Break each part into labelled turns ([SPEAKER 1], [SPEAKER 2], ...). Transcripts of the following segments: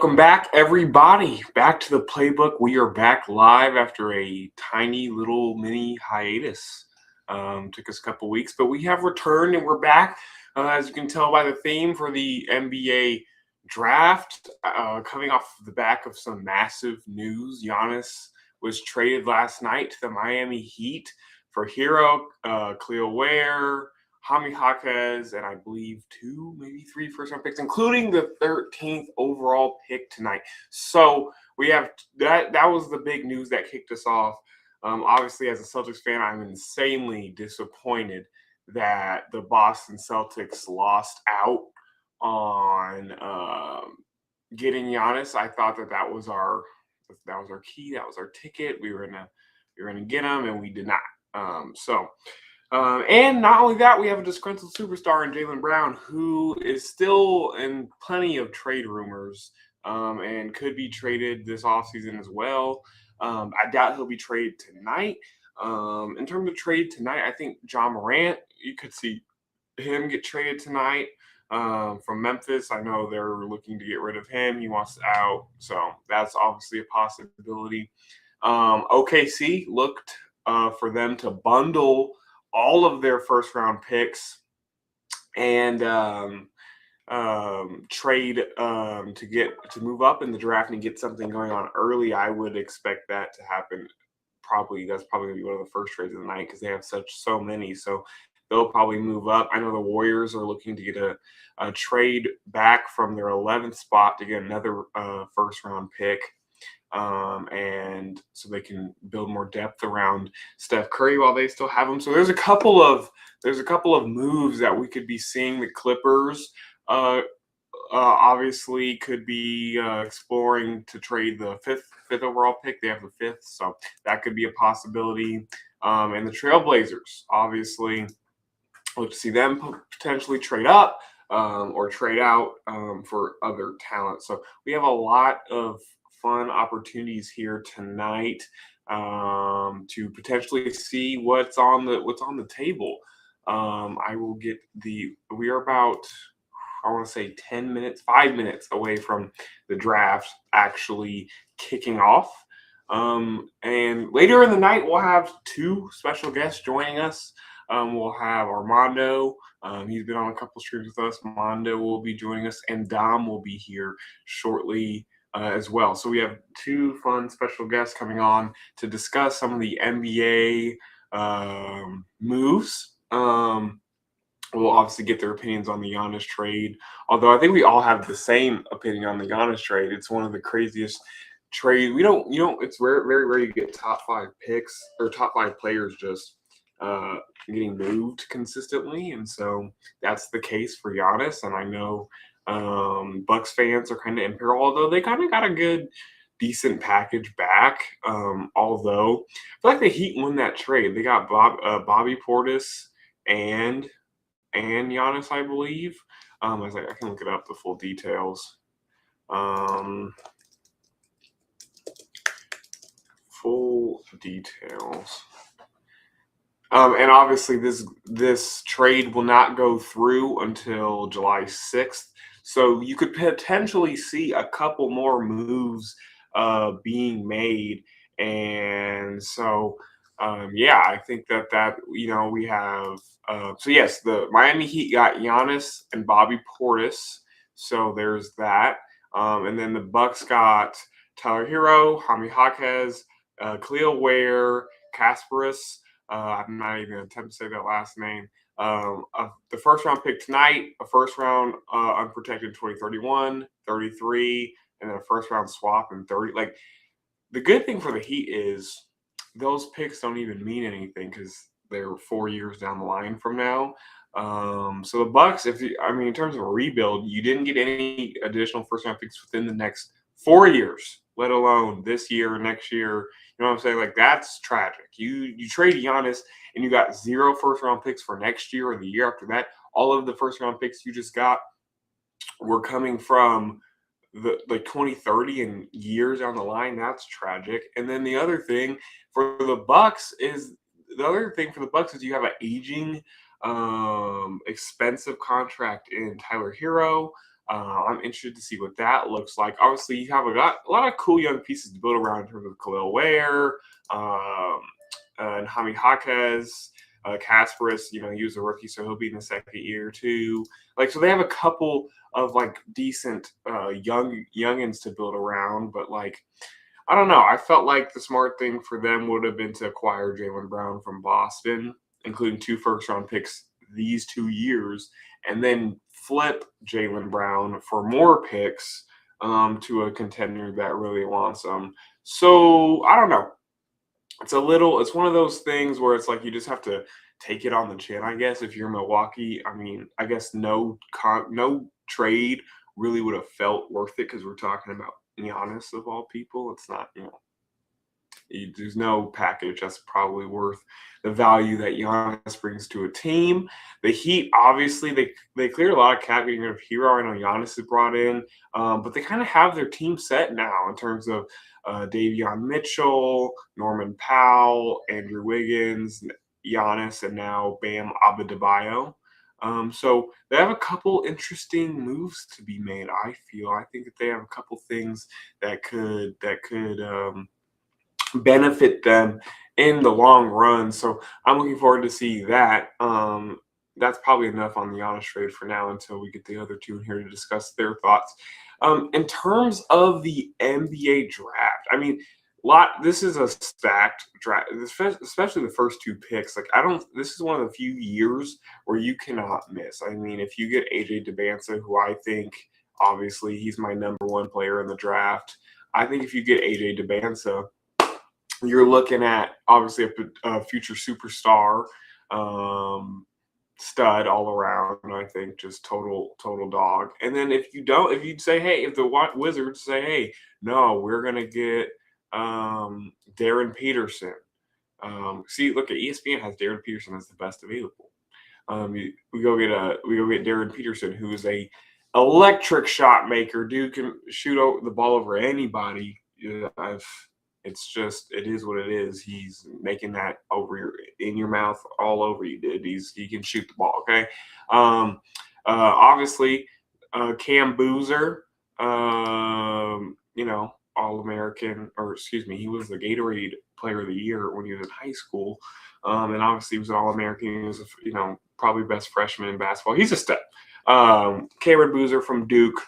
[SPEAKER 1] Welcome back, everybody. Back to the playbook. We are back live after a tiny little mini hiatus. Took us a couple weeks, but we have returned and we're back. As you can tell by the theme for the NBA draft, coming off the back of some massive news. Giannis was traded last night to the Miami Heat for Hero, Cleo Ware, Jaime Jaquez, and I believe 2, maybe 3 first-round picks, including the 13th overall pick tonight. So we have that. That was the big news that kicked us off. Obviously, as a Celtics fan, I'm insanely disappointed that the Boston Celtics lost out on getting Giannis. I thought that was our key. That was our ticket. We were gonna get him, and we did not. And not only that, we have a disgruntled superstar in Jaylen Brown, who is still in plenty of trade rumors and could be traded this offseason as well. I doubt he'll be traded tonight. In terms of trade tonight, I think John Morant, you could see him get traded tonight from Memphis. I know they're looking to get rid of him. He wants out. So that's obviously a possibility. OKC looked for them to bundle all of their first-round picks and trade to move up in the draft and get something going on early. I would expect that to happen. That's probably gonna be one of the first trades of the night because they have so many. So they'll probably move up. I know the Warriors are looking to get a trade back from their 11th spot to get another first-round pick. And so they can build more depth around Steph Curry while they still have him. So there's a couple of moves that we could be seeing. The Clippers obviously could be exploring to trade the fifth overall pick. They have the 5th, so that could be a possibility. And the Trailblazers obviously look to see them potentially trade up or trade out for other talent. So we have a lot of fun opportunities here tonight to potentially see what's on the table. We are about, I want to say 5 minutes away from the draft actually kicking off. And later in the night, we'll have 2 special guests joining us. We'll have Armando. He's been on a couple streams with us. Armando will be joining us, and Dom will be here shortly as well. So we have 2 fun special guests coming on to discuss some of the NBA moves. We'll obviously get their opinions on the Giannis trade, although I think we all have the same opinion on the Giannis trade. It's one of the craziest trades. It's rare, very rare you get top 5 picks or top 5 players just getting moved consistently, and so that's the case for Giannis. And I know Bucks fans are kind of in peril, although they kind of got a decent package back. Although I feel like the Heat won that trade. They got Bobby Portis and Giannis, I believe. I can look it up, the full details. And obviously this trade will not go through until July 6th. So you could potentially see a couple more moves being made. And so, I think that we have so yes, the Miami Heat got Giannis and Bobby Portis. So there's that. And then the Bucks got Tyler Hero, Jaime Jaquez, Cleo Ware, Kasparis. I'm not even going to attempt to say that last name. The first-round pick tonight, a first-round unprotected 2031, 33, and then a first-round swap in 30. Like, the good thing for the Heat is those picks don't even mean anything because they're 4 years down the line from now. So the Bucks, in terms of a rebuild, you didn't get any additional first-round picks within the next 4 years, let alone this year or next year. You know what I'm saying? Like, that's tragic. You trade Giannis and you got 0 first-round picks for next year or the year after that. All of the first-round picks you just got were coming from the 2030 and years down the line. That's tragic. And then the other thing for the Bucks is you have an aging, expensive contract in Tyler Hero. I'm interested to see what that looks like. Obviously, you have a lot of cool young pieces to build around in terms of Khalil Ware, um, and Jaime Jaquez, Kasparis. He was a rookie, so he'll be in the second year too. Like, so they have a couple of like decent youngins to build around, but like, I don't know. I felt like the smart thing for them would have been to acquire Jaylen Brown from Boston, including 2 first-round picks these 2 years, and then flip Jaylen Brown for more picks to a contender that really wants them. So I don't know. It's one of those things where it's like you just have to take it on the chin, I guess. If you're Milwaukee, I mean, I guess no trade really would have felt worth it because we're talking about Giannis of all people. It's not, there's no package that's probably worth the value that Giannis brings to a team. The Heat, obviously, they cleared a lot of cap getting rid of Hero. I know Giannis is brought in, but they kind of have their team set now in terms of Davion Mitchell, Norman Powell, Andrew Wiggins, Giannis, and now Bam Adebayo. So they have a couple interesting moves to be made. I think that they have a couple things that could benefit them in the long run. So I'm looking forward to see that. That's probably enough on the Giannis trade for now until we get the other two in here to discuss their thoughts. In terms of the NBA draft, I mean, this is a stacked draft, especially the first 2 picks. Like, this is one of the few years where you cannot miss. I mean, if you get AJ Debance, who I think obviously he's my number 1 player in the draft, I think if you get AJ Debance, you're looking at obviously a future superstar, stud all around. I think just total dog. And then if you'd say, hey, if the Wizards say, hey, no, we're gonna get Darren Peterson. See, look at ESPN has Darren Peterson as the best available. We go get Darren Peterson, who is a electric shot maker. Dude can shoot the ball over anybody. It is what it is. He's making that in your mouth, all over you, dude. He can shoot the ball. Okay. Obviously, Cam Boozer, All-American, or excuse me, he was the Gatorade Player of the Year when he was in high school. And obviously he was an All-American. He was, probably best freshman in basketball. He's a stud. Cameron Boozer from Duke,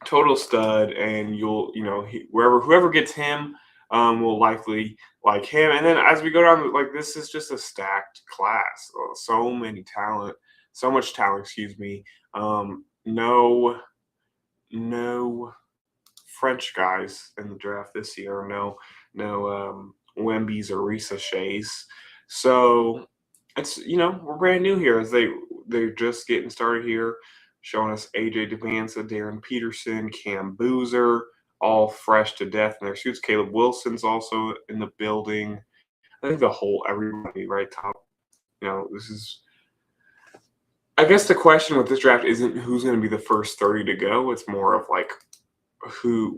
[SPEAKER 1] total stud, and whoever gets him will likely like him. And then as we go down, like, this is just a stacked class. So much talent. Excuse me. No French guys in the draft this year. No Wembys or Risa Shays. So it's we're brand new here as they're just getting started here, showing us AJ Debance, Darren Peterson, Cam Boozer, all fresh to death in their suits. Caleb Wilson's also in the building. I think everybody right top. This is. I guess the question with this draft isn't who's going to be the first 30 to go. It's more of like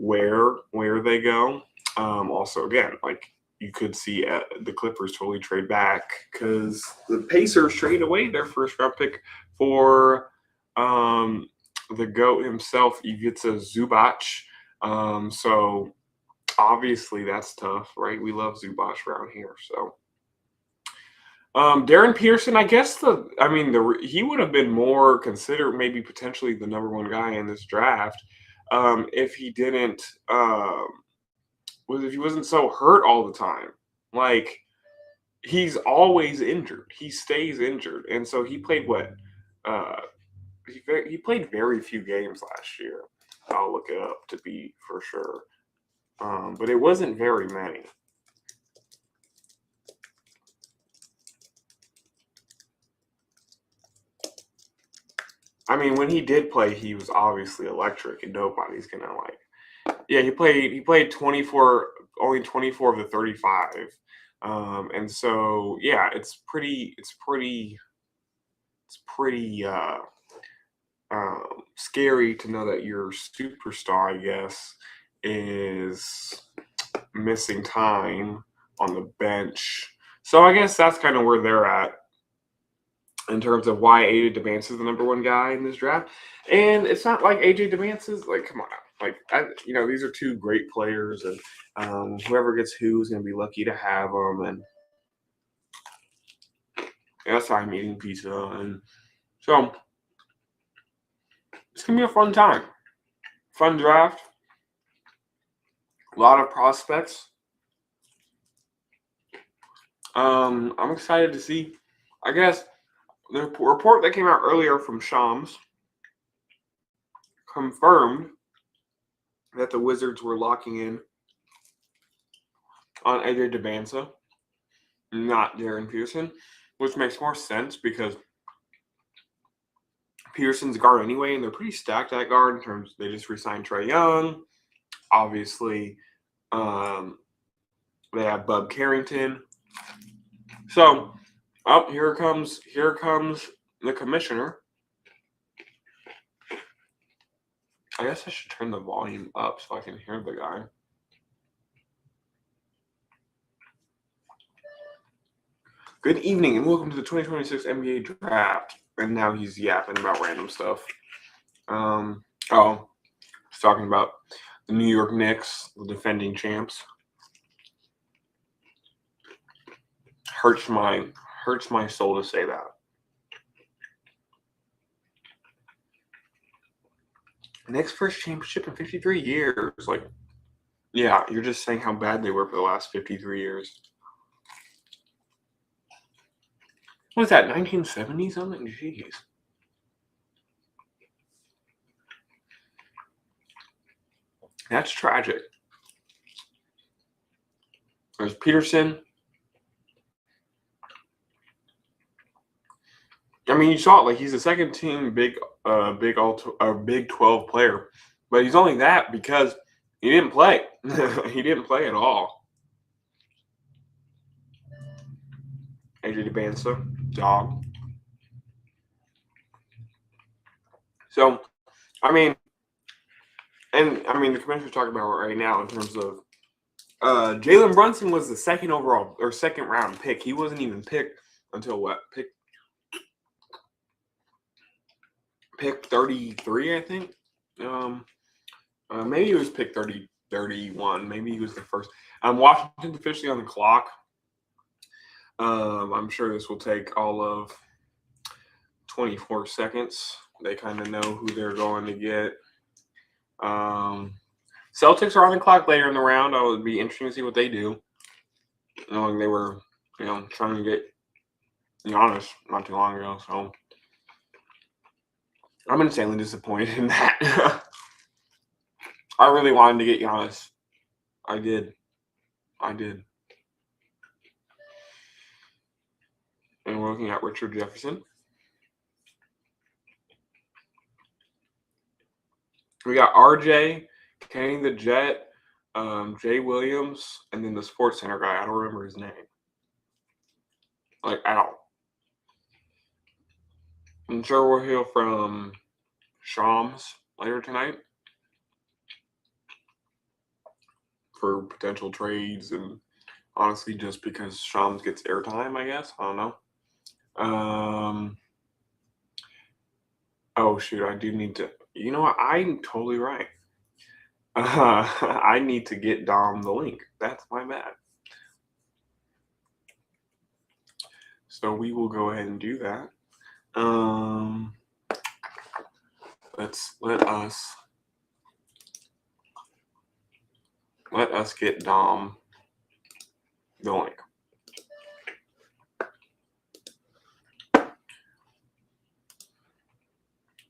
[SPEAKER 1] where they go. Also, again, like, you could see the Clippers totally trade back because the Pacers traded away their first round pick for the GOAT himself, Ivica Zubac. So obviously that's tough, right? We love Zubac around here. So Darren Peterson, I guess he would have been more considered, maybe potentially the number 1 guy in this draft if he didn't. If he wasn't so hurt all the time. Like, he's always injured. He stays injured. And so he played he played very few games last year. I'll look it up to be for sure. But it wasn't very many. I mean, when he did play, he was obviously electric, and nobody's gonna like. Yeah, he played 24, only 24 of the 35. And so yeah, it's pretty scary to know that your superstar, I guess, is missing time on the bench. So I guess that's kind of where they're at. in terms of why AJ Dubance is the number one guy in this draft. And it's not like AJ Dubance is like, come on now. Like, these are two great players, and whoever gets who is going to be lucky to have them. And that's why I'm eating pizza. And so it's going to be a fun time. Fun draft. A lot of prospects. I'm excited to see, I guess, the report that came out earlier from Shams confirmed that the Wizards were locking in on AJ Dubance, not Darren Pearson, which makes more sense because Pearson's guard anyway, and they're pretty stacked at guard in terms they just re-signed Trae Young. Obviously, they have Bub Carrington. So, here comes the commissioner. I guess I should turn the volume up so I can hear the guy. Good evening and welcome to the 2026 NBA Draft. And now he's yapping about random stuff. He's talking about the New York Knicks, the defending champs. Hurts my soul to say that. Knicks first championship in 53 years. Like, yeah, you're just saying how bad they were for the last 53 years. What was that, 1970 something? Jeez. That's tragic. There's Peterson. I mean, you saw it. Like, he's a second team Big 12 player, but he's only that because he didn't play. He didn't play at all. AJ Dubance, dog. So, the commissioner's talking about it right now in terms of Jalen Brunson was the second round pick. He wasn't even picked until what? Pick 33, I think. Maybe he was pick 31. Maybe he was the first. Washington's officially on the clock. I'm sure this will take all of 24 seconds. They kind of know who they're going to get. Celtics are on the clock later in the round. It would be interesting to see what they do. Knowing they were, trying to get Giannis not too long ago. So I'm insanely disappointed in that. I really wanted to get Giannis. I did. And we're looking at Richard Jefferson. We got RJ, Kenny the Jet, Jay Williams, and then the Sports Center guy. I don't remember his name. Like, at all. I'm sure we'll hear from Shams later tonight for potential trades, and honestly, just because Shams gets airtime, I guess. I don't know. Oh, shoot, I do need to. You know what? I'm totally right. I need to get Dom the link. That's my bad. So we will go ahead and do that. Let us get Dom the link.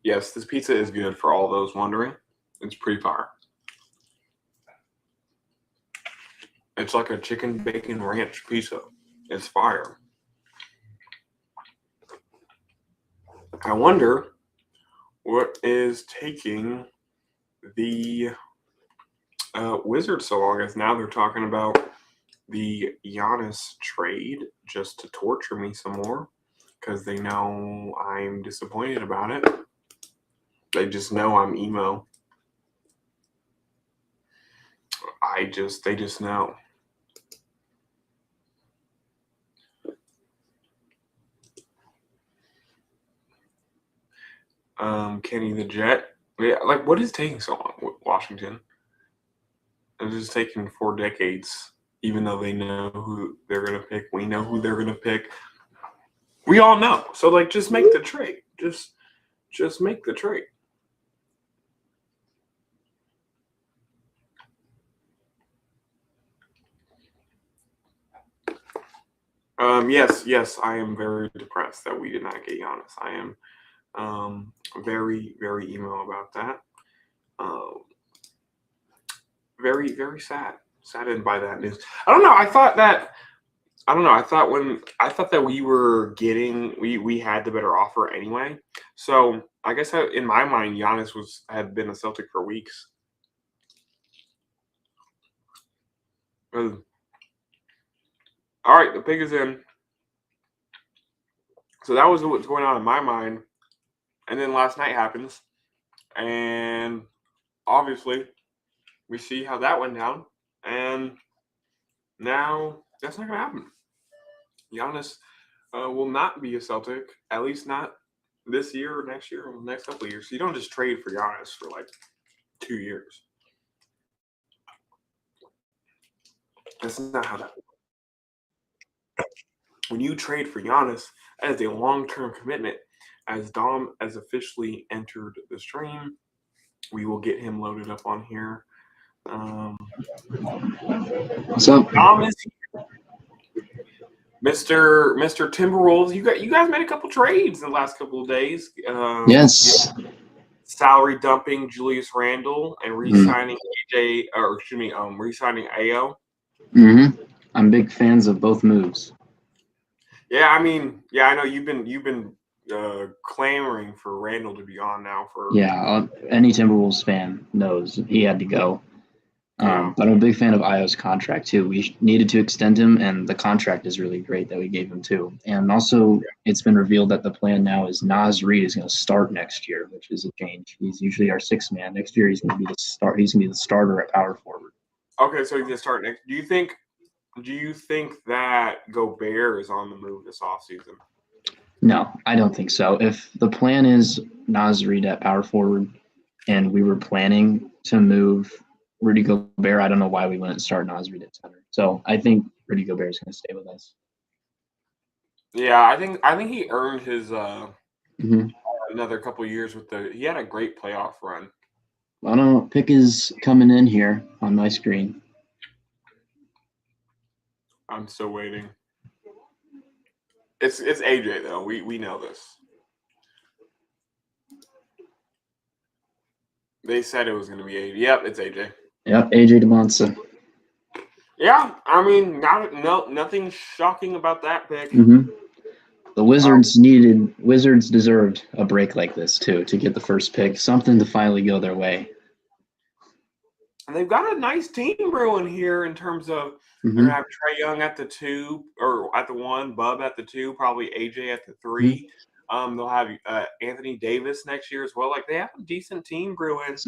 [SPEAKER 1] Yes, this pizza is good for all those wondering. It's pretty fire. It's like a chicken bacon ranch pizza. It's fire. I wonder what is taking the Wizards so long, as now they're talking about the Giannis trade just to torture me some more because they know I'm disappointed about it. They just know I'm emo. They just know. Kenny the Jet. Yeah, like what is taking so long with Washington? It's just taking 4 decades, even though they know who they're gonna pick. We know who they're gonna pick. We all know. So like, just make the trade. Just make the trade. Yes, I am very depressed that we did not get Giannis. I am very, very emo about that. Um, very, very saddened by that news. I don't know. I don't know. I thought that we had the better offer anyway. So I guess in my mind, Giannis had been a Celtic for weeks. All right, the pick is in. So that was what's going on in my mind. And then last night happens, and obviously we see how that went down. And now that's not going to happen. Giannis will not be a Celtic, at least not this year or next year or the next couple of years. You don't just trade for Giannis for like 2 years. That's not how that works. When you trade for Giannis, that is a long-term commitment. As Dom has officially entered the stream, we will get him loaded up on here.
[SPEAKER 2] What's up?
[SPEAKER 1] Dom is here. Mr. Timberwolves, you guys made a couple trades in the last couple of days.
[SPEAKER 2] Yes.
[SPEAKER 1] Salary dumping Julius Randle and re-signing re-signing AO.
[SPEAKER 2] Mm-hmm. I'm big fans of both moves.
[SPEAKER 1] Yeah, I mean, I know you've been clamoring for Randle to be on now for.
[SPEAKER 2] Yeah, any Timberwolves fan knows he had to go. But I'm a big fan of Io's contract too. We needed to extend him, and the contract is really great that we gave him too. And also, it's been revealed that the plan now is Naz Reid is going to start next year, which is a change. He's usually our sixth man. Next year, he's going to be the start. He's going to be the starter at power forward.
[SPEAKER 1] Okay, so he's going to start next. Do you think that Gobert is on the move this offseason?
[SPEAKER 2] No, I don't think so. If the plan is Naz Reid at power forward, and we were planning to move Rudy Gobert, I don't know why we wouldn't start Naz Reid at center. So I think Rudy Gobert is going to stay with us.
[SPEAKER 1] Yeah, I think he earned his another couple of years with he had a great playoff run.
[SPEAKER 2] I don't know. Pick is coming in here on my screen.
[SPEAKER 1] I'm still waiting. It's AJ though. We know this. They said it was going to be AJ. Yep, it's AJ.
[SPEAKER 2] Yep, AJ DeMonson.
[SPEAKER 1] Yeah, I mean, nothing shocking about that pick.
[SPEAKER 2] Mm-hmm. The Wizards deserved a break like this too to get the first pick, something to finally go their way.
[SPEAKER 1] And they've got a nice team brewing here in terms of they're going to have Trae Young at the 2 or at the 1, Bub at the 2, probably AJ at the 3. They'll have Anthony Davis next year as well. Like they have a decent team brewing.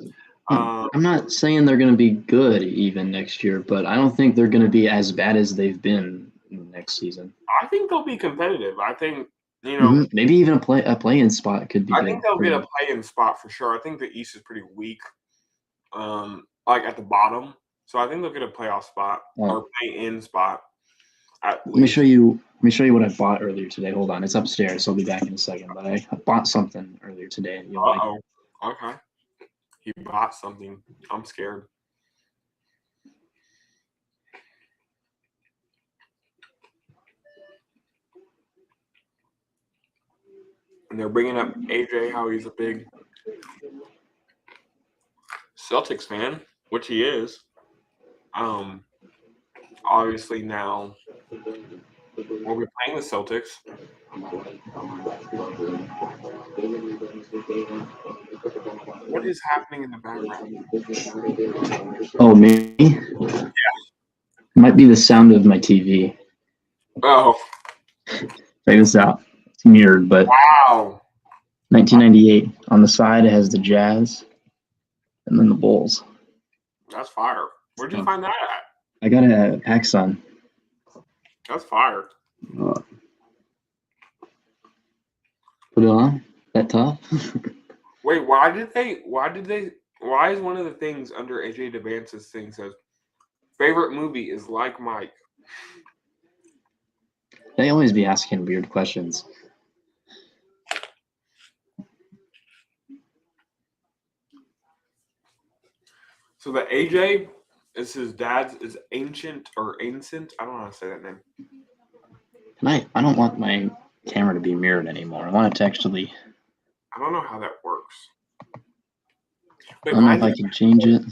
[SPEAKER 2] I'm not saying they're going to be good even next year, but I don't think they're going to be as bad as they've been next season.
[SPEAKER 1] I think they'll be competitive. I think
[SPEAKER 2] maybe even a play-in spot could be.
[SPEAKER 1] I think they'll get a play-in spot for sure. I think the East is pretty weak, like at the bottom. So I think they'll get a playoff spot or play-in spot.
[SPEAKER 2] Let me show you what I bought earlier today. Hold on, it's upstairs. I'll be back in a second. But I bought something earlier today.
[SPEAKER 1] Okay. He bought something. I'm scared. And they're bringing up AJ, how he's a big Celtics fan, which he is. Obviously now we'll be playing the Celtics. What is happening in the background?
[SPEAKER 2] Oh, me?
[SPEAKER 1] Yeah.
[SPEAKER 2] Might be the sound of my TV.
[SPEAKER 1] Oh.
[SPEAKER 2] Check this out. It's mirrored, but
[SPEAKER 1] wow.
[SPEAKER 2] 1998. On the side, it has the Jazz and then the Bulls.
[SPEAKER 1] That's fire. Where'd you find that at?
[SPEAKER 2] I got it at Axon.
[SPEAKER 1] That's fire.
[SPEAKER 2] Put it on? That tough?
[SPEAKER 1] Wait, why did they? Why is one of the things under AJ DeVance's thing says favorite movie is Like Mike?
[SPEAKER 2] They always be asking weird questions.
[SPEAKER 1] So the AJ is his dad's is ancient or ancient. I don't know how to say that name.
[SPEAKER 2] I don't want my camera to be mirrored anymore. I want it to actually.
[SPEAKER 1] I don't know how that works.
[SPEAKER 2] I don't know if I can change it.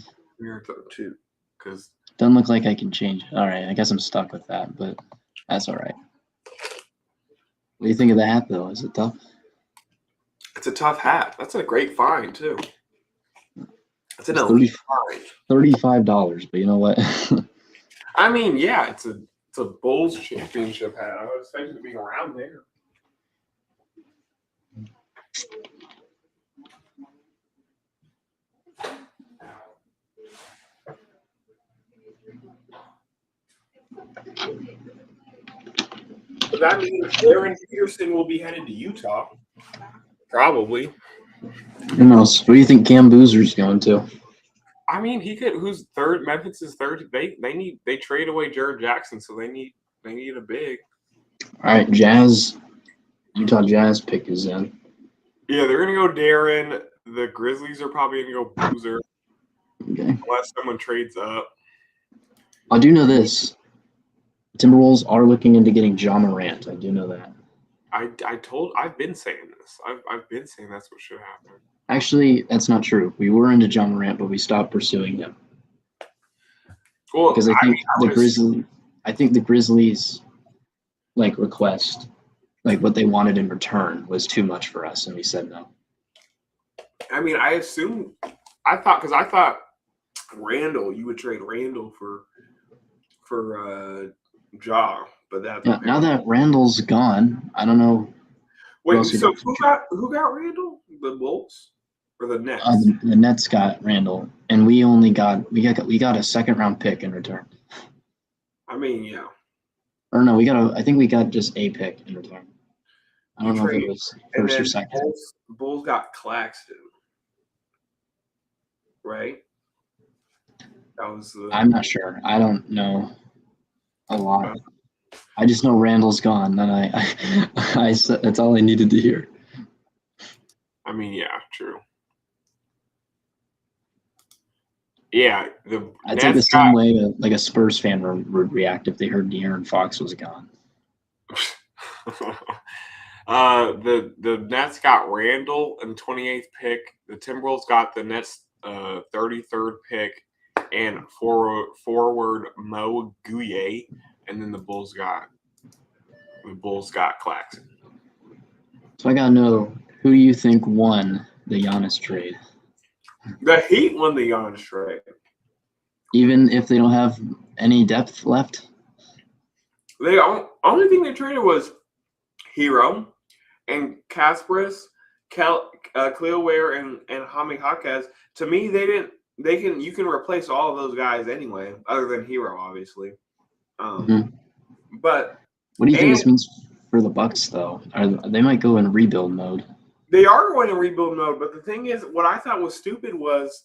[SPEAKER 1] Mirror too, because
[SPEAKER 2] Doesn't look like I can change it. All right, I guess I'm stuck with that, but that's all right. What do you think of the hat, though? Is it tough?
[SPEAKER 1] it's a tough hat. That's a great find too. It's an
[SPEAKER 2] It's
[SPEAKER 1] elite find.
[SPEAKER 2] $35, but you know what?
[SPEAKER 1] I mean, yeah, it's a Bulls championship hat. I was expecting to be around there. But that means Darren Peterson will be headed to Utah. Probably.
[SPEAKER 2] Who knows? What do you think Cam Boozer's going to?
[SPEAKER 1] I mean, he could. Who's third? Memphis is third. They trade away Jared Jackson, so they need a big.
[SPEAKER 2] All right, Jazz. Utah Jazz pick is in.
[SPEAKER 1] Yeah, they're gonna go Darren. The Grizzlies are probably gonna go Boozer.
[SPEAKER 2] Okay.
[SPEAKER 1] Unless someone trades up.
[SPEAKER 2] I do know this. The Timberwolves are looking into getting Ja Morant. I do know that.
[SPEAKER 1] I've been saying this. I've been saying that's what should happen.
[SPEAKER 2] Actually, that's not true. We were into Ja Morant, but we stopped pursuing him.
[SPEAKER 1] Well,
[SPEAKER 2] because I think the Grizzlies like request, like what they wanted in return was too much for us, and we said no.
[SPEAKER 1] I mean, I thought Randall, you would trade Randall for Ja, but that's
[SPEAKER 2] now that Randall's gone, I don't know.
[SPEAKER 1] Wait, so who got Randall? The Bulls or the Nets?
[SPEAKER 2] The Nets got Randall, and we got a second round pick in return.
[SPEAKER 1] I mean, yeah.
[SPEAKER 2] Or no, I think we got just a pick in return. I don't know if it was first or second.
[SPEAKER 1] Bulls got Claxton, right? That was.
[SPEAKER 2] I'm not sure. I don't know a lot. I just know Randall's gone, and I said that's all I needed to hear.
[SPEAKER 1] I mean, yeah, true. Yeah,
[SPEAKER 2] I'd say the same way like a Spurs fan would react if they heard De'Aaron Fox was gone.
[SPEAKER 1] The Nets got Randall in the 28th pick. The Timberwolves got the Nets 33rd pick and forward Mo Guye, and then the Bulls got Claxton.
[SPEAKER 2] So I gotta know, who do you think won the Giannis trade?
[SPEAKER 1] The Heat won the Giannis trade.
[SPEAKER 2] Even if they don't have any depth left?
[SPEAKER 1] The only thing they traded was Hero and Kasparis, Cleo Ware, and Hami Jaquez. To me, you can replace all of those guys anyway, other than Hero, obviously. But
[SPEAKER 2] what do you think this means for the Bucks, though? They might go in rebuild mode.
[SPEAKER 1] They are going in rebuild mode, but the thing is, what I thought was stupid was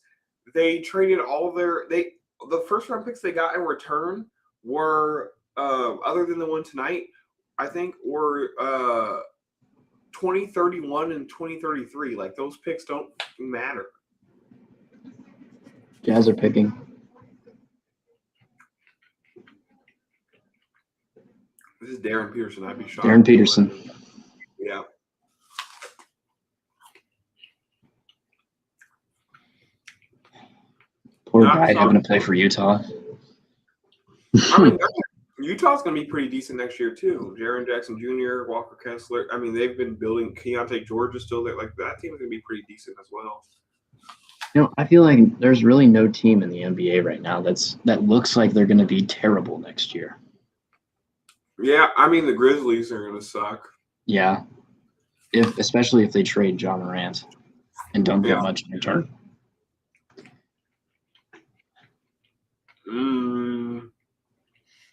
[SPEAKER 1] they traded all the first round picks they got in return were other than the one tonight, I think were 2031 and 2033. Like, those picks don't matter.
[SPEAKER 2] Jazz are picking.
[SPEAKER 1] This is Darren Peterson. I'd be shocked.
[SPEAKER 2] Darren Peterson.
[SPEAKER 1] Yeah.
[SPEAKER 2] Poor guy having to play for Utah.
[SPEAKER 1] I mean, Utah's going to be pretty decent next year, too. Jaren Jackson Jr., Walker Kessler. I mean, they've been building. Keontae George is still there. Like, that team is going to be pretty decent as well.
[SPEAKER 2] You know, I feel like there's really no team in the NBA right now that looks like they're going to be terrible next year.
[SPEAKER 1] Yeah, I mean, the Grizzlies are going to suck.
[SPEAKER 2] Yeah, especially if they trade Ja Morant and don't get much in return.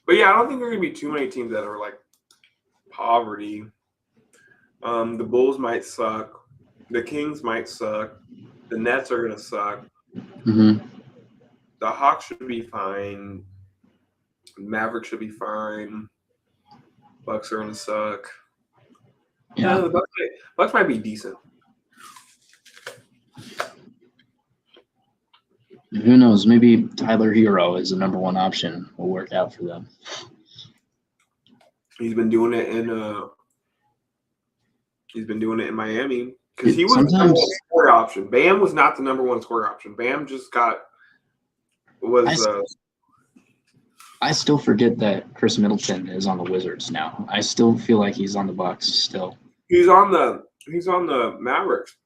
[SPEAKER 1] But yeah, I don't think there are going to be too many teams that are like poverty. The Bulls might suck. The Kings might suck. The Nets are gonna suck.
[SPEAKER 2] Hmm.
[SPEAKER 1] The Hawks should be fine. Mavericks should be fine. Bucks are gonna suck.
[SPEAKER 2] Yeah.
[SPEAKER 1] The Bucks might be decent.
[SPEAKER 2] Who knows? Maybe Tyler Hero is the number one option. Will work out for them.
[SPEAKER 1] He's been doing it in Miami because he was the number
[SPEAKER 2] Sometimes
[SPEAKER 1] one scoring option. Bam was not the number one scoring option. Bam just was
[SPEAKER 2] I still forget that Chris Middleton is on the Wizards now. I still feel like he's on the Bucks still.
[SPEAKER 1] he's on the Mavericks.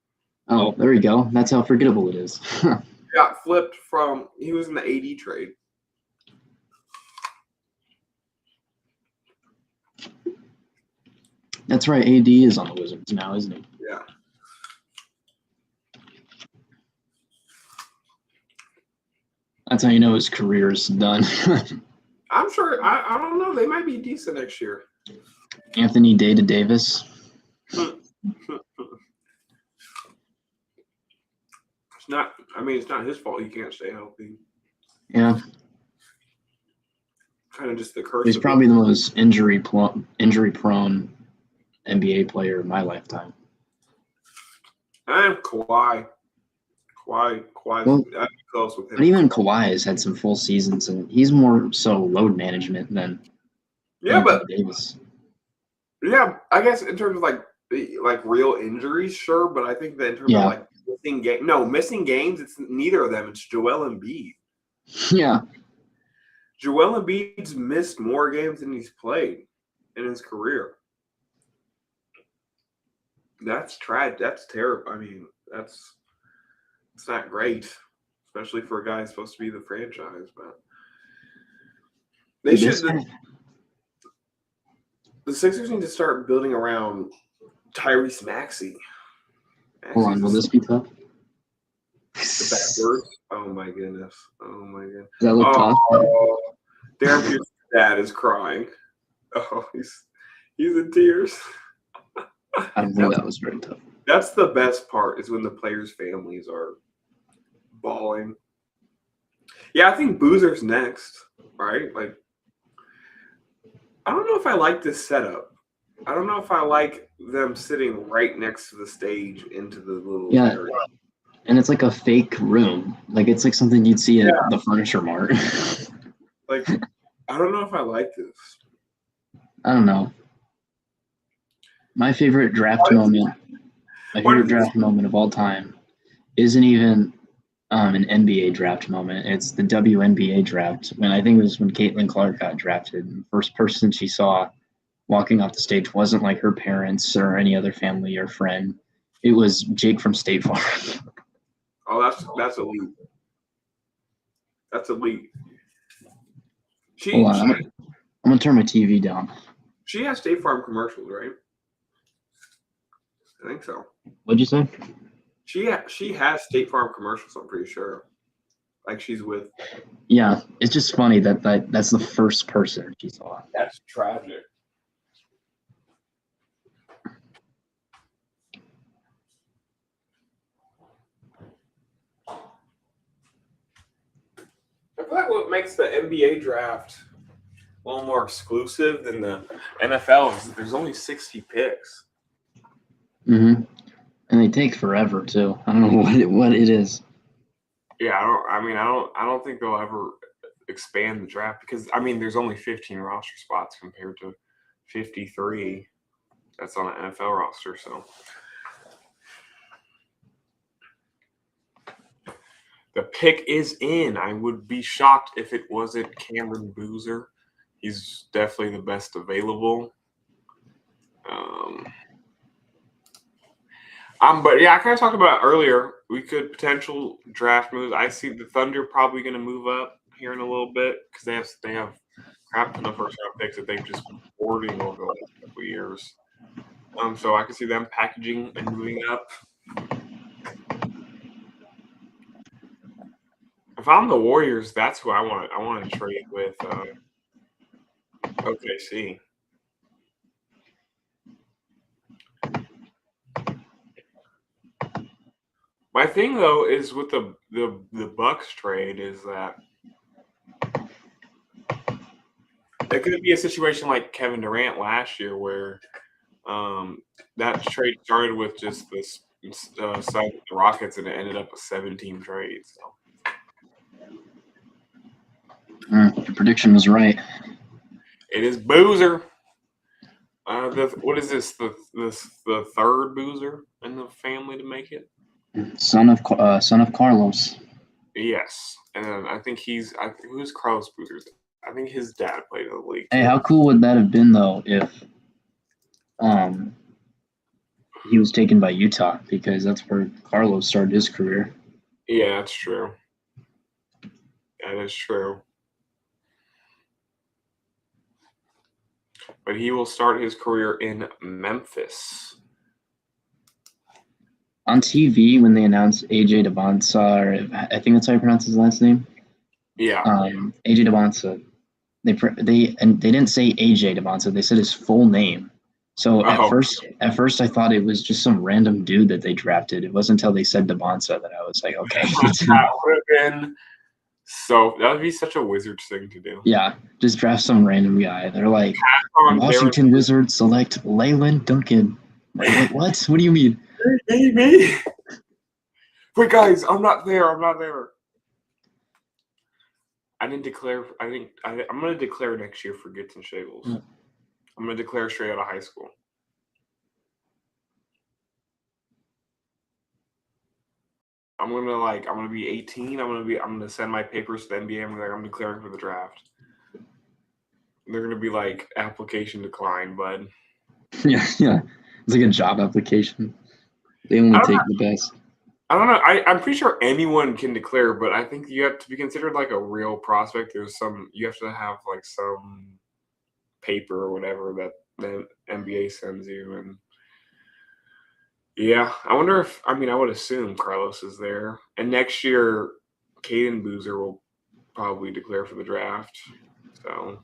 [SPEAKER 2] Oh, there we go. That's how forgettable it is.
[SPEAKER 1] Got flipped from he was in the AD trade.
[SPEAKER 2] That's right. AD is on the Wizards now, isn't he?
[SPEAKER 1] Yeah.
[SPEAKER 2] That's how you know his career is done.
[SPEAKER 1] I'm sure. I don't know. They might be decent next year.
[SPEAKER 2] Anthony Davis.
[SPEAKER 1] It's not. I mean, it's not his fault. He can't stay healthy.
[SPEAKER 2] Yeah.
[SPEAKER 1] Kind of just the curse.
[SPEAKER 2] He's probably the most injury prone NBA player in my lifetime.
[SPEAKER 1] And Kawhi. Well, I'm close with him.
[SPEAKER 2] But even Kawhi has had some full seasons, and he's more so load management than Anthony Davis.
[SPEAKER 1] Yeah, I guess in terms of like real injuries, sure, but I think that in terms of like missing games, it's neither of them. It's Joel Embiid.
[SPEAKER 2] Yeah.
[SPEAKER 1] Joel Embiid's missed more games than he's played in his career. That's tragic. That's terrible. I mean, it's not great, especially for a guy who's supposed to be the franchise. But they should. The Sixers need to start building around Tyrese Maxey.
[SPEAKER 2] Hold on, will this be tough?
[SPEAKER 1] The backwards. Oh my goodness.
[SPEAKER 2] Does that look tough?
[SPEAKER 1] Darren Pierce's dad is crying. Oh, he's in tears.
[SPEAKER 2] I don't think that was very tough.
[SPEAKER 1] That's the best part is when the players' families are bawling. Yeah, I think Boozer's next, right? Like, I don't know if I like this setup. I don't know if I like them sitting right next to the stage into the little area.
[SPEAKER 2] And it's like a fake room. Like it's like something you'd see at the furniture mart.
[SPEAKER 1] Like, I don't know if I like this.
[SPEAKER 2] I don't know. My favorite draft moment of all time isn't even an NBA draft moment. It's the WNBA draft. I think it was when Caitlin Clark got drafted. And the first person she saw walking off the stage wasn't like her parents or any other family or friend. It was Jake from State Farm.
[SPEAKER 1] Oh, that's elite. That's elite.
[SPEAKER 2] Hold on, I'm gonna turn my TV down.
[SPEAKER 1] She has State Farm commercials, right? I think so.
[SPEAKER 2] What'd you say?
[SPEAKER 1] She has State Farm commercials, I'm pretty sure. Like she's with.
[SPEAKER 2] Yeah, it's just funny that's the first person she saw.
[SPEAKER 1] That's tragic. I feel like what makes the NBA draft a little more exclusive than the NFL is there's only 60 picks.
[SPEAKER 2] Mm-hmm. And they take forever too. I don't know what it is.
[SPEAKER 1] Yeah, I don't think they'll ever expand the draft because there's only 15 roster spots compared to 53 that's on an NFL roster. So the pick is in. I would be shocked if it wasn't Cameron Boozer. He's definitely the best available. But yeah, I kind of talked about it earlier. We could potential draft moves. I see the Thunder probably going to move up here in a little bit because they have crap ton of first round picks that they've just been hoarding over the last couple of years. So I can see them packaging and moving up. If I'm the Warriors, that's who I want. I want to trade with OKC. My thing though is with the Bucks trade is that it could be a situation like Kevin Durant last year where that trade started with just this sign with the Rockets and it ended up with 17 trades. So.
[SPEAKER 2] Your prediction was right.
[SPEAKER 1] It is Boozer. What is this? The third Boozer in the family to make it.
[SPEAKER 2] Son of Carlos.
[SPEAKER 1] Yes, and I think who's Carlos Boozer? I think his dad played in the league
[SPEAKER 2] Hey,
[SPEAKER 1] too.
[SPEAKER 2] how cool would that have been though if he was taken by Utah, because that's where Carlos started his career.
[SPEAKER 1] Yeah, that's true. That is true. But he will start his career in Memphis.
[SPEAKER 2] On TV, when they announced AJ Debonsa, I think that's how you pronounce his last name.
[SPEAKER 1] Yeah.
[SPEAKER 2] AJ Debonsa. They didn't say AJ Debonsa. They said his full name. So at first I thought it was just some random dude that they drafted. It wasn't until they said Debonsa that I was like, okay.
[SPEAKER 1] That would have been that would be such a Wizards thing to do.
[SPEAKER 2] Yeah, just draft some random guy. They're like, Washington Wizards select Lailend Duncan. Like, what? What do you mean?
[SPEAKER 1] Me. Wait, guys, I'm not there. I didn't declare. I'm going to declare next year for Gits and Shagles. I'm going to declare straight out of high school. I'm gonna be 18. I'm gonna send my papers to the NBA. I'm declaring for the draft. They're gonna be like, application declined, bud.
[SPEAKER 2] Yeah. It's like a job application. They only take the best.
[SPEAKER 1] I don't know. I'm pretty sure anyone can declare, but I think you have to be considered like a real prospect. You have to have like some paper or whatever that the NBA sends you. And yeah, I wonder I would assume Carlos is there. And next year, Caden Boozer will probably declare for the draft. So.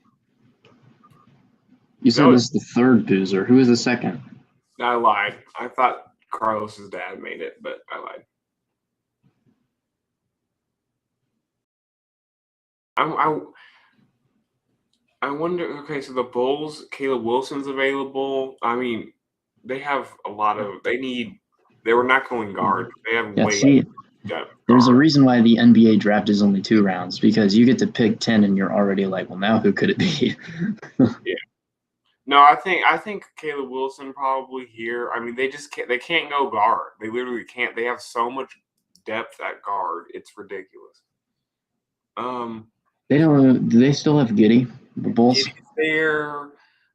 [SPEAKER 2] You said this is the third Boozer. Who is the second?
[SPEAKER 1] I lied. I thought Carlos's dad made it, but I lied. I wonder. Okay, so the Bulls, Caleb Wilson's available. I mean, they have a lot of. They were not going guard. They have
[SPEAKER 2] there's a reason why the NBA draft is only 2 rounds, because you get to pick 10 and you're already like, well, now who could it be?
[SPEAKER 1] Yeah. No, I think Caleb Wilson probably here. I mean, they can't go guard. They literally can't. They have so much depth at guard. It's ridiculous.
[SPEAKER 2] They don't. Do they still have Giddey? The Bulls.
[SPEAKER 1] Giddey's there.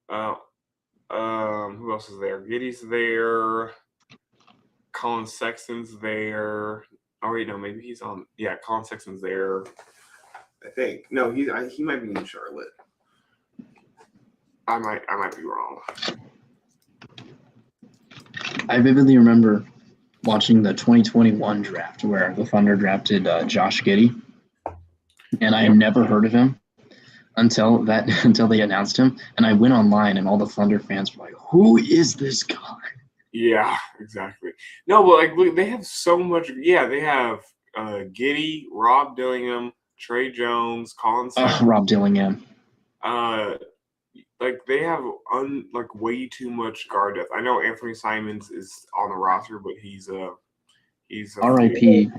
[SPEAKER 1] Who else is there? Giddey's there. Colin Sexton's there. Oh wait, no, maybe he's on. Yeah, Colin Sexton's there. I think no, he might be in Charlotte. I might be wrong.
[SPEAKER 2] I vividly remember watching the 2021 draft where the Thunder drafted Josh Giddey, and I had never heard of him until they announced him. And I went online, and all the Thunder fans were like, "Who is this guy?"
[SPEAKER 1] Yeah, exactly. No, but like they have so much. Yeah, they have Giddey, Rob Dillingham, Trey Jones, Colin Sexton.
[SPEAKER 2] Rob Dillingham.
[SPEAKER 1] Like they have way too much guard depth. I know Anthony Simons is on the roster, but he's
[SPEAKER 2] R.I.P.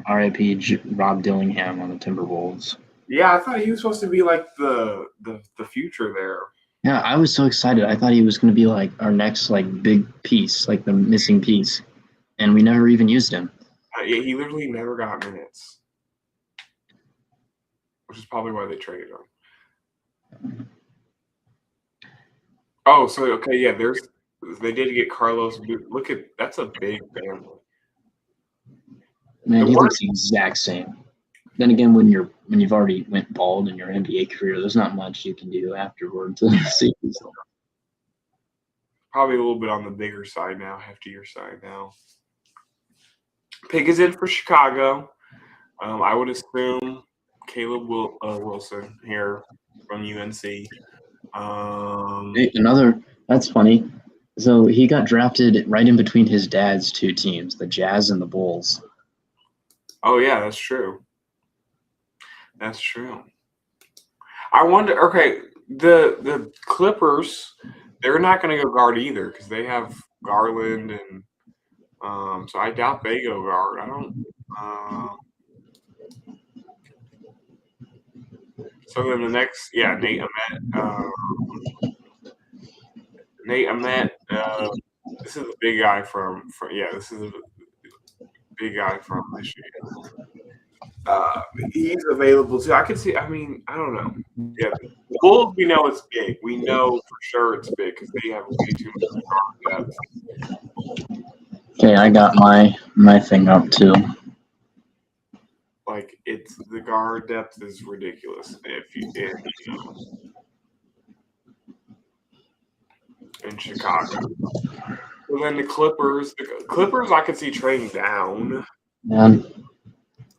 [SPEAKER 2] Rob Dillingham on the Timberwolves.
[SPEAKER 1] Yeah, I thought he was supposed to be like the future there.
[SPEAKER 2] Yeah, I was so excited. I thought he was going to be like our next like big piece, like the missing piece, and we never even used him.
[SPEAKER 1] Yeah, he literally never got minutes, which is probably why they traded him. Oh, so okay, yeah. They did get Carlos. Look at that's a big family.
[SPEAKER 2] Man, he looks the exact same. Then again, when you've already went bald in your NBA career, there's not much you can do afterward to see yourself.
[SPEAKER 1] Probably a little bit on the bigger side now, heftier side now. Pig is in for Chicago. I would assume Caleb Wilson here from UNC.
[SPEAKER 2] That's funny. So he got drafted right in between his dad's 2 teams, the Jazz and the Bulls.
[SPEAKER 1] Oh yeah, that's true. That's true. I wonder. Okay, the Clippers, they're not going to go guard either because they have Garland and so I doubt they go guard. I don't. Uh, so then the next, yeah, Nate Ahmet. This is a big guy from yeah. This is a big guy from Michigan. He's available too. I could see. I mean, I don't know. Yeah, the Bulls. We know it's big. We know for sure it's big because they have way too much guard depth.
[SPEAKER 2] Okay, I got my thing up too.
[SPEAKER 1] Like it's the guard depth is ridiculous. If you in Chicago, and then the Clippers. The Clippers, I could see trading down.
[SPEAKER 2] Man,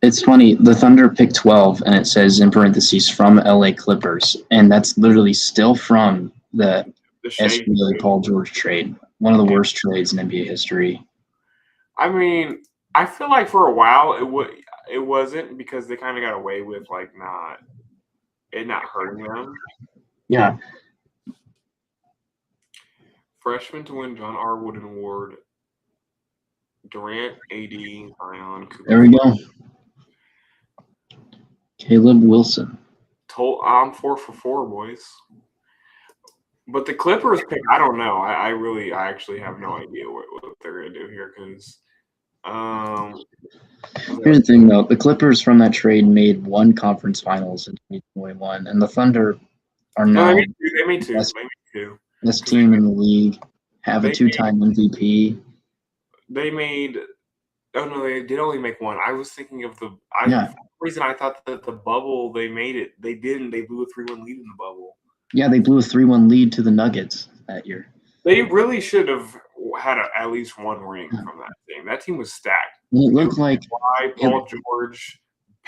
[SPEAKER 2] it's funny. The Thunder picked 12, and it says in parentheses from LA Clippers, and that's literally still from the
[SPEAKER 1] Shade.
[SPEAKER 2] SBA Paul George trade. One of the worst trades in NBA history.
[SPEAKER 1] I mean, I feel like for a while it wasn't because they kind of got away with like not hurting them.
[SPEAKER 2] Yeah.
[SPEAKER 1] Freshman to win John R. Wooden Award. Durant, AD, Zion, Cooper.
[SPEAKER 2] There we go. Caleb Wilson.
[SPEAKER 1] I'm 4 for 4, boys. But the Clippers pick, I don't know. I actually have no idea what they're gonna do here because.
[SPEAKER 2] Here's the thing, though. The Clippers from that trade made one conference finals in 2021, and the Thunder are now
[SPEAKER 1] they made two.
[SPEAKER 2] Best team in the league, have a two-time MVP.
[SPEAKER 1] They made – oh, no, they did only make one. I was thinking of for some reason I thought that the bubble, they made it. They didn't. They blew a 3-1 lead in the bubble.
[SPEAKER 2] Yeah, they blew a 3-1 lead to the Nuggets that year.
[SPEAKER 1] They really should have had at least one ring from that team. That team was stacked.
[SPEAKER 2] And it looked like
[SPEAKER 1] Paul George.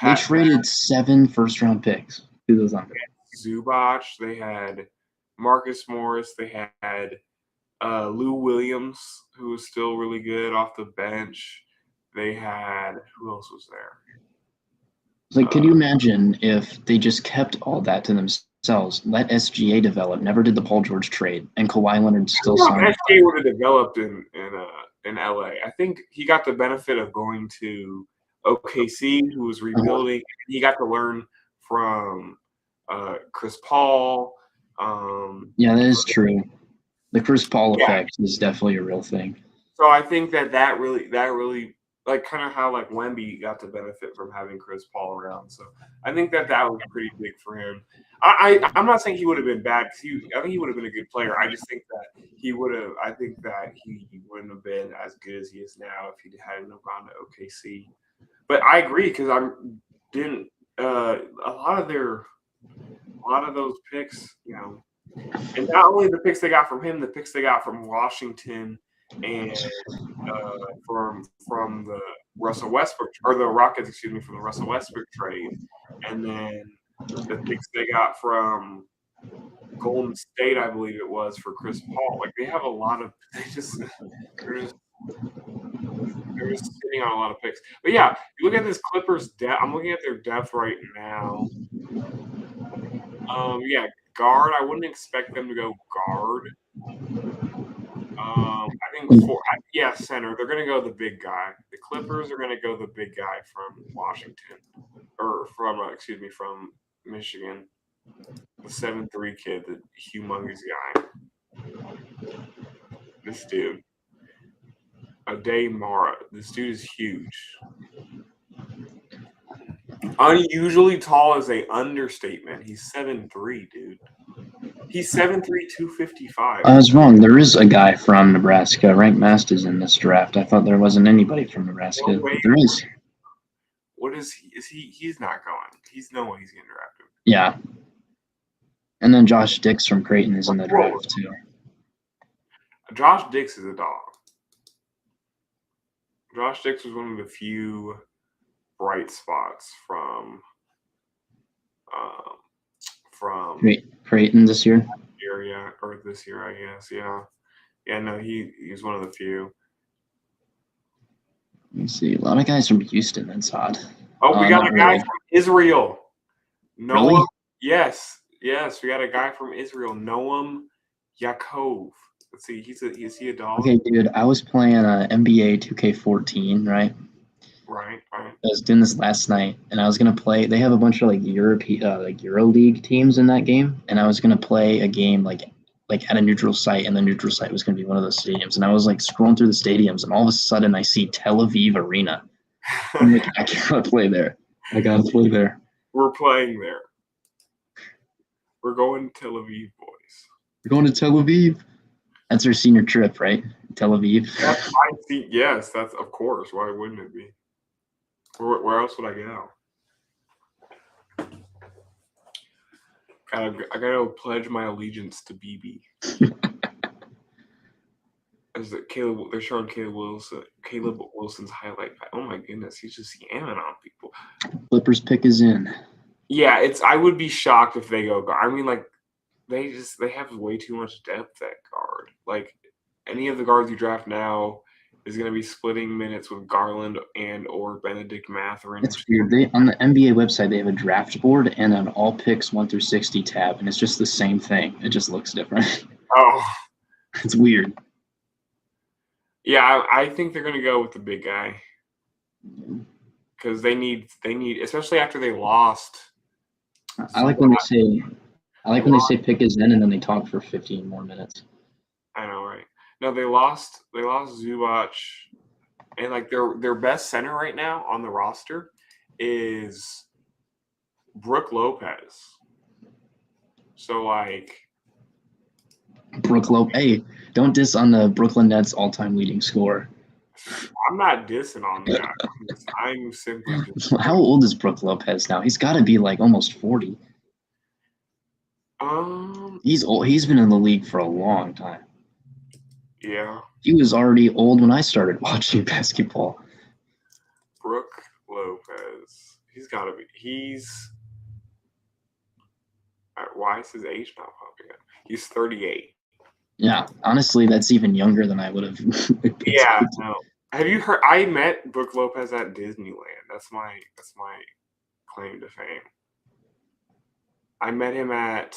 [SPEAKER 2] They traded 7 first-round picks to the Thunder.
[SPEAKER 1] Zubac. They had Marcus Morris. They had Lou Williams, who was still really good off the bench. They had who else was there?
[SPEAKER 2] Like, could you imagine if they just kept all that to themselves, let SGA develop, never did the Paul George trade, and Kawhi Leonard still signed?
[SPEAKER 1] SGA would have developed in LA. I think he got the benefit of going to OKC, who was rebuilding. He got to learn from Chris Paul.
[SPEAKER 2] Yeah, that is true. The Chris Paul effect is definitely a real thing.
[SPEAKER 1] So I think that really like kind of how like Wemby got to benefit from having Chris Paul around. So I think that was pretty big for him. I'm not saying he would have been bad because I think he would have been a good player. I just think that he would have. I think that he wouldn't have been as good as he is now if he hadn't gone to OKC. But I agree because a lot of those picks, you know, and not only the picks they got from him, the picks they got from Washington and from the Russell Westbrook or the Rockets, from the Russell Westbrook trade, and then the picks they got from Golden State, I believe it was, for Chris Paul. Like they have a lot of they're just sitting on a lot of picks. But yeah, you look at this Clippers depth. I'm looking at their depth right now. Yeah, guard. I wouldn't expect them to go guard. I think center. They're going to go the big guy. The Clippers are going to go the big guy from Washington, or from Michigan. The 7'3" kid, the humongous guy. This dude. Ade Mara. This dude is huge. Unusually tall is a understatement. He's 7'3", dude. He's 7'3", 255.
[SPEAKER 2] I was wrong. There is a guy from Nebraska. Ranked Masters in this draft. I thought there wasn't anybody from Nebraska.
[SPEAKER 1] No way.
[SPEAKER 2] There is.
[SPEAKER 1] What is he? He's not going. He's no way he's getting drafted.
[SPEAKER 2] Yeah. And then Josh Dix from Creighton is in the draft too.
[SPEAKER 1] Josh Dix is a dog. Josh Dix was one of the few bright spots from
[SPEAKER 2] Creighton this year.
[SPEAKER 1] Or this year, I guess. Yeah. Yeah, no, he's one of the few.
[SPEAKER 2] Let me see. A lot of guys from Houston. That's odd.
[SPEAKER 1] Oh, we got
[SPEAKER 2] Not
[SPEAKER 1] a guy
[SPEAKER 2] really.
[SPEAKER 1] from Israel.
[SPEAKER 2] Really?
[SPEAKER 1] Noam. Yes, we got a guy from Israel. Noam Yaakov. Let's see. Is he a dog?
[SPEAKER 2] Okay, dude. I was playing NBA 2K14, right?
[SPEAKER 1] Right.
[SPEAKER 2] I was doing this last night, and I was gonna play. They have a bunch of like like Euro League teams in that game, and I was gonna play a game like at a neutral site, and the neutral site was gonna be one of those stadiums. And I was like scrolling through the stadiums, and all of a sudden I see Tel Aviv Arena. I'm like, I cannot play there. I gotta play there.
[SPEAKER 1] We're playing there. We're going to Tel Aviv, boys.
[SPEAKER 2] We're going to Tel Aviv. That's our senior trip, right? Tel Aviv.
[SPEAKER 1] That's my seat. Yes, that's of course. Why wouldn't it be? Where else would I go? I gotta pledge my allegiance to BB. As Caleb, they're showing Caleb Wilson's highlight. Oh my goodness, he's just yamming on people.
[SPEAKER 2] Clippers pick is in.
[SPEAKER 1] Yeah, I would be shocked if they go guard. I mean, like they have way too much depth at guard. Like any of the guards you draft now is going to be splitting minutes with Garland and or Benedict Mathurin.
[SPEAKER 2] It's weird. They on the NBA website they have a draft board and an all picks 1 through 60 tab, and it's just the same thing. It just looks different.
[SPEAKER 1] Oh,
[SPEAKER 2] it's weird.
[SPEAKER 1] Yeah, I think they're going to go with the big guy because they need, especially after they lost.
[SPEAKER 2] I like when they say pick is in, and then they talk for 15 more minutes.
[SPEAKER 1] I know, right? No, they lost Zubac, and like their best center right now on the roster is Brook Lopez. So like
[SPEAKER 2] Brook Lopez. Hey, don't diss on the Brooklyn Nets all-time leading scorer.
[SPEAKER 1] I'm not dissing on that. I'm simply just
[SPEAKER 2] How old is Brook Lopez now? He's got to be like almost 40. He's old. He's been in the league for a long time.
[SPEAKER 1] Yeah.
[SPEAKER 2] He was already old when I started watching basketball.
[SPEAKER 1] Brook Lopez. He's got to be. Why is his age not popping up? He's 38.
[SPEAKER 2] Yeah, honestly, that's even younger than I would have.
[SPEAKER 1] Yeah, no. Have you heard? I met Brook Lopez at Disneyland. That's my claim to fame. I met him at.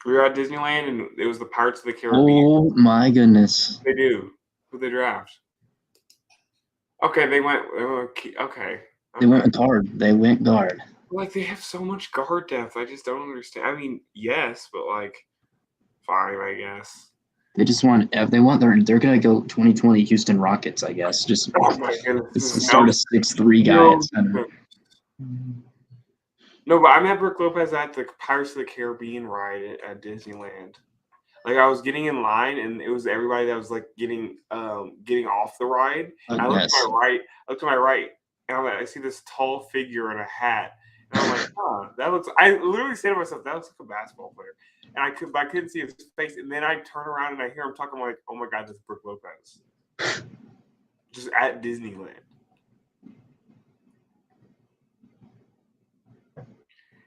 [SPEAKER 1] We were at Disneyland, and it was the Pirates of the Caribbean.
[SPEAKER 2] Oh my goodness!
[SPEAKER 1] They do. Who they draft? Okay, they went. Okay.
[SPEAKER 2] They went guard. They went guard.
[SPEAKER 1] Like they have so much guard depth. I just don't understand. I mean, yes, but like, fine, I guess.
[SPEAKER 2] They just want. If they want, they're gonna go 2020 Houston Rockets. I guess. Just
[SPEAKER 1] oh my goodness,
[SPEAKER 2] start a 6'3" guy at center.
[SPEAKER 1] No, but I met Brook Lopez at the Pirates of the Caribbean ride at Disneyland. Like I was getting in line, and it was everybody that was like getting off the ride. I looked to my right, and I'm like, I see this tall figure in a hat, and I'm like, huh, that looks. I literally said to myself, that looks like a basketball player, and I couldn't see his face, and then I turn around and I hear him talking. I'm like, oh my god, this is Brook Lopez, just at Disneyland.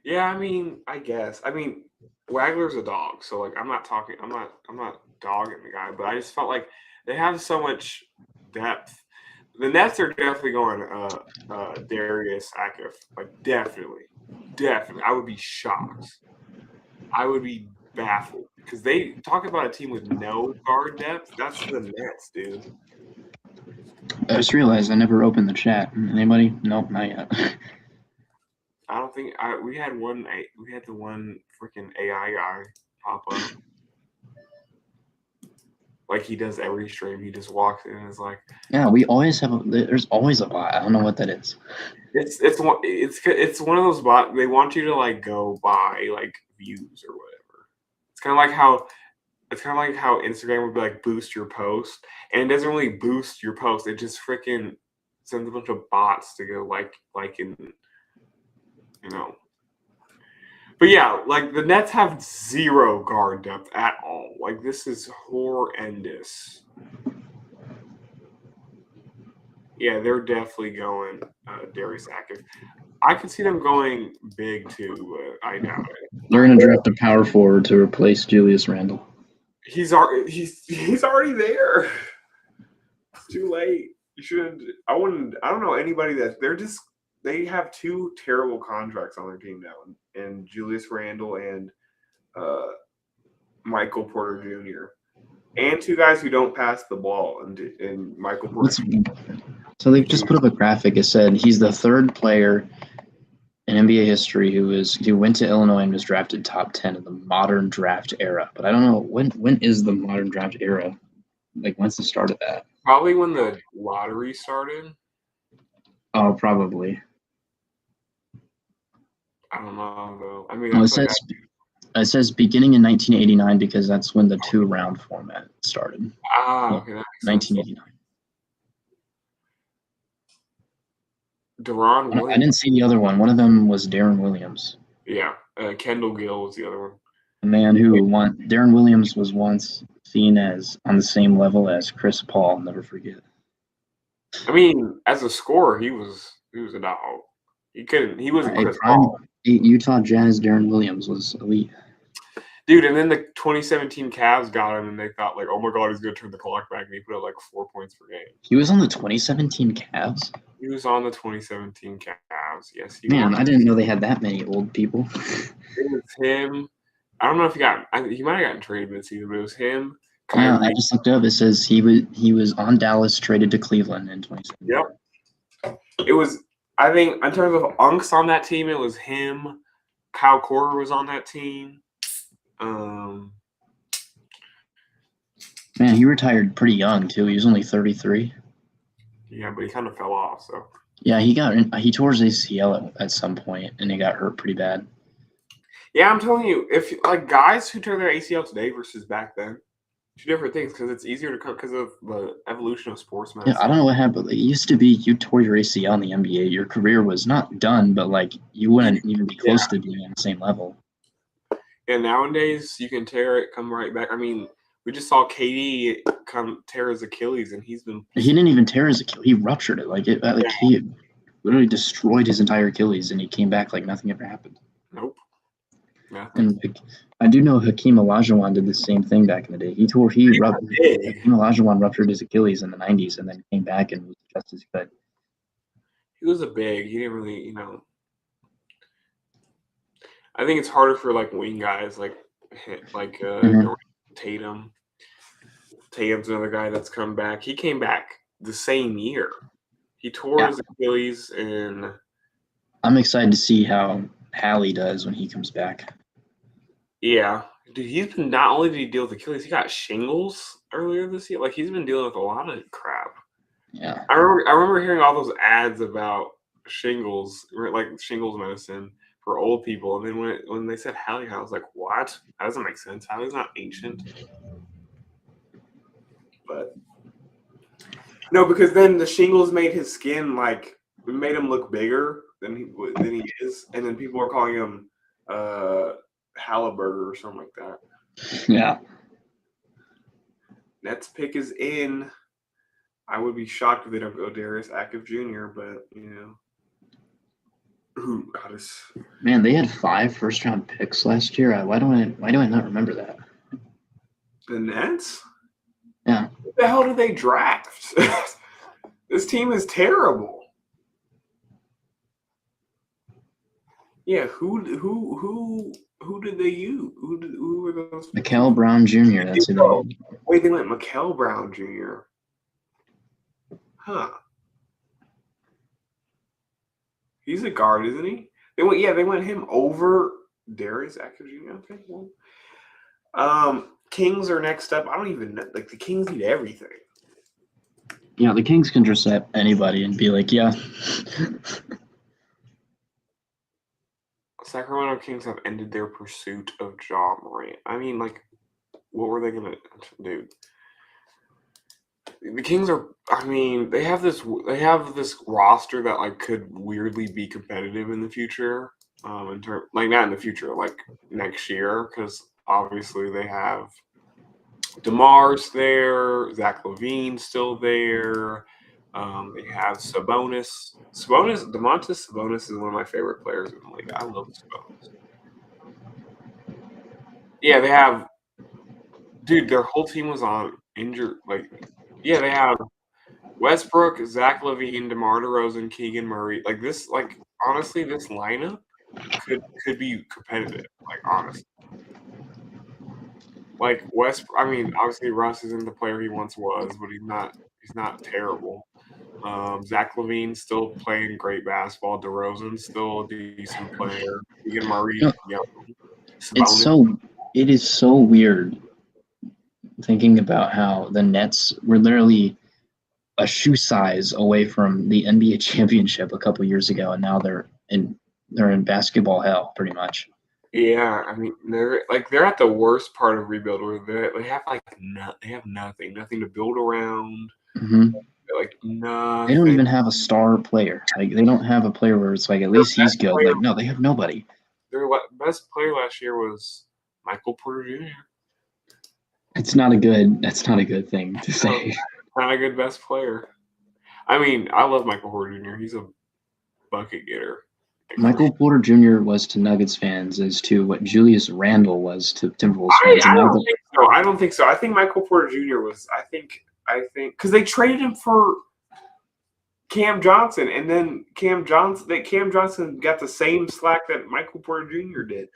[SPEAKER 1] Yeah, I mean, I guess. I mean, Wagler's a dog, so like I'm not dogging the guy, but I just felt like they have so much depth. The Nets are definitely going Darius Akif. Like definitely. I would be shocked. I would be baffled because they talk about a team with no guard depth. That's the Nets, dude.
[SPEAKER 2] I just realized I never opened the chat. Anybody? Nope, not yet.
[SPEAKER 1] I don't think we had the one freaking AI guy pop up. Like he does every stream. He just walks in and is like,
[SPEAKER 2] yeah, we always have. There's always a bot. I don't know what that is.
[SPEAKER 1] It's one of those bots. They want you to like go buy like views or whatever. It's kind of like how Instagram would be like boost your post, and it doesn't really boost your post. It just freaking sends a bunch of bots to go like in. You know, but yeah, like the Nets have zero guard depth at all. Like this is horrendous. Yeah, they're definitely going Darius Akif. I could see them going big too, but I doubt it.
[SPEAKER 2] They're going to draft a power forward to replace Julius Randle.
[SPEAKER 1] He's already there. too late. You should. I wouldn't. I don't know anybody that they have two terrible contracts on their team now, and Julius Randle and Michael Porter Jr. and two guys who don't pass the ball, and Michael Porter.
[SPEAKER 2] So they've just put up a graphic. It said he's the third player in NBA history who went to Illinois and was drafted top 10 in the modern draft era. But I don't know when is the modern draft era? Like when's the start of that?
[SPEAKER 1] Probably when the lottery started.
[SPEAKER 2] Oh, probably.
[SPEAKER 1] I don't know though. I mean,
[SPEAKER 2] Well, it says beginning in 1989 because that's when the 2-round format started.
[SPEAKER 1] Okay, that makes
[SPEAKER 2] 1989.
[SPEAKER 1] sense. Deron Williams.
[SPEAKER 2] I didn't see the other one. One of them was Darren Williams.
[SPEAKER 1] Yeah, Kendall Gill was the other one.
[SPEAKER 2] A man Darren Williams was once seen as on the same level as Chris Paul. I'll never forget.
[SPEAKER 1] I mean, as a scorer, he was a dog. He wasn't Chris Paul.
[SPEAKER 2] Utah Jazz Darren Williams was elite.
[SPEAKER 1] Dude, and then the 2017 Cavs got him, and they thought, like, oh, my God, he's going to turn the clock back, and he put up, like, 4 points per game.
[SPEAKER 2] He was on the 2017 Cavs?
[SPEAKER 1] He was on the 2017 Cavs, yes.
[SPEAKER 2] Man, I didn't know they had that many old people.
[SPEAKER 1] It was him. I don't know if he might have gotten traded mid-season, but it was him.
[SPEAKER 2] Yeah, I just looked up. It says he was on Dallas, traded to Cleveland in 2017.
[SPEAKER 1] Yep. It was, I think, in terms of unks on that team, it was him. Kyle Korver was on that team.
[SPEAKER 2] Man, he retired pretty young too. He was only 33.
[SPEAKER 1] Yeah, but he kind of fell off. So
[SPEAKER 2] yeah, he tore his ACL at some point, and he got hurt pretty bad.
[SPEAKER 1] Yeah, I'm telling you, if like guys who tear their ACL today versus back then, two different things because it's easier to cut because of the evolution of sports medicine.
[SPEAKER 2] Yeah, I don't know what happened. It used to be you tore your ACL in the NBA, your career was not done, but like you wouldn't even be close to being on the same level.
[SPEAKER 1] And nowadays, you can tear it, come right back. I mean, we just saw KD come tear his Achilles, and he
[SPEAKER 2] didn't even tear his Achilles. He ruptured it. He literally destroyed his entire Achilles, and he came back like nothing ever happened.
[SPEAKER 1] Nope. Yeah.
[SPEAKER 2] And I do know Hakeem Olajuwon did the same thing back in the day. Hakeem Olajuwon ruptured his Achilles in the 90s, and then came back and was just as good.
[SPEAKER 1] He was a big. He didn't really, I think it's harder for like wing guys like Tatum. Tatum's another guy that's come back. He came back the same year. He tore his Achilles, and
[SPEAKER 2] I'm excited to see how Hallie does when he comes back.
[SPEAKER 1] Yeah, dude, he's been not only did he deal with Achilles, he got shingles earlier this year. Like he's been dealing with a lot of crap.
[SPEAKER 2] Yeah,
[SPEAKER 1] I remember hearing all those ads about shingles, like shingles medicine for old people, and then when they said Hallie, I was like, what? That doesn't make sense. Hallie's not ancient. But no, because then the shingles made his skin it made him look bigger than he is, and then people were calling him Halliburger or something like that.
[SPEAKER 2] Yeah.
[SPEAKER 1] Nets pick is in. I would be shocked if they don't go Darius Active Jr., but who got us? Man,
[SPEAKER 2] they had 5 first-round picks last year. Why do I not remember that?
[SPEAKER 1] The Nets?
[SPEAKER 2] Yeah.
[SPEAKER 1] What the hell did they draft? This team is terrible. Yeah, who did they use? Who were those?
[SPEAKER 2] Mikal Brown Jr. That's it.
[SPEAKER 1] Wait, they went Mikal Brown Jr. Huh. He's a guard, isn't he? They went him over Darius Active Jr. Okay, well. Kings are next up. I don't even know. Like the Kings need everything.
[SPEAKER 2] Yeah, the Kings can just set anybody and be like, yeah.
[SPEAKER 1] Sacramento Kings have ended their pursuit of Ja Morant. I mean, like, what were they going to do? The Kings are, they have this roster that, could weirdly be competitive in the future. Not in the future, like, next year, because obviously they have DeMar's there, Zach LaVine's still there. They have Sabonis. Domantas Sabonis is one of my favorite players in the league. I love Sabonis. Yeah, they have – dude, their whole team was on injured. They have Westbrook, Zach LaVine, DeMar DeRozan, Keegan Murray. Like this, like honestly, this lineup could be competitive. Like honestly, like I mean, obviously Russ isn't the player he once was, but he's not. He's not terrible. Zach LaVine's still playing great basketball. DeRozan's still a decent player. Keegan Murray,
[SPEAKER 2] You know,
[SPEAKER 1] young.
[SPEAKER 2] it's
[SPEAKER 1] Sabonis.
[SPEAKER 2] so it is so weird thinking about how the Nets were literally a shoe size away from the NBA championship a couple years ago, and now they're in basketball hell pretty much.
[SPEAKER 1] Yeah, I mean they're at the worst part of rebuild where they have like they have nothing to build around.
[SPEAKER 2] Hmm.
[SPEAKER 1] Like
[SPEAKER 2] They don't
[SPEAKER 1] nothing.
[SPEAKER 2] even have a star player. Like they don't have a player where it's like at
[SPEAKER 1] Their
[SPEAKER 2] least he's
[SPEAKER 1] best
[SPEAKER 2] good.
[SPEAKER 1] player,
[SPEAKER 2] Like no, they have nobody.
[SPEAKER 1] their best player last year was Michael Porter Jr.
[SPEAKER 2] That's not a good thing to
[SPEAKER 1] No,
[SPEAKER 2] say.
[SPEAKER 1] not a good best player. I mean, I love Michael Porter Jr. He's a bucket getter. Like for
[SPEAKER 2] Michael
[SPEAKER 1] sure.
[SPEAKER 2] Porter Jr. was to Nuggets fans as to what Julius Randle was to Timberwolves fans,
[SPEAKER 1] I
[SPEAKER 2] and now
[SPEAKER 1] don't
[SPEAKER 2] the
[SPEAKER 1] think so. I don't think so. I think Michael Porter Jr. was. I think because they traded him for Cam Johnson, and then Cam Johnson got the same slack that Michael Porter Jr. did.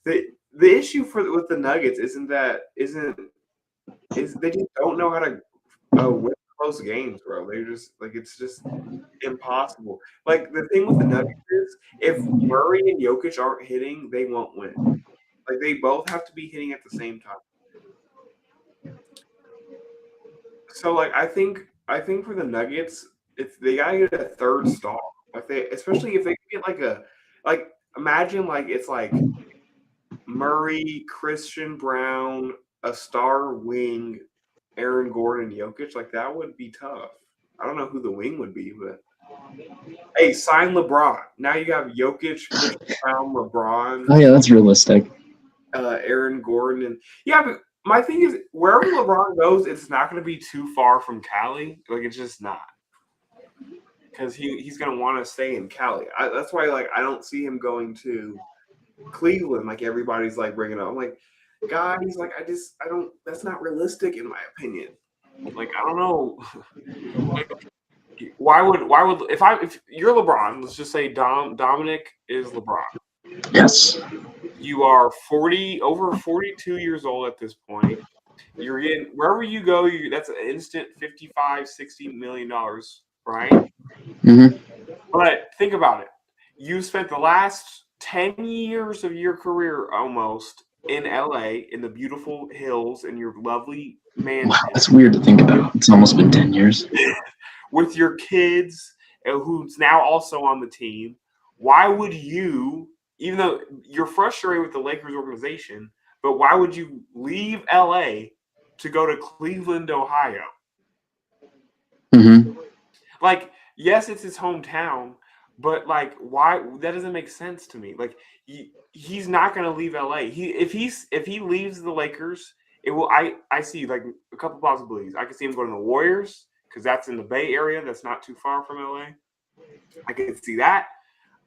[SPEAKER 1] The issue with the Nuggets isn't is they just don't know how to win close games, bro. They're just like it's just impossible. Like the thing with the Nuggets is if Murray and Jokic aren't hitting, they won't win. Like they both have to be hitting at the same time. So like I think for the Nuggets, it's they gotta get a third star. Like especially if they get like imagine like it's like Murray, Christian Brown, a star wing, Aaron Gordon, Jokic. Like that would be tough. I don't know who the wing would be, but hey, sign LeBron. Now you have Jokic, Christian Brown, LeBron,
[SPEAKER 2] oh yeah, that's realistic.
[SPEAKER 1] Aaron Gordon, and yeah. But my thing is, wherever LeBron goes, it's not going to be too far from Cali. Like it's just not because he's going to want to stay in Cali. That's why like I don't see him going to Cleveland like everybody's like bringing up. I'm like, guys, like I don't. That's not realistic in my opinion. Like I don't know. Why would if you're LeBron, let's just say Dominic is LeBron.
[SPEAKER 2] Yes.
[SPEAKER 1] You are 42 years old at this point. You're getting wherever you go, that's an instant 55, $60 million, right?
[SPEAKER 2] Hmm.
[SPEAKER 1] But think about it. You spent the last 10 years of your career almost in LA in the beautiful hills in your lovely
[SPEAKER 2] Wow,
[SPEAKER 1] mansion
[SPEAKER 2] that's weird to think about. It's almost been 10 years.
[SPEAKER 1] with your kids who's now also on the team. Why would you, even though you're frustrated with the Lakers organization, but why would you leave LA to go to Cleveland, Ohio?
[SPEAKER 2] Hmm.
[SPEAKER 1] Like, yes, it's his hometown, but like, why? That doesn't make sense to me. Like, he's not going to leave LA. If he leaves the Lakers, it will. I see like a couple possibilities. I could see him going to the Warriors because that's in the Bay Area. That's not too far from LA. I could see that.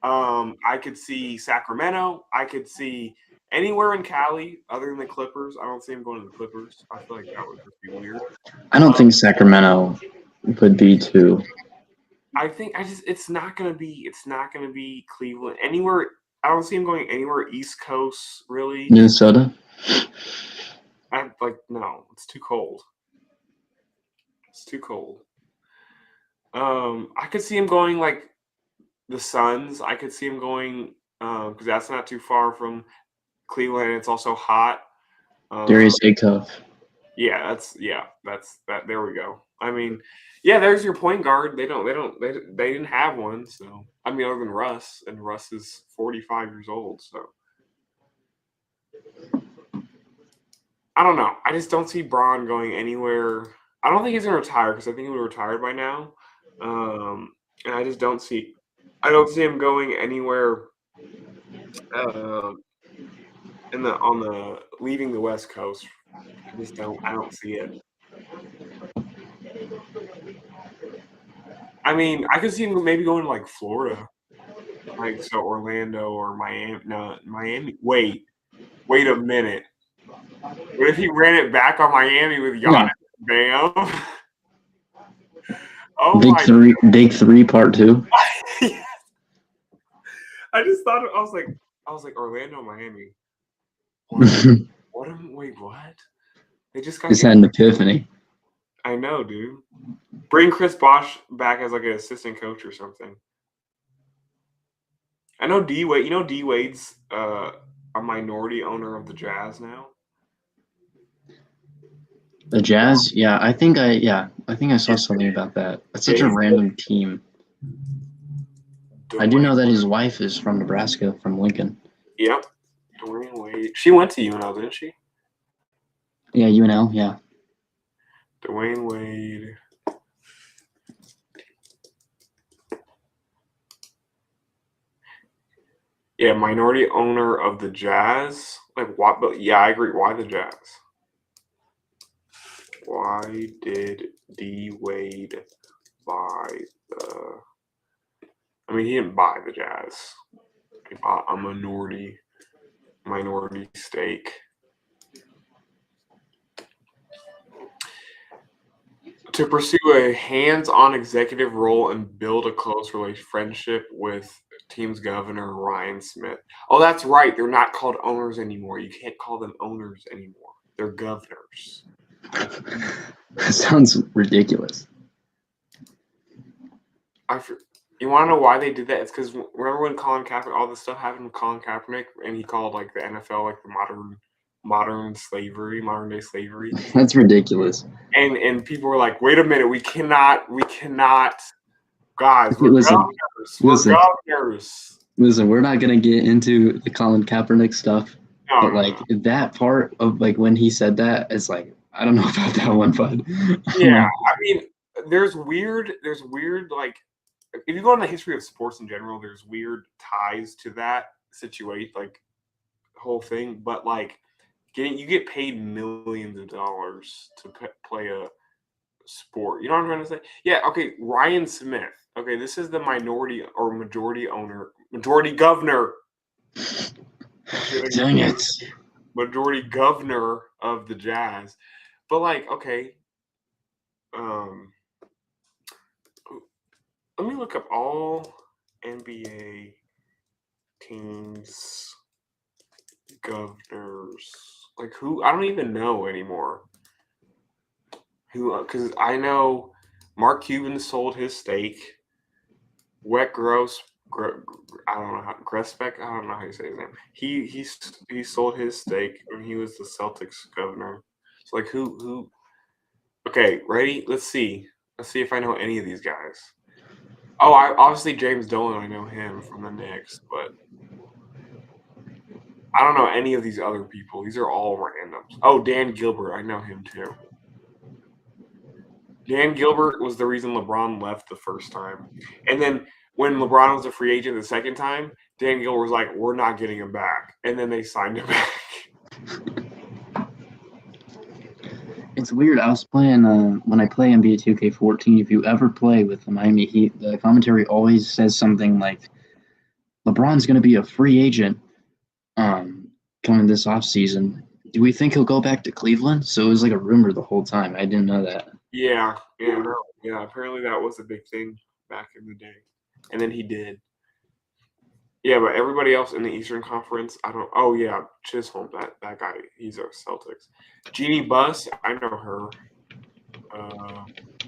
[SPEAKER 1] I could see Sacramento. I could see anywhere in Cali other than the Clippers. I don't see him going to the Clippers. I feel like that would just be weird.
[SPEAKER 2] I don't think Sacramento would be too.
[SPEAKER 1] I think it's not gonna be Cleveland anywhere. I don't see him going anywhere East Coast really.
[SPEAKER 2] Minnesota.
[SPEAKER 1] I like no, it's too cold. It's too cold. I could see him going like the Suns. I could see him going because that's not too far from Cleveland. It's also hot.
[SPEAKER 2] Darius Acuff.
[SPEAKER 1] That's that. There we go. I mean, yeah, there's your point guard. They didn't have one. So I mean, other than Russ, and Russ is 45 years old. So I don't know. I just don't see Braun going anywhere. I don't think he's gonna retire because I think he would have retired by now. And I just don't see. I don't see him going anywhere. In the on the leaving the West Coast. I just don't. I don't see it. I mean, I could see him maybe going to like Florida, like so Orlando or Miami. No, Miami. Wait a minute. What if he ran it back on Miami with Giannis?
[SPEAKER 2] No,
[SPEAKER 1] Bam. Oh
[SPEAKER 2] Big
[SPEAKER 1] my!
[SPEAKER 2] Three, Big Three Part 2.
[SPEAKER 1] I just thought I was like Orlando, Miami. Wait, what? They just got.
[SPEAKER 2] Just had an epiphany.
[SPEAKER 1] I know, dude. Bring Chris Bosh back as like an assistant coach or something. I know D Wade. You know D Wade's a minority owner of the Jazz now.
[SPEAKER 2] The Jazz, yeah, I think I saw something about that. That's such a random team. I do know that his wife is from Nebraska, from Lincoln.
[SPEAKER 1] Yep. Dwayne Wade. She went to UNL, didn't she?
[SPEAKER 2] Yeah, UNL, yeah.
[SPEAKER 1] Dwayne Wade. Yeah, minority owner of the Jazz. Like what? But yeah, I agree. Why the Jazz? Why did D Wade buy the? I mean, he didn't buy the Jazz. He bought a minority stake. To pursue a hands-on executive role and build a close friendship with team's governor, Ryan Smith. Oh, that's right. They're not called owners anymore. You can't call them owners anymore. They're governors.
[SPEAKER 2] That sounds ridiculous.
[SPEAKER 1] You want to know why they did that? It's because remember when Colin Kaepernick, all this stuff happened with Colin Kaepernick, and he called like the NFL like the modern day slavery.
[SPEAKER 2] That's ridiculous.
[SPEAKER 1] And people were like, wait a minute, we cannot, guys, we're governors.
[SPEAKER 2] Listen, we're not gonna get into the Colin Kaepernick stuff, but like that part of like when he said that, it's like I don't know about that one, but
[SPEAKER 1] yeah, I mean, there's weird like if you go on the history of sports in general, there's weird ties to that situation, like whole thing. But like you get paid millions of dollars to play a sport. You know what I'm trying to say? Yeah. Okay. Ryan Smith. Okay. This is the minority or majority governor.
[SPEAKER 2] Dang it.
[SPEAKER 1] Majority governor of the Jazz. But like, okay. Let me look up all NBA teams governors. Like who? I don't even know anymore. Who? Because I know Mark Cuban sold his stake. Wet Gross, I don't know how Grespec. I don't know how you say his name. He sold his stake when he was the Celtics governor. So like who? Okay, ready? Let's see if I know any of these guys. Oh, obviously James Dolan. I know him from the Knicks, but I don't know any of these other people. These are all randoms. Oh, Dan Gilbert. I know him too. Dan Gilbert was the reason LeBron left the first time. And then when LeBron was a free agent the second time, Dan Gilbert was like, we're not getting him back. And then they signed him back.
[SPEAKER 2] It's weird. I was playing when I play NBA 2K14. If you ever play with the Miami Heat, the commentary always says something like, "LeBron's going to be a free agent coming this offseason. Do we think he'll go back to Cleveland?" So it was like a rumor the whole time. I didn't know that.
[SPEAKER 1] Yeah. Apparently that was a big thing back in the day, and then he did. Yeah, but everybody else in the Eastern Conference, I don't. Oh yeah, Chisholm, that guy, he's a Celtics. Jeannie Buss, I know her.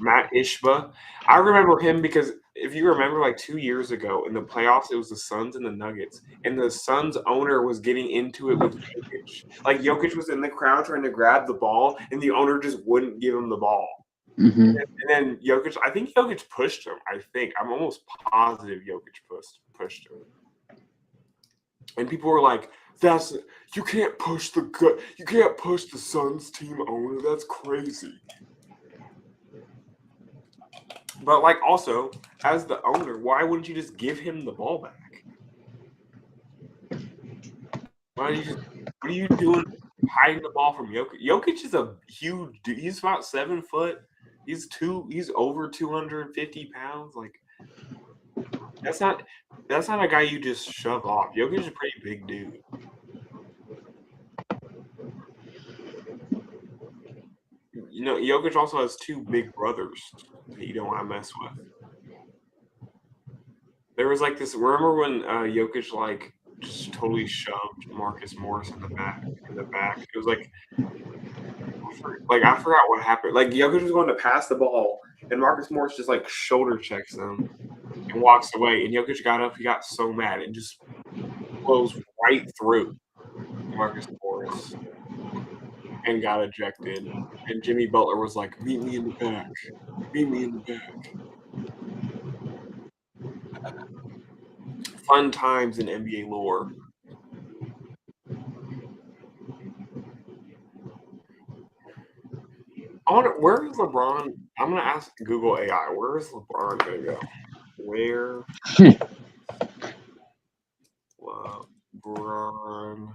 [SPEAKER 1] Matt Ishba, I remember him because if you remember, like 2 years ago in the playoffs, it was the Suns and the Nuggets, and the Suns owner was getting into it with Jokic. Like Jokic was in the crowd trying to grab the ball, and the owner just wouldn't give him the ball.
[SPEAKER 2] Mm-hmm.
[SPEAKER 1] And then Jokic, I think Jokic pushed him. I'm almost positive Jokic pushed him. And people were like, you can't push the Suns team owner. That's crazy. But like also, as the owner, why wouldn't you just give him the ball back? What are you doing hiding the ball from Jokic? Jokic is a huge dude. He's about 7 foot. He's over 250 pounds. Like that's not a guy you just shove off. Jokic is a pretty big dude. Jokic also has two big brothers that you don't want to mess with. There was like this. Remember when Jokic like just totally shoved Marcus Morris in the back? It was like I forgot what happened. Like Jokic was going to pass the ball, and Marcus Morris just like shoulder checks him and walks away. And Jokic got up. He got so mad and just blows right through Marcus Morris and got ejected. And Jimmy Butler was like, "Meet me in the back. Meet me in the back." Fun times in NBA lore. Where is LeBron? I'm gonna ask Google AI. Where is LeBron gonna go? Where LeBron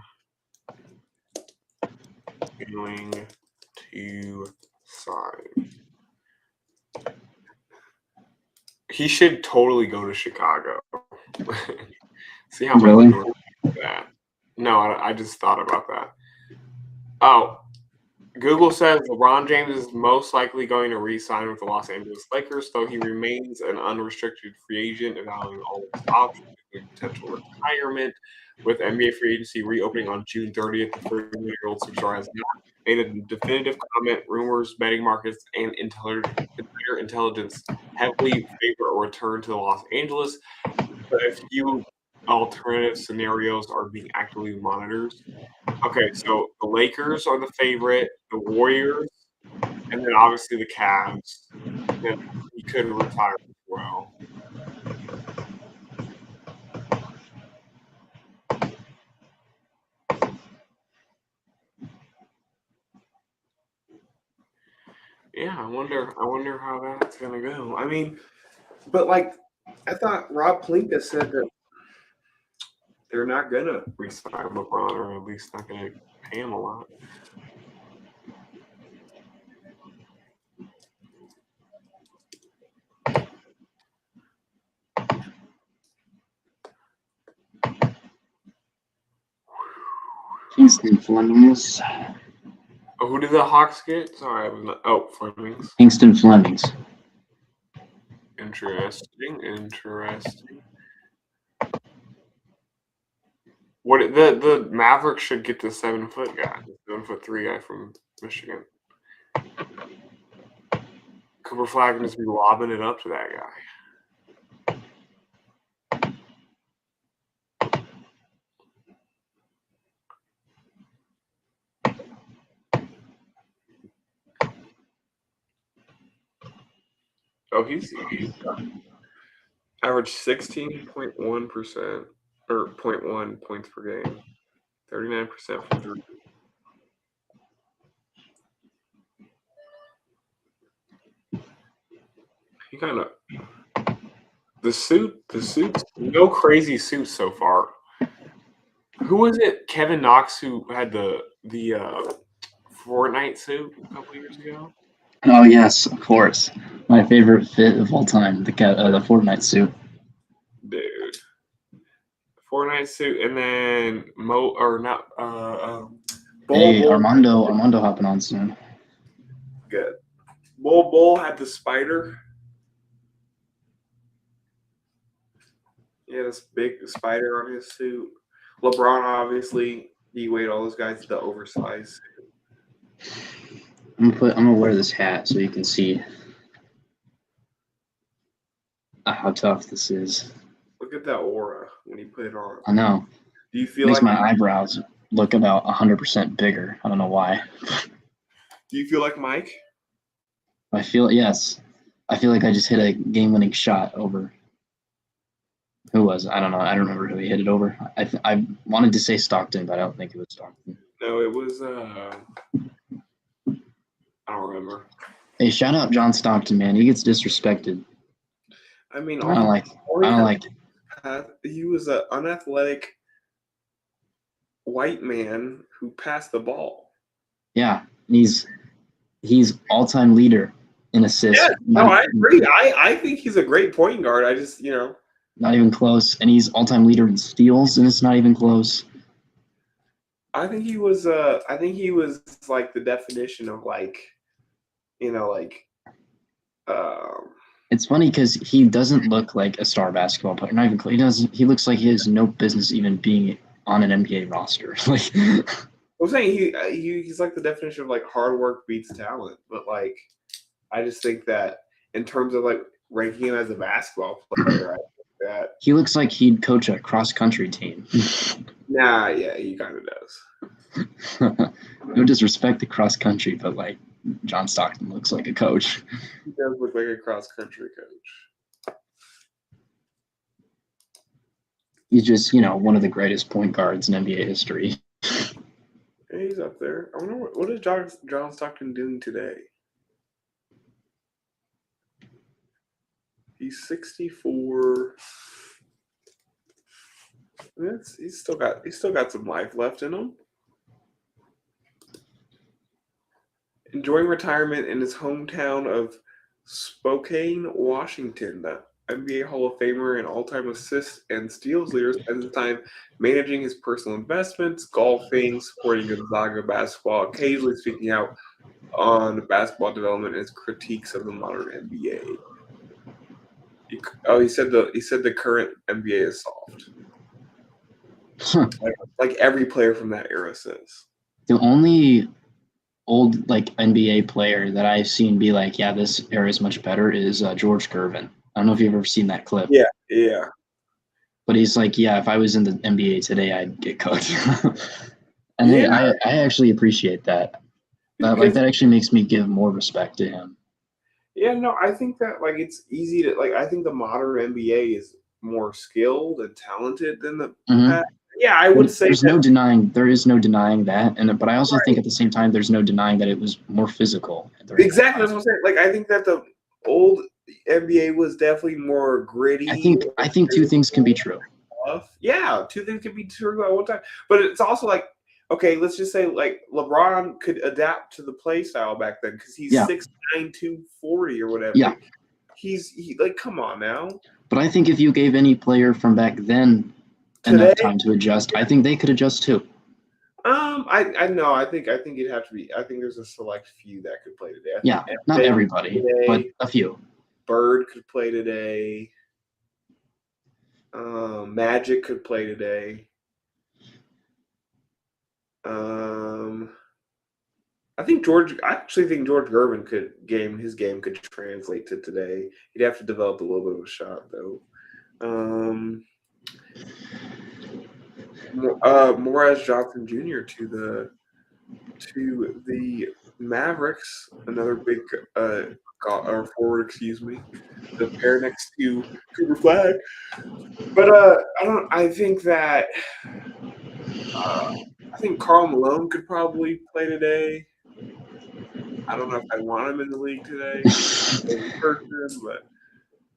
[SPEAKER 1] going to sign? He should totally go to Chicago. See how
[SPEAKER 2] Really?
[SPEAKER 1] much that. No, I just thought about that. Oh, Google says LeBron James is most likely going to re-sign with the Los Angeles Lakers, though he remains an unrestricted free agent, evaluating all of his options, including potential retirement. With NBA free agency reopening on June 30th, the 31-year-old superstar has not made a definitive comment. Rumors, betting markets, and insider intelligence heavily favor a return to Los Angeles, but a few alternative scenarios are being actively monitored. Okay, so the Lakers are the favorite, the Warriors, and then obviously the Cavs. Then he could retire as well. Yeah, I wonder how that's gonna go. I mean, but like I thought Rob Pelinka said that they're not gonna re-sign LeBron, or at least not gonna pay him a lot.
[SPEAKER 2] Kingston Flemings.
[SPEAKER 1] Oh, who did the Hawks get? Sorry, I was not. Oh, Flemings.
[SPEAKER 2] Kingston Flemings.
[SPEAKER 1] Interesting. What the Mavericks should get the 7-foot guy, the 7'3" guy from Michigan. Cooper Flag can just be lobbing it up to that guy. Oh, he's averaged 16.1% or 0.1 points per game, 39% from three. He kind of the suits. No crazy suits so far. Who was it? Kevin Knox, who had the Fortnite suit a couple years ago.
[SPEAKER 2] Oh yes, of course. My favorite fit of all time, the Fortnite suit.
[SPEAKER 1] Dude, Fortnite suit, and then
[SPEAKER 2] Hey, Armando hopping on soon.
[SPEAKER 1] Good. Bull had the spider. He had this big spider on his suit. LeBron, obviously, D-Wade, all those guys, the oversized suit.
[SPEAKER 2] I'm gonna wear this hat so you can see how tough this is.
[SPEAKER 1] Look at that aura when you put it on.
[SPEAKER 2] I know.
[SPEAKER 1] Do you feel
[SPEAKER 2] Makes
[SPEAKER 1] like
[SPEAKER 2] my eyebrows look about 100% bigger. I don't know why.
[SPEAKER 1] Do you feel like Mike?
[SPEAKER 2] Yes. I feel like I just hit a game-winning shot over. Who was? I don't know. I don't remember who he hit it over. I wanted to say Stockton, but I don't think it was Stockton.
[SPEAKER 1] No, it was. I don't remember.
[SPEAKER 2] Hey, shout out John Stockton, man. He gets disrespected.
[SPEAKER 1] I mean,
[SPEAKER 2] I don't like it.
[SPEAKER 1] He was an unathletic white man who passed the ball.
[SPEAKER 2] Yeah, he's all-time leader in assists.
[SPEAKER 1] Yeah, no, I agree. I think he's a great point guard. I just,
[SPEAKER 2] not even close. And he's all-time leader in steals, and it's not even close.
[SPEAKER 1] I think he was like the definition of like like
[SPEAKER 2] It's funny because he doesn't look like a star basketball player. Not even he doesn't. He looks like he has no business even being on an NBA roster. Like,
[SPEAKER 1] I'm saying he's like the definition of like hard work beats talent. But like, I just think that in terms of like ranking him as a basketball player, I think that
[SPEAKER 2] he looks like he'd coach a cross country team.
[SPEAKER 1] nah, yeah, he kind of does.
[SPEAKER 2] No disrespect to cross country, but like John Stockton looks like a coach.
[SPEAKER 1] He does look like a cross country coach.
[SPEAKER 2] He's just, one of the greatest point guards in NBA history.
[SPEAKER 1] Yeah, he's up there. I wonder what is John Stockton doing today? He's 64. He's still got some life left in him. Enjoying retirement in his hometown of Spokane, Washington. The NBA Hall of Famer and all-time assists and steals leader spends his time managing his personal investments, golfing, supporting Gonzaga basketball, occasionally speaking out on basketball development and his critiques of the modern NBA. He said the current NBA is soft. Like every player from that era says.
[SPEAKER 2] The only old NBA player that I've seen be like, yeah, this era is much better is George Gervin. I don't know if you've ever seen that clip.
[SPEAKER 1] Yeah.
[SPEAKER 2] But he's like, yeah, if I was in the NBA today, I'd get cooked. And I actually appreciate that. That actually makes me give more respect to him.
[SPEAKER 1] Yeah, no, I think that it's easy to I think the modern NBA is more skilled and talented than the past. Yeah, I would say
[SPEAKER 2] there is no denying that, but I also think at the same time there's no denying that it was more physical.
[SPEAKER 1] Exactly, that's what I'm saying. I think that the old NBA was definitely more gritty.
[SPEAKER 2] I think two things can be true.
[SPEAKER 1] Yeah, two things can be true at one time. But it's also okay, let's just say LeBron could adapt to the play style back then because he's 6'9", 240 or whatever.
[SPEAKER 2] Yeah.
[SPEAKER 1] He come on now.
[SPEAKER 2] But I think if you gave any player from back then enough time to adjust, I think they could adjust too.
[SPEAKER 1] I know. I think it'd have to be. I think there's a select few that could play today.
[SPEAKER 2] Not everybody, but a few.
[SPEAKER 1] Bird could play today. Magic could play today. I actually think George Gervin his game could translate to today. He'd have to develop a little bit of a shot though. Morez Johnson Jr. to the Mavericks, another big forward, the pair next to Cooper Flag. But I think that I think Karl Malone could probably play today. I don't know if I want him in the league today, but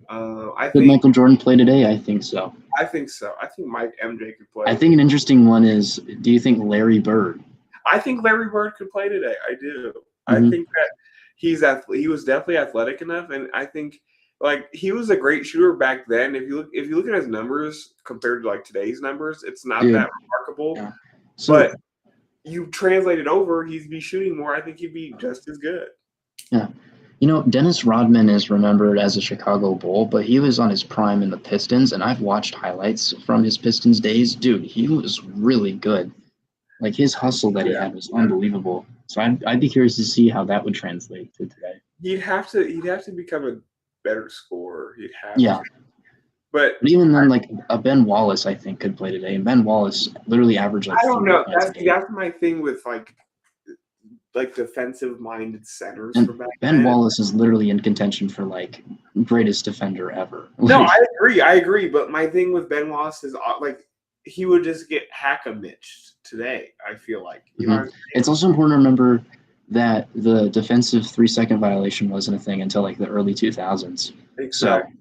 [SPEAKER 1] I think.
[SPEAKER 2] Could Michael Jordan play today? I think so.
[SPEAKER 1] I think so. I think Mike MJ could play.
[SPEAKER 2] I think an interesting one is, do you think Larry Bird?
[SPEAKER 1] I think Larry Bird could play today. I do. I think that he was definitely athletic enough, and I think he was a great shooter back then. If you look at his numbers compared to today's numbers, it's not that remarkable.
[SPEAKER 2] Yeah.
[SPEAKER 1] But you translate it over, he'd be shooting more. I think he'd be just as good.
[SPEAKER 2] Yeah. Dennis Rodman is remembered as a Chicago Bull, but he was on his prime in the Pistons, and I've watched highlights from his Pistons days. Dude, he was really good. His hustle that he had was unbelievable. So I'd be curious to see how that would translate to today.
[SPEAKER 1] He'd have to become a better scorer. He'd have to. But
[SPEAKER 2] even then, a Ben Wallace, I think, could play today. And Ben Wallace literally averaged
[SPEAKER 1] I don't know. That's my thing with defensive-minded centers for back then.
[SPEAKER 2] Ben Wallace is literally in contention for greatest defender ever.
[SPEAKER 1] No, I agree. But my thing with Ben Wallace is he would just get hack-a-mitched today. I feel like
[SPEAKER 2] it's also important to remember that the defensive 3-second violation wasn't a thing until the early 2000s.
[SPEAKER 1] Exactly.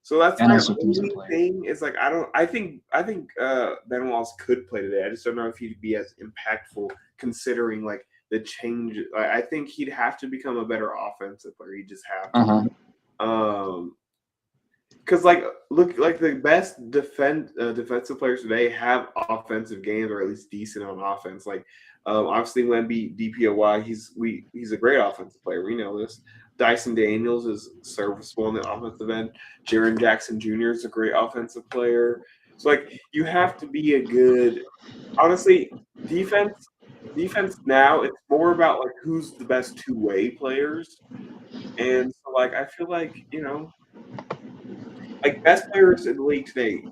[SPEAKER 1] So that's my only thing. Is I think Ben Wallace could play today. I just don't know if he'd be as impactful considering the change. I think he'd have to become a better offensive player. He'd just have to. Because look, the best defensive players today have offensive games or at least decent on offense. Obviously, Wemby, DPOY, he's a great offensive player. We know this. Dyson Daniels is serviceable on the offensive end. Jaren Jackson Jr. is a great offensive player. So, like, you have to be a good – honestly, defense now, it's more about, like, who's the best two-way players. And so, like, I feel like, like, best players in the league today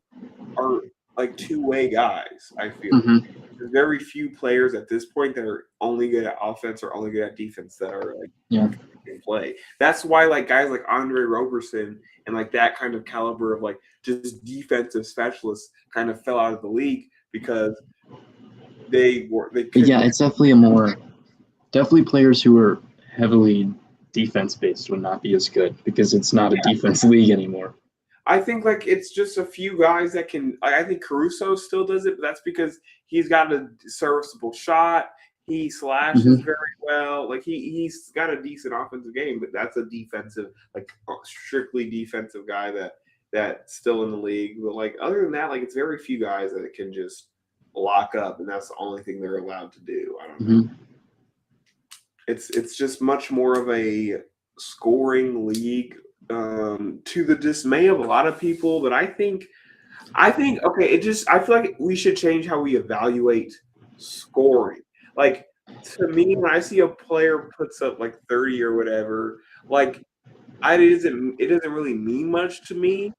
[SPEAKER 1] are, like, two-way guys, I feel.
[SPEAKER 2] Mm-hmm.
[SPEAKER 1] There's very few players at this point that are only good at offense or only good at defense that are, like,
[SPEAKER 2] Yeah.
[SPEAKER 1] can play. That's why, like, guys like Andre Roberson and, like, that kind of caliber of, like, just defensive specialists kind of fell out of the league because they couldn't.
[SPEAKER 2] Yeah, it's definitely definitely players who are heavily defense based would not be as good because it's not a defense league anymore.
[SPEAKER 1] I think, like, it's just a few guys that can. I think Caruso still does it, but that's because he's got a serviceable shot. He slashes very well. Like, he's got a decent offensive game, but that's a defensive, like, strictly defensive guy that's still in the league. But, like, other than that, like, it's very few guys that can just lock up, and that's the only thing they're allowed to do. I don't know. It's just much more of a scoring league, to the dismay of a lot of people. But I think okay, I feel like we should change how we evaluate scoring. Like, to me, when I see a player puts up like 30 or whatever, like, it doesn't really mean much to me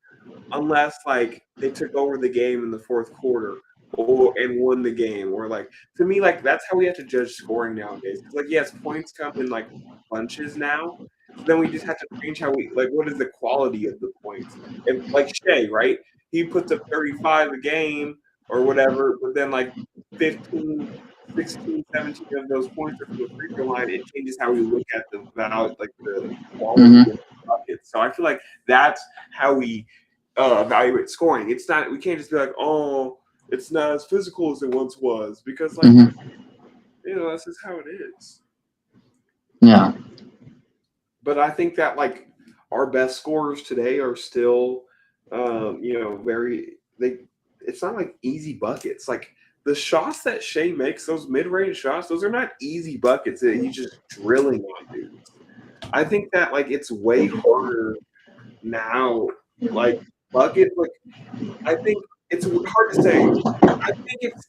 [SPEAKER 1] unless, like, they took over the game in the fourth quarter and won the game, or, like, to me, like, that's how we have to judge scoring nowadays. Because, like, yes, points come in, like, bunches now. So then we just have to change how we, like, what is the quality of the points? And, like, Shea, right? He puts up 35 a game or whatever, but then, like, 15, 16, 17 of those points are from the free throw line. It changes how we look at the value, like, the quality of the buckets. So I feel like that's how we evaluate scoring. It's not, we can't just be like, oh, it's not as physical as it once was, because, like, this is how it is.
[SPEAKER 2] Yeah.
[SPEAKER 1] But I think that, like, our best scorers today are still, it's not like easy buckets. Like, the shots that Shea makes, those mid-range shots, those are not easy buckets that he's just drilling on dudes. I think that, like, it's way harder now, like, bucket, like, I think it's hard to say. I think it's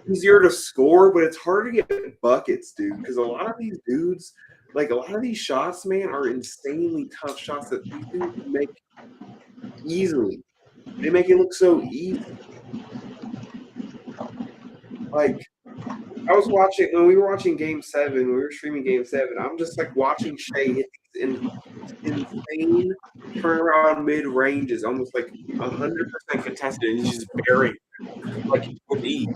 [SPEAKER 1] easier to score, but it's hard to get buckets, dude, because a lot of these dudes, like, a lot of these shots, man, are insanely tough shots that these dudes make easily. They make it look so easy. Like, I was watching, when we were watching Game 7, we were streaming Game 7, I'm just, like, watching Shea hit these insane turnaround mid-ranges, almost, like, 100% contested, and he's just burying them, like, with ease.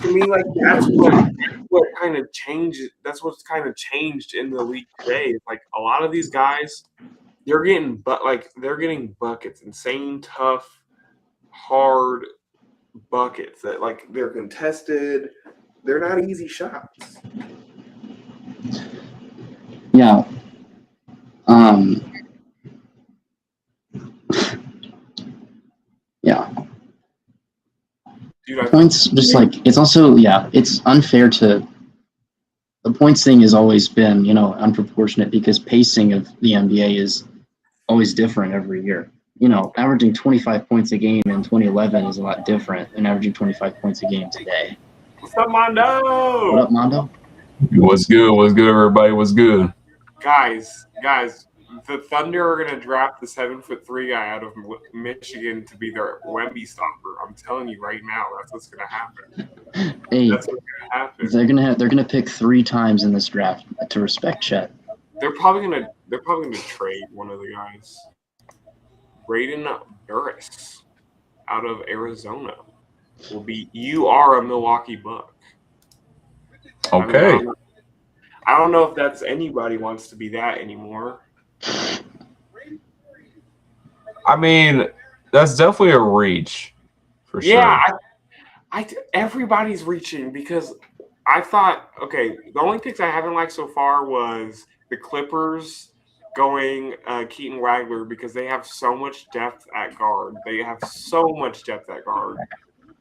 [SPEAKER 1] To me, like, that's what kind of changed. That's what's kind of changed in the league today. It's like a lot of these guys, they're getting buckets, insane, tough, hard buckets that, like, they're contested. They're not easy shots.
[SPEAKER 2] Yeah. Yeah.
[SPEAKER 1] Dude,
[SPEAKER 2] points, just like, it's also, it's unfair to, the points thing has always been, unproportionate because pacing of the NBA is always different every year. Averaging 25 points a game in 2011 is a lot different than averaging 25 points a game today.
[SPEAKER 1] What's up, Mondo?
[SPEAKER 2] What up, Mondo?
[SPEAKER 3] What's good? What's good, everybody? What's good?
[SPEAKER 1] Guys, the Thunder are going to draft the 7'3" guy out of Michigan to be their Wemby stopper. I'm telling you right now, that's what's going to happen.
[SPEAKER 2] Hey,
[SPEAKER 1] that's what's going to happen.
[SPEAKER 2] They're gonna pick 3 times in this draft to respect Chet.
[SPEAKER 1] They're probably gonna trade one of the guys. Braden Burris out of Arizona will be. You are a Milwaukee Buck.
[SPEAKER 3] Okay.
[SPEAKER 1] I don't know if that's anybody wants to be that anymore.
[SPEAKER 3] I mean, that's definitely a reach, for sure.
[SPEAKER 1] Yeah, everybody's reaching because I thought, okay, the only picks I haven't liked so far was the Clippers going Keaton Wagler because they have so much depth at guard.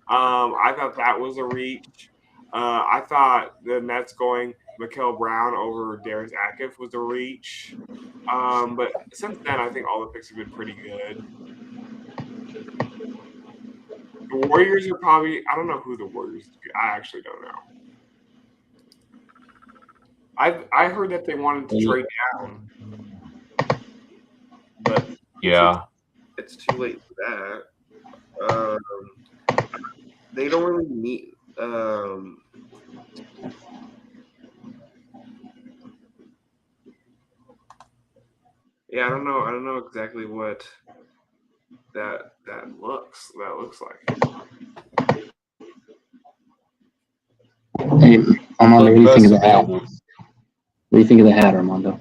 [SPEAKER 1] I thought that was a reach. I thought the Nets going Mikael Brown over Darius Atkins was a reach. But since then, I think all the picks have been pretty good. The Warriors are probably – I don't know who the Warriors – I actually don't know. I heard that they wanted to trade down. But
[SPEAKER 3] Yeah.
[SPEAKER 1] it's too late for that. They don't really need yeah, I don't know exactly what that looks like.
[SPEAKER 2] Hey, Armando, what do you think of the hat?
[SPEAKER 3] available.
[SPEAKER 2] What do you think of the hat, Armando?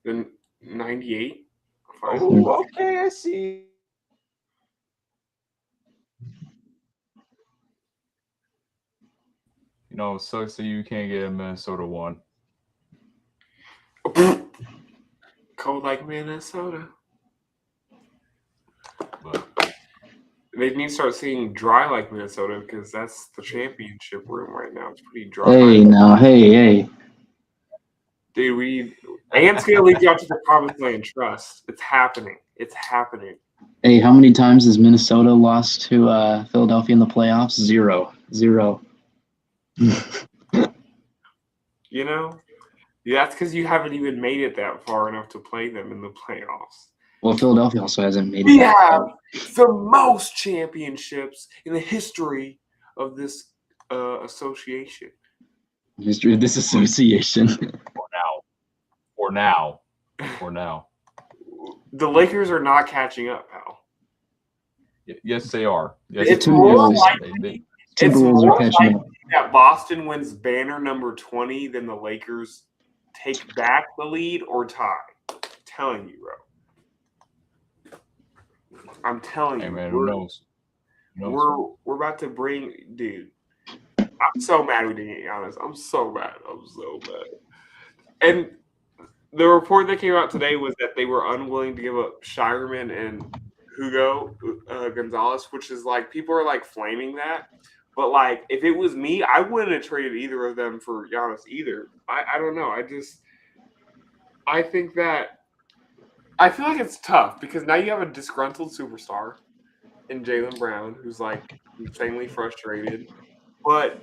[SPEAKER 1] The 98.
[SPEAKER 3] Oh, okay, I see. You know, it sucks that you can't get a Minnesota one.
[SPEAKER 1] Cold like Minnesota.
[SPEAKER 3] But
[SPEAKER 1] They need to start seeing dry like Minnesota because that's the championship room right now. It's pretty dry.
[SPEAKER 2] Hey, now, hey.
[SPEAKER 1] Dude, we need – Ant's going to lead you out to the promised land. Trust. It's happening. It's happening.
[SPEAKER 2] Hey, how many times has Minnesota lost to Philadelphia in the playoffs? Zero.
[SPEAKER 1] You know? Yeah, that's because you haven't even made it that far enough to play them in the playoffs.
[SPEAKER 2] Well, Philadelphia also hasn't made it.
[SPEAKER 1] We have the most championships in the history of this association.
[SPEAKER 2] History of this association.
[SPEAKER 3] For now.
[SPEAKER 1] The Lakers are not catching up, pal.
[SPEAKER 3] Yes, they are. Yes,
[SPEAKER 1] It's
[SPEAKER 3] they are.
[SPEAKER 1] more
[SPEAKER 3] Yes,
[SPEAKER 1] likely
[SPEAKER 2] Timberwolves are
[SPEAKER 1] more
[SPEAKER 2] catching
[SPEAKER 1] likely
[SPEAKER 2] up.
[SPEAKER 1] that Boston wins banner number 20 than the Lakers take back the lead or tie. I'm telling you, bro. I'm telling you.
[SPEAKER 3] Hey, man, who knows?
[SPEAKER 1] We're about to bring – dude, I'm so mad we didn't get Giannis. I'm so mad. And the report that came out today was that they were unwilling to give up Shireman and Hugo Gonzalez, which is like people are like flaming that. But like if it was me, I wouldn't have traded either of them for Giannis either. I don't know. I think that I feel like it's tough because now you have a disgruntled superstar in Jaylen Brown who's like insanely frustrated. But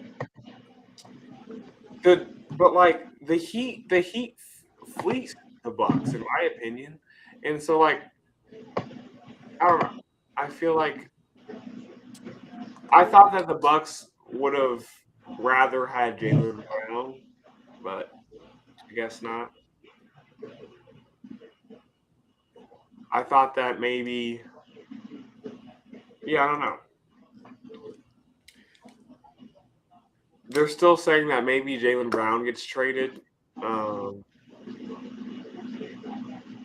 [SPEAKER 1] like the Heat fleeced the Bucks in my opinion, and so like I don't know. I feel like I thought that the Bucks would have rather had Jaylen Brown, but I guess not. I thought that maybe, yeah, I don't know. They're still saying that maybe Jaylen Brown gets traded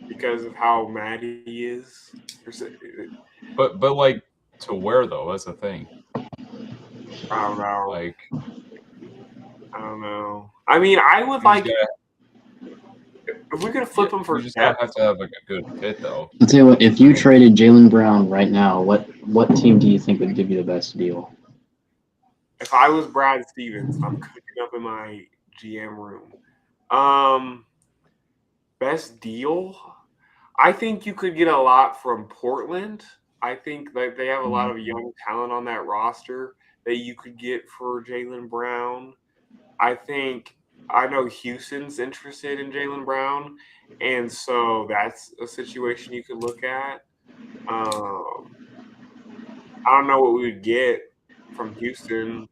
[SPEAKER 1] because of how mad he is.
[SPEAKER 3] But like to where though? That's the thing.
[SPEAKER 1] I don't know.
[SPEAKER 3] Like
[SPEAKER 1] I don't know. I mean, I would like if we could flip him for
[SPEAKER 3] you just
[SPEAKER 1] depth.
[SPEAKER 3] have to have like a good fit though.
[SPEAKER 2] I'll tell you what, if you traded Jaylen Brown right now, what team do you think would give you the best deal?
[SPEAKER 1] If I was Brad Stevens, I'm cooking up in my GM room. Best deal? I think you could get a lot from Portland. I think that they have a lot of young talent on that roster that you could get for Jaylen Brown. I know Houston's interested in Jaylen Brown, and so that's a situation you could look at. I don't know what we would get from Houston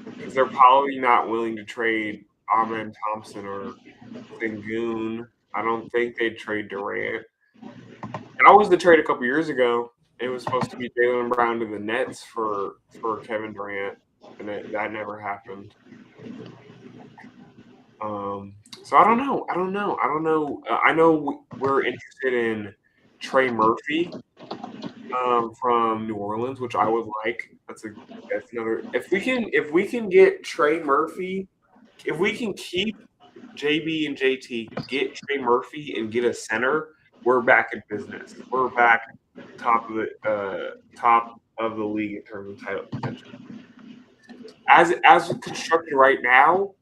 [SPEAKER 1] because they're probably not willing to trade Amen Thompson or Sengun. I don't think they'd trade Durant. That was the trade a couple years ago. It was supposed to be Jaylen Brown to the Nets for Kevin Durant, and that never happened. So I don't know. I know we're interested in Trey Murphy from New Orleans, which I would like. That's another. If we can get Trey Murphy, if we can keep JB and JT, get Trey Murphy and get a center, we're back in business. We're back top of the league in terms of title contention. As constructed right now,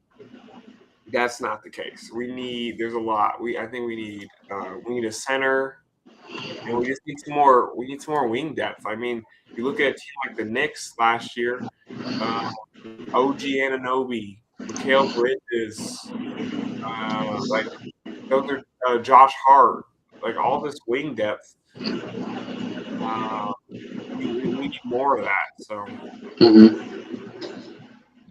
[SPEAKER 1] that's not the case. There's a lot. I think we need a center, and we just need some more. We need some more wing depth. I mean, you look at a team like the Knicks last year, OG Anunoby, Mikal Bridges, like those are Josh Hart, like all this wing depth. We need more of that. So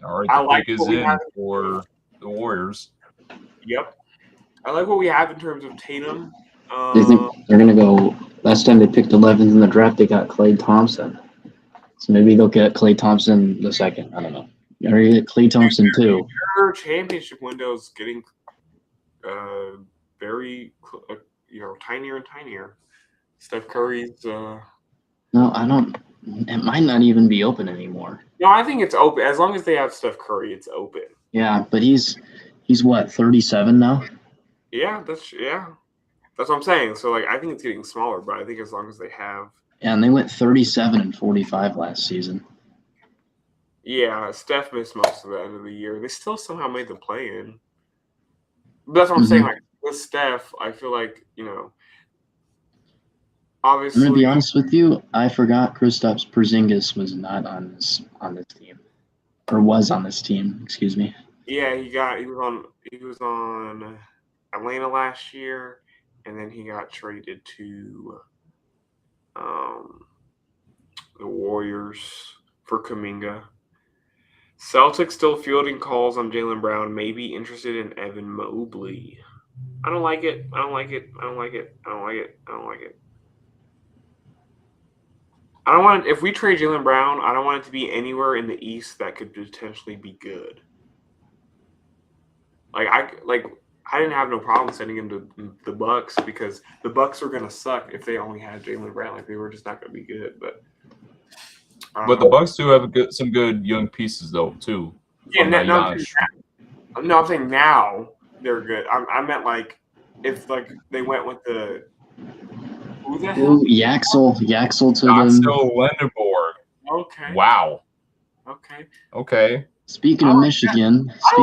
[SPEAKER 3] All right,
[SPEAKER 1] I
[SPEAKER 3] the
[SPEAKER 1] like
[SPEAKER 3] pick is
[SPEAKER 1] what we
[SPEAKER 3] in
[SPEAKER 1] have.
[SPEAKER 3] for the Warriors.
[SPEAKER 1] Yep, I like what we have in terms of Tatum.
[SPEAKER 2] Do you think they're gonna go? Last time they picked 11th in the draft, they got Klay Thompson. So maybe they'll get Klay Thompson the second. I don't know. Or you get Klay Thompson too.
[SPEAKER 1] Their championship window is getting very tinier and tinier. Steph Curry's.
[SPEAKER 2] No, I don't. It might not even be open anymore.
[SPEAKER 1] No, I think it's open. As long as they have Steph Curry, it's open.
[SPEAKER 2] Yeah, but he's what, 37 now?
[SPEAKER 1] Yeah, that's what I'm saying. So like, I think it's getting smaller, but I think as long as they have.
[SPEAKER 2] Yeah, and they went 37 and 45 last season.
[SPEAKER 1] Yeah, Steph missed most of the end of the year. They still somehow made the play-in. But that's what I'm saying. Like with Steph, I feel like obviously.
[SPEAKER 2] I'm gonna be honest with you. I forgot Kristaps Porzingis was not on this team, or was on this team. Excuse me.
[SPEAKER 1] Yeah, he was on Atlanta last year, and then he got traded to the Warriors for Kuminga. Celtics still fielding calls on Jaylen Brown, maybe interested in Evan Mobley. I don't like it. If we trade Jaylen Brown, I don't want it to be anywhere in the East that could potentially be good. I didn't have no problem sending him to the Bucks because the Bucks are gonna suck if they only had Jaylen Brown. Like they were just not gonna be good. But
[SPEAKER 3] the Bucks do have some good young pieces though too.
[SPEAKER 1] Yeah, I'm saying now they're good. I meant like if like they went with the who the hell?
[SPEAKER 2] Yaxel to them.
[SPEAKER 3] Yaxel Lendeborg.
[SPEAKER 1] Okay.
[SPEAKER 3] Wow.
[SPEAKER 1] Okay.
[SPEAKER 2] Speaking of Michigan,
[SPEAKER 1] I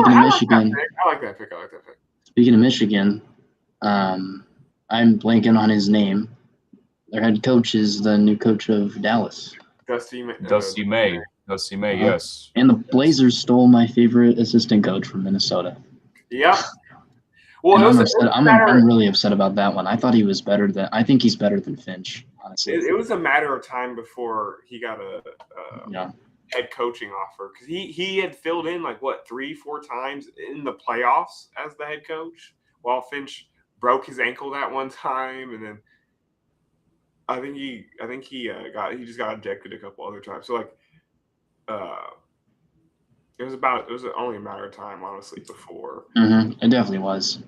[SPEAKER 1] like that pick.
[SPEAKER 2] Speaking of Michigan, I'm blanking on his name. Their head coach is the new coach of Dallas.
[SPEAKER 3] Dusty May, yes.
[SPEAKER 2] And the Blazers stole my favorite assistant coach from Minnesota.
[SPEAKER 1] Yeah. Well,
[SPEAKER 2] I'm really upset about that one. I think he's better than Finch, honestly.
[SPEAKER 1] It was a matter of time before he got a head coaching offer because he had filled in 3-4 times in the playoffs as the head coach while Finch broke his ankle that one time, and then I think he just got ejected a couple other times. So it was only a matter of time, honestly, before.
[SPEAKER 2] It definitely was.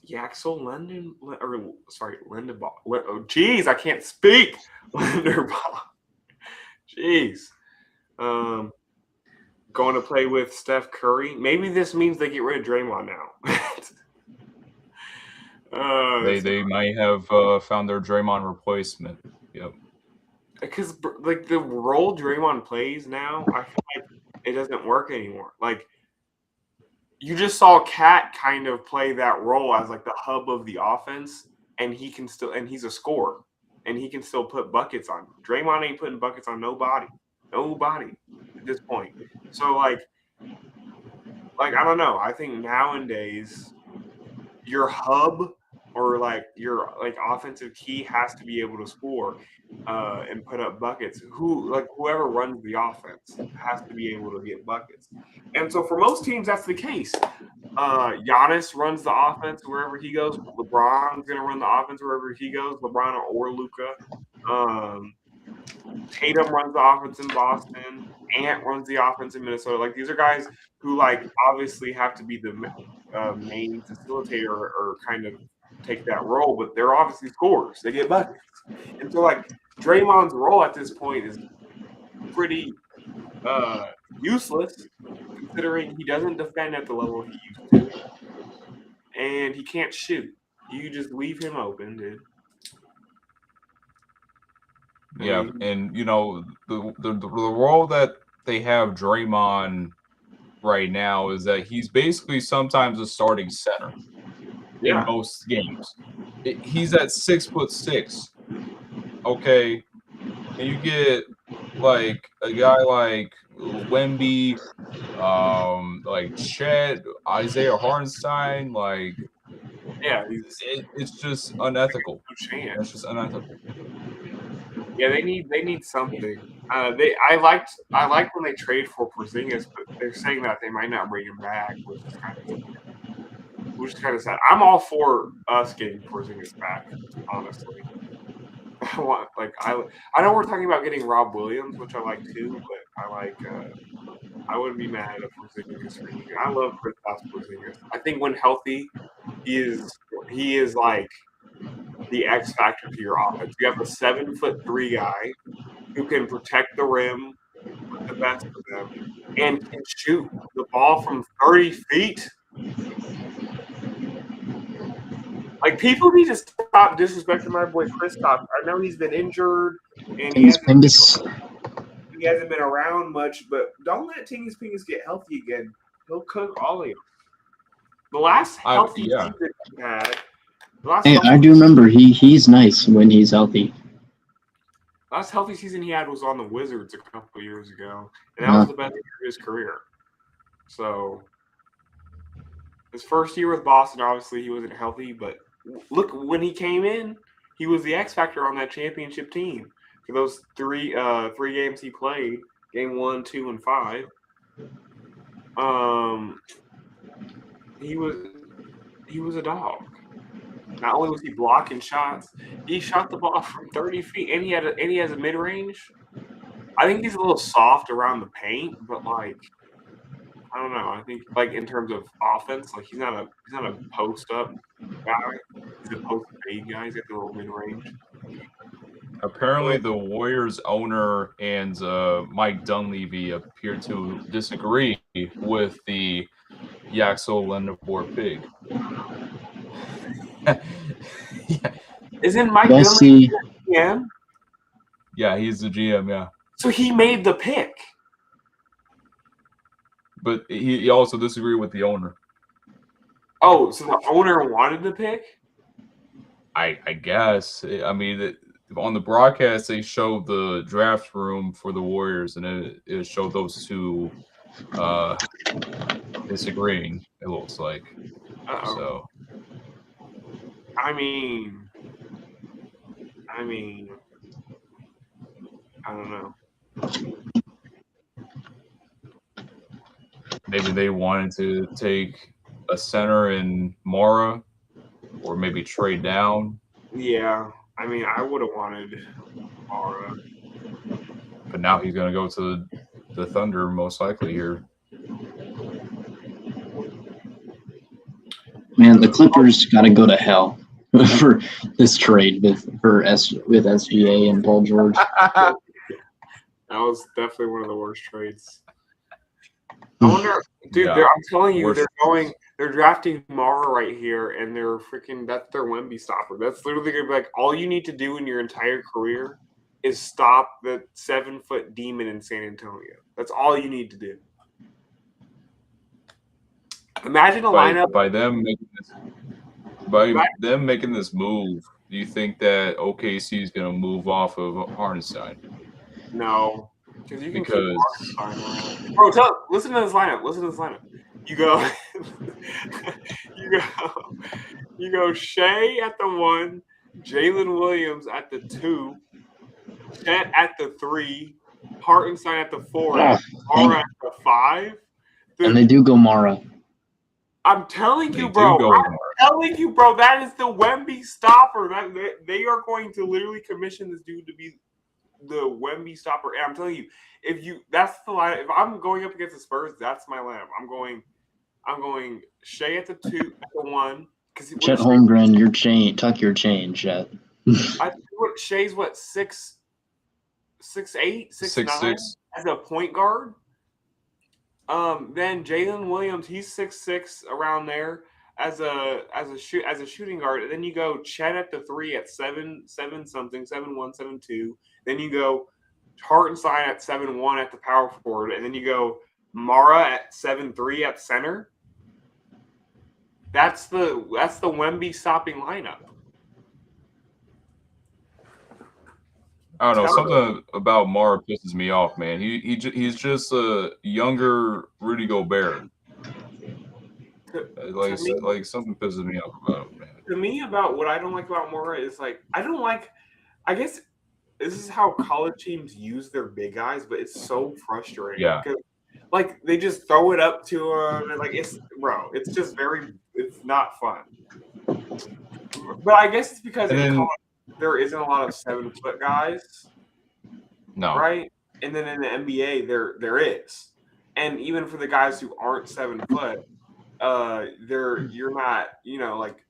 [SPEAKER 1] Yaxel Lindenbaugh. Oh, jeez, I can't speak. Lindenbaugh. Jeez. Going to play with Steph Curry. Maybe this means they get rid of Draymond now.
[SPEAKER 3] They might have found their Draymond replacement. Yep.
[SPEAKER 1] Because the role Draymond plays now, I feel like it doesn't work anymore. Like you just saw Cat kind of play that role as the hub of the offense, and he's a scorer, and he can still put buckets on. Draymond ain't putting buckets on nobody at this point. So I don't know. I think nowadays your hub or your offensive key has to be able to score and put up buckets. Whoever runs the offense has to be able to get buckets. And so for most teams, that's the case. Giannis runs the offense wherever he goes. LeBron's going to run the offense wherever he goes, LeBron or Luka. Tatum runs the offense in Boston. Ant runs the offense in Minnesota. These are guys who obviously have to be the main facilitator or kind of take that role, but they're obviously scorers. They get buckets. And so Draymond's role at this point is pretty useless considering he doesn't defend at the level he used to. And he can't shoot. You just leave him open, dude.
[SPEAKER 3] Yeah,
[SPEAKER 1] mean,
[SPEAKER 3] and the role that they have Draymond right now is that he's basically sometimes a starting center in
[SPEAKER 1] yeah,
[SPEAKER 3] most games. He's at 6'6". Okay, and you get like a guy like Wemby, like Chet, Isaiah Hartenstein, like
[SPEAKER 1] yeah. He's
[SPEAKER 3] it's just unethical.
[SPEAKER 1] no chance.
[SPEAKER 3] That's just unethical.
[SPEAKER 1] Yeah, they need something. I liked when they trade for Porzingis, but they're saying that they might not bring him back, which is kind of sad. I'm all for us getting Porzingis back, honestly. I know we're talking about getting Rob Williams, which I like too, but I wouldn't be mad at Porzingis reunion. I love Kristaps Porzingis. I think when healthy, he is like the X factor to your offense. You have a 7'3" guy who can protect the rim with the best of them and can shoot the ball from 30 feet. Like, people need to stop disrespecting my boy Kristaps. I know he's been injured and he hasn't
[SPEAKER 2] Pingus.
[SPEAKER 1] he hasn't been around much, but don't let Tingus Pingus get healthy again. He'll cook all of you. The last healthy
[SPEAKER 3] Yeah.
[SPEAKER 1] season he had, the last
[SPEAKER 2] Hey,
[SPEAKER 1] healthy,
[SPEAKER 2] I do remember he's nice when he's healthy.
[SPEAKER 1] last healthy season he had was on the Wizards a couple years ago, and that was the best year of his career. So his first year with Boston, obviously he wasn't healthy, but look, when he came in, he was the X factor on that championship team. For those three games he played, game 1, 2, and 5, he was a dog. Not only was he blocking shots, he shot the ball from 30 feet, and he has a mid range. I think he's a little soft around the paint, but like, I don't know. I think like in terms of offense, like he's not a post up guy. He's a post fade guy. He's got the little mid range.
[SPEAKER 3] Apparently, the Warriors owner and Mike Dunleavy appear to disagree with the Yaxel Lendabor pig. Yeah.
[SPEAKER 1] Isn't Mike
[SPEAKER 2] Let's
[SPEAKER 1] Dunleavy
[SPEAKER 2] see.
[SPEAKER 1] the GM?
[SPEAKER 3] Yeah, he's the GM, yeah.
[SPEAKER 1] So he made the pick.
[SPEAKER 3] But he also disagreed with the owner.
[SPEAKER 1] Oh, so the owner wanted the pick?
[SPEAKER 3] I guess. I mean, on the broadcast, they showed the draft room for the Warriors, and it showed those two disagreeing, it looks like.
[SPEAKER 1] Uh-oh.
[SPEAKER 3] So,
[SPEAKER 1] I mean, I don't know.
[SPEAKER 3] maybe they wanted to take a center in Mara, or maybe trade down.
[SPEAKER 1] Yeah, I mean, I would have wanted Mara.
[SPEAKER 3] But now he's going to go to the Thunder, most likely here.
[SPEAKER 2] Man, the Clippers got to go to hell for this trade with SGA and Paul George.
[SPEAKER 1] That was definitely one of the worst trades. I wonder, dude.
[SPEAKER 3] Yeah,
[SPEAKER 1] I'm telling you,
[SPEAKER 3] worst.
[SPEAKER 1] they're drafting Mara right here, and that's their Wemby stopper. That's literally gonna be like all you need to do in your entire career is stop the 7-foot demon in San Antonio. That's all you need to do. Imagine a lineup
[SPEAKER 3] by them making this move. Do you think that OKC is going to move off of Hartenstein?
[SPEAKER 1] No, because you can keep
[SPEAKER 3] Because
[SPEAKER 1] Hartenstein around. Bro, listen to this lineup. You go, you go Shea at the 1, Jalen Williams at the 2, Chet at the 3, Hartenstein at the 4, and Mara at the 5. Dude,
[SPEAKER 2] And they do go Mara.
[SPEAKER 1] I'm telling you,
[SPEAKER 3] they
[SPEAKER 1] bro.
[SPEAKER 3] do go
[SPEAKER 1] I'm telling you, bro. That is the Wemby stopper. They are going to literally commission this dude to be the Wemby stopper. And I'm telling you, that's the lineup. If I'm going up against the Spurs, that's my lineup. I'm going Shea at the 2, at the 1.
[SPEAKER 2] Chet Holmgren, tuck your chain, Chet.
[SPEAKER 1] I think Shea's 6'8", 6'9" as a point guard. Then Jalen Williams, he's 6'6", around there as a shooting guard. And then you go Chet at the 3 at 7 something 7-1 7-2. Then you go Hartenstein at 7-1 at the power forward, and then you go Mara at 7-3 at center. That's the Wemby stopping lineup.
[SPEAKER 3] I don't know. Something about Mara pisses me off, man. He's just a younger Rudy Gobert. Like something pisses me off about him, man.
[SPEAKER 1] To me, about what I don't like about Mara is like I don't like. I guess this is how college teams use their big guys, but it's so frustrating.
[SPEAKER 3] Yeah.
[SPEAKER 1] Like they just throw it up to him, and like it's just it's not fun. But I guess it's because in college there isn't a lot of 7-foot guys.
[SPEAKER 3] No.
[SPEAKER 1] Right? And then in the NBA there is. And even for the guys who aren't 7 foot, you're not, like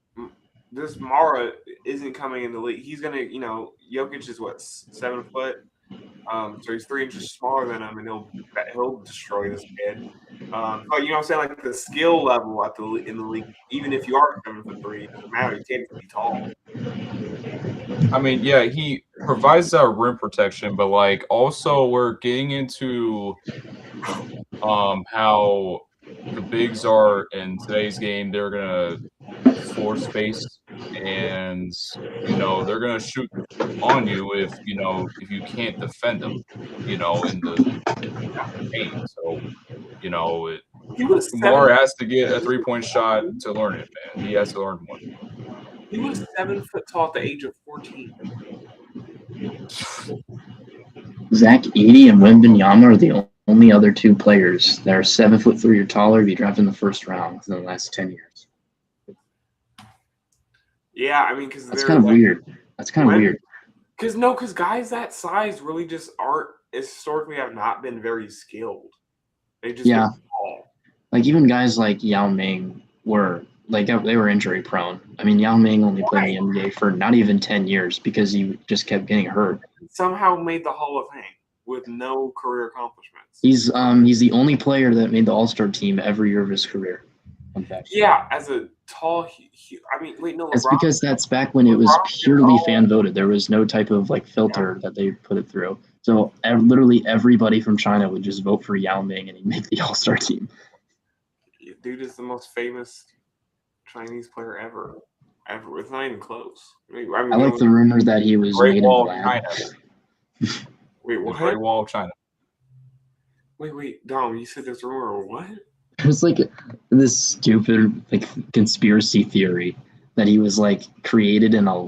[SPEAKER 1] this Mara isn't coming in the league. He's gonna, Jokic is what, 7 foot? So he's 3 inches smaller than him, and he'll destroy this kid. But you know what I'm saying? Like the skill level in the league, even if you are 7'3", it doesn't matter. You can't be tall.
[SPEAKER 3] I mean, yeah, he provides that rim protection, but like also we're getting into how the bigs are in today's game. They're gonna force space, and they're gonna shoot on you if you can't defend them, in the paint. So Lamar has to get a 3-point shot to learn it, man. He has to learn one.
[SPEAKER 1] He was 7 foot tall at the age of 14.
[SPEAKER 2] Zach Edey and Wembanyama are the only other 2 players that are 7'3" or taller to be drafted in the first round in the last 10 years.
[SPEAKER 1] Yeah, I mean, because
[SPEAKER 2] that's kind of weird. That's kind of weird.
[SPEAKER 1] Because guys that size really just aren't historically have not been very skilled. They just get tall.
[SPEAKER 2] Like even guys like Yao Ming were they were injury prone. I mean, Yao Ming only played in the NBA for not even 10 years because he just kept getting hurt.
[SPEAKER 1] Somehow made the Hall of Fame with no career accomplishments.
[SPEAKER 2] He's the only player that made the All-Star team every year of his career. In fact.
[SPEAKER 1] Yeah, as a tall. I mean, wait, no.
[SPEAKER 2] That's because that's back when it was purely fan voted. There was no type of filter that they put it through. So literally everybody from China would just vote for Yao Ming and he'd make the All-Star team.
[SPEAKER 1] Dude is the most famous Chinese player ever. It's not even close. I
[SPEAKER 2] like the rumor that he was
[SPEAKER 3] Great
[SPEAKER 2] made
[SPEAKER 3] Wall
[SPEAKER 2] in
[SPEAKER 3] of China.
[SPEAKER 1] Wait, what?
[SPEAKER 3] Great Wall of China.
[SPEAKER 1] Wait, Dom, you said this rumor or what?
[SPEAKER 2] It was this stupid conspiracy theory that he was created in a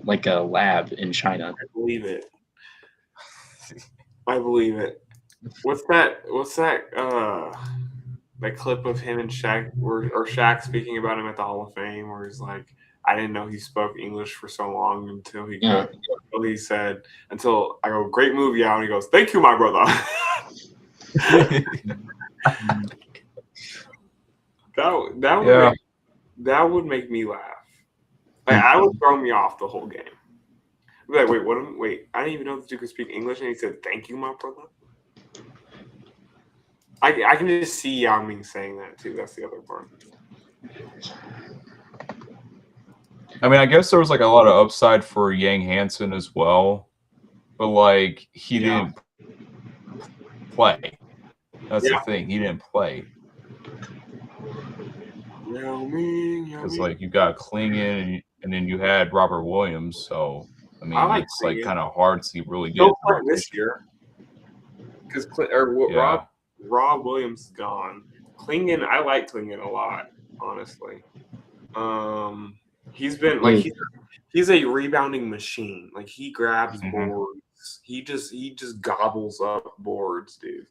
[SPEAKER 2] lab in China.
[SPEAKER 1] I believe it. What's that? That clip of him and Shaq, or Shaq speaking about him at the Hall of Fame, where he's like, "I didn't know he spoke English for so long until he said I go, great move, Yao," and he goes, "Thank you, my brother." That would make me laugh. I would throw me off the whole game. I'd be like, wait, I didn't even know this dude could speak English, and he said, "Thank you, my brother." I can just see Yao Ming saying that too. That's the other part.
[SPEAKER 3] I mean, I guess there was a lot of upside for Yang Hansen as well, but he didn't play. That's the thing. He didn't play.
[SPEAKER 1] Yao Ming.
[SPEAKER 3] Because you got Klingon and then you had Robert Williams, so I mean it's kind of hard to really get
[SPEAKER 1] this year. Because Rob Williams is gone. Klingon, I like Klingon a lot, honestly. He's been he's a rebounding machine. He grabs boards. He just gobbles up boards, dude.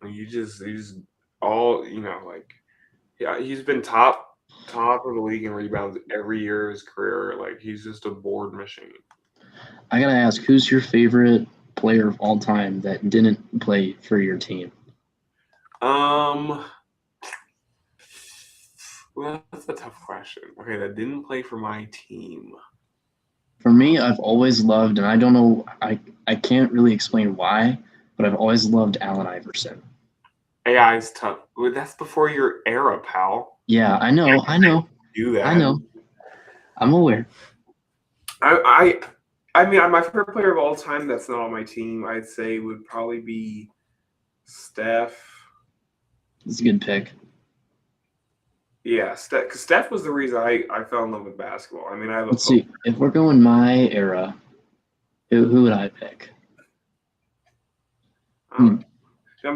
[SPEAKER 1] He's all he's been top of the league in rebounds every year of his career. He's just a board machine.
[SPEAKER 2] I gotta ask, who's your favorite player of all time that didn't play for your team?
[SPEAKER 1] Well, that's a tough question. Okay, that didn't play for my team.
[SPEAKER 2] For me, I've always loved, and I don't know, I can't really explain why, but I've always loved Allen Iverson.
[SPEAKER 1] AI is tough. That's before your era, pal.
[SPEAKER 2] Yeah, I know.
[SPEAKER 1] do that.
[SPEAKER 2] I know. I'm aware.
[SPEAKER 1] I mean, my favorite player of all time that's not on my team, I'd say, would probably be Steph.
[SPEAKER 2] It's a good pick.
[SPEAKER 1] Yeah, because Steph was the reason I fell in love with basketball. I mean, I have
[SPEAKER 2] Let's see. If we're going my era, who would I pick?
[SPEAKER 1] I'm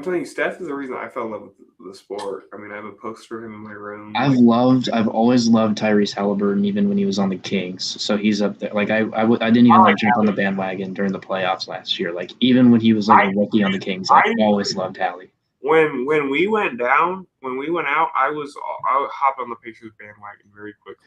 [SPEAKER 1] telling you, Steph is the reason I fell in love with the sport. I mean, I have a poster of him in my room.
[SPEAKER 2] I've always loved Tyrese Halliburton, even when he was on the Kings. So he's up there. Like I didn't even jump on the bandwagon during the playoffs last year. Like even when he was like a rookie on the Kings, I always loved Hallie.
[SPEAKER 1] When we went out, I would hop on the Pacers bandwagon very quickly.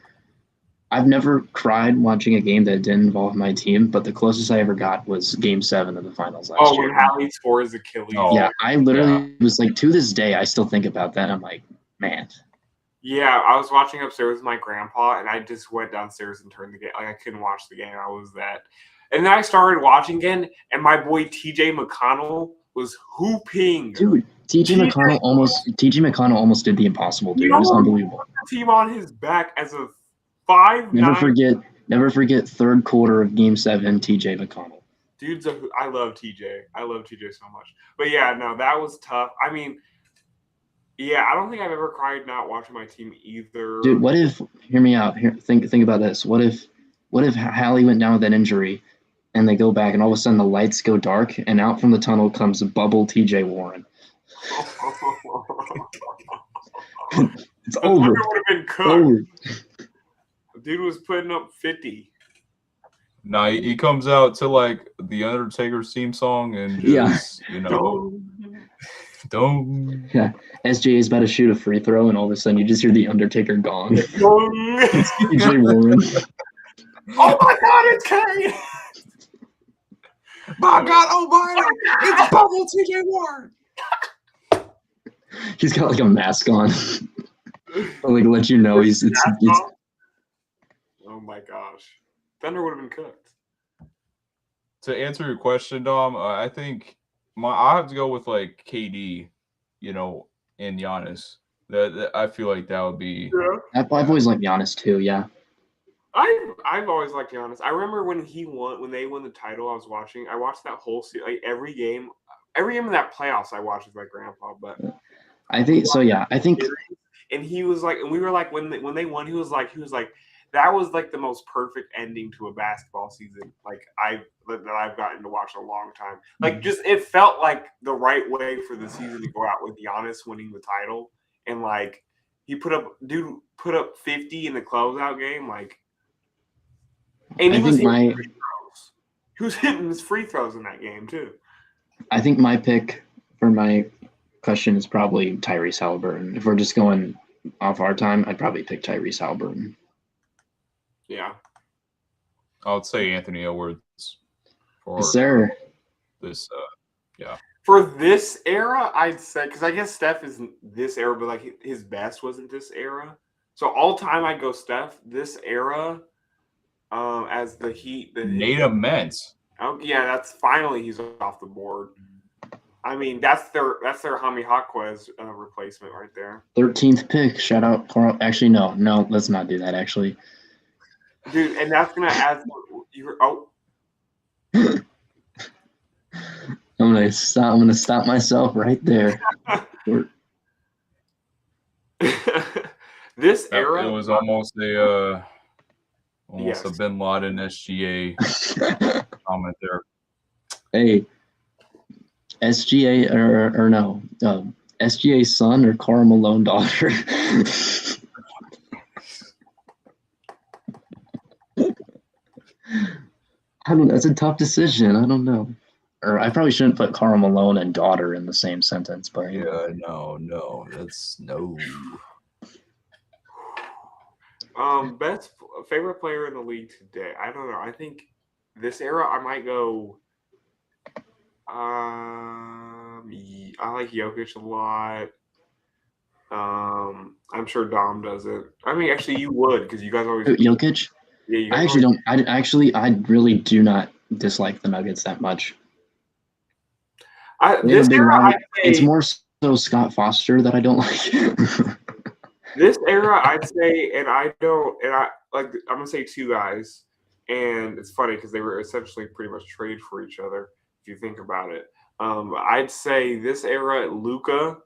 [SPEAKER 2] I've never cried watching a game that didn't involve my team, but the closest I ever got was Game 7 of the finals last year.
[SPEAKER 1] When Hallie tore his Achilles.
[SPEAKER 2] Yeah, I literally was like, to this day, I still think about that. I'm like, man.
[SPEAKER 1] Yeah, I was watching upstairs with my grandpa, and I just went downstairs and turned the game. Like, I couldn't watch the game. I was that. And then I started watching again, and my boy TJ McConnell was hooping.
[SPEAKER 2] Dude, TJ McConnell almost did the impossible, dude. It was unbelievable.
[SPEAKER 1] Team on his back as a 5'9".
[SPEAKER 2] Never forget third quarter of Game 7, TJ McConnell.
[SPEAKER 1] Dude's I love TJ. I love TJ so much. But yeah, no, that was tough. I mean, yeah, I don't think I've ever cried not watching my team either.
[SPEAKER 2] Dude, what if? Hear me out. Think about this. What if Hallie went down with that injury, and they go back, and all of a sudden the lights go dark, and out from the tunnel comes bubble TJ Warren. It's over.
[SPEAKER 1] Would have been cooked.
[SPEAKER 2] Over.
[SPEAKER 1] Dude was putting up 50.
[SPEAKER 3] No, he comes out to like the Undertaker's theme song and just, don't.
[SPEAKER 2] Yeah, SJ is about to shoot a free throw, and all of a sudden you just hear the Undertaker gong. It's TJ Warren.
[SPEAKER 1] Oh my God, it's Kane! My God, oh my! It's bubble TJ Warren.
[SPEAKER 2] He's got like a mask on. I'll like let you know he's.
[SPEAKER 1] Oh my gosh, Thunder would have been cooked.
[SPEAKER 3] To answer your question, Dom, I think I have to go with like KD, and Giannis. That I feel like that would be.
[SPEAKER 1] Yeah.
[SPEAKER 2] I've always liked Giannis too. Yeah.
[SPEAKER 1] I've always liked Giannis. I remember when they won the title. I watched that whole series, like every game in that playoffs. I watched with my grandpa. But
[SPEAKER 2] I think so. Yeah, I think.
[SPEAKER 1] And he was like, and we were like, when they won, he was like, that was like the most perfect ending to a basketball season. Like that I've gotten to watch in a long time. Like just it felt like the right way for the season to go out with Giannis winning the title, and like he put up 50 in the closeout game, like. And he was hitting free throws. He was hitting his free throws in that game too.
[SPEAKER 2] I think my pick for my question is probably Tyrese Halliburton. If we're just going off our time, I'd probably pick Tyrese Halliburton.
[SPEAKER 1] Yeah.
[SPEAKER 3] I would say Anthony Edwards.
[SPEAKER 2] Yes, sir.
[SPEAKER 3] This, yeah.
[SPEAKER 1] For this era, I'd say, because I guess Steph is this era, but like his best wasn't this era. So all time I'd go Steph. This era, as the Heat.
[SPEAKER 3] Nate Immense.
[SPEAKER 1] Oh yeah, that's finally he's off the board. I mean, that's their Jaime Jaquez replacement right there.
[SPEAKER 2] 13th pick. Shout out Carl. Actually, no, let's not do that. Actually,
[SPEAKER 1] dude, and that's gonna add.
[SPEAKER 2] I'm gonna stop myself right there.
[SPEAKER 1] This era,
[SPEAKER 3] it was almost a Bin Laden SGA comment there.
[SPEAKER 2] Hey, SGA or no, SGA's son or Karl Malone daughter. I don't know. It's a tough decision. I don't know. Or I probably shouldn't put Karl Malone and daughter in the same sentence, but
[SPEAKER 3] yeah, no, that's no.
[SPEAKER 1] Best favorite player in the league today. I don't know. I think this era I might go. I like Jokic a lot. I'm sure Dom does it. I mean, actually, you would because you guys always
[SPEAKER 2] Jokic.
[SPEAKER 1] Yeah,
[SPEAKER 2] I actually don't. I really do not dislike the Nuggets that much.
[SPEAKER 1] This era,
[SPEAKER 2] it's more so Scott Foster that I don't like.
[SPEAKER 1] This era, I'd say, and I like. I'm gonna say two guys, and it's funny because they were essentially pretty much traded for each other. If you think about it, I'd say this era, Luca,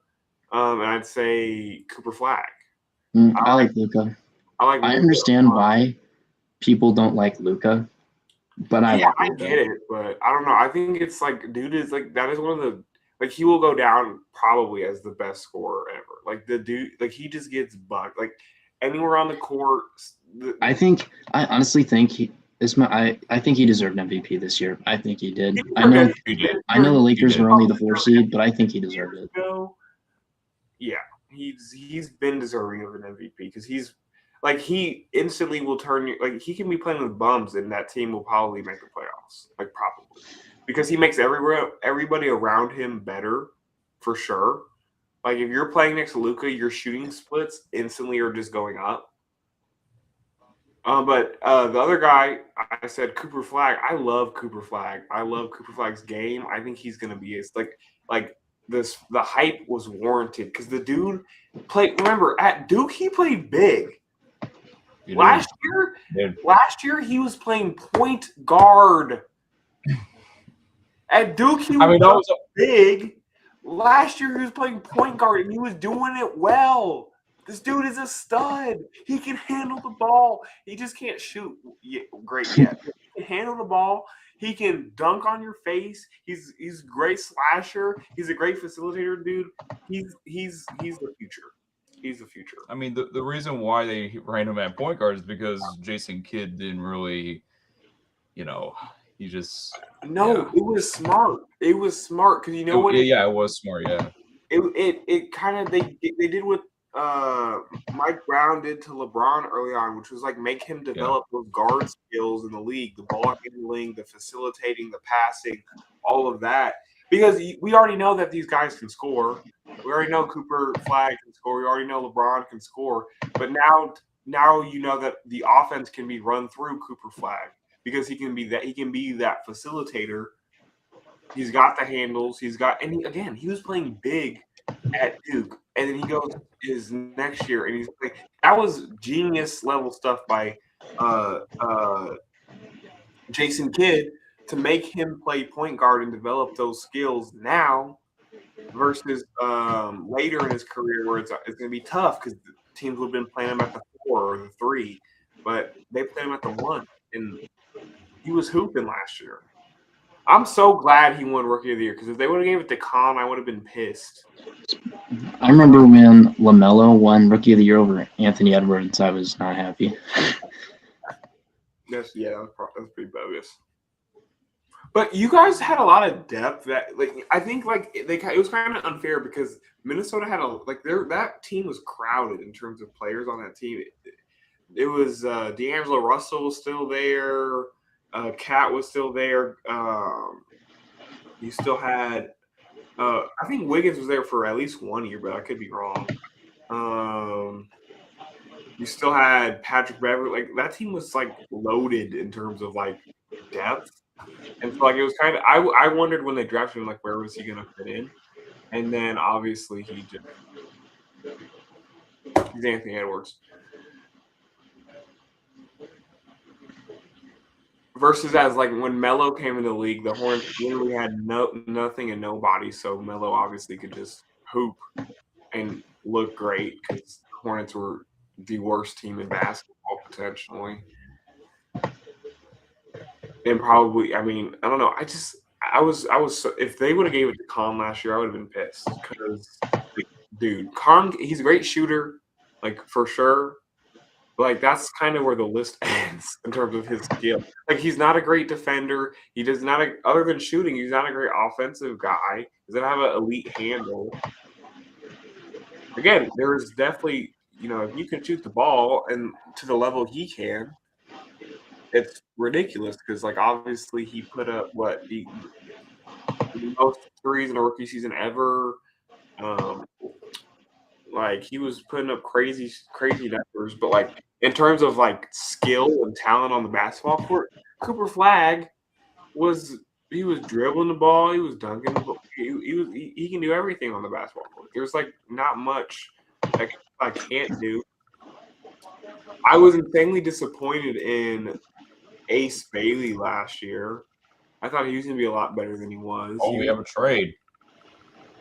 [SPEAKER 1] and I'd say Cooper Flag.
[SPEAKER 2] I like Luca.
[SPEAKER 1] I like
[SPEAKER 2] I
[SPEAKER 1] Luca.
[SPEAKER 2] understand why people don't like Luca, but I
[SPEAKER 1] Yeah,
[SPEAKER 2] like
[SPEAKER 1] I
[SPEAKER 2] Luca.
[SPEAKER 1] get it, but I don't know. I think it's like, dude is like that is one of the like he will go down probably as the best scorer ever. Like the dude, like he just gets bucked. Like anywhere on the court.
[SPEAKER 2] I honestly think I think he deserved MVP this year. I think he did. I know the Lakers were only the 4 seed, but I think he deserved it.
[SPEAKER 1] Yeah, he's been deserving of an MVP because he's like he instantly will turn you like he can be playing with bums and that team will probably make the playoffs. Like probably. Because he makes everybody around him better for sure. Like if you're playing next to Luca, your shooting splits instantly are just going up. But the other guy, I said Cooper Flag. I love Cooper Flag. I love Cooper Flag's game. I think he's gonna be like this. The hype was warranted because the dude played. Remember at Duke, he played big. Last year he was playing point guard. At Duke, he was big. Last year, he was playing point guard, and he was doing it well. This dude is a stud. He can handle the ball. He just can't shoot great yet. He can handle the ball. He can dunk on your face. He's a great slasher. He's a great facilitator, dude. He's the future. He's the future.
[SPEAKER 3] I mean, the reason why they ran him at point guard is because Jason Kidd didn't really, he just
[SPEAKER 1] It was smart. It was smart because you know what?
[SPEAKER 3] It was smart. Yeah.
[SPEAKER 1] It kind of they did what Mike Brown did to LeBron early on, which was like make him develop those guard skills in the league, the ball handling, the facilitating, the passing, all of that. Because we already know that these guys can score. We already know Cooper Flag can score. We already know LeBron can score. But now you know that the offense can be run through Cooper Flag because he can be that facilitator. He's got the handles. He was playing big at Duke, and then he goes his next year, and that was genius level stuff by Jason Kidd to make him play point guard and develop those skills now versus later in his career where it's going to be tough because the teams would have been playing him at the 4 or the 3, but they played him at the 1, and he was hooping last year. I'm so glad he won Rookie of the Year because if they would have gave it to Con, I would have been pissed.
[SPEAKER 2] I remember when LaMelo won Rookie of the Year over Anthony Edwards. I was not happy.
[SPEAKER 1] That's pretty bogus. But you guys had a lot of depth that I think it was kind of unfair because Minnesota had that team was crowded in terms of players on that team. It was D'Angelo Russell was still there. Cat was still there. You still had, I think Wiggins was there for at least 1 year, but I could be wrong. You still had Patrick Beverley. That team was loaded in terms of depth, and so it was kind of. I wondered when they drafted him, where was he going to fit in, and then obviously he's Anthony Edwards. Versus as when Melo came into the league, the Hornets literally had nothing and nobody, so Melo obviously could just hoop and look great because the Hornets were the worst team in basketball potentially. And probably, I don't know. I was if they would have gave it to Con last year, I would have been pissed because, dude, Con, he's a great shooter, for sure. But that's kind of where the list ends in terms of his skill. He's not a great defender. He does not, other than shooting, he's not a great offensive guy. He doesn't have an elite handle. Again, there is definitely, if you can shoot the ball and to the level he can, it's ridiculous because, obviously he put up the most threes in a rookie season ever. He was putting up crazy numbers, but in terms of skill and talent on the basketball court, Cooper Flag was dribbling the ball, he was dunking the ball, he can do everything on the basketball court. There's not much I can't do. I was insanely disappointed in Ace Bailey last year. I thought he was going to be a lot better than he was.
[SPEAKER 3] Oh, we have a trade.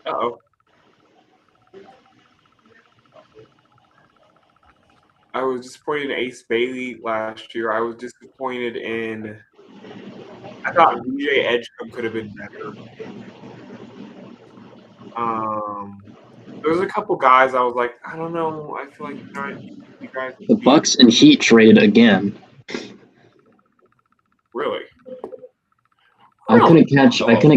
[SPEAKER 1] Uh-oh. I was disappointed in Ace Bailey last year. I was disappointed in. I thought VJ Edgecombe could have been better. There's a couple guys I was like, I don't know. I feel like you guys.
[SPEAKER 2] The Bucks and Heat traded again.
[SPEAKER 1] Really?
[SPEAKER 2] I couldn't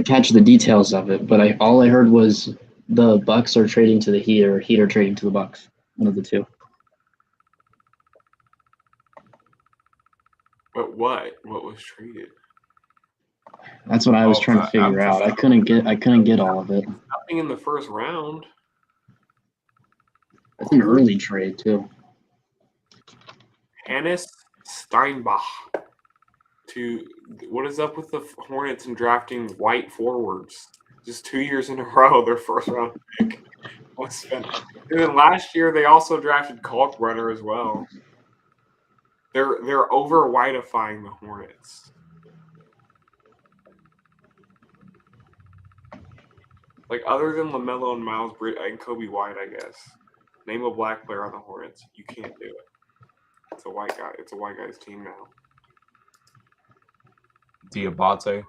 [SPEAKER 2] catch the details of it, but all I heard was the Bucks are trading to the Heat, or Heat are trading to the Bucks. One of the two.
[SPEAKER 1] But what? What was traded?
[SPEAKER 2] That's what I was trying to figure out. I couldn't get all of it.
[SPEAKER 1] Nothing in the first round.
[SPEAKER 2] That's an early trade too.
[SPEAKER 1] Hannes Steinbach. What is up with the Hornets and drafting white forwards? Just 2 years in a row, their first round pick. And then last year they also drafted Kalkbrenner as well. They're over whiteifying the Hornets. Like other than LaMelo and Miles Bridges and Kobe White, I guess. Name a black player on the Hornets. You can't do it. It's a white guy. It's a white guy's team now.
[SPEAKER 3] Diabate.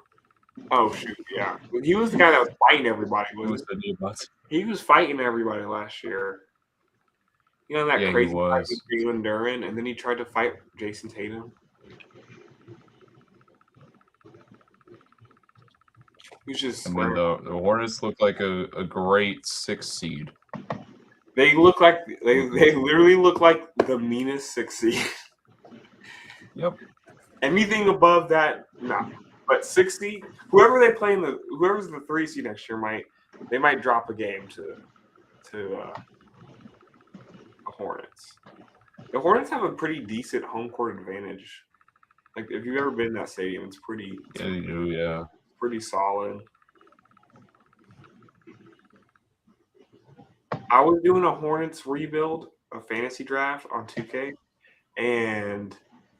[SPEAKER 1] Oh shoot, yeah. He was the guy that was fighting everybody. He was fighting everybody last year. You know that crazy fight with Jalen Duren, and then he tried to fight Jason Tatum. He's just.
[SPEAKER 3] I mean, the Hornets look like a great 6 seed.
[SPEAKER 1] They look like they literally look like the meanest 6 seed.
[SPEAKER 3] Yep.
[SPEAKER 1] Anything above that, no. But 6 seed, whoever's the 3 seed next year might drop a game to the Hornets. The Hornets have a pretty decent home court advantage. Like if you've ever been in that stadium, it's pretty.
[SPEAKER 3] Yeah, you do. Yeah.
[SPEAKER 1] Pretty solid. I was doing a Hornets rebuild, a fantasy draft on 2K, and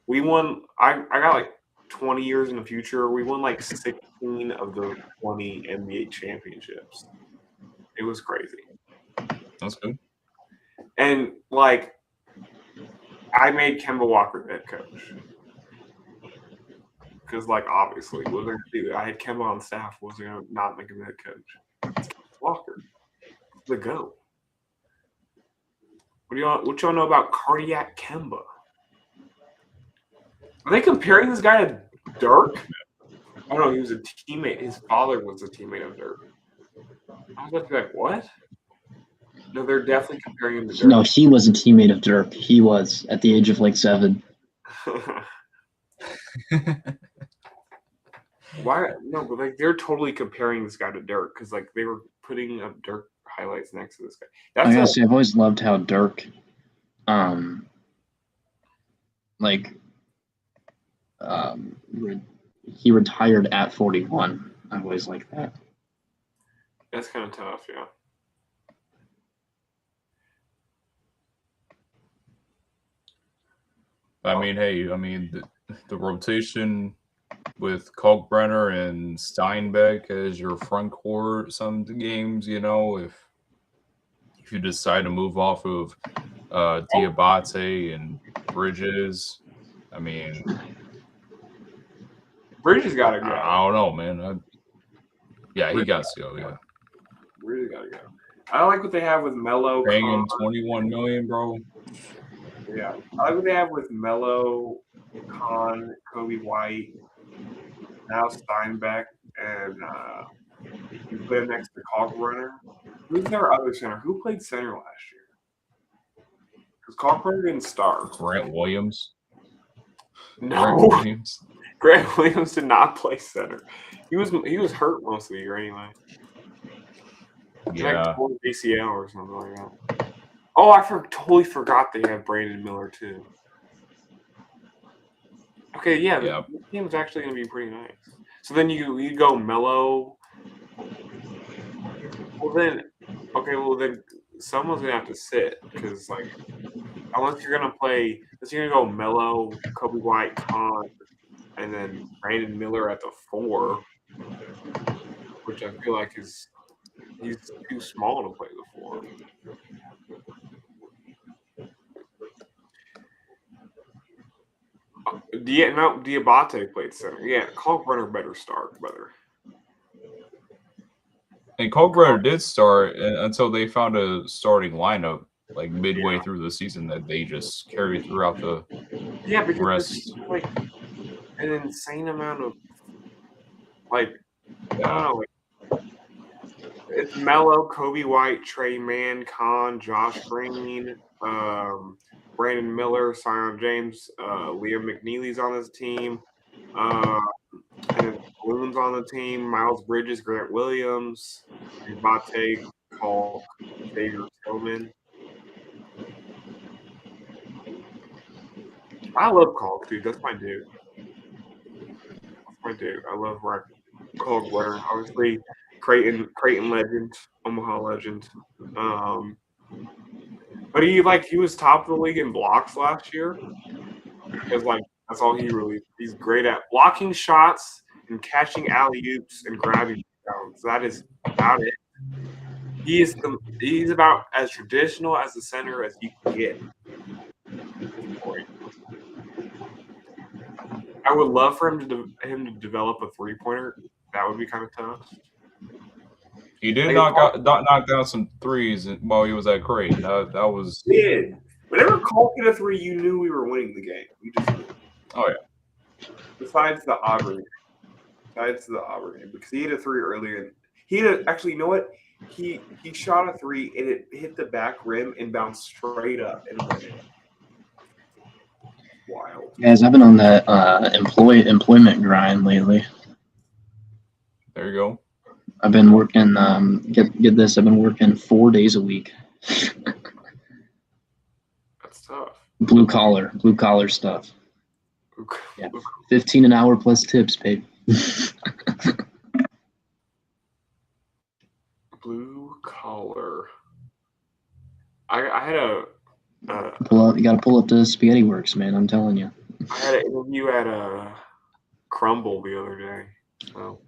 [SPEAKER 1] we won. I got like 20 years in the future. We won like 16 of the 20 NBA championships. It was crazy.
[SPEAKER 3] That's good.
[SPEAKER 1] And like, I made Kemba Walker the head coach. Because, like, obviously, what was I going to do? I had Kemba on staff. Was I going to not make him the head coach? It's Walker. The GOAT. What y'all know about cardiac Kemba? Are they comparing this guy to Dirk? I don't know. He was a teammate. His father was a teammate of Dirk. I was about to be like, what? No, they're definitely comparing him to Dirk.
[SPEAKER 2] No, he was a teammate of Dirk. He was at the age of like 7.
[SPEAKER 1] Why? No, but like they're totally comparing this guy to Dirk because like they were putting up Dirk highlights next to this guy.
[SPEAKER 2] I've always loved how Dirk, he retired at 41. I always liked that.
[SPEAKER 1] That's kind of tough, yeah.
[SPEAKER 3] I mean, hey, the rotation with Kalkbrenner and Steinbeck as your front court some games, if you decide to move off of Diabate and Bridges, I mean,
[SPEAKER 1] Bridges got to go.
[SPEAKER 3] I don't know, man. He got to go. Yeah,
[SPEAKER 1] Bridges got to go. I like what they have with Melo.
[SPEAKER 3] Paying him $21 million, bro.
[SPEAKER 1] Yeah, I like what they have with Melo, Khan, Kobe White, now Steinbeck, and you play next to Kalkbrenner. Who's their other center? Who played center last year? Because Kalkbrenner didn't start.
[SPEAKER 3] Grant Williams.
[SPEAKER 1] No, Grant Williams did not play center. He was hurt most of the year anyway.
[SPEAKER 3] Yeah,
[SPEAKER 1] like ACL or something like that. Oh, I totally forgot they have Brandon Miller too. Okay, yeah, the team is actually going to be pretty nice. So then you go Melo. Well then someone's gonna have to sit because like unless you're gonna go Melo, Kobe White, Khan, and then Brandon Miller at the 4, which I feel like he's too small to play the 4. Diabate played center. Yeah, Kalkbrenner better start, brother.
[SPEAKER 3] And Kalkbrenner did start until they found a starting lineup like midway through the season that they just carried throughout the
[SPEAKER 1] because
[SPEAKER 3] rest.
[SPEAKER 1] it's like an insane amount of like I don't know. It's Melo, Kobe White, Trey Mann, Khan, Josh Green, Brandon Miller, Sion James, Liam McNeely's on this team, and then Balloon's on the team. Miles Bridges, Grant Williams, Bate, Kalk, Xavier Tillman. I love Kalk, dude. That's my dude. I love Kalk Winter. Obviously, Creighton legend, Omaha legend. But he was top of the league in blocks last year. Because that's all he's great at blocking shots and catching alley oops and grabbing rebounds. That is about it. He's about as traditional as a center as you can get. I would love for him to develop a 3-pointer. That would be kind of tough.
[SPEAKER 3] He did knock down some threes while he was at Creighton. That was.
[SPEAKER 1] He did. Whenever Cole hit a 3, you knew we were winning the game. We just knew.
[SPEAKER 3] Oh yeah.
[SPEAKER 1] Besides the Auburn game, because he hit a 3 earlier. Actually, you know what? He shot a 3 and it hit the back rim and bounced straight up and went in. Wild.
[SPEAKER 2] Guys, I've been on that employment grind lately.
[SPEAKER 3] There you go.
[SPEAKER 2] I've been working. Get this. I've been working 4 days a week.
[SPEAKER 1] That's tough.
[SPEAKER 2] Blue collar stuff. Yeah, 15 an hour plus tips, babe.
[SPEAKER 1] Blue collar. I had a.
[SPEAKER 2] You got to pull up to Spaghetti Works, man. I'm telling you.
[SPEAKER 1] I had an interview at Crumble the other day. So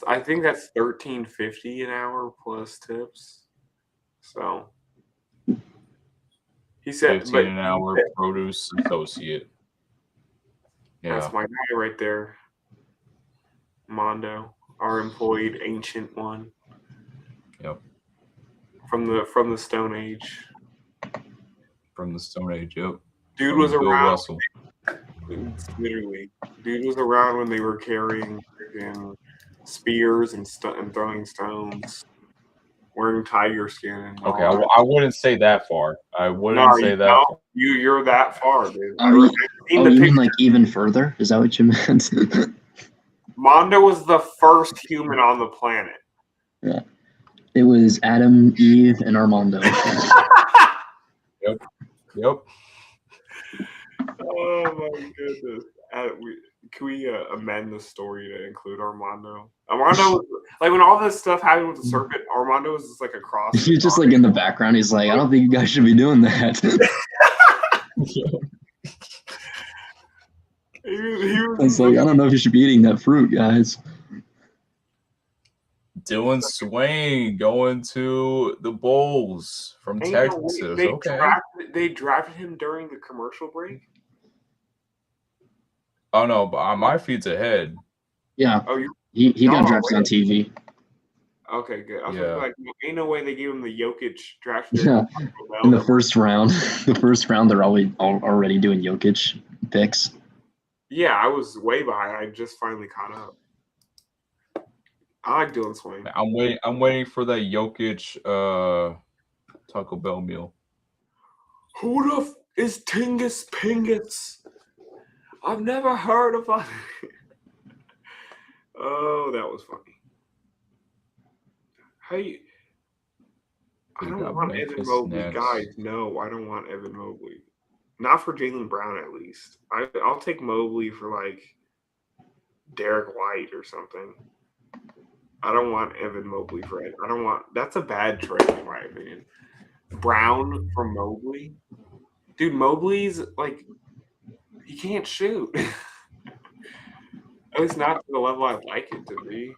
[SPEAKER 1] I think that's $13.50 an hour plus tips. So he said
[SPEAKER 3] 15 an hour produce associate. Yeah.
[SPEAKER 1] That's my guy right there. Mondo, our employed ancient one.
[SPEAKER 3] Yep.
[SPEAKER 1] From the Stone Age.
[SPEAKER 3] From the Stone Age, yep.
[SPEAKER 1] Dude was around. Literally, dude was around when they were carrying freaking spears and throwing stones, wearing tiger skin. And
[SPEAKER 3] okay, I wouldn't say that far. I wouldn't say that. Far.
[SPEAKER 1] You're that far, dude.
[SPEAKER 2] You mean like even further? Is that what you meant?
[SPEAKER 1] Mondo was the first human on the planet.
[SPEAKER 2] Yeah, it was Adam, Eve, and Armando.
[SPEAKER 3] Yep.
[SPEAKER 1] Oh my goodness! Can we amend the story to include Armando? Armando was, like when all this stuff happened with the serpent. Armando was just like across.
[SPEAKER 2] He's just like in the background. He's like, I don't think you guys should be doing that.
[SPEAKER 1] he
[SPEAKER 2] was like, I don't know if you should be eating that fruit, guys.
[SPEAKER 3] Dylan Swain going to the Bulls from Texas.
[SPEAKER 1] They drafted him during the commercial break.
[SPEAKER 3] Oh no, but my feed's ahead.
[SPEAKER 2] Yeah. Oh, he got drafted on TV.
[SPEAKER 1] Okay, good. I was like, ain't no way they gave him the Jokic draft.
[SPEAKER 2] Yeah. In the first round, they're already doing Jokic picks.
[SPEAKER 1] Yeah, I was way behind. I just finally caught up. I like Dylan Swain.
[SPEAKER 3] I'm waiting for that Jokic Taco Bell meal.
[SPEAKER 1] Who the is Tingus Pingus? I've never heard of it. Oh, that was funny. Hey, I don't want Evan Mobley, guys. No, I don't want Evan Mobley. Not for Jaylen Brown, at least. I'll take Mobley for like Derek White or something. I don't want Evan Mobley for it. That's a bad trade in my opinion. Brown from Mobley. Dude, Mobley's like he can't shoot. At least not to the level I'd like it to be.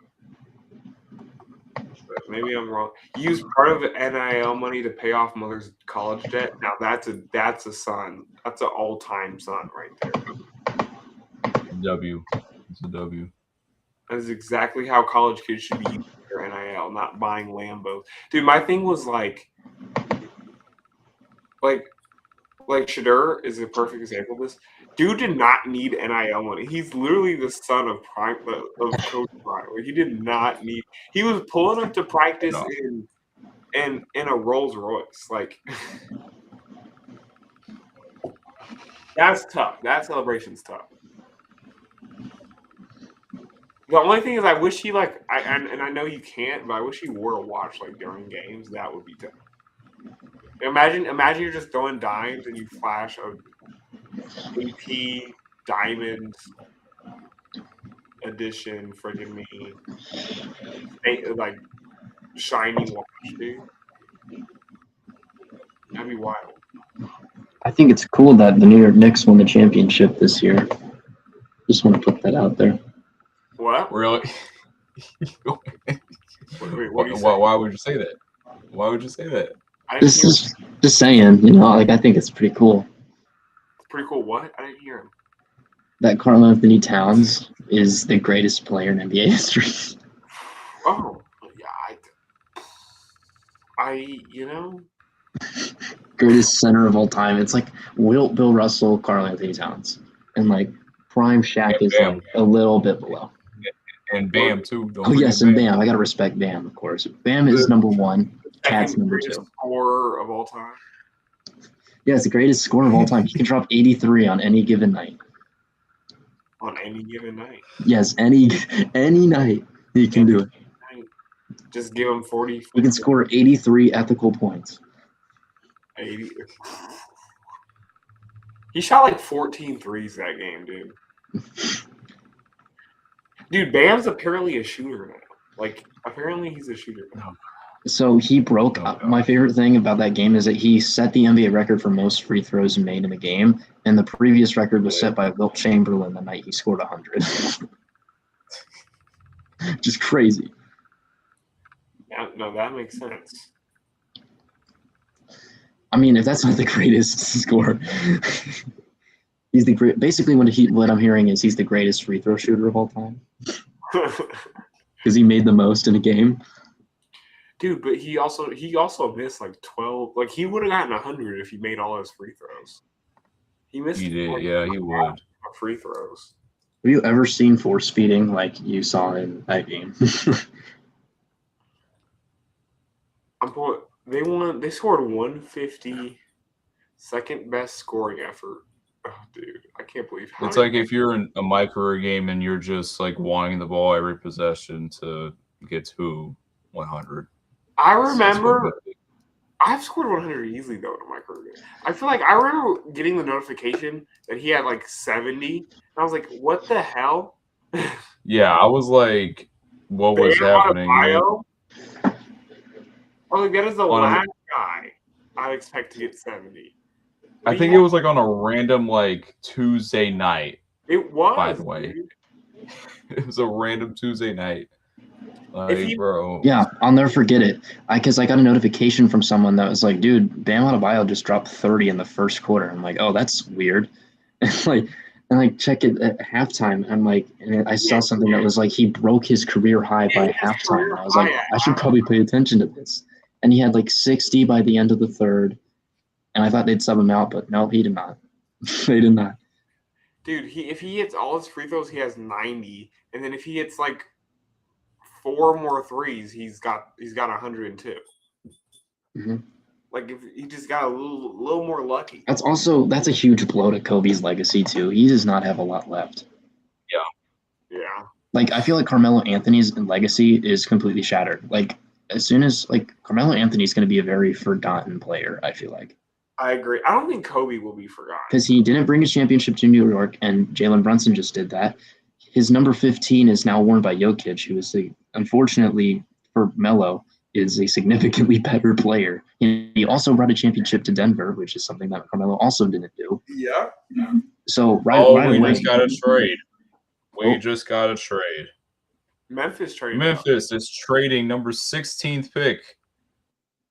[SPEAKER 1] But maybe I'm wrong. Use part of NIL money to pay off mother's college debt. Now that's a son. That's an all-time son right there.
[SPEAKER 3] W. It's a W.
[SPEAKER 1] That is exactly how college kids should be using their NIL, not buying Lambos. Dude, my thing was like Shadur is a perfect example of this. Dude did not need NIL money. He's literally the son of Coach Prime. Like, he did not need. He was pulling up to practice in a Rolls Royce. Like that's tough. That celebration's tough. The only thing is, I wish he and I know you can't, but I wish he wore a watch like during games. That would be tough. Imagine you're just throwing dimes and you flash a AP Diamond edition friggin' me like shiny watch, dude. That'd be wild.
[SPEAKER 2] I think it's cool that the New York Knicks won the championship this year. Just want to put that out there.
[SPEAKER 1] What?
[SPEAKER 3] Really?
[SPEAKER 1] Wait,
[SPEAKER 3] why would you say that? Why would you say that?
[SPEAKER 2] Just saying, I think it's pretty cool.
[SPEAKER 1] Pretty cool. What? I didn't hear him.
[SPEAKER 2] That Karl Anthony Towns is the greatest player in NBA history.
[SPEAKER 1] Oh, yeah.
[SPEAKER 2] Greatest center of all time. It's like Wilt, Bill Russell, Karl Anthony Towns, and like prime Shaq is like a little bit below.
[SPEAKER 3] And Bam too.
[SPEAKER 2] And Bam. I gotta respect Bam, of course. Bam is number one. Cat's number two.
[SPEAKER 1] Scorer of all time.
[SPEAKER 2] Yeah, it's the greatest scorer of all time. He can drop 83 on any given night.
[SPEAKER 1] On any given night.
[SPEAKER 2] Yes, any night he can do it.
[SPEAKER 1] Just give him 40.
[SPEAKER 2] He can score 83 ethical points.
[SPEAKER 1] 80. He shot like 14 threes that game, dude. Dude, Bam's apparently a shooter now. Like, apparently he's a shooter now.
[SPEAKER 2] So he broke my favorite thing about that game is that he set the NBA record for most free throws made in the game, and the previous record was set by Wilt Chamberlain the night he scored 100. Just crazy.
[SPEAKER 1] No, that makes sense.
[SPEAKER 2] I mean, if that's not the greatest score, he's the great. Basically, what I'm hearing is he's the greatest free throw shooter of all time because he made the most in a game.
[SPEAKER 1] Dude, but he also missed like 12. Like, he would have gotten 100 if he made all his free throws. He missed.
[SPEAKER 3] He did, yeah, he would.
[SPEAKER 1] Free throws.
[SPEAKER 2] Have you ever seen force feeding like you saw in that game?
[SPEAKER 1] They scored 150, second best scoring effort. Oh, dude, I can't believe how.
[SPEAKER 3] It's like if you're in a micro game and you're just like wanting the ball every possession to get to 100.
[SPEAKER 1] I remember I've scored 100 easily though in a micro game. I feel like I remember getting the notification that he had like 70. And I was like, what the hell?
[SPEAKER 3] Yeah, I was like, what was happening?
[SPEAKER 1] I was like, that is the last guy I expect to get 70.
[SPEAKER 3] I think it was like on a random like Tuesday night.
[SPEAKER 1] It was,
[SPEAKER 3] by the way. It was a random Tuesday night. Like, bro.
[SPEAKER 2] Yeah, I'll never forget it. Because I got a notification from someone that was like, dude, Bam Adebayo just dropped 30 in the first quarter. I'm like, oh, that's weird. And check it at halftime. I'm like, and I saw something that was like he broke his career high by halftime. I was like, I should probably pay attention to this. And he had like 60 by the end of the third. And I thought they'd sub him out, but no, he did not. They did not.
[SPEAKER 1] Dude, if he hits all his free throws, he has 90. And then if he hits like 4 more threes, he's got 102.
[SPEAKER 2] Mm-hmm.
[SPEAKER 1] Like, if he just got a little more lucky.
[SPEAKER 2] That's a huge blow to Kobe's legacy too. He does not have a lot left.
[SPEAKER 1] Yeah.
[SPEAKER 2] Like, I feel like Carmelo Anthony's legacy is completely shattered. Like, as soon as Carmelo Anthony's going to be a very forgotten player, I feel like.
[SPEAKER 1] I agree. I don't think Kobe will be forgotten.
[SPEAKER 2] Because he didn't bring his championship to New York, and Jalen Brunson just did that. His number 15 is now worn by Jokic, who is unfortunately for Melo, is a significantly better player. He also brought a championship to Denver, which is something that Carmelo also didn't do.
[SPEAKER 1] Yeah.
[SPEAKER 2] So right
[SPEAKER 3] we
[SPEAKER 2] away,
[SPEAKER 3] just got a trade. We
[SPEAKER 2] Oh.
[SPEAKER 3] just got a trade.
[SPEAKER 1] Memphis traded.
[SPEAKER 3] Memphis is trading number 16th pick.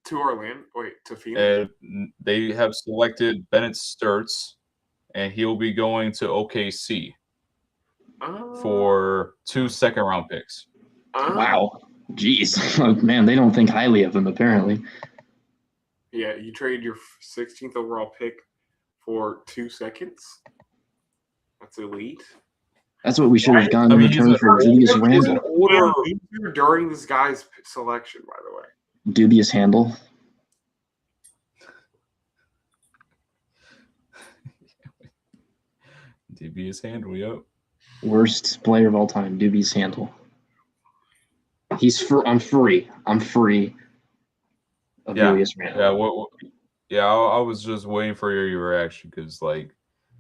[SPEAKER 1] To Orlando. Wait, to Phoenix?
[SPEAKER 3] And they have selected Bennett Sturts, and he'll be going to OKC for 2 second-round picks.
[SPEAKER 2] Wow. Jeez. Oh, man, they don't think highly of him, apparently.
[SPEAKER 1] Yeah, you trade your 16th overall pick for 2 seconds? That's elite.
[SPEAKER 2] That's what we should have gotten in return for Julius Randle.
[SPEAKER 1] Order during this guy's selection, by the way.
[SPEAKER 2] Dubious handle.
[SPEAKER 3] Dubious handle, yep.
[SPEAKER 2] Worst player of all time, dubious handle. I'm free of Julius Randle.
[SPEAKER 3] I was just waiting for your reaction because, like,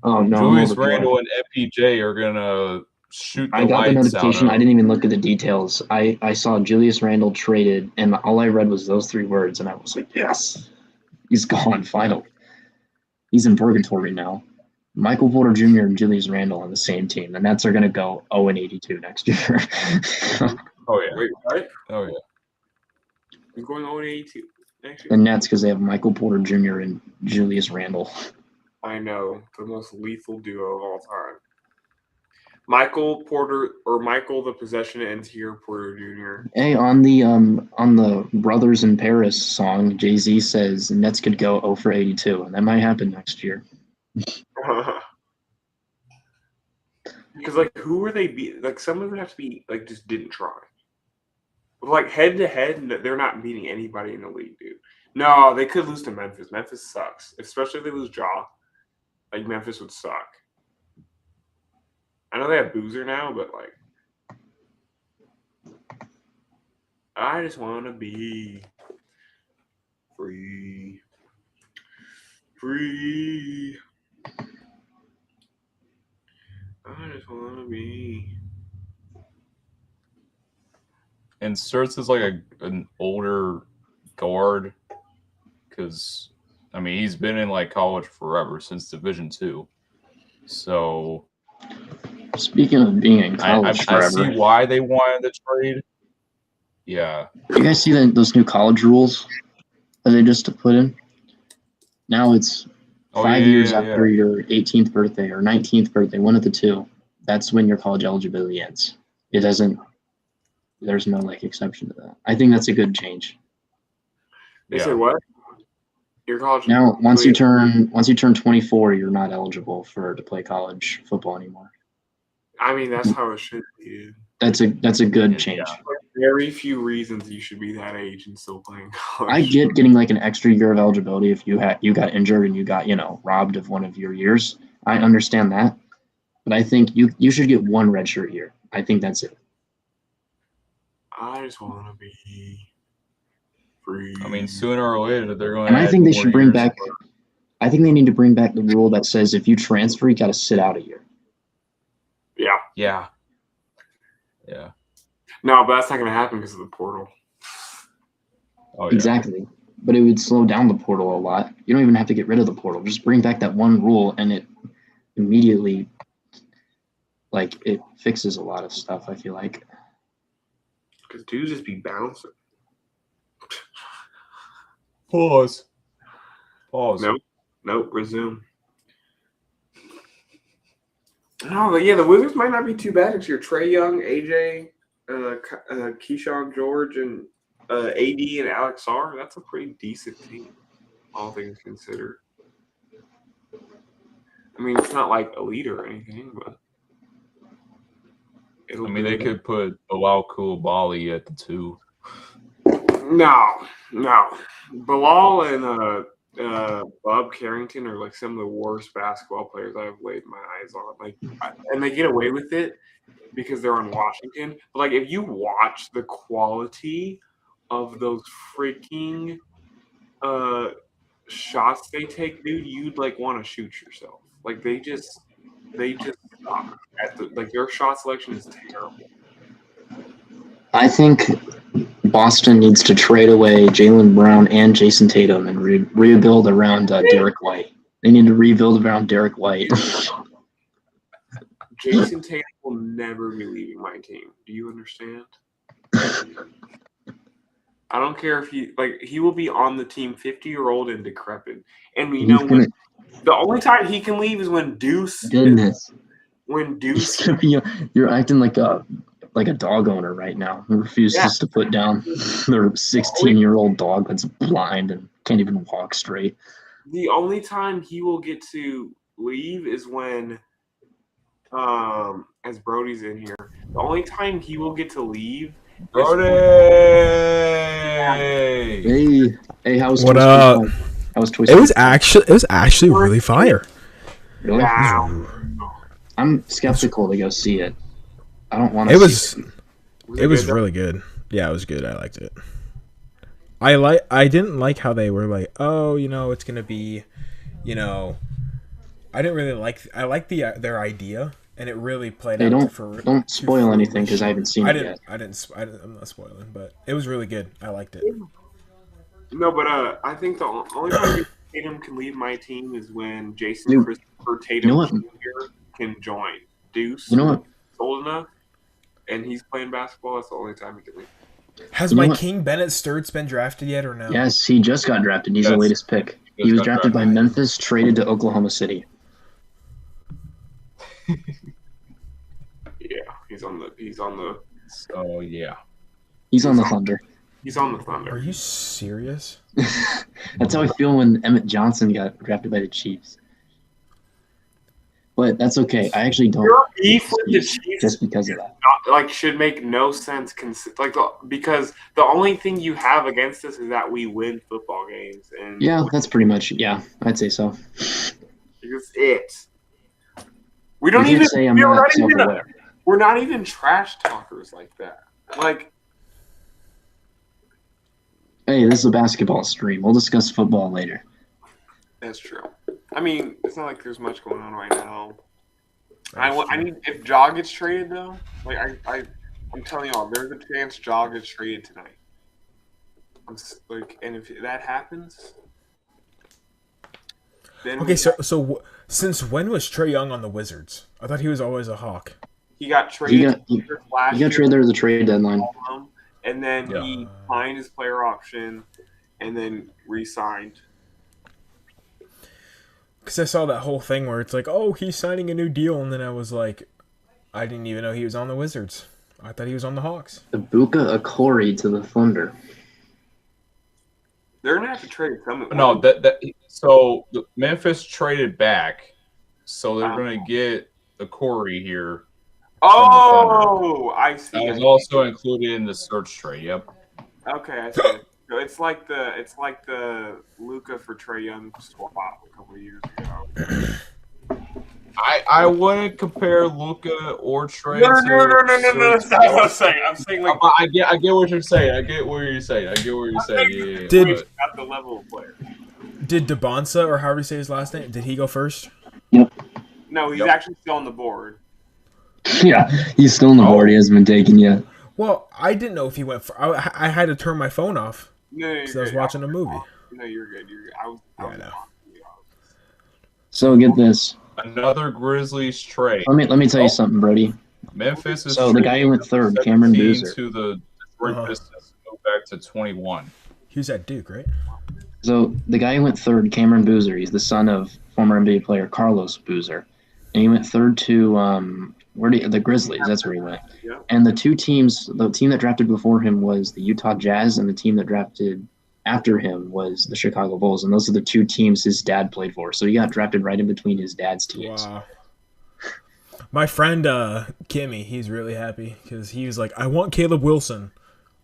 [SPEAKER 2] oh no,
[SPEAKER 3] Julius Randle and MPJ are gonna shoot the
[SPEAKER 2] I got
[SPEAKER 3] lights
[SPEAKER 2] the notification.
[SPEAKER 3] out.
[SPEAKER 2] I didn't even look at the details. I saw Julius Randle traded, and all I read was those 3 words, and I was like, yes, he's gone. Finally, he's in purgatory now. Michael Porter Jr. and Julius Randle on the same team. The Nets are going to go 0-82 next year.
[SPEAKER 3] Oh, yeah.
[SPEAKER 1] Wait, what?
[SPEAKER 3] Oh, yeah.
[SPEAKER 1] You're going 0-82 next year?
[SPEAKER 2] The Nets, because they have Michael Porter Jr. and Julius Randle.
[SPEAKER 1] I know. The most lethal duo of all time. Michael the possession interior Porter Jr.
[SPEAKER 2] Hey, on the Brothers in Paris song, Jay-Z says Nets could go 0-82, and that might happen next year.
[SPEAKER 1] Because, like, who are they beating? Like, some of them have to be, like, just didn't try. Like, head-to-head, they're not beating anybody in the league, dude. No, they could lose to Memphis. Memphis sucks. Especially if they lose Ja. Like, Memphis would suck. I know they have Boozer now, but, like, I just want to be free. Free. I just want to be.
[SPEAKER 3] And Sturts is like an older guard because, I mean, he's been in like college forever since Division II. So,
[SPEAKER 2] speaking of being in college forever,
[SPEAKER 3] I see why they wanted the trade. Yeah.
[SPEAKER 2] You guys see those new college rules that they just put in? Now it's 5 years after your 18th birthday or 19th birthday, one of the two. That's when your college eligibility ends. It doesn't. There's no like exception to that. I think that's a good change.
[SPEAKER 1] They said what? Your college
[SPEAKER 2] now once you turn 24, you're not eligible to play college football anymore.
[SPEAKER 1] I mean, that's how it should be.
[SPEAKER 2] That's a good change.
[SPEAKER 1] Yeah. Very few reasons you should be that age and still playing college.
[SPEAKER 2] I get getting like an extra year of eligibility if you got injured and you got robbed of one of your years. I understand that, but I think you should get one redshirt year. I think that's it.
[SPEAKER 1] I just want to be free.
[SPEAKER 3] I mean, sooner or later they're going.
[SPEAKER 2] And I think they should bring back. I think they need to bring back the rule that says if you transfer, you got to sit out a year.
[SPEAKER 1] Yeah.
[SPEAKER 3] Yeah. Yeah.
[SPEAKER 1] No, but that's not going to happen because of the portal.
[SPEAKER 3] Oh, yeah.
[SPEAKER 2] Exactly. But it would slow down the portal a lot. You don't even have to get rid of the portal. Just bring back that one rule, and it immediately, like, it fixes a lot of stuff, I feel like.
[SPEAKER 1] Because dudes just be bouncing.
[SPEAKER 3] Pause.
[SPEAKER 1] Nope. Resume. No, but yeah, the Wizards might not be too bad this year. Trae Young, AJ, Keyshawn George, and AD and Alex Sarr. That's a pretty decent team, all things considered. I mean, it's not like elite or anything, but
[SPEAKER 3] they could put Bilal Coulibaly at the 2.
[SPEAKER 1] No. Bilal and Bob Carrington are like some of the worst basketball players I've laid my eyes on. Like, and they get away with it because they're on Washington. But like, if you watch the quality of those freaking shots they take, dude, you'd like want to shoot yourself. Like they just suck at like their shot selection is terrible.
[SPEAKER 2] I think Boston needs to trade away Jaylen Brown and Jason Tatum and rebuild around Derek White. They need to rebuild around Derek White.
[SPEAKER 1] Jason Tatum will never be leaving my team. Do you understand? I don't care if he will be on the team 50-year-old and decrepit. And the only time he can leave is when Deuce.
[SPEAKER 2] Goodness.
[SPEAKER 1] When Deuce.
[SPEAKER 2] You're acting like a dog owner right now who refuses to put down their 16-year-old dog that's blind and can't even walk straight.
[SPEAKER 1] The only time he will get to leave is when, as Brody's in here, the only time he will get to leave.
[SPEAKER 3] Brody!
[SPEAKER 2] Hey, how was
[SPEAKER 4] what
[SPEAKER 2] Toy
[SPEAKER 4] up?
[SPEAKER 2] Story 5? How was Toy
[SPEAKER 4] It
[SPEAKER 2] Story
[SPEAKER 4] was really really fire.
[SPEAKER 2] Really?
[SPEAKER 1] Wow.
[SPEAKER 2] I'm skeptical to go see it. I don't want to.
[SPEAKER 4] It was really good. Yeah, it was good. I liked it. I didn't like how they were like, oh, it's gonna be, I didn't really like. I liked their idea, and it really played out.
[SPEAKER 2] Don't spoil anything because I haven't seen it yet.
[SPEAKER 4] I'm not spoiling, but it was really good. I liked it.
[SPEAKER 1] No, but I think the only time Tatum can leave my team is when Jason Christopher Tatum Jr. can join. Deuce, old enough, and he's playing basketball. That's the only time he can leave.
[SPEAKER 4] Has my King Bennett Sturts been drafted yet or no?
[SPEAKER 2] Yes, he just got drafted. He's the latest pick. He was drafted by Memphis, traded to Oklahoma City.
[SPEAKER 1] Yeah, he's on the.
[SPEAKER 3] So yeah,
[SPEAKER 2] he's on the Thunder.
[SPEAKER 1] He's on the Thunder.
[SPEAKER 4] Are you serious?
[SPEAKER 2] That's how I feel when Emmett Johnson got drafted by the Chiefs. But that's okay. I actually don't.
[SPEAKER 1] Your beef with the Chiefs
[SPEAKER 2] just because of that.
[SPEAKER 1] Should make no sense. Because the only thing you have against us is that we win football games. And
[SPEAKER 2] yeah, that's pretty much. Yeah, I'd say so.
[SPEAKER 1] It's it. We don't even say we're not even trash talkers like that.
[SPEAKER 2] Hey, this is a basketball stream. We'll discuss football later.
[SPEAKER 1] That's true. I mean, it's not like there's much going on right now. I need if Jaw gets traded though. I'm telling y'all, there's a chance Jaw gets traded tonight. And if that happens, then
[SPEAKER 4] okay. So since when was Trae Young on the Wizards? I thought he was always a Hawk.
[SPEAKER 1] He got traded. He got
[SPEAKER 2] traded there at the trade deadline,
[SPEAKER 1] and then he signed his player option, and then re-signed.
[SPEAKER 4] Because I saw that whole thing where it's like, oh, he's signing a new deal, and then I was like, I didn't even know he was on the Wizards. I thought he was on the Hawks.
[SPEAKER 2] Ibuka Okori to the Thunder.
[SPEAKER 1] They're gonna have to trade some.
[SPEAKER 3] No, so Memphis traded back, so they're gonna get the Corey here.
[SPEAKER 1] Oh, I see.
[SPEAKER 3] That was also included in the search trade. Yep.
[SPEAKER 1] Okay, I see. So it's like the Luka for Trae Young swap a couple of years ago.
[SPEAKER 3] I wouldn't compare Luka or Trae.
[SPEAKER 1] No. That's not what I'm saying. I'm saying
[SPEAKER 3] I get what you're saying. I get what you're saying. Yeah.
[SPEAKER 1] Got the level of player.
[SPEAKER 4] Did Debonsa, or however you say his last name, did he go first?
[SPEAKER 2] Yep.
[SPEAKER 1] No, he's actually still on the board.
[SPEAKER 2] Yeah, he's still on the board. He hasn't been taken yet.
[SPEAKER 4] Well, I didn't know if he went. I had to turn my phone off
[SPEAKER 1] because
[SPEAKER 4] I was watching a movie.
[SPEAKER 1] No, you're good. I know.
[SPEAKER 2] So get this.
[SPEAKER 3] Another Grizzlies trade.
[SPEAKER 2] Let me tell you something, Brody.
[SPEAKER 3] Memphis is
[SPEAKER 2] the guy who went third, Cameron Boozer,
[SPEAKER 3] to the Detroit Pistons, go back to 21.
[SPEAKER 4] He was at Duke, right?
[SPEAKER 2] So the guy who went third, Cameron Boozer, he's the son of former NBA player Carlos Boozer, and he went third to the Grizzlies. That's where he went.
[SPEAKER 1] Yeah.
[SPEAKER 2] And the team that drafted before him was the Utah Jazz, and the team that drafted after him was the Chicago Bulls, and those are the two teams his dad played for. So he got drafted right in between his dad's teams.
[SPEAKER 4] Wow. My friend Kimmy, he's really happy because he was like, I want Caleb Wilson.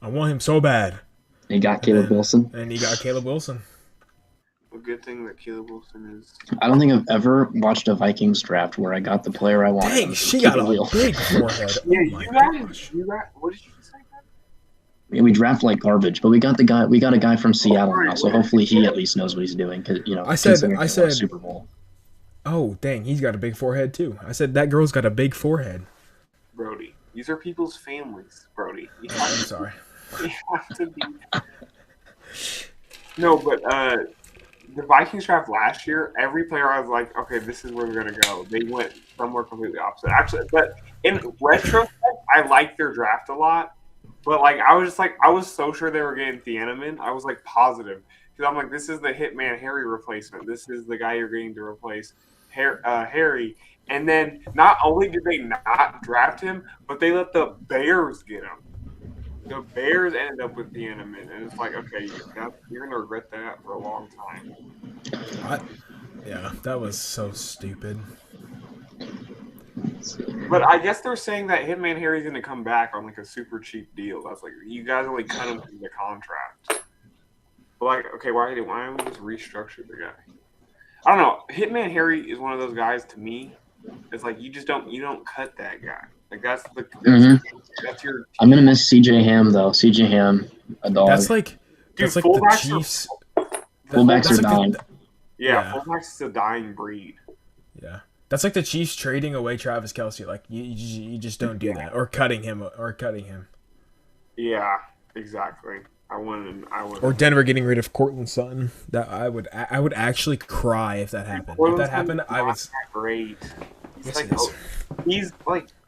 [SPEAKER 4] I want him so bad.
[SPEAKER 2] He got Caleb Wilson.
[SPEAKER 4] And he got Caleb Wilson.
[SPEAKER 1] A good thing that Caleb Wilson is.
[SPEAKER 2] I don't think I've ever watched a Vikings draft where I got the player I wanted.
[SPEAKER 4] Dang, she got a big forehead.
[SPEAKER 1] Yeah, what did you say?
[SPEAKER 2] We draft like garbage, but we got a guy from Seattle now, so hopefully he at least knows what he's doing. Cause
[SPEAKER 4] I said
[SPEAKER 2] Super Bowl.
[SPEAKER 4] Oh dang, he's got a big forehead too. I said that girl's got a big forehead.
[SPEAKER 1] Brody, these are people's families, Brody.
[SPEAKER 4] I'm sorry.
[SPEAKER 1] You have to be. No, but the Vikings draft last year, every player I was like, okay, this is where they're gonna go. They went somewhere completely opposite. Actually, but in retrospect, I like their draft a lot. But like, I was just like, I was so sure they were getting Thieneman. I was like positive because I'm like, this is the Hitman Harry replacement. This is the guy you're getting to replace Harry. And then not only did they not draft him, but they let the Bears get him. The Bears ended up with Thieneman, and it's like, okay, you're gonna regret that for a long time.
[SPEAKER 4] Yeah, that was so stupid.
[SPEAKER 1] But I guess they're saying that Hitman Harry's going to come back on like a super cheap deal. That's like, you guys only cut him from the contract. But like, okay, why don't we just restructure the guy? I don't know. Hitman Harry is one of those guys to me. It's like you don't cut that guy. Like that's your.
[SPEAKER 2] I'm gonna miss CJ Ham though. CJ Ham, a dog.
[SPEAKER 4] That's like the Chiefs.
[SPEAKER 2] Fullbacks are dying.
[SPEAKER 1] Yeah, fullbacks is a dying breed.
[SPEAKER 4] Yeah. That's like the Chiefs trading away Travis Kelce. Like you just don't do that, or cutting him.
[SPEAKER 1] Yeah, exactly. I wouldn't.
[SPEAKER 4] Or Denver getting rid of Cortland Sutton. That I would actually cry if that happened. If that happened, I would.
[SPEAKER 1] Great.
[SPEAKER 4] Yes,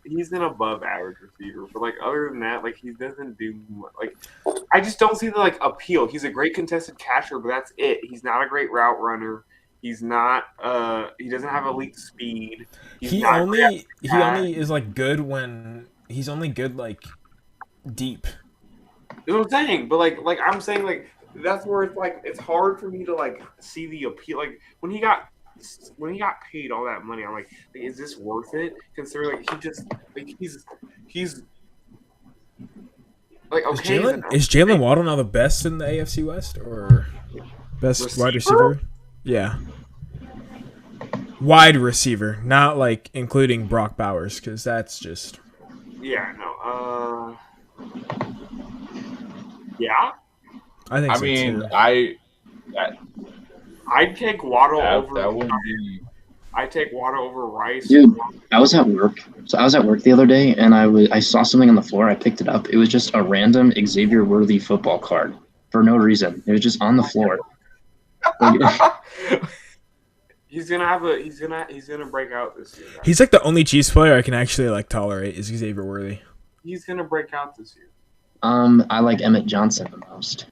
[SPEAKER 1] He's an above average receiver, but like other than that, like he doesn't do much. Like I just don't see the like appeal. He's a great contested catcher, but that's it. He's not a great route runner. He's not. He doesn't have elite speed.
[SPEAKER 4] He only is like good when he's only good like deep.
[SPEAKER 1] That's what I'm saying. But like I'm saying, like that's where it's like it's hard for me to like see the appeal. Like when he got paid all that money, I'm like is this worth it? Considering like he just like he's like okay.
[SPEAKER 4] Is Jalen Waddle now the best in the AFC West or best wide receiver? Yeah. Wide receiver, not like including Brock Bowers, because that's just.
[SPEAKER 1] Yeah, no. Yeah.
[SPEAKER 4] I think.
[SPEAKER 3] Too.
[SPEAKER 1] I'd take Waddle over.
[SPEAKER 3] That would be.
[SPEAKER 1] I'd take Waddle over Rice.
[SPEAKER 2] Dude, I was at work. So I was at work the other day, and I saw something on the floor. I picked it up. It was just a random Xavier Worthy football card for no reason. It was just on the floor.
[SPEAKER 1] He's gonna break out this year. Guys.
[SPEAKER 4] He's like the only Chiefs player I can actually like tolerate is Xavier Worthy.
[SPEAKER 1] He's gonna break out this year.
[SPEAKER 2] I like Emmett Johnson the most.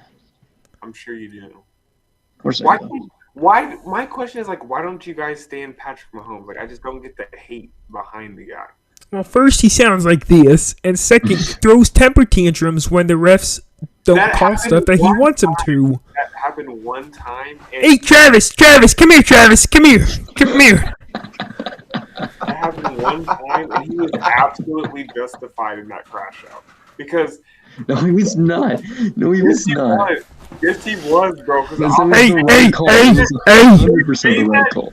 [SPEAKER 1] I'm sure you do.
[SPEAKER 2] Of course I do.
[SPEAKER 1] Why? My question is like, why don't you guys stand Patrick Mahomes? Like, I just don't get the hate behind the guy.
[SPEAKER 5] Well, first he sounds like this, and second, he throws temper tantrums when the refs don't call stuff that he wants him to.
[SPEAKER 1] That happened one time.
[SPEAKER 5] Hey, Travis, come here, Travis, come here.
[SPEAKER 1] That happened one time, and he was absolutely justified in that crash out because.
[SPEAKER 2] No, he was not.
[SPEAKER 1] Yes, he was, bro.
[SPEAKER 5] Hey!
[SPEAKER 2] 100% the right call.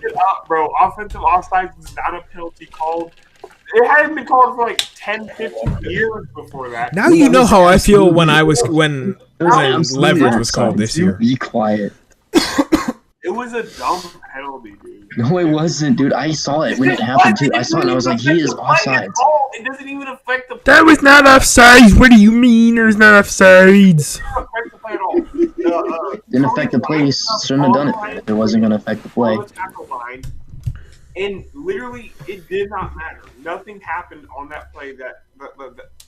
[SPEAKER 1] Bro, offensive offsides is not a penalty called. It hadn't been called for like 10, 15 years before that.
[SPEAKER 4] Now you know how I feel when leverage was called this year.
[SPEAKER 2] Be quiet.
[SPEAKER 1] It was a dumb penalty, dude.
[SPEAKER 2] No, it wasn't, dude. I saw it when it happened too. I saw it and I was like, he is offsides.
[SPEAKER 1] It doesn't even affect the play.
[SPEAKER 5] That was not offsides. What do you mean there's not offsides?
[SPEAKER 1] It doesn't affect the play at all.
[SPEAKER 2] Didn't affect the play. Shouldn't have done it. It wasn't going to affect the play.
[SPEAKER 1] And literally, it did not matter. Nothing happened on that play that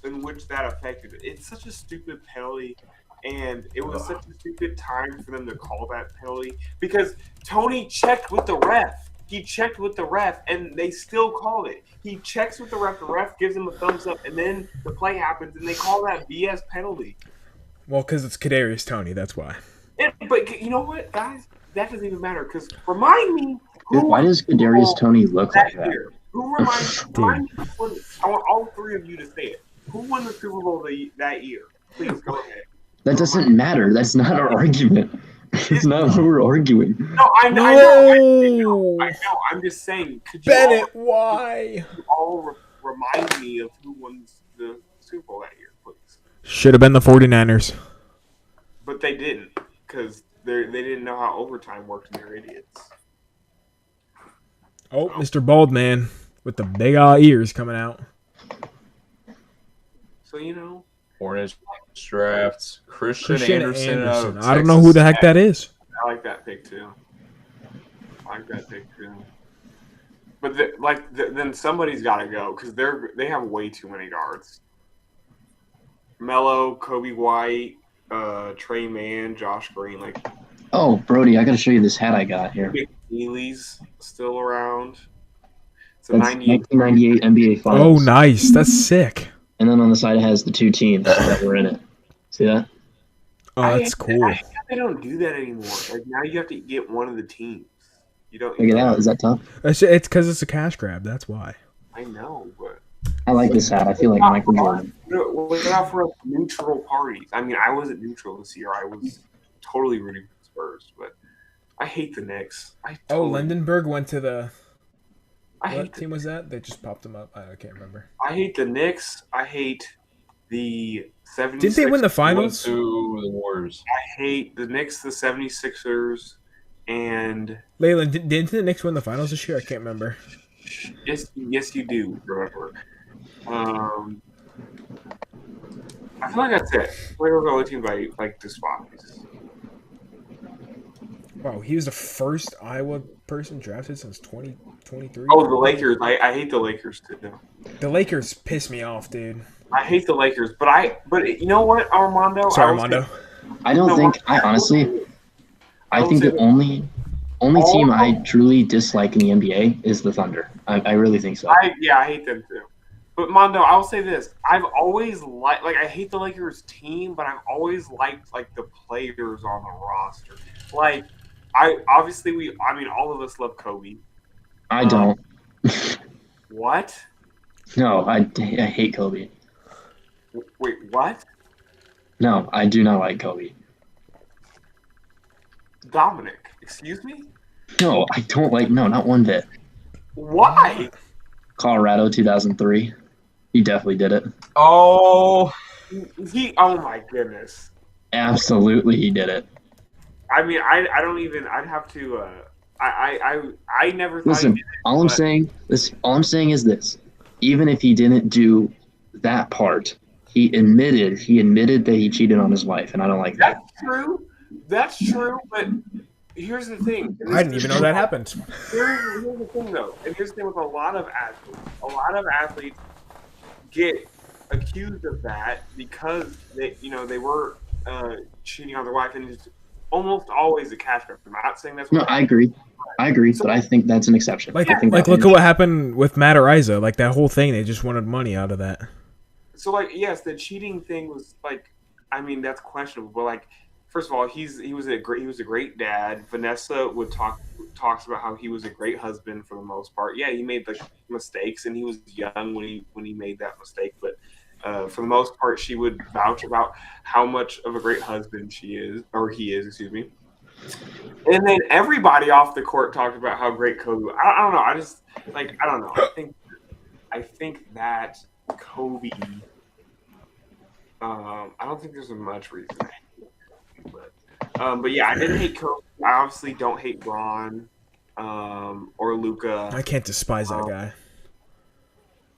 [SPEAKER 1] in which that affected it. It's such a stupid penalty, and it was such a stupid time for them to call that penalty because Tony checked with the ref. He checked with the ref, and they still called it. He checks with the ref gives him a thumbs up, and then the play happens, and they call that BS penalty.
[SPEAKER 4] Well, because it's Kadarius Toney, that's why.
[SPEAKER 1] But you know what, guys? That doesn't even matter because remind me.
[SPEAKER 2] Dude, why does Kadarius Toney look like that?
[SPEAKER 1] Who reminds me? I want all three of you to say it. Who won the Super Bowl that year? Please go ahead.
[SPEAKER 2] That doesn't matter. That's not our argument. It's not what we're arguing.
[SPEAKER 1] No, I know. I'm just saying. Could you
[SPEAKER 4] Bennett, why?
[SPEAKER 1] all remind me of who won the Super Bowl that year, please?
[SPEAKER 4] Should have been the 49ers.
[SPEAKER 1] But they didn't because they didn't know how overtime worked and they're idiots.
[SPEAKER 4] Oh, Mr. Baldman with the big ears coming out.
[SPEAKER 1] So, you know.
[SPEAKER 3] Hornets draft Christian Anderson. Out of
[SPEAKER 4] I don't know who the heck that is.
[SPEAKER 1] I like that pick too. But then somebody's got to go because they have way too many guards. Melo, Kobe White, Trey Mann, Josh Green.
[SPEAKER 2] Oh, Brody, I got to show you this hat I got here.
[SPEAKER 1] Neely's still around. It's a
[SPEAKER 2] That's
[SPEAKER 1] 98.
[SPEAKER 2] 1998 NBA
[SPEAKER 4] Oh,
[SPEAKER 2] Finals.
[SPEAKER 4] nice. That's sick.
[SPEAKER 2] And then on the side it has the 2 teams that were in it. See that?
[SPEAKER 4] Oh, that's cool.
[SPEAKER 1] I hate that they don't do that anymore. Now you have to get one of the teams. You don't.
[SPEAKER 2] Look at that. Is that tough?
[SPEAKER 4] It's because it's a cash grab. That's why.
[SPEAKER 1] I know, but
[SPEAKER 2] I like this hat. I feel like Michael Jordan.
[SPEAKER 1] look out for neutral parties. I mean, I wasn't neutral this year. I was totally rooting for the Spurs, but I hate the Knicks.
[SPEAKER 4] Lindenberg went to the.
[SPEAKER 1] What
[SPEAKER 4] What team was that? They just popped him up. I can't remember.
[SPEAKER 1] I hate the Knicks. I hate the 76ers.
[SPEAKER 4] Didn't they win the finals?
[SPEAKER 3] To the Warriors.
[SPEAKER 1] I hate the Knicks, the 76ers, and
[SPEAKER 4] Lailend, didn't the Knicks win the finals this year? I can't remember.
[SPEAKER 1] yes, you do. Remember. I feel like that's it. We're the only team I despise.
[SPEAKER 4] Wow, he was the first Iowa person drafted since 2023.
[SPEAKER 1] Oh, the Lakers. I hate the Lakers too.
[SPEAKER 4] The Lakers piss me off, dude.
[SPEAKER 1] I hate the Lakers, but you know what, Armando?
[SPEAKER 4] Sorry, Armando.
[SPEAKER 2] I don't think I honestly think the only team I truly dislike in the NBA is the Thunder. I really think so.
[SPEAKER 1] I hate them too. But Mondo, I'll say this: I've always liked, I hate the Lakers team, but I've always liked the players on the roster. All of us love Kobe.
[SPEAKER 2] I don't.
[SPEAKER 1] What?
[SPEAKER 2] No, I hate Kobe.
[SPEAKER 1] Wait, what?
[SPEAKER 2] No, I do not like Kobe.
[SPEAKER 1] Dominic, excuse me?
[SPEAKER 2] No, I don't like. No, not one bit.
[SPEAKER 1] Why?
[SPEAKER 2] Colorado 2003. He definitely did it.
[SPEAKER 3] Oh,
[SPEAKER 1] Oh my goodness.
[SPEAKER 2] Absolutely, he did it.
[SPEAKER 1] I mean, I don't even. I'd have to. I never thought.
[SPEAKER 2] Listen,
[SPEAKER 1] he did it,
[SPEAKER 2] all I'm saying is this: even if he didn't do that part, he admitted that he cheated on his wife, and I don't like that.
[SPEAKER 1] That's true. But here's the thing.
[SPEAKER 4] I didn't even know that happened.
[SPEAKER 1] Here's the thing, though, and here's the thing with a lot of athletes. A lot of athletes get accused of that because they were cheating on their wife, and it's almost always a cash grab. I'm not saying that's what.
[SPEAKER 2] No, I agree, but I think that's an exception.
[SPEAKER 4] Look
[SPEAKER 2] I think
[SPEAKER 4] at what happened with Matt Ariza. That whole thing, they just wanted money out of that.
[SPEAKER 1] So yes, the cheating thing was that's questionable. But first of all, he was a great dad. Vanessa talks about how he was a great husband for the most part. Yeah, he made mistakes, and he was young when he made that mistake. But for the most part, she would vouch about how much of a great husband he is. Excuse me. And then everybody off the court talked about how great Kobe. I don't know. I don't know. I think that Kobe. I don't think there's much reason. But yeah, I didn't hate Kobe. I obviously don't hate Bron or Luka.
[SPEAKER 4] I can't despise that guy.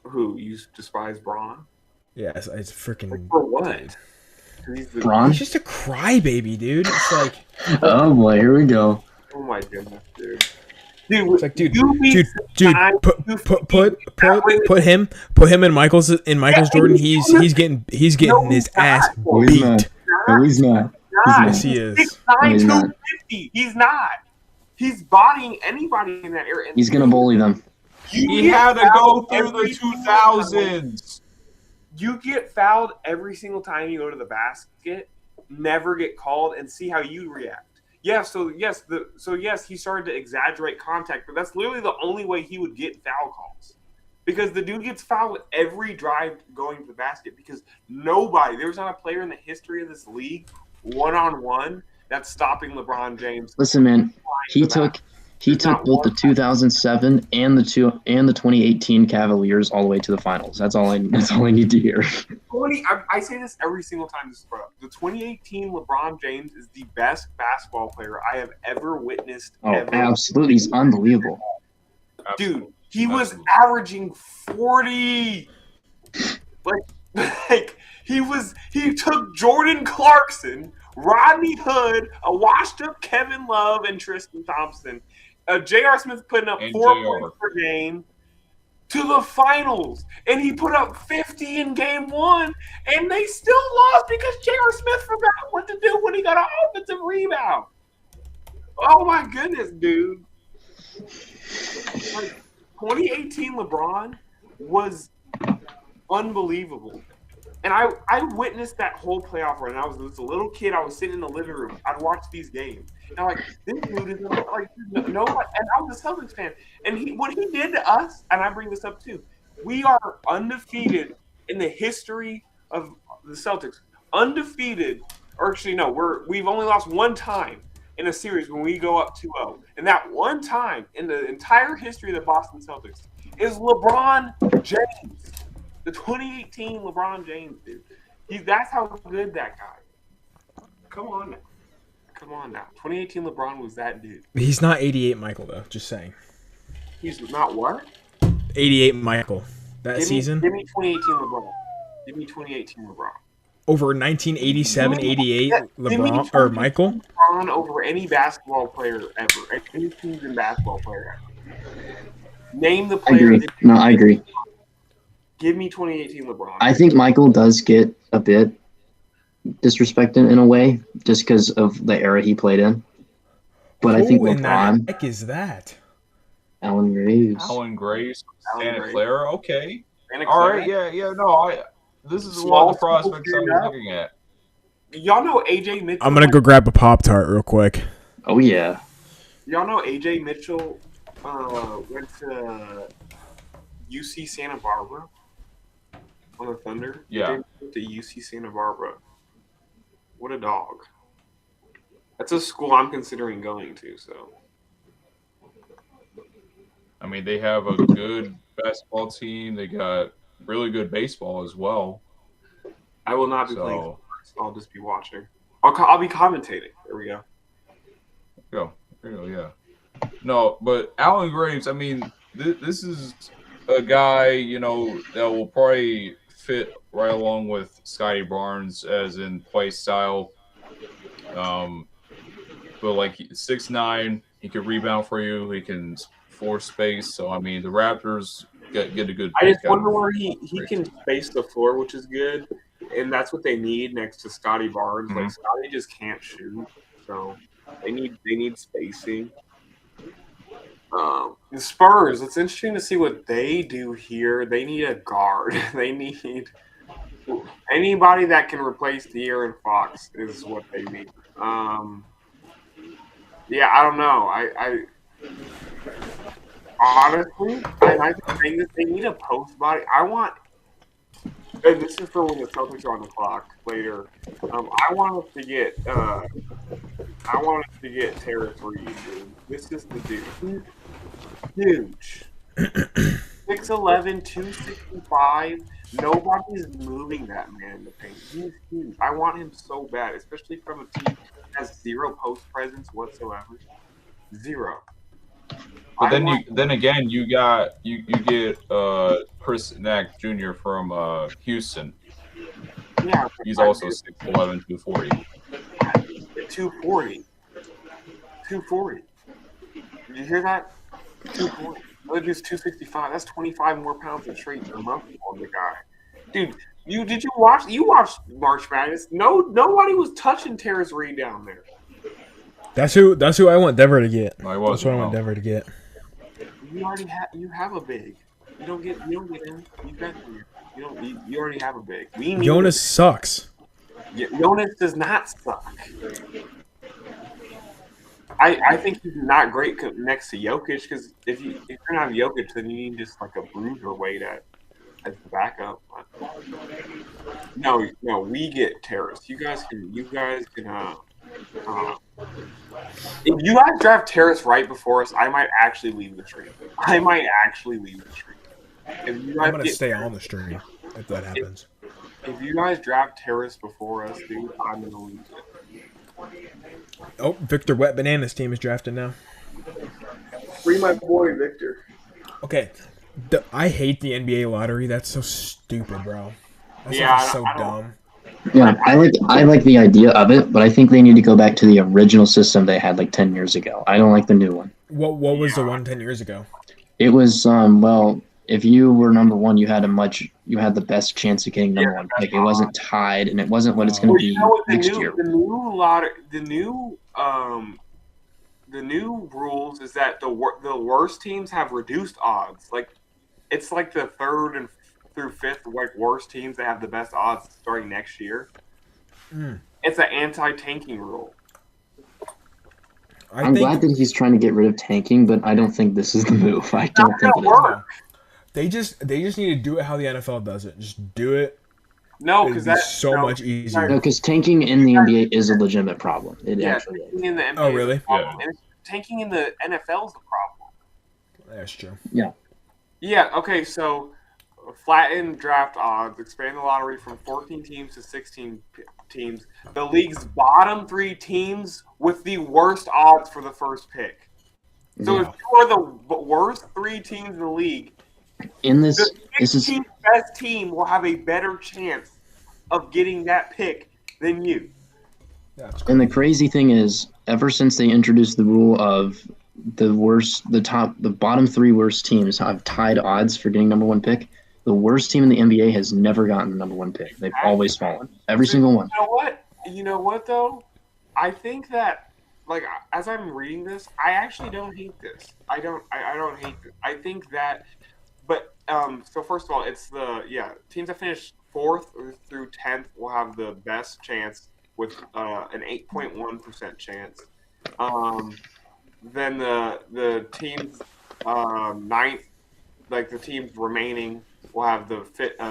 [SPEAKER 1] Who, you despise Bron?
[SPEAKER 4] Yeah, it's freaking.
[SPEAKER 1] For what?
[SPEAKER 2] Bron?
[SPEAKER 4] He's just a crybaby, dude. It's
[SPEAKER 2] oh boy, here we go.
[SPEAKER 1] Oh my goodness, dude.
[SPEAKER 4] It's dude, put him in Michael's Jordan. He's getting his ass beat.
[SPEAKER 2] No, he's not.
[SPEAKER 4] Yes, he is.
[SPEAKER 1] 6'9", 250. He's not. He's bodying anybody in that area.
[SPEAKER 2] He's gonna bully them.
[SPEAKER 3] He had to go through the 2000s.
[SPEAKER 1] You get fouled every single time you go to the basket, never get called, and see how you react. Yeah, yes, he started to exaggerate contact, but that's literally the only way he would get foul calls. Because the dude gets fouled with every drive going to the basket because there's not a player in the history of this league, one-on-one, that's stopping LeBron James.
[SPEAKER 2] Listen, man, he took both the 2007 and the 2018 Cavaliers all the way to the finals. That's all I need to hear.
[SPEAKER 1] I say this every single time this is brought up. The 2018 LeBron James is the best basketball player I have ever witnessed.
[SPEAKER 2] Oh, absolutely, he's unbelievable.
[SPEAKER 1] Dude, he was averaging 40. He took Jordan Clarkson, Rodney Hood, a washed-up Kevin Love, and Tristan Thompson. J.R. Smith putting up
[SPEAKER 3] And
[SPEAKER 1] 4
[SPEAKER 3] JR.
[SPEAKER 1] points per game to the finals, and he put up 50 in game 1, and they still lost because J.R. Smith forgot what to do when he got an offensive rebound. Oh my goodness, dude! Like 2018 LeBron was unbelievable. And I witnessed that whole playoff run. I was a little kid. I was sitting in the living room. I'd watch these games. And I'm like, this dude is like no. And I was a Celtics fan. And what he did to us, and I bring this up too, we are undefeated in the history of the Celtics. Undefeated, or actually no, we've only lost one time in a series when we go up 2-0. And that one time in the entire history of the Boston Celtics is LeBron James. The 2018 LeBron James, dude. That's how good that guy. Come on now. 2018 LeBron was that dude.
[SPEAKER 4] He's not 88 Michael though. Just saying.
[SPEAKER 1] He's not what?
[SPEAKER 4] 88 Michael that season.
[SPEAKER 1] Give me 2018 LeBron. Give me 2018 LeBron.
[SPEAKER 4] Over 1987, 88 LeBron or Michael.
[SPEAKER 1] LeBron over any basketball player ever. Any seasoned basketball player ever. Name the player.
[SPEAKER 2] I agree.
[SPEAKER 1] Give me 2018 LeBron.
[SPEAKER 2] I think Michael does get a bit disrespected in a way, just because of the era he played in. But I think LeBron.
[SPEAKER 4] What the heck is that?
[SPEAKER 2] Alan Graves.
[SPEAKER 3] Alan Graves, Santa
[SPEAKER 1] Graves.
[SPEAKER 3] Clara. Okay.
[SPEAKER 1] Santa
[SPEAKER 3] All
[SPEAKER 1] Clara.
[SPEAKER 3] right. Yeah. No, this is one of the prospects I was looking at.
[SPEAKER 1] Y'all know AJ Mitchell.
[SPEAKER 4] I'm gonna go grab a Pop-Tart real quick.
[SPEAKER 2] Oh yeah.
[SPEAKER 1] Y'all know AJ Mitchell went to UC Santa Barbara on the Thunder.
[SPEAKER 3] Yeah.
[SPEAKER 1] He went to UC Santa Barbara. What a dog. That's a school I'm considering going to. So.
[SPEAKER 3] I mean, they have a good basketball team. They got really good baseball as well.
[SPEAKER 1] I will not be playing sports. I'll just be watching. I'll be commentating. There we go.
[SPEAKER 3] There you go, yeah. No, but Alan Graves, I mean, this is a guy, that will probably fit right along with Scotty Barnes as in play style. But like 6'9", he can rebound for you. He can force space. So, I mean, the Raptors get a good
[SPEAKER 1] I just
[SPEAKER 3] pick
[SPEAKER 1] wonder
[SPEAKER 3] out of
[SPEAKER 1] where he can space the floor, which is good. And that's what they need next to Scotty Barnes.
[SPEAKER 3] Mm-hmm.
[SPEAKER 1] Like, Scotty just can't shoot. So, they need spacing. The Spurs, it's interesting to see what they do here. They need a guard. They need anybody that can replace De'Aaron Fox is what they need. Yeah, I don't know. I honestly, I think that they need a post body. And this is for when the Celtics are on the clock later. I want us to get Terrence Reed, dude. This is the dude. He's huge. 6'11", 265. Nobody's moving that man in the paint. He's huge. I want him so bad, especially from a team that has zero post presence whatsoever. Zero.
[SPEAKER 3] But then again, you get Chris Knack Jr. from Houston.
[SPEAKER 1] Yeah,
[SPEAKER 3] He's also 6'11", 240.
[SPEAKER 1] 240. 240. Did you hear that? 240. Other dude's 265. That's 25 more pounds of straight muscle on the guy. Dude, you watched March Madness? Nobody was touching Terrence Reed down there.
[SPEAKER 4] That's who I want Denver to get.
[SPEAKER 3] No, he wasn't.
[SPEAKER 4] That's what I want Denver to get.
[SPEAKER 1] You have a big. You don't get in. You already have a big.
[SPEAKER 4] Jonas sucks.
[SPEAKER 1] Jonas does not suck. I think he's not great next to Jokic because if you're not have Jokic, then you need just like a bruiser weight as the backup. No, we get Terrace. You guys can. If you guys draft Terrace right before us, I might actually leave the stream. If you guys
[SPEAKER 4] I'm gonna stay on the stream if that happens.
[SPEAKER 1] If you guys draft Terrace before us, dude, I'm gonna lose it.
[SPEAKER 4] Oh, Victor Wet Bananas team is drafted now.
[SPEAKER 1] Free my boy, Victor.
[SPEAKER 4] Okay. I hate the NBA lottery. That's so stupid, bro. That
[SPEAKER 1] Yeah,
[SPEAKER 4] stuff is so
[SPEAKER 1] I don't.
[SPEAKER 4] dumb.
[SPEAKER 2] Yeah, I like the idea of it, but I think they need to go back to the original system they had like 10 years ago. I don't like the new one.
[SPEAKER 4] What was the one 10 years ago?
[SPEAKER 2] It was well, if you were number one, you had the best chance of getting number one pick. It wasn't tied, and it wasn't what it's going
[SPEAKER 1] Well,
[SPEAKER 2] to
[SPEAKER 1] you
[SPEAKER 2] be
[SPEAKER 1] know what?
[SPEAKER 2] next year.
[SPEAKER 1] The new rules is that the worst teams have reduced odds. Like it's like the third and through fifth like worst teams that have the best odds starting next year. It's an anti-tanking rule.
[SPEAKER 2] I'm glad that he's trying to get rid of tanking, but I don't think this is the move. I don't think it is.
[SPEAKER 4] No. They just need to do it how the NFL does it. Just do it.
[SPEAKER 1] No, because that's
[SPEAKER 4] so much easier.
[SPEAKER 2] No, because tanking in the NBA is a legitimate problem. It actually is.
[SPEAKER 1] In the NBA
[SPEAKER 4] oh, really?
[SPEAKER 1] Yeah. And tanking in the NFL is the problem.
[SPEAKER 4] That's true.
[SPEAKER 2] Yeah.
[SPEAKER 1] Yeah. Okay. So flatten draft odds, expand the lottery from 14 teams to 16 teams. The league's bottom 3 teams with the worst odds for the first pick. So if you are the worst 3 teams in the league, the 16th best team will have a better chance of getting that pick than you.
[SPEAKER 2] And the crazy thing is, ever since they introduced the rule of the bottom 3 worst teams have tied odds for getting number 1 pick, the worst team in the NBA has never gotten the number 1 pick. They've always fallen. Every single one.
[SPEAKER 1] You know what though? I think that like as I'm reading this, I actually don't hate this. I don't hate this. I think that but so first of all, it's teams that finish 4th through 10th will have the best chance with an 8.1% chance. Then the teams 9th, like the teams remaining, will have the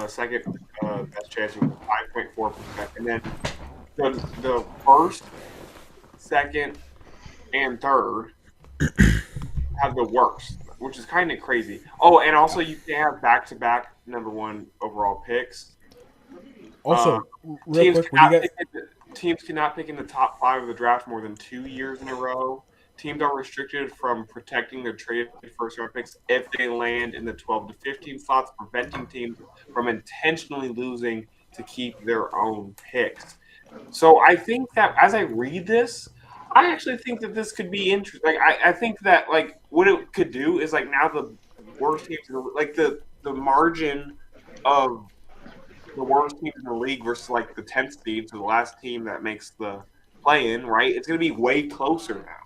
[SPEAKER 1] second best chance with 5.4%, and then the first, second, and third have the worst, which is kind of crazy. Oh, and also you can have back-to-back number 1 overall picks.
[SPEAKER 4] Also, real quick,
[SPEAKER 1] teams cannot pick in the top 5 of the draft more than 2 years in a row. Teams are restricted from protecting their traded first-round picks if they land in the 12 to 15 slots, preventing teams from intentionally losing to keep their own picks. So I think that as I read this, I actually think that this could be interesting. Like I think that like what it could do is like now the worst teams, like the margin of the worst teams in the league versus like the 10th seed, so the last team that makes the play-in, right? It's going to be way closer now.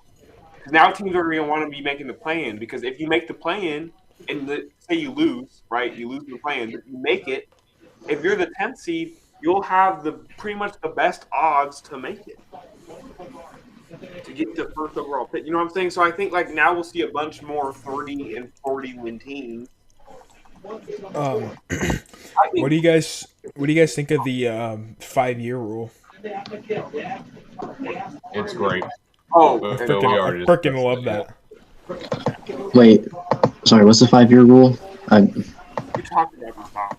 [SPEAKER 1] Because now teams are going to want to be making the play-in, because if you make the play-in and say you lose, right? You lose the play-in, but you make it. If you're the 10th seed, you'll have pretty much the best odds to make it, to get the first overall pick. You know what I'm saying? So I think like now we'll see a bunch more 30 and 40 win teams.
[SPEAKER 4] What do you guys think of the 5-year rule?
[SPEAKER 3] It's great.
[SPEAKER 1] Oh,
[SPEAKER 4] I freaking love that.
[SPEAKER 2] Wait, sorry, what's the 5-year rule?
[SPEAKER 1] We talked about this now.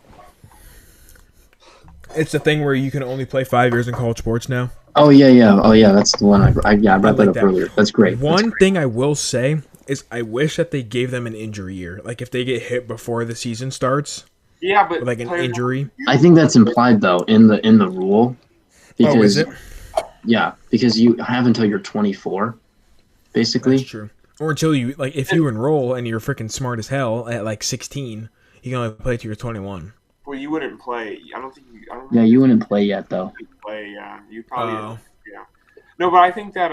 [SPEAKER 4] It's the thing where you can only play 5 years in college sports now.
[SPEAKER 2] Oh yeah, that's the one I brought that up earlier. That's great.
[SPEAKER 4] One thing I will say is I wish that they gave them an injury year. Like if they get hit before the season starts.
[SPEAKER 1] Yeah, but
[SPEAKER 4] like an injury.
[SPEAKER 2] I think that's implied though in the rule. Because,
[SPEAKER 4] is it?
[SPEAKER 2] Yeah, because you have until you're 24, basically.
[SPEAKER 4] That's true. Or until you like, if you enroll and you're freaking smart as hell at like 16, you can only play till you're 21.
[SPEAKER 1] Well, you wouldn't play. I don't think you.
[SPEAKER 2] Yeah, you wouldn't play yet though.
[SPEAKER 1] Play. You probably. Yeah. No, but I think that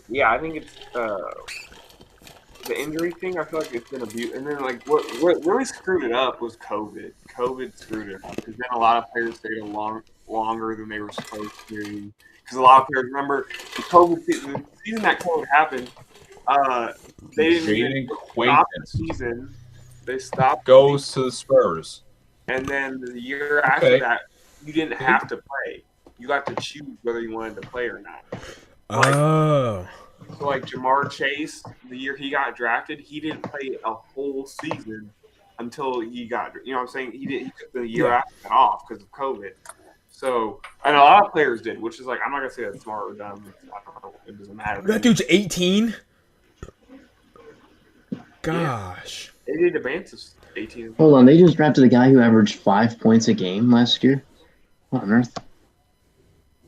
[SPEAKER 1] yeah, I think it's the injury thing. I feel like it's been abused, and then like what really screwed it up was COVID. COVID screwed it up because then a lot of players stayed longer than they were supposed to. Because a lot of players remember the COVID season, the season that COVID happened. They didn't even stop the season. They stopped.
[SPEAKER 3] Goes to the Spurs.
[SPEAKER 1] And then the year after that, you didn't have to play. You got to choose whether you wanted to play or not. So like Jamar Chase, the year he got drafted, he didn't play a whole season until he got. You know what I'm saying? He took the year after that off because of COVID. So, and a lot of players did, which is like, I'm not gonna say that's smart or dumb. I don't know. It doesn't matter.
[SPEAKER 4] That dude's 18. Gosh.
[SPEAKER 1] They did advances. 18.
[SPEAKER 2] Hold on, they just drafted a guy who averaged 5 points a game last year. What on earth?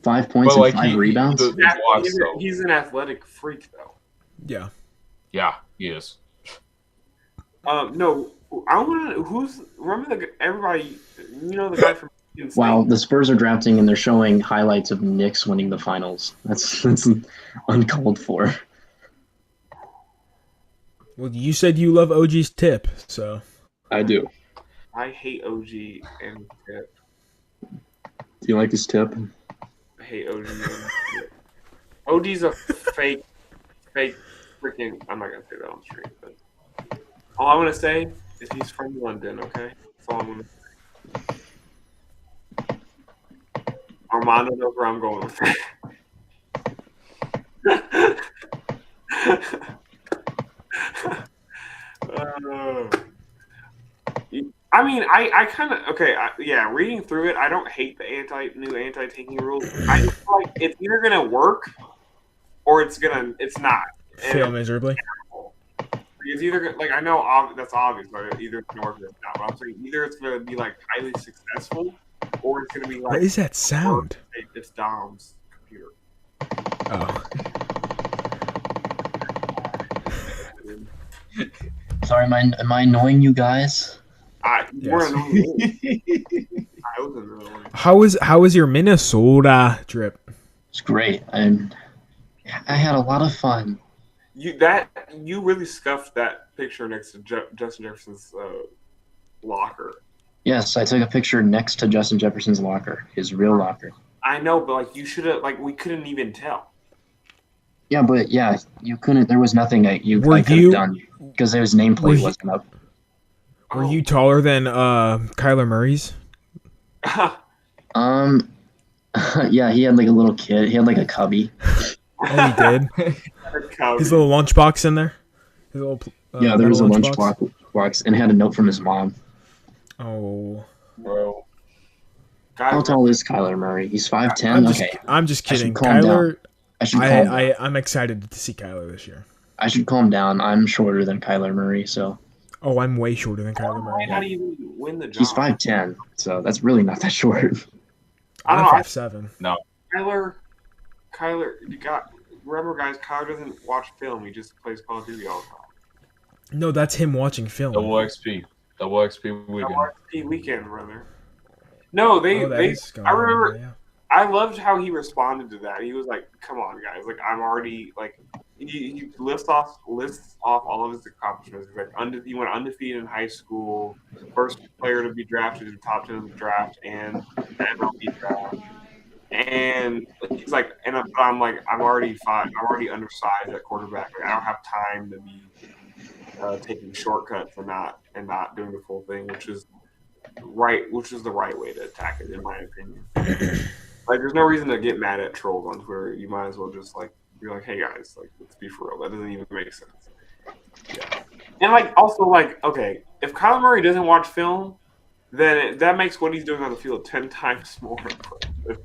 [SPEAKER 2] 5 points and 5 rebounds.
[SPEAKER 1] He's an athletic freak, though.
[SPEAKER 4] Yeah.
[SPEAKER 3] Yeah, he is.
[SPEAKER 1] No, I want to. Remember everybody? You know the guy from.
[SPEAKER 2] Wow, the Spurs are drafting and they're showing highlights of Knicks winning the finals. That's uncalled for.
[SPEAKER 4] Well, you said you love OG's tip, so.
[SPEAKER 2] I do.
[SPEAKER 1] I hate OG and tip.
[SPEAKER 2] Do you like his tip?
[SPEAKER 1] I hate OG. OG's a fake freaking. I'm not gonna say that on stream, but all I want to say is he's from London. Okay, that's all I'm gonna say. Armando knows where I'm going with that. I mean, I kind of yeah. Reading through it, I don't hate the new anti-tanking rules. I just feel like it's either gonna work or it's not.
[SPEAKER 4] Fail miserably.
[SPEAKER 1] It's either I know that's obvious, but either it's gonna work or it's not. But I'm saying either it's gonna be highly successful or it's gonna be
[SPEAKER 4] What is that sound?
[SPEAKER 1] It's Dom's computer.
[SPEAKER 4] Oh.
[SPEAKER 2] Sorry, am I annoying you guys?
[SPEAKER 1] Yes.
[SPEAKER 4] How is your Minnesota trip?
[SPEAKER 2] It's great. I had a lot of fun.
[SPEAKER 1] You really scuffed that picture next to Justin Jefferson's locker.
[SPEAKER 2] Yes, I took a picture next to Justin Jefferson's locker, his real locker.
[SPEAKER 1] I know, but you should have we couldn't even tell.
[SPEAKER 2] Yeah, but you couldn't. There was nothing I could have done because his nameplate wasn't up.
[SPEAKER 4] Were you taller than Kyler Murray's?
[SPEAKER 2] Yeah, he had a little kid. He had a cubby.
[SPEAKER 4] Oh, he did. His little lunchbox in there. His little,
[SPEAKER 2] there was a lunchbox and had a note from his mom.
[SPEAKER 4] Oh,
[SPEAKER 3] bro.
[SPEAKER 2] How tall is Kyler Murray? He's 5'10".
[SPEAKER 4] I'm just kidding. Kyler. I'm excited to see Kyler this year.
[SPEAKER 2] I should calm down. I'm shorter than Kyler Murray, so.
[SPEAKER 4] Oh, I'm way shorter than Kyler Murray.
[SPEAKER 1] How do you win the job?
[SPEAKER 2] He's 5'10", so that's really not that short.
[SPEAKER 4] I'm 5'7".
[SPEAKER 3] No.
[SPEAKER 1] Kyler, remember, guys, Kyler doesn't watch film. He just plays Call of Duty all the time.
[SPEAKER 4] No, that's him watching film.
[SPEAKER 3] Double XP weekend.
[SPEAKER 1] Double XP weekend, brother. No, I remember.
[SPEAKER 4] Yeah.
[SPEAKER 1] I loved how he responded to that. He was like, "Come on, guys! I'm already He lists off all of his accomplishments. He's he went undefeated in high school, first player to be drafted in the top 10 of the draft and the MLB draft. And he's I'm already fine. I'm already undersized at quarterback. I don't have time to be taking shortcuts and not doing the full thing, which is the right way to attack it, in my opinion. There's no reason to get mad at trolls on Twitter. You might as well just be like, hey guys, let's be for real. That doesn't even make sense. Yeah. And okay, if Kyler Murray doesn't watch film, then that makes what he's doing on the field 10 times more impressive.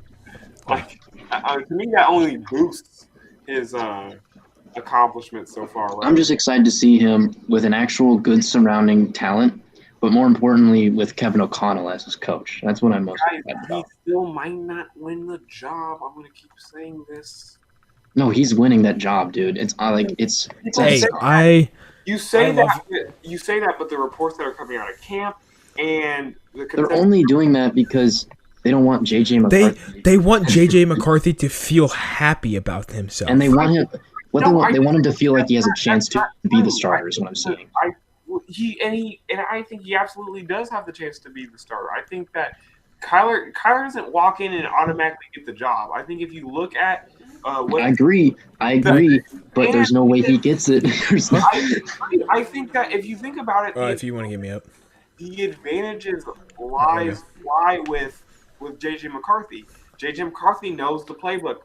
[SPEAKER 1] To me, that only boosts his accomplishments so far. Right?
[SPEAKER 2] I'm just excited to see him with an actual good surrounding talent, but more importantly, with Kevin O'Connell as his coach. That's what I'm most excited about.
[SPEAKER 1] He still might not win the job. I'm going to keep saying this.
[SPEAKER 2] No, he's winning that job, dude. You
[SPEAKER 1] say that, but the reports that are coming out of camp and
[SPEAKER 2] they're only doing that because they don't want JJ McCarthy.
[SPEAKER 4] They want JJ McCarthy to feel happy about himself,
[SPEAKER 2] and they want him. They want him to feel like he has a chance to be the starter. Is what I'm saying.
[SPEAKER 1] I think he absolutely does have the chance to be the starter. I think that Kyler doesn't walk in and automatically get the job. I think if you look at
[SPEAKER 2] I agree, but there's no way he gets it.
[SPEAKER 1] I think that if you think about it,
[SPEAKER 4] if you want to get me up,
[SPEAKER 1] the advantages lie with JJ McCarthy. JJ McCarthy knows the playbook,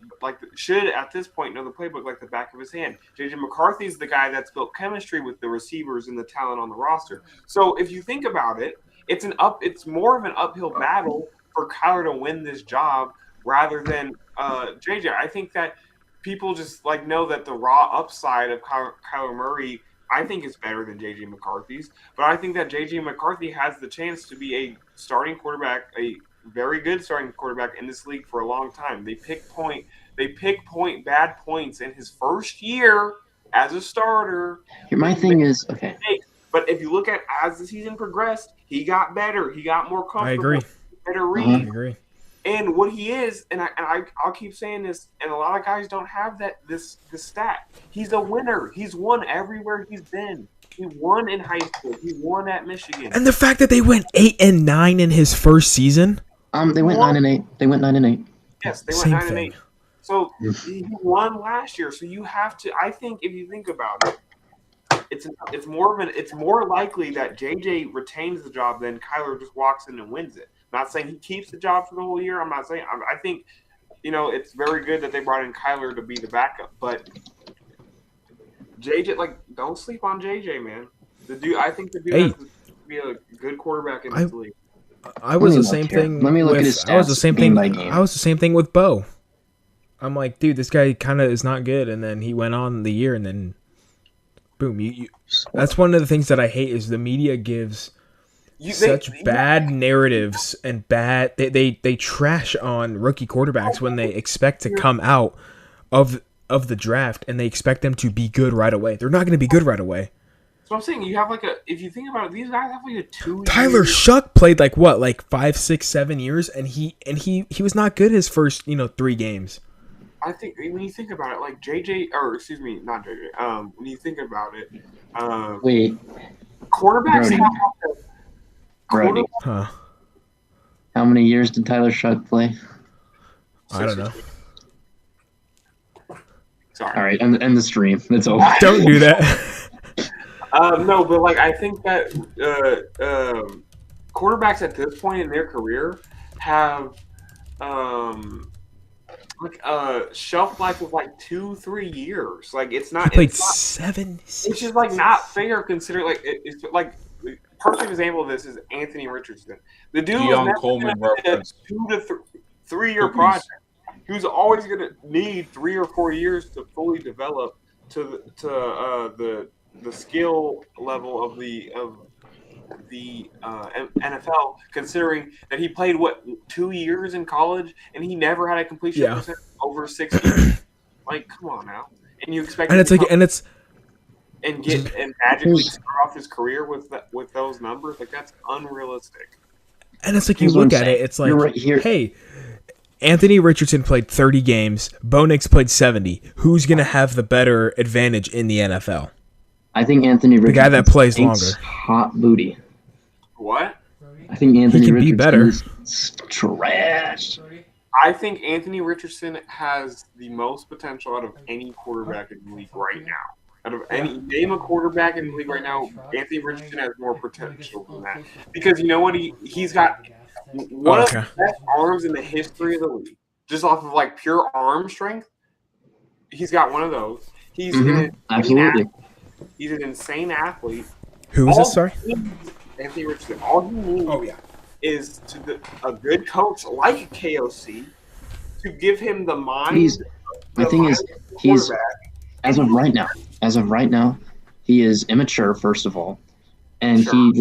[SPEAKER 1] should at this point know the playbook like the back of his hand. JJ McCarthy is the guy that's built chemistry with the receivers and the talent on the roster. So if you think about it, it's more of an uphill battle for Kyler to win this job rather than JJ. I think that people just know that the raw upside of Kyler Murray I think is better than J.J. McCarthy's, but I think that J.J. McCarthy has the chance to be a starting quarterback, a very good starting quarterback in this league for a long time. They pick bad points in his first year as a starter.
[SPEAKER 2] My thing is, okay.
[SPEAKER 1] But if you look at as the season progressed, he got better. He got more comfortable.
[SPEAKER 4] I agree.
[SPEAKER 1] Better read.
[SPEAKER 4] I agree.
[SPEAKER 1] And what he is, and I'll keep saying this, and a lot of guys don't have this stat. He's a winner. He's won everywhere he's been. He won in high school. He won at Michigan.
[SPEAKER 4] And the fact that they went 8-9 in his first season.
[SPEAKER 2] They went 9-8. They went 9-8.
[SPEAKER 1] Yes, they
[SPEAKER 4] Same
[SPEAKER 1] went 9-8.
[SPEAKER 4] thing.
[SPEAKER 1] So he won last year. So you have to. I think if you think about it, it's more likely that JJ retains the job than Kyler just walks in and wins it. I'm not saying he keeps the job for the whole year. I'm not saying. I think, it's very good that they brought in Kyler to be the backup, but JJ, don't sleep on JJ, man. I think the dude has to be a good quarterback in this league.
[SPEAKER 4] I was the same thing.
[SPEAKER 2] Let me look at his stats.
[SPEAKER 4] I was the same thing.
[SPEAKER 2] By game.
[SPEAKER 4] I was the same thing with Bo. I'm like, dude, this guy kind of is not good, and then he went on the year, and then boom. That's one of the things that I hate is the media gives such bad narratives and bad. They trash on rookie quarterbacks when they expect to come out of the draft and they expect them to be good right away. They're not going to be good right away.
[SPEAKER 1] So I'm saying you have if you think about it, these guys have a 2
[SPEAKER 4] Tyler Shuck played 5, 6, 7 years, and he was not good his first 3 games.
[SPEAKER 1] I think when you think about it, not JJ. When you think about it,
[SPEAKER 2] wait,
[SPEAKER 1] quarterbacks have
[SPEAKER 2] Brody.
[SPEAKER 4] Huh.
[SPEAKER 2] How many years did Tyler Shuck play?
[SPEAKER 4] I don't know.
[SPEAKER 1] Sorry.
[SPEAKER 2] All right, end the stream. That's over.
[SPEAKER 4] Don't do that.
[SPEAKER 1] No, but I think that quarterbacks at this point in their career have shelf life of 2-3 years. It's not.
[SPEAKER 4] He played
[SPEAKER 1] it's not,
[SPEAKER 4] 7.
[SPEAKER 1] It's just not fair considering it's perfect example of this is Anthony Richardson. The dude was never
[SPEAKER 3] Coleman
[SPEAKER 1] a 2 to 3 year project. He was always going to need 3 or 4 years to fully develop to the skill level of the NFL, considering that he played 2 years in college and he never had a completion percentage over 6 years. Come on now, and you expect and magically start off his career with those numbers? That's unrealistic.
[SPEAKER 4] And it's you look at it, it's
[SPEAKER 2] right here.
[SPEAKER 4] Hey, Anthony Richardson played 30 games. Bo Nix played 70. Who's going to have the better advantage in the NFL?
[SPEAKER 2] I think Anthony Richardson,
[SPEAKER 4] the guy that plays longer,
[SPEAKER 2] hot booty.
[SPEAKER 1] What?
[SPEAKER 2] I think Anthony Richardson
[SPEAKER 4] be better.
[SPEAKER 2] Is trash.
[SPEAKER 1] I think Anthony Richardson has the most potential out of any quarterback in the league right now. Out of name a quarterback in the league right now, Anthony Richardson has more potential than that. Because you know what? He's got one of the best arms in the history of the league. Just off of pure arm strength. He's got one of those. He's
[SPEAKER 2] absolutely.
[SPEAKER 1] He's an insane athlete.
[SPEAKER 4] Who is this? Sorry?
[SPEAKER 1] Anthony Richardson. All he needs is a good coach like KOC to give him the mind.
[SPEAKER 2] My thing is, he's as of right now, he is immature, first of all, and he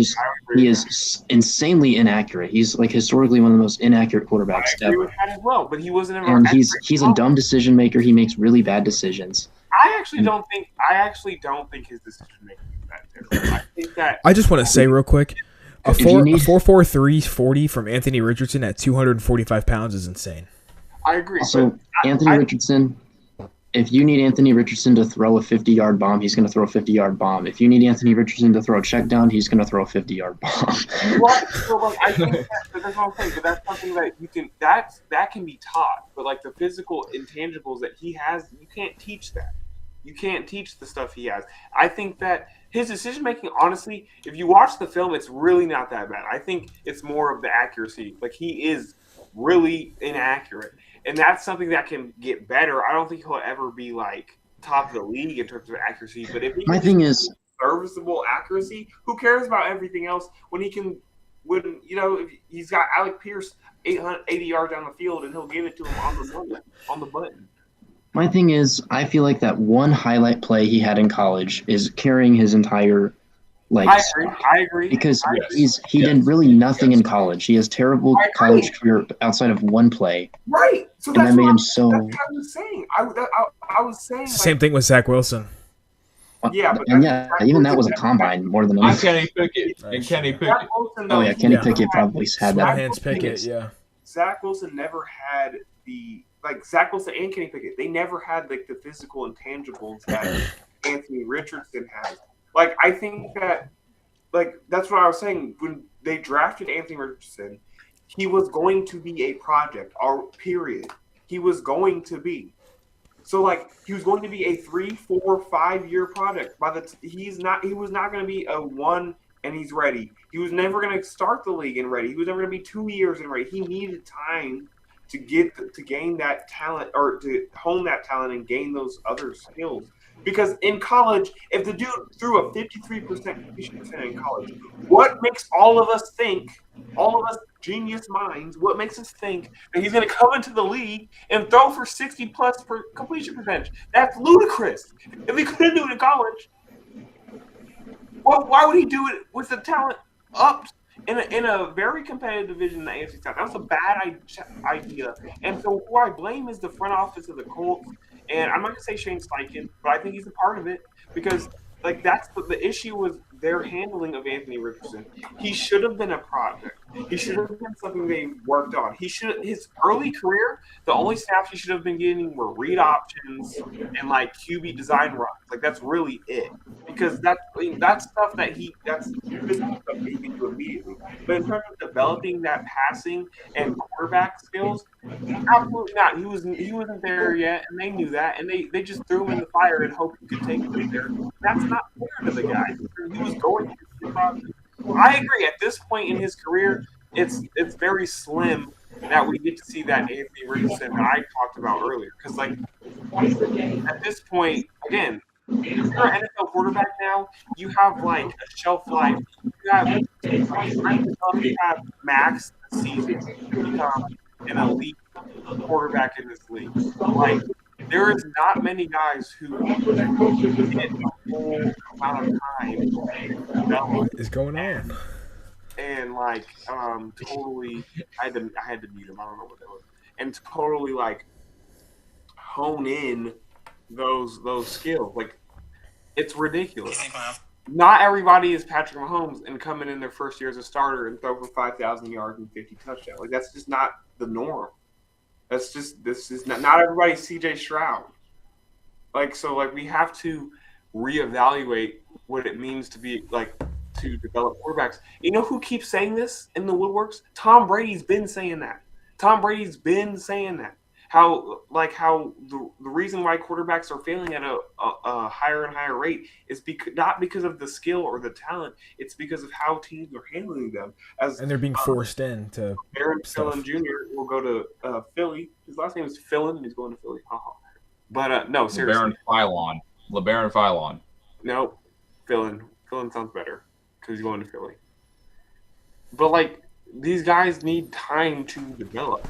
[SPEAKER 2] is insanely inaccurate. He's historically one of the most inaccurate quarterbacks
[SPEAKER 1] ever. I agree with that as well, but he wasn't ever.
[SPEAKER 2] And he's a dumb decision maker. He makes really bad decisions.
[SPEAKER 1] I actually don't think his decision making is that terrible. I think that.
[SPEAKER 4] I just want to say real quick, a 4.43 40 from Anthony Richardson at 245 pounds is insane.
[SPEAKER 1] I agree.
[SPEAKER 2] So Anthony Richardson, if you need Anthony Richardson to throw a 50-yard bomb, he's going to throw a 50-yard bomb. If you need Anthony Richardson to throw a check down, he's going to throw a 50-yard bomb.
[SPEAKER 1] I think that's what I'm saying. But that's something that you can that can be taught. But the physical intangibles that he has, you can't teach that. You can't teach the stuff he has. I think that his decision making, honestly, if you watch the film, it's really not that bad. I think it's more of the accuracy. He is really inaccurate. And that's something that can get better. I don't think he'll ever be top of the league in terms of accuracy. But if he serviceable accuracy, who cares about everything else when he can? If he's got Alec Pierce 80 yards down the field and he'll give it to him on the button.
[SPEAKER 2] My thing is, I feel like that one highlight play he had in college is carrying his entire
[SPEAKER 1] I agree.
[SPEAKER 2] because
[SPEAKER 3] Yes.
[SPEAKER 2] he did really nothing in college. He has terrible college career outside of one play.
[SPEAKER 1] Right. So
[SPEAKER 2] And
[SPEAKER 1] that's
[SPEAKER 2] that made
[SPEAKER 1] what
[SPEAKER 2] him so.
[SPEAKER 1] that's what I was saying. I was saying
[SPEAKER 4] Same thing with Zach Wilson.
[SPEAKER 1] Yeah, but
[SPEAKER 2] and even that was a combine more than
[SPEAKER 3] I'm
[SPEAKER 2] anything.
[SPEAKER 3] Kenny Pickett. And Kenny Pickett.
[SPEAKER 2] Oh yeah, Kenny Pickett probably had
[SPEAKER 4] Small
[SPEAKER 2] that.
[SPEAKER 4] hands Pickett, yeah.
[SPEAKER 1] Zach Wilson never had Zach Wilson and Kenny Pickett. They never had the physical intangibles that Anthony Richardson has. Like I think that that's what I was saying when they drafted Anthony Richardson. He was going to be a project, or period. He was going to be. So he was going to be a 3, 4, 5 year project. He was not going to be a 1 and he's ready. He was never going to start the league and ready. He was never going to be 2 years and ready. He needed time to gain that talent, or to hone that talent and gain those other skills. Because in college, if the dude threw a 53% completion percentage in college, what makes all of us genius minds, what makes us think that he's going to come into the league and throw for 60+ per completion percentage? That's ludicrous. If he couldn't do it in college, why would he do it with the talent up in a very competitive division in the AFC South? That was a bad idea. And so who I blame is the front office of the Colts. And I'm not going to say Shane Steichen, but I think he's a part of it because that's the issue was their handling of Anthony Richardson. He should have been a project. He should have been something they worked on. His early career, the only snaps he should have been getting were read options and QB design runs. That's really it. Because that's stuff that's physical stuff that he can do immediately. But in terms of developing that passing and quarterback skills, absolutely not. He wasn't there yet, and they knew that, and they just threw him in the fire and hoped he could take it there. That's not fair to the guy. He was going through the process. I agree. At this point in his career, it's very slim that we get to see that Anthony Richardson that I talked about earlier. Because at this point, again, if you're an NFL quarterback now, you have a shelf life. You have max season to become an elite quarterback in this league. There is not many guys who get a whole amount of time.
[SPEAKER 4] What is going on?
[SPEAKER 1] And totally, I had to mute him. I don't know what that was. And totally hone in those skills. It's ridiculous. Not everybody is Patrick Mahomes and coming in their first year as a starter and throw for 5,000 yards and 50 touchdowns. That's just not the norm. This is not everybody's CJ Stroud. We have to reevaluate what it means to be to develop quarterbacks. You know who keeps saying this in the woodworks? Tom Brady's been saying that. How the reason why quarterbacks are failing at a higher and higher rate is not because of the skill or the talent. It's because of how teams are handling them. And
[SPEAKER 4] they're being forced into.
[SPEAKER 1] Aaron Philin Jr. will go to Philly. His last name is Philin, and he's going to Philly. But no, seriously.
[SPEAKER 3] LeBaron Philon.
[SPEAKER 1] No, Philin. Philin sounds better because he's going to Philly. But these guys need time to develop.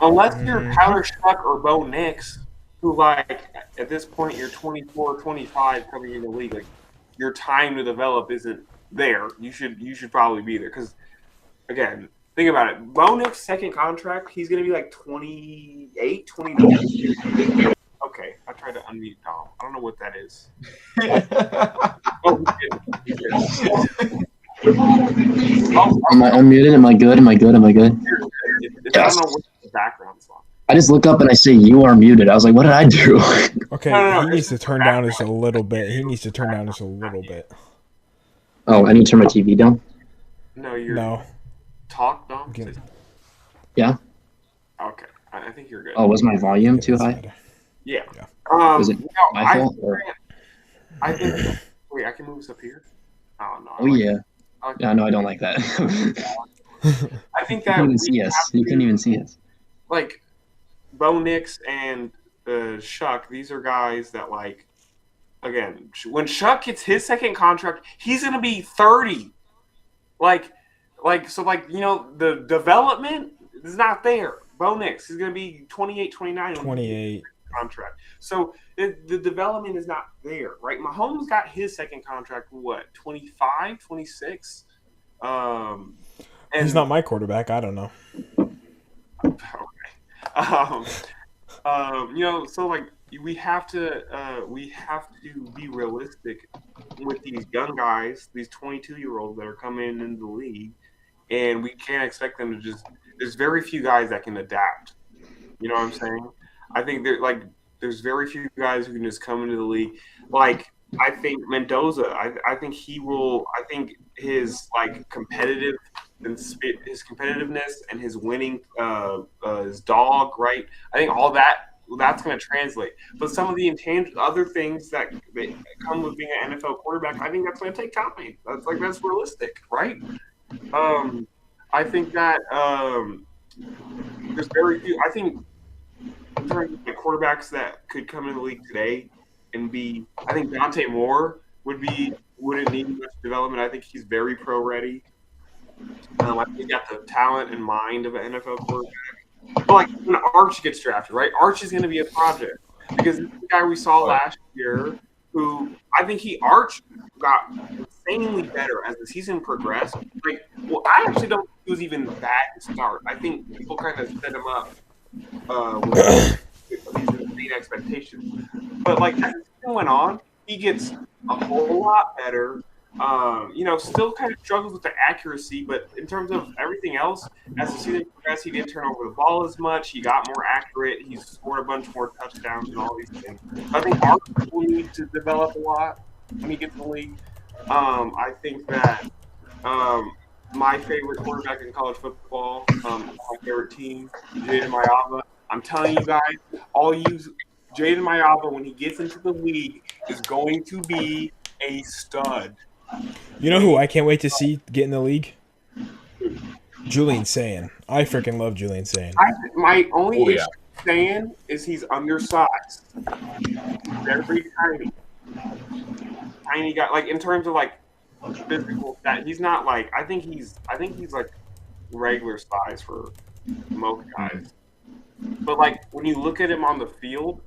[SPEAKER 1] Unless you're Tyler Shuck or Bo Nix, who at this point you're 24, 25 coming in the league, your time to develop isn't there. You should probably be there because, again, think about it. Bo Nix' second contract, he's going to be 28, 29. Okay, I tried to unmute Dom. I don't know what that is.
[SPEAKER 2] Am I unmuted? Am I good?
[SPEAKER 1] I don't know what the background song.
[SPEAKER 2] I just look up and I say you are muted. I was like, what did I do?
[SPEAKER 4] Okay,
[SPEAKER 1] No,
[SPEAKER 4] he needs to turn down just a little bit.
[SPEAKER 2] Oh, I need to turn my TV down?
[SPEAKER 1] No. Talk, Dom?
[SPEAKER 4] Okay.
[SPEAKER 2] Yeah?
[SPEAKER 1] Okay, I think you're good.
[SPEAKER 2] Oh, was my volume too high?
[SPEAKER 1] Yeah.
[SPEAKER 2] Is it my fault?
[SPEAKER 1] I think. Wait, I can move this up here. Oh no.
[SPEAKER 2] Oh yeah.
[SPEAKER 1] Okay.
[SPEAKER 2] Yeah, no, I don't like that.
[SPEAKER 1] I think
[SPEAKER 2] You
[SPEAKER 1] that
[SPEAKER 2] couldn't even see us. You couldn't even see us.
[SPEAKER 1] Bo Nix and Shuck, these are guys that again, when Shuck gets his second contract, he's gonna be 30. So the development is not there. Bo Nix, he's going to be 28, 29.
[SPEAKER 4] 28.
[SPEAKER 1] Contract. So the development is not there, right? Mahomes got his second contract, what, 25, 26? And
[SPEAKER 4] He's not my quarterback. I don't know.
[SPEAKER 1] Okay. So like we have to be realistic with these young guys, these 22-year-olds that are coming into the league, and we can't expect them to just. There's very few guys that can adapt. You know what I'm saying? I think there's very few guys who can just come into the league. Like I think Mendoza, I think he will. I think his his competitiveness and his winning, his dog, right? I think all that's going to translate. But some of the other things that come with being an NFL quarterback, I think that's going to take time. That's realistic, right? I think that there's very few. I think in terms of the quarterbacks that could come in the league today and be, I think Dante Moore wouldn't need much development. I think he's very pro ready. I think he got the talent and mind of an NFL quarterback. But like when Arch gets drafted, right? Arch is going to be a project because this is the guy we saw last year who I think Arch got insanely better as the season progressed. I actually don't think he was even bad to start. I think people kind of set him up with these insane expectations. But like as the season went on, he gets a whole lot better. Still kind of struggles with the accuracy, but in terms of everything else, as the season progressed, he didn't turn over the ball as much. He got more accurate. He scored a bunch more touchdowns and all these things. I think Arch will need to develop a lot when he gets in the league. I think that my favorite quarterback in college football, my favorite team, Jaden Mayava. I'm telling you guys, Jaden Mayava, when he gets into the league, is going to be a stud.
[SPEAKER 4] You know who I can't wait to see get in the league? Julian Sayin. I freaking love Julian Sayin.
[SPEAKER 1] My only issue with Sayin is he's undersized. Very tiny. Tiny guy. Like in terms of like physical stat, he's not like I think he's like regular size for most guys. But like when you look at him on the field,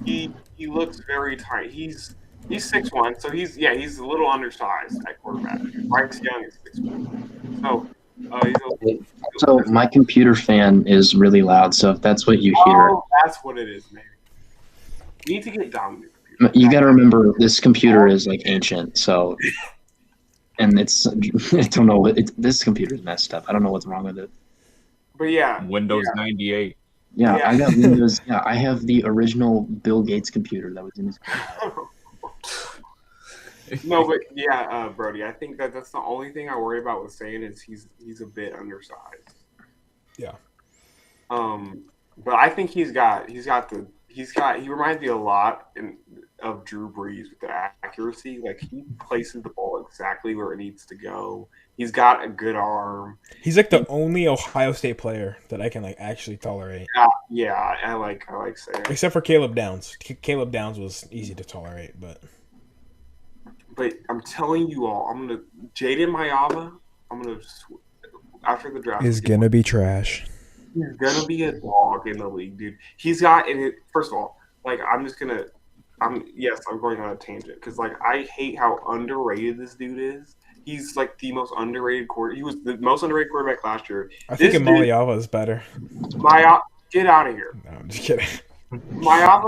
[SPEAKER 1] he looks very tiny. He's 6'1", so he's a little undersized at quarterback. Bryce Young is 6'1",
[SPEAKER 2] so my computer fan is really loud. So if that's what you hear,
[SPEAKER 1] that's what it is, man. You need to get down.
[SPEAKER 2] You got to remember this computer is like ancient, so and it's I don't know this computer is messed up. I don't know what's wrong with it.
[SPEAKER 1] But yeah,
[SPEAKER 3] Windows 98.
[SPEAKER 2] Yeah, I got Windows. Yeah, I have the original Bill Gates computer that was in his car.
[SPEAKER 1] No, but yeah, Brody, I think that's the only thing I worry about with saying is he's a bit undersized.
[SPEAKER 4] Yeah.
[SPEAKER 1] But I think he reminds me a lot of Drew Brees with the accuracy. Like he places the ball exactly where it needs to go. He's got a good arm.
[SPEAKER 4] He's like the only Ohio State player that I can like actually tolerate.
[SPEAKER 1] Yeah, I like saying.
[SPEAKER 4] Except for Caleb Downs. Caleb Downs was easy to tolerate, but
[SPEAKER 1] I'm telling you all, Jaden Mayava, after the draft
[SPEAKER 4] is gonna be trash.
[SPEAKER 1] He's gonna be a dog in the league, dude. He's got first of all, like I'm going on a tangent because like I hate how underrated this dude is. He's like the most underrated quarterback. He was the most underrated quarterback last year.
[SPEAKER 4] I think Mayava is better.
[SPEAKER 1] Get out of here.
[SPEAKER 4] No, I'm just kidding.
[SPEAKER 1] Mayava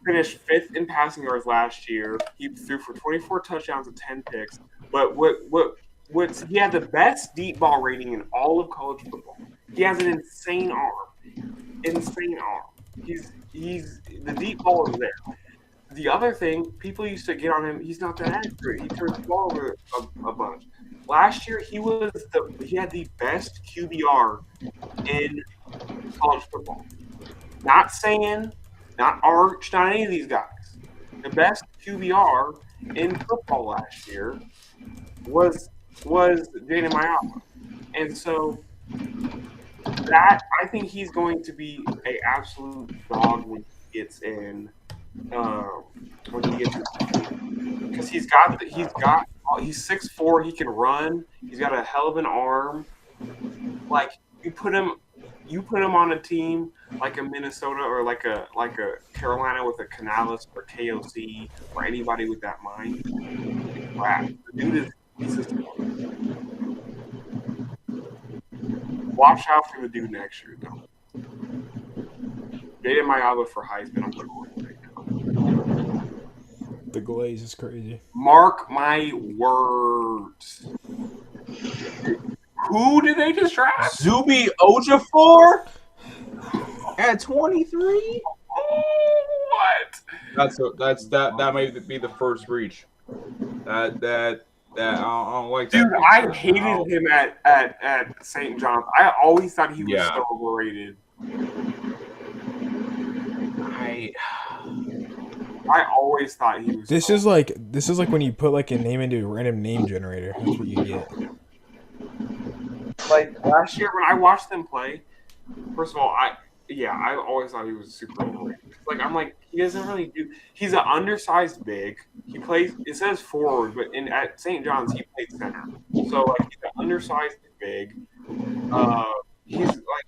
[SPEAKER 1] finished 5th in passing yards last year. He threw for 24 touchdowns and 10 picks. But he had the best deep ball rating in all of college football. He has an insane arm. He's the deep ball is there. The other thing, people used to get on him. He's not that accurate. He turns the ball over a bunch. Last year, he had the best QBR in college football. Not Sayin, not Arch, not any of these guys. The best QBR in football last year was Jaden Mayava, and so that I think he's going to be an absolute dog when he gets in. Because he's 6'4", he can run. He's got a hell of an arm. Like you you put him on a team like a Minnesota or like a Carolina with a Canales or KOC or anybody with that mind. Crap. The dude he's just watch out for the dude next year though. Dated Mayaba for Heisman. I'm going right now.
[SPEAKER 4] The glaze is crazy.
[SPEAKER 1] Mark my words. Who did they just draft?
[SPEAKER 3] Zuby Ojapor at 23.
[SPEAKER 1] What?
[SPEAKER 3] That may be the first reach. That I don't like.
[SPEAKER 1] Dude,
[SPEAKER 3] that
[SPEAKER 1] I hated him at St. John's. I always thought he was so overrated. I always thought he was.
[SPEAKER 4] This is like when you put like a name into a random name generator. That's what you get.
[SPEAKER 1] Like last year when I watched them play, first of all, I always thought he was super overrated. Like I'm like, he doesn't really do. He's an undersized big. He plays. It says forward, but at St. John's he played center. So like he's an undersized big. He's like,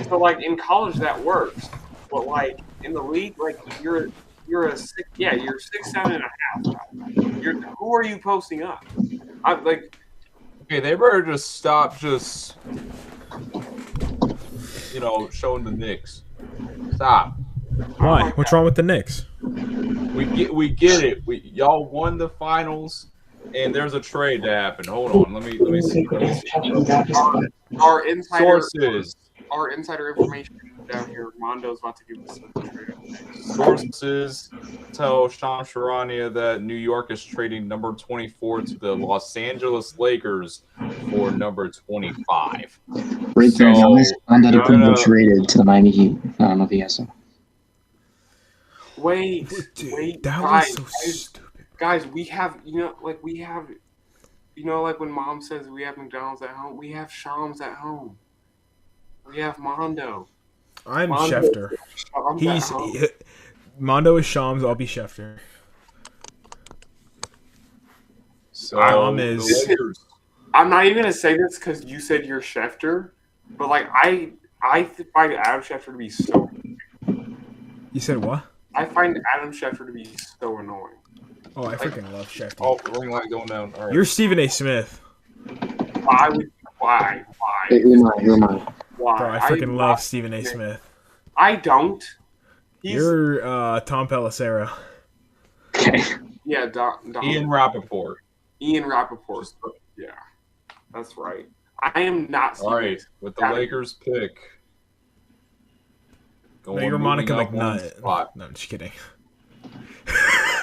[SPEAKER 1] so like in college that works, but like in the league, like you're a 6'7" and a half. Who are you posting up? I'm like.
[SPEAKER 3] Okay, they better just stop showing the Knicks. Stop.
[SPEAKER 4] Why? What's wrong with the Knicks?
[SPEAKER 3] We get it. Y'all won the finals, and there's a trade to happen. Hold on, let me see.
[SPEAKER 1] Our insider
[SPEAKER 3] Sources.
[SPEAKER 1] Our insider information down here. Mondo's about to give us a trade.
[SPEAKER 3] Sources tell Shams Charania that New York is trading number 24 to the Los Angeles Lakers for number 25.
[SPEAKER 2] Breaking news: Antetokounmpo traded to the Miami Heat. I don't know if you guys saw.
[SPEAKER 1] Wait,
[SPEAKER 4] that
[SPEAKER 1] guys,
[SPEAKER 4] was so stupid.
[SPEAKER 1] Guys, we have like when Mom says we have McDonald's at home, we have Shams at home. We have Mondo.
[SPEAKER 4] I'm Schefter. Mondo is Shams. I'll be Schefter.
[SPEAKER 3] So
[SPEAKER 4] Tom is.
[SPEAKER 1] I'm not even gonna say this because you said you're Schefter, but like I find Adam Schefter to be so.
[SPEAKER 4] You said what?
[SPEAKER 1] I find Adam Schefter to be so annoying.
[SPEAKER 4] Oh, I freaking love Schefter.
[SPEAKER 3] Oh, ring light going down. All right.
[SPEAKER 4] You're Stephen A. Smith.
[SPEAKER 1] Why?
[SPEAKER 2] Hey, who am I?
[SPEAKER 1] Why?
[SPEAKER 4] Bro, I freaking love Stephen A. Smith.
[SPEAKER 1] I don't.
[SPEAKER 4] You're Tom Pelissero.
[SPEAKER 2] Okay.
[SPEAKER 1] Yeah,
[SPEAKER 3] Ian Rappaport.
[SPEAKER 1] Yeah, that's right. I am not.
[SPEAKER 3] All right, with the Lakers pick.
[SPEAKER 4] No, you're Monica McNutt. No, I'm just kidding.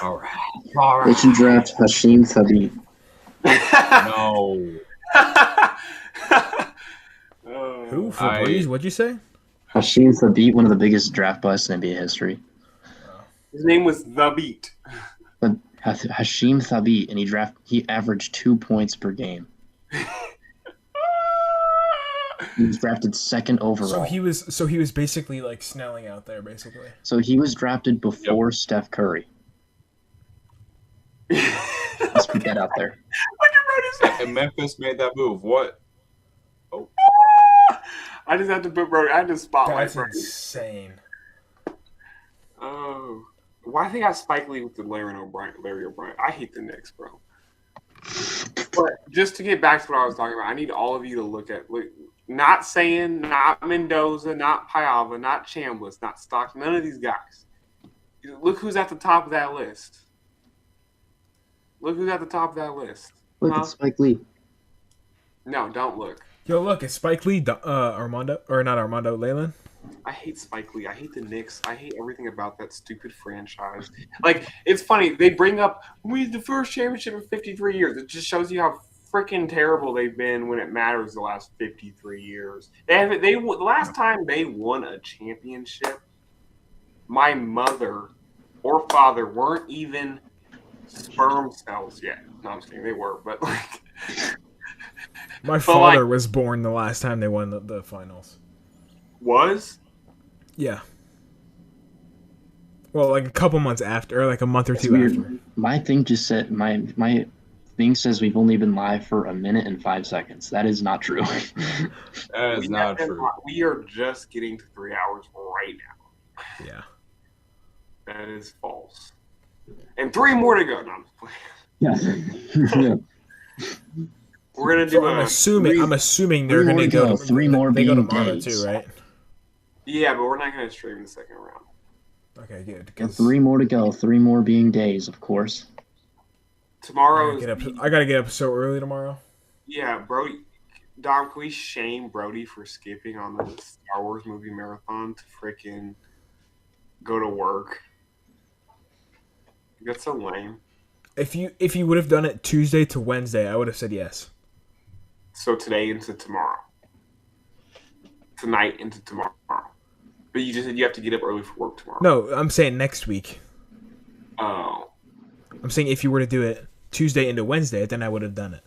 [SPEAKER 3] All right.
[SPEAKER 2] They should draft Hashim Thabit.
[SPEAKER 3] No.
[SPEAKER 4] Who? Febreze? What'd you say?
[SPEAKER 2] Hashim Thabit, one of the biggest draft busts in NBA history.
[SPEAKER 1] His name was The Beat.
[SPEAKER 2] But Hashim Thabit, and he averaged 2 points per game. He was drafted second overall.
[SPEAKER 4] So he was basically like Snelling out there, basically.
[SPEAKER 2] So he was drafted before Steph Curry. Let's put that out there.
[SPEAKER 3] And Memphis made that move. What? Oh.
[SPEAKER 1] I just had to put Brody. I had to spotlight.
[SPEAKER 4] That's insane.
[SPEAKER 1] Oh, why they got Spike Lee with the Larry O'Brien? I hate the Knicks, bro. But just to get back to what I was talking about, I need all of you to look, not saying, not Mendoza, not Paiava, not Chambliss, not Stock, none of these guys. Look who's at the top of that list. Look who's at the top of that list.
[SPEAKER 2] Look at Spike Lee.
[SPEAKER 1] No, don't look.
[SPEAKER 4] Yo, look, it's Spike Lee, Armando, or not Armando, Lailend.
[SPEAKER 1] I hate Spike Lee. I hate the Knicks. I hate everything about that stupid franchise. Like, it's funny. They bring up, we had the first championship in 53 years. It just shows you how freaking terrible they've been when it matters the last 53 years. The last time they won a championship, my mother or father weren't even sperm cells yet. No, I'm just kidding. They were, but like...
[SPEAKER 4] My father was born the last time they won the finals.
[SPEAKER 1] Was?
[SPEAKER 4] Yeah. Well, like a couple months after, or like a month or two after.
[SPEAKER 2] My thing just said my Bing says we've only been live for 1 minute and 5 seconds. That is not true.
[SPEAKER 3] That is not true.
[SPEAKER 1] We are just getting to 3 hours right now.
[SPEAKER 4] Yeah.
[SPEAKER 1] That is false. And 3 more to go. No, I'm just playing.
[SPEAKER 2] Yeah.
[SPEAKER 1] We're gonna do.
[SPEAKER 4] So I'm assuming they're gonna go.
[SPEAKER 2] Three more
[SPEAKER 4] They go
[SPEAKER 2] being
[SPEAKER 4] tomorrow
[SPEAKER 2] days.
[SPEAKER 4] too, right?
[SPEAKER 1] Yeah, but we're not gonna stream the second round.
[SPEAKER 4] Okay, good.
[SPEAKER 2] And 3 more to go. 3 more being days, of course.
[SPEAKER 1] Tomorrow.
[SPEAKER 4] I gotta get up so early tomorrow.
[SPEAKER 1] Yeah, Brody. Dom, can we shame Brody for skipping on the Star Wars movie marathon to freaking go to work? That's so lame.
[SPEAKER 4] If you would have done it Tuesday to Wednesday, I would have said yes.
[SPEAKER 1] So today into tomorrow. Tonight into tomorrow. But you just said you have to get up early for work tomorrow.
[SPEAKER 4] No, I'm saying next week.
[SPEAKER 1] Oh.
[SPEAKER 4] I'm saying if you were to do it Tuesday into Wednesday, then I would have done it.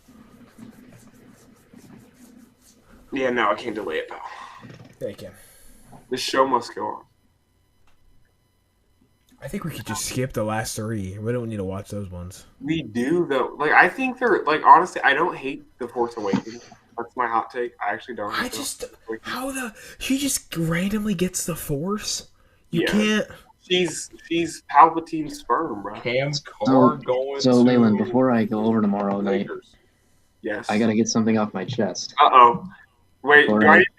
[SPEAKER 1] Yeah, no, I can't delay it though.
[SPEAKER 4] Yeah, you can.
[SPEAKER 1] The show must go on.
[SPEAKER 4] I think we could just skip the last 3. We don't need to watch those ones.
[SPEAKER 1] We do though. Like I think they're like honestly, I don't hate The Force Awakens. That's my hot take. I actually don't.
[SPEAKER 4] She just randomly gets the Force? You
[SPEAKER 1] Yeah.
[SPEAKER 4] can't.
[SPEAKER 1] She's Palpatine's sperm, bro.
[SPEAKER 3] Cam's car going.
[SPEAKER 2] So,
[SPEAKER 3] to
[SPEAKER 2] Lailend, before I go over tomorrow night,
[SPEAKER 3] Lakers.
[SPEAKER 1] Yes.
[SPEAKER 2] I gotta get something off my chest.
[SPEAKER 1] Uh-oh. Wait,
[SPEAKER 2] Before
[SPEAKER 1] do I need to,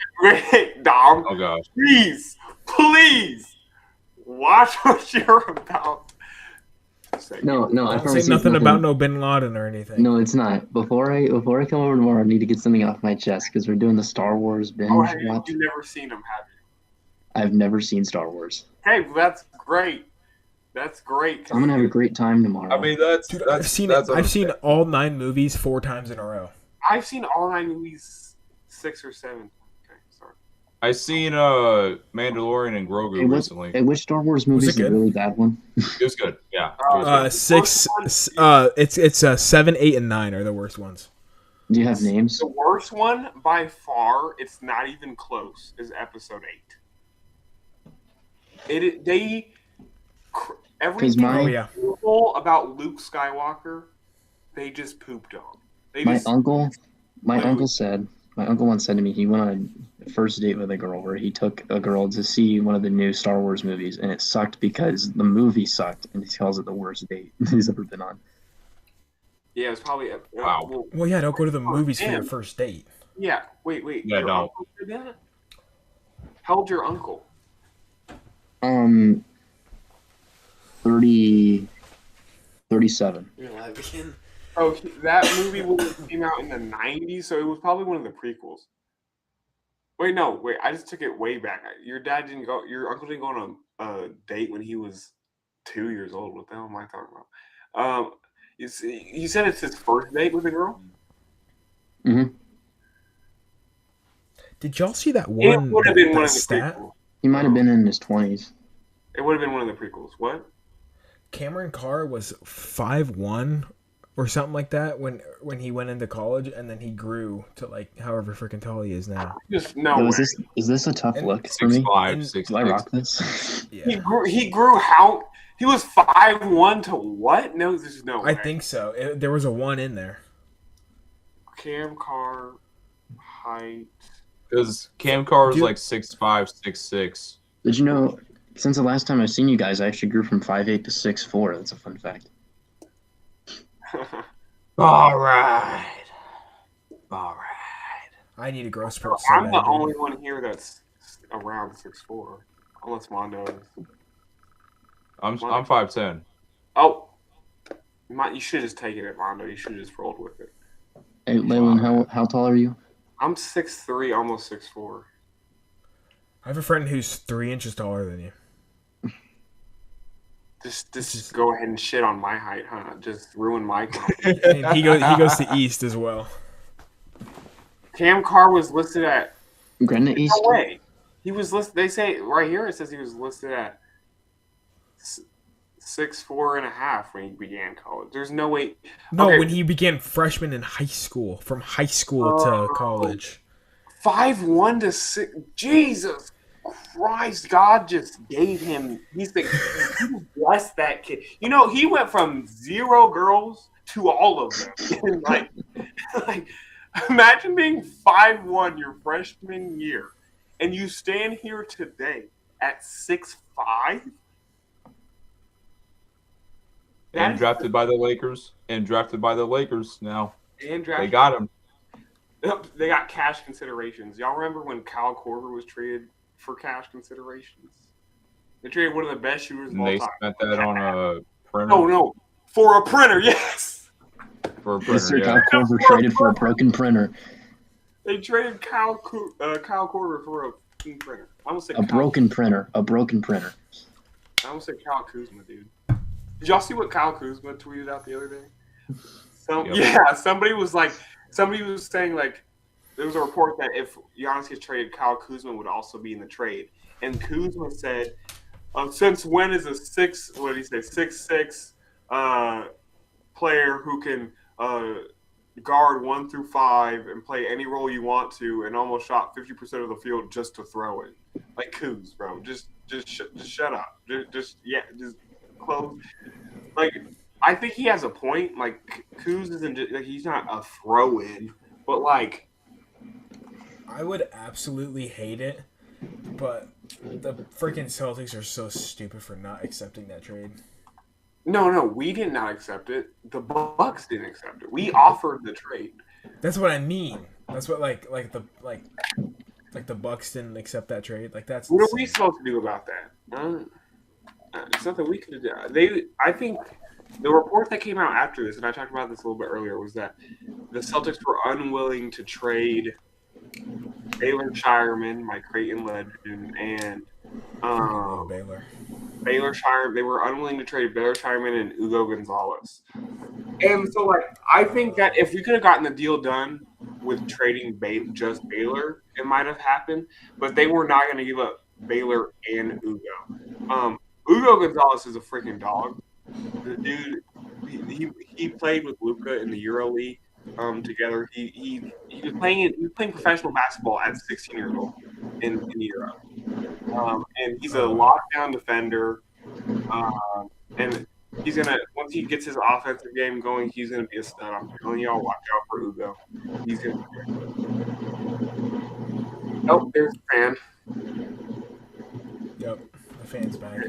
[SPEAKER 1] wait, Dom.
[SPEAKER 3] Oh gosh.
[SPEAKER 1] Please. Watch what you're about to say.
[SPEAKER 2] No, I
[SPEAKER 4] Don't
[SPEAKER 2] promise
[SPEAKER 4] say
[SPEAKER 2] you
[SPEAKER 4] nothing about no Bin Laden or anything.
[SPEAKER 2] No, it's not. Before I come over tomorrow, I need to get something off my chest because we're doing the Star Wars binge
[SPEAKER 1] Oh, hey,
[SPEAKER 2] watch.
[SPEAKER 1] you've never seen them, have you?
[SPEAKER 2] I've never seen Star Wars.
[SPEAKER 1] Hey, well, that's great. That's great.
[SPEAKER 2] I'm gonna have a great time tomorrow.
[SPEAKER 3] I mean, that's
[SPEAKER 4] Dude,
[SPEAKER 3] that's
[SPEAKER 4] I've seen all 9 movies 4 times in a row.
[SPEAKER 1] I've seen all 9 movies 6 or 7. Okay, sorry.
[SPEAKER 3] I seen Mandalorian and Grogu recently.
[SPEAKER 2] Which Star Wars movie is
[SPEAKER 4] it
[SPEAKER 2] a
[SPEAKER 4] good?
[SPEAKER 2] really bad one?
[SPEAKER 3] It was good. Yeah. It was good.
[SPEAKER 4] 6. It's 7, 8, and 9 are the worst ones.
[SPEAKER 2] Do you have names?
[SPEAKER 1] The worst one by far, it's not even close, is Episode 8. Everything
[SPEAKER 2] my-
[SPEAKER 4] Oh, yeah.
[SPEAKER 1] beautiful about Luke Skywalker, they just pooped on.
[SPEAKER 2] My uncle once said to me he went on a first date with a girl where he took a girl to see one of the new Star Wars movies, and it sucked because the movie sucked, and he calls it the worst date he's ever been on.
[SPEAKER 1] Yeah, it was probably
[SPEAKER 3] Wow.
[SPEAKER 4] Well, yeah, don't go to the movies for your
[SPEAKER 1] damn.
[SPEAKER 4] first date.
[SPEAKER 1] Yeah, wait.
[SPEAKER 3] Yeah,
[SPEAKER 1] your
[SPEAKER 3] no.
[SPEAKER 1] uncle did that? How old's your uncle?
[SPEAKER 2] 37.
[SPEAKER 1] Oh, that movie came out in the 90s, so it was probably one of the prequels. Wait, I just took it way back. Your uncle didn't go on a date when he was 2 years old. What the hell am I talking about? You said it's his first date with a girl?
[SPEAKER 2] Mm-hmm.
[SPEAKER 4] Did y'all see that
[SPEAKER 1] It
[SPEAKER 4] one?
[SPEAKER 1] would have been
[SPEAKER 4] that
[SPEAKER 1] one of the
[SPEAKER 4] stat?
[SPEAKER 1] prequels.
[SPEAKER 2] He might have been in his 20s.
[SPEAKER 1] It would have been one of the prequels. What?
[SPEAKER 4] Cameron Carr was 5'1" or something like that when he went into college, and then he grew to like however freaking tall he is now.
[SPEAKER 1] Just no
[SPEAKER 2] Yo,
[SPEAKER 1] way.
[SPEAKER 2] is this a tough
[SPEAKER 4] And
[SPEAKER 2] look for me?
[SPEAKER 3] 6'5",
[SPEAKER 4] And-
[SPEAKER 3] 6'6".
[SPEAKER 2] Do I rock this?
[SPEAKER 4] Yeah,
[SPEAKER 1] He grew how? He was 5'1" to what? No, there's no way.
[SPEAKER 4] I think so. There was a 1 in there.
[SPEAKER 1] Cam Carr height.
[SPEAKER 3] Because Cam Carr was
[SPEAKER 4] Dude.
[SPEAKER 3] like 6'5", 6'6".
[SPEAKER 2] Did you know, since the last time I've seen you guys, I actually grew from 5'8" to 6'4". That's a fun fact.
[SPEAKER 3] All right.
[SPEAKER 4] I need a growth spurt. So
[SPEAKER 1] I'm
[SPEAKER 4] bad,
[SPEAKER 1] the
[SPEAKER 4] dude.
[SPEAKER 1] only one here that's around 6'4", unless Mondo is.
[SPEAKER 3] I'm 5'10".
[SPEAKER 1] Oh, you should just take it at Mondo. You should have just rolled with it.
[SPEAKER 2] Hey, Lailend, how tall are you?
[SPEAKER 1] I'm 6'3", almost 6'4".
[SPEAKER 4] I have a friend who's 3 inches taller than you.
[SPEAKER 1] Just go ahead and shit on my height, huh? Just ruin my confidence.
[SPEAKER 4] And he goes to East as well.
[SPEAKER 1] Cam Carr was listed at
[SPEAKER 2] Gretna East?
[SPEAKER 1] no way. He was listed. They say right here it says he was listed at 6'4.5" when he began college. There's no way.
[SPEAKER 4] No,
[SPEAKER 1] Okay.
[SPEAKER 4] when he began freshman in high school, from high school to college.
[SPEAKER 1] 5'1" to 6. Jesus Christ! God just gave him. He just blessed that kid. You know, he went from 0 girls to all of them. And like, imagine being 5'1" your freshman year, and you stand here today at 6'5".
[SPEAKER 3] And drafted by the Lakers. Now.
[SPEAKER 1] And drafted.
[SPEAKER 3] They got him.
[SPEAKER 1] They got cash considerations. Y'all remember when Kyle Korver was traded for cash considerations? They traded one of the best shooters of all time.
[SPEAKER 3] They spent that on a printer.
[SPEAKER 1] No, for a printer, yes.
[SPEAKER 3] For a printer,
[SPEAKER 2] Mr. Kyle Korver traded for a broken printer.
[SPEAKER 1] They traded Kyle Korver for a printer. I almost said
[SPEAKER 2] a broken printer. I
[SPEAKER 1] almost said Kyle Kuzma, dude. Did y'all see what Kyle Kuzma tweeted out the other day? Somebody was saying like there was a report that if Giannis gets traded, Kyle Kuzma would also be in the trade. And Kuzma said, since when is a 6'6" player who can guard 1 through 5 and play any role you want to and almost shot 50% of the field just to throw it? Like Kuz, bro. Just shut up. Just close. Like, I think he has a point. Like, Kuz isn't just, like, he's not a throw-in, but like,
[SPEAKER 4] I would absolutely hate it, but the freaking Celtics are so stupid for not accepting that trade.
[SPEAKER 1] No, we did not accept it. The Bucks didn't accept it. We offered the trade.
[SPEAKER 4] That's what I mean. That's what like the Bucks didn't accept that trade. Like that's
[SPEAKER 1] what are we supposed to do about that? It's nothing we could do. I think the report that came out after this, and I talked about this a little bit earlier, was that the Celtics were unwilling to trade Baylor Shireman, my Creighton legend, and Baylor Shireman. They were unwilling to trade Baylor Shireman and Hugo Gonzalez. And so, like, I think that if we could have gotten the deal done with trading just Baylor, it might have happened. But they were not going to give up Baylor and Hugo. Hugo Gonzalez is a freaking dog. The dude, he played with Luka in the EuroLeague together. He was playing professional basketball at 16 years old in Europe. And he's a lockdown defender. And he's gonna, once he gets his offensive game going, he's gonna be a stud. I'm telling y'all, watch out for Hugo. He's gonna be great. Oh, there's a fan.
[SPEAKER 4] Yep, the fan's back.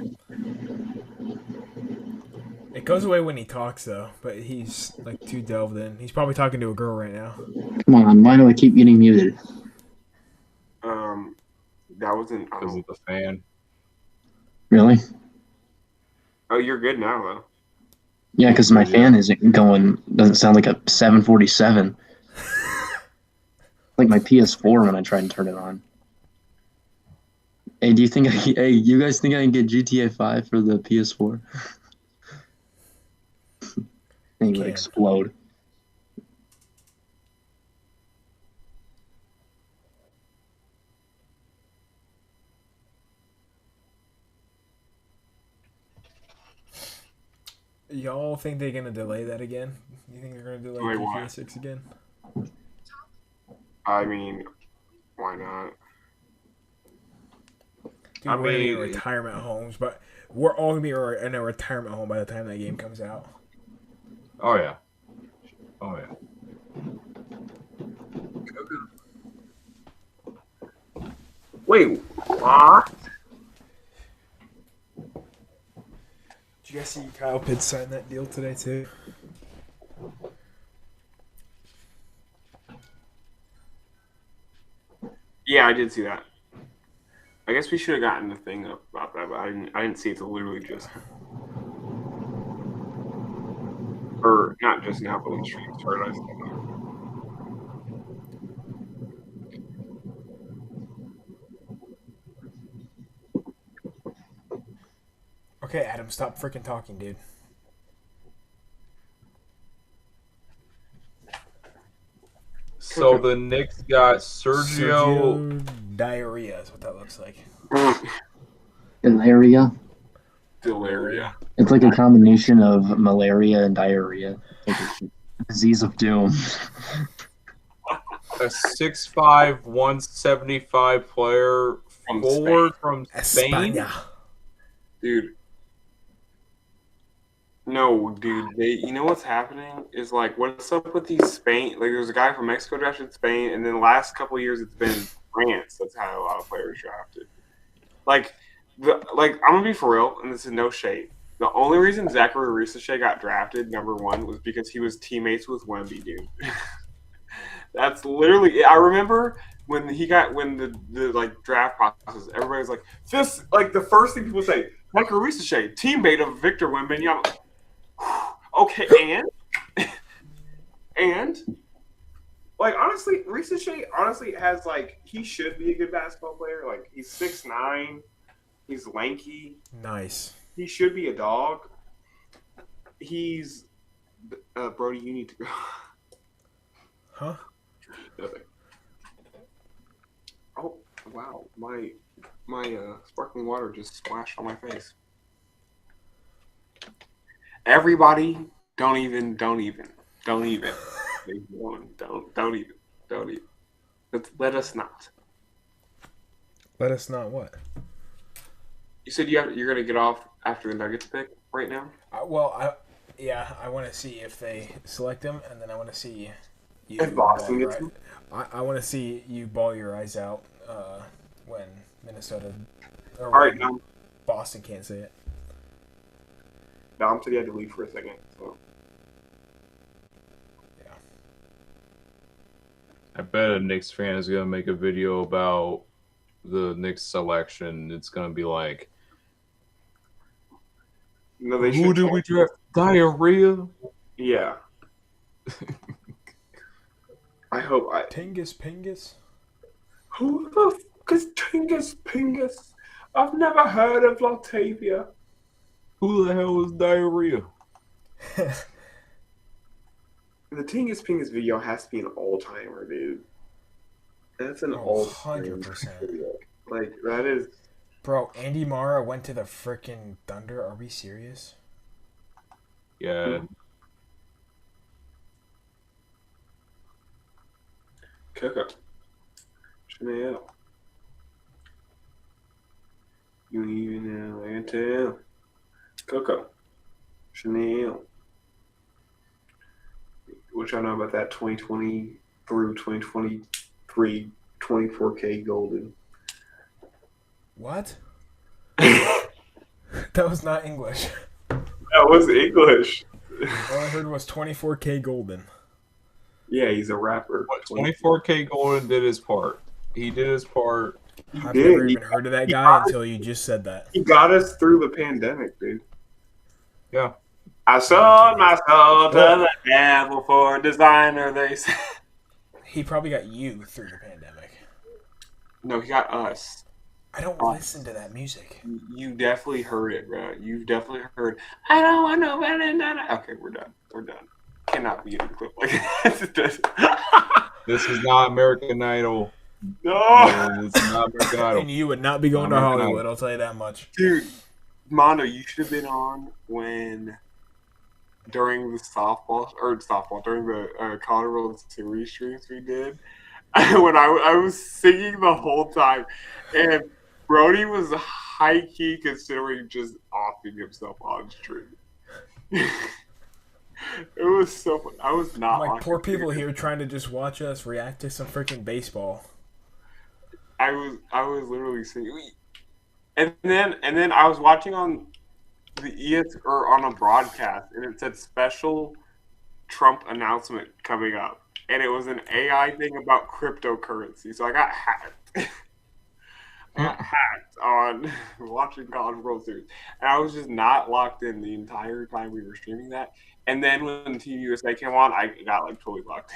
[SPEAKER 4] It goes away when he talks, though, but he's like too delved in. He's probably talking to a girl right now.
[SPEAKER 2] Come on, why do I keep getting muted?
[SPEAKER 1] That wasn't
[SPEAKER 3] because of the fan.
[SPEAKER 2] Really?
[SPEAKER 1] Oh, you're good now, though.
[SPEAKER 2] Yeah, because my fan isn't going. Doesn't sound like a 747. Like my PS4 when I try and turn it on. Hey, you guys think I can get GTA 5 for the PS4? I think it would explode.
[SPEAKER 4] Y'all think they're gonna delay that again? You think they're gonna delay GTA 6 again?
[SPEAKER 1] I mean, why not?
[SPEAKER 4] Dude, we're in retirement homes, but we're all gonna be in a retirement home by the time that game comes out.
[SPEAKER 3] Oh yeah.
[SPEAKER 1] Wait, what?
[SPEAKER 4] Did you guys see Kyle Pitts sign that deal today too?
[SPEAKER 1] Yeah, I did see that. I guess we should have gotten the thing up about that, but I didn't see it till literally just, or not just now, but when the stream started. I saw that.
[SPEAKER 4] Okay, Adam, stop freaking talking, dude.
[SPEAKER 3] So the Knicks got Sergio
[SPEAKER 4] Diarrhea is what that looks like.
[SPEAKER 2] Delaria?
[SPEAKER 1] Delaria.
[SPEAKER 2] It's like a combination of malaria and diarrhea. Like a disease of doom.
[SPEAKER 3] A 6'5", 175 player forward from Spain.
[SPEAKER 1] Dude. No, dude. You know what's happening is like, what's up with these Spain? Like, there's a guy from Mexico drafted Spain, and then the last couple of years it's been France. That's how a lot of players drafted. Like, I'm gonna be for real, and this is no shade. The only reason Zachary Risachet got drafted #1 was because he was teammates with Wemby, dude. That's literally it. I remember when the like draft process, everybody's like, this like the first thing people say, Zachary Risachet, teammate of Victor Wembanyama. Okay, and like honestly, Risachet honestly has like he should be a good basketball player. Like he's 6'9", he's lanky.
[SPEAKER 4] Nice.
[SPEAKER 1] He should be a dog. He's Brody. You need to go.
[SPEAKER 4] Huh?
[SPEAKER 1] Nothing. Oh wow, my sparkling water just splashed on my face. Everybody, don't even. Don't even. Let us not.
[SPEAKER 4] Let us not what?
[SPEAKER 1] You said you're gonna get off after the Nuggets pick right now.
[SPEAKER 4] I want to see if they select him, and then I want to see you.
[SPEAKER 1] If Boston gets him?
[SPEAKER 4] I want to see you ball your eyes out when Minnesota. Or
[SPEAKER 1] All right,
[SPEAKER 4] when
[SPEAKER 1] now
[SPEAKER 4] Boston can't say it.
[SPEAKER 1] Dom said he had to leave for a second. So.
[SPEAKER 4] Yeah.
[SPEAKER 3] I bet a Knicks fan is gonna make a video about the Knicks selection. It's gonna be like,
[SPEAKER 1] No, they
[SPEAKER 3] who
[SPEAKER 1] should.
[SPEAKER 3] did we draft? Diarrhea.
[SPEAKER 1] Yeah. I hope I.
[SPEAKER 4] Tingus Pingus.
[SPEAKER 1] Who the fuck is Tingus Pingus? I've never heard of Latavia.
[SPEAKER 3] Who the hell is diarrhea?
[SPEAKER 1] The Tingus Pingus video has to be an all-timer, dude. That's an all-timer
[SPEAKER 4] 100%.
[SPEAKER 1] video. Like, that is...
[SPEAKER 4] Bro, Andy Mara went to the freaking Thunder. Are we serious?
[SPEAKER 3] Yeah.
[SPEAKER 1] Coco. Chanel. You even know Antel. Coco. Chanel. What y'all know about that 2020 through 2023 24K Golden?
[SPEAKER 4] What? That was not English.
[SPEAKER 1] That was English.
[SPEAKER 4] All I heard was 24K Golden.
[SPEAKER 1] Yeah, he's a rapper.
[SPEAKER 3] What, 24K Golden did his part. He did his part.
[SPEAKER 4] I've never even heard of that guy until you just said that.
[SPEAKER 1] He got us through the pandemic, dude.
[SPEAKER 3] Yeah.
[SPEAKER 1] I sold my soul to the devil for a designer, they said.
[SPEAKER 4] He probably got you through the pandemic.
[SPEAKER 1] No, he got us.
[SPEAKER 4] I don't listen to that music.
[SPEAKER 1] You definitely heard it, bro. You've definitely heard, I don't want no better than that. Okay, we're done. We're done. Cannot be in a clip like that.
[SPEAKER 3] This is not American Idol.
[SPEAKER 1] No.
[SPEAKER 3] It's not American Idol.
[SPEAKER 4] And you would not be going to Hollywood, I'll tell you that much.
[SPEAKER 1] Dude, Mondo, you should have been on during the during the Colorado World Series streams we did. When I was singing the whole time, and Brody was high key considering just offing himself on stream. It was so fun. I was not
[SPEAKER 4] like poor people here trying to just watch us react to some freaking baseball.
[SPEAKER 1] I was literally singing, and then I was watching on the or on a broadcast, and it said special Trump announcement coming up. And it was an AI thing about cryptocurrency. So I got hacked. On watching College World Series. And I was just not locked in the entire time we were streaming that. And then when Team USA came on, I got like totally locked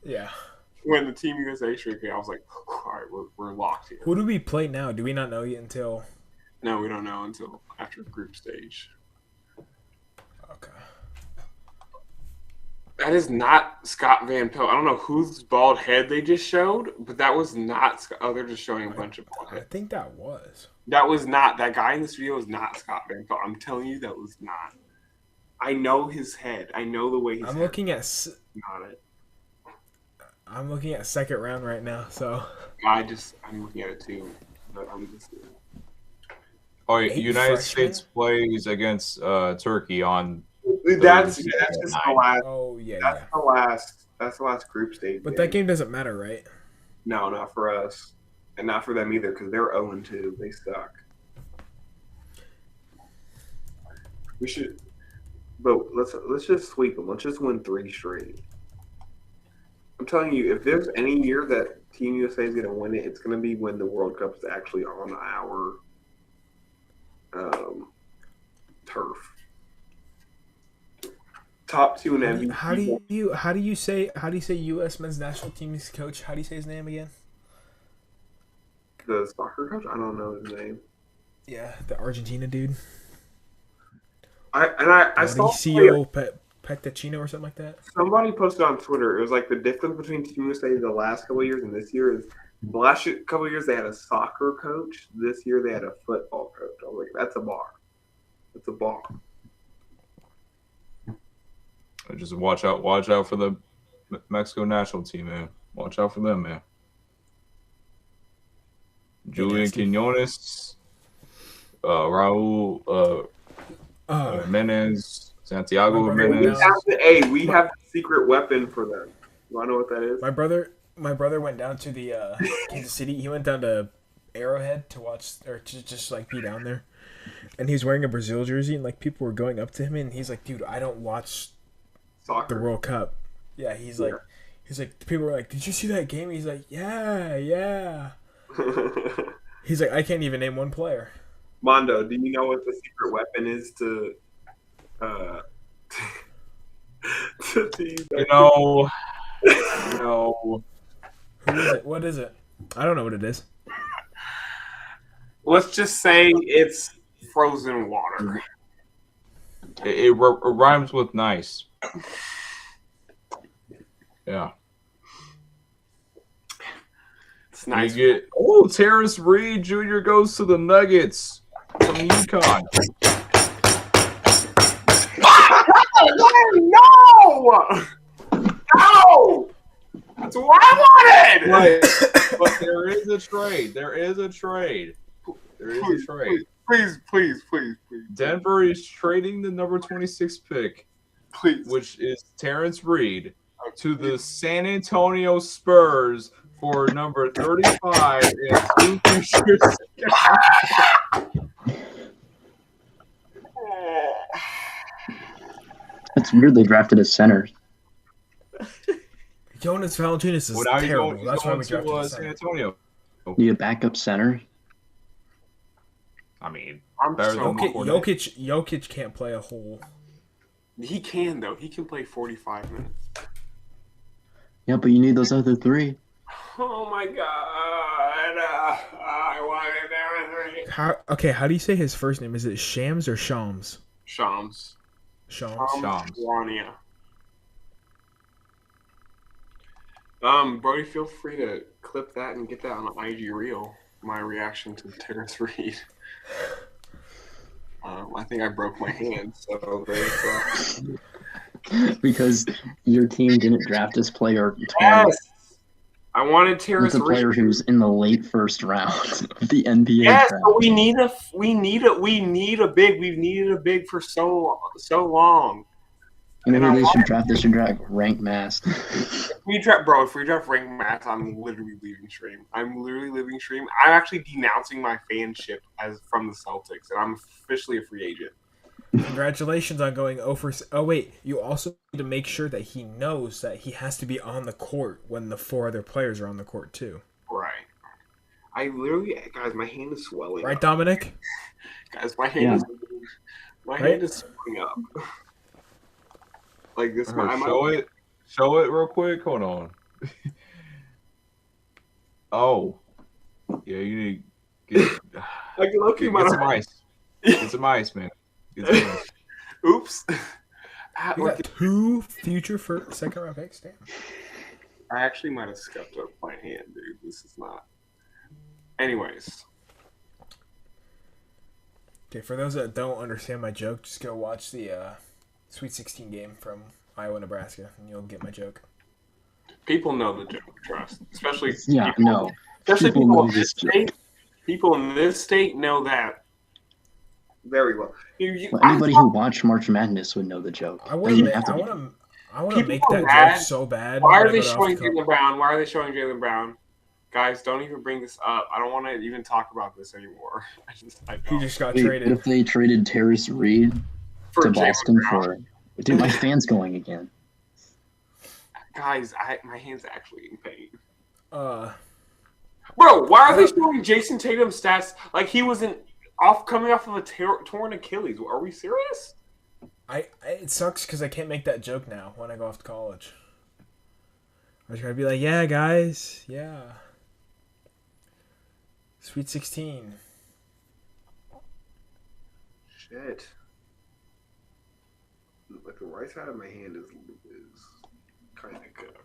[SPEAKER 1] in.
[SPEAKER 4] Yeah.
[SPEAKER 1] When the Team USA stream came, I was like, all right, we're locked here.
[SPEAKER 4] Who do we play now? Do we not know yet until...
[SPEAKER 1] No, we don't know until after the group stage.
[SPEAKER 4] Okay.
[SPEAKER 1] That is not Scott Van Pelt. I don't know whose bald head they just showed, but that was not Scott. Oh, they're just showing a bunch of bald heads.
[SPEAKER 4] I think that was.
[SPEAKER 1] That was not. That guy in this video was not Scott Van Pelt. I'm telling you, that was not. I know his head. I know the way his head
[SPEAKER 4] looking at
[SPEAKER 1] not it.
[SPEAKER 4] I'm looking at second round right now, so.
[SPEAKER 1] I'm looking at it too, but I'm just.
[SPEAKER 3] Oh, United States plays against Turkey on
[SPEAKER 1] That's just the last.
[SPEAKER 4] Oh yeah,
[SPEAKER 1] That's the last. That's the last group stage.
[SPEAKER 4] But that game doesn't matter, right?
[SPEAKER 1] No, not for us, and not for them either, because they're 0-2. They suck. We should, but let's just sweep them. Let's just win 3 straight. I'm telling you, if there's any year that Team USA is going to win it, it's going to be when the World Cup is actually on our turf. Top 2 in MVP.
[SPEAKER 4] How do you say U.S. men's national team's coach? How do you say his name again?
[SPEAKER 1] The soccer coach? I don't know his name.
[SPEAKER 4] Yeah, the Argentina dude.
[SPEAKER 1] I saw
[SPEAKER 4] Mauricio Petachino or something like that.
[SPEAKER 1] Somebody posted on Twitter. It was like the difference between Team USA the last couple of years and this year is the last couple of years they had a soccer coach. This year they had a football coach. I was like, that's a bar. That's a bar.
[SPEAKER 3] Just watch out for the Mexico national team, man. Watch out for them, man. Julian Quinones, Raul Jimenez, Santiago Jimenez.
[SPEAKER 1] We have the secret weapon for them. You want to know what that is?
[SPEAKER 4] My brother went down to the Kansas City. He went down to Arrowhead to watch or to just like be down there, and he was wearing a Brazil jersey, and like people were going up to him, and he's like, "Dude, I don't watch
[SPEAKER 1] soccer,
[SPEAKER 4] the World Cup." Yeah, he's like, people were like, "Did you see that game?" He's like, "Yeah." He's like, "I can't even name one player."
[SPEAKER 1] Mondo, do you know what the secret weapon is to
[SPEAKER 3] No.
[SPEAKER 4] Who is it? What is it? I don't know what it is.
[SPEAKER 1] Let's just say it's frozen water.
[SPEAKER 3] It rhymes with nice. Yeah.
[SPEAKER 1] It's nice.
[SPEAKER 3] Terrence Reed Jr. goes to the Nuggets from UConn.
[SPEAKER 1] No! That's what I wanted!
[SPEAKER 3] But there is a trade.
[SPEAKER 1] Please.
[SPEAKER 3] Denver is trading the number 26 pick,
[SPEAKER 1] Please.
[SPEAKER 3] which is Terrence Reed, to the San Antonio Spurs for number 35 and 2 futures.
[SPEAKER 2] It's weird they drafted a center.
[SPEAKER 4] Jonas Valanciunas is terrible. That's why we drafted
[SPEAKER 3] San Antonio.
[SPEAKER 2] Need a backup center?
[SPEAKER 3] I mean,
[SPEAKER 4] Jokic can't play a whole.
[SPEAKER 1] He can though. He can play 45 minutes.
[SPEAKER 2] Yeah, but you need those other 3.
[SPEAKER 1] Oh my god! I wanted everything.
[SPEAKER 4] How do you say his first name? Is it Shams or Shams?
[SPEAKER 1] Shams. Wania. Brody, feel free to clip that and get that on an IG reel. My reaction to Terrence Reed. I think I broke my hand, so there's
[SPEAKER 2] Because your team didn't draft this player.
[SPEAKER 1] Yes! I wanted Terrence
[SPEAKER 2] Reed. It's a player who's in the late first round of the NBA
[SPEAKER 1] Yes,
[SPEAKER 2] draft.
[SPEAKER 1] but we need a big. We've needed a big for so long.
[SPEAKER 2] You know who they should draft? They should draft Rank Mass.
[SPEAKER 1] If we draft Rank Mass, I'm literally leaving stream. I'm actually denouncing my fanship from the Celtics, and I'm officially a free agent.
[SPEAKER 4] Congratulations on going over. Oh wait, you also need to make sure that he knows that he has to be on the court when the 4 other players are on the court too.
[SPEAKER 1] Right. I literally, guys, my hand is swelling.
[SPEAKER 4] Right,
[SPEAKER 1] up.
[SPEAKER 4] Dominic?
[SPEAKER 1] Guys, my hand is swelling up. Like this.
[SPEAKER 3] Show it real quick. Hold on. Oh, yeah, you need get some ice. Get some ice, man.
[SPEAKER 1] Oops.
[SPEAKER 4] You got 2 future second round picks. Damn.
[SPEAKER 1] I actually might have scuffed up my hand, dude. This is not. Anyways.
[SPEAKER 4] Okay, for those that don't understand my joke, just go watch the Sweet 16 game from Iowa, Nebraska, and you'll get my joke.
[SPEAKER 1] People know the joke, trust. Especially
[SPEAKER 2] people
[SPEAKER 1] in this state know that Very well.
[SPEAKER 2] Anybody who watched March Madness would know the joke.
[SPEAKER 4] I want to make that
[SPEAKER 1] mad.
[SPEAKER 4] joke so bad.
[SPEAKER 1] Why are they showing Jaylen Brown? Why are they showing Jaylen Brown? Guys, don't even bring this up. I don't want to even talk about this anymore.
[SPEAKER 4] He just got
[SPEAKER 2] Wait,
[SPEAKER 4] traded.
[SPEAKER 2] what if they traded Terrace Reed
[SPEAKER 1] For
[SPEAKER 2] to Boston
[SPEAKER 1] Jaylen Brown?
[SPEAKER 2] for? Dude, my fan's going again.
[SPEAKER 1] Guys, my hand's actually in pain.
[SPEAKER 4] Bro,
[SPEAKER 1] why are they showing Jason Tatum's stats like he wasn't coming off of a torn Achilles? Are we serious?
[SPEAKER 4] It sucks because I can't make that joke now when I go off to college. I was trying to be like, yeah, guys, yeah. Sweet 16.
[SPEAKER 1] Shit. Like the right side of my hand is kind of good.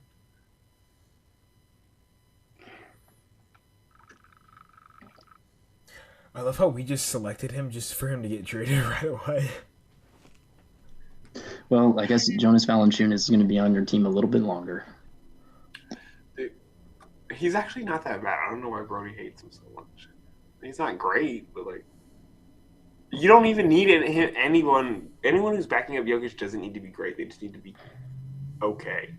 [SPEAKER 4] I love how we just selected him just for him to get traded right away.
[SPEAKER 2] Well, I guess Jonas Valanciunas is going to be on your team a little bit longer.
[SPEAKER 1] He's actually not that bad. I don't know why Brody hates him so much. He's not great, but like, you don't even need anyone. Anyone who's backing up Jokic doesn't need to be great. They just need to be okay.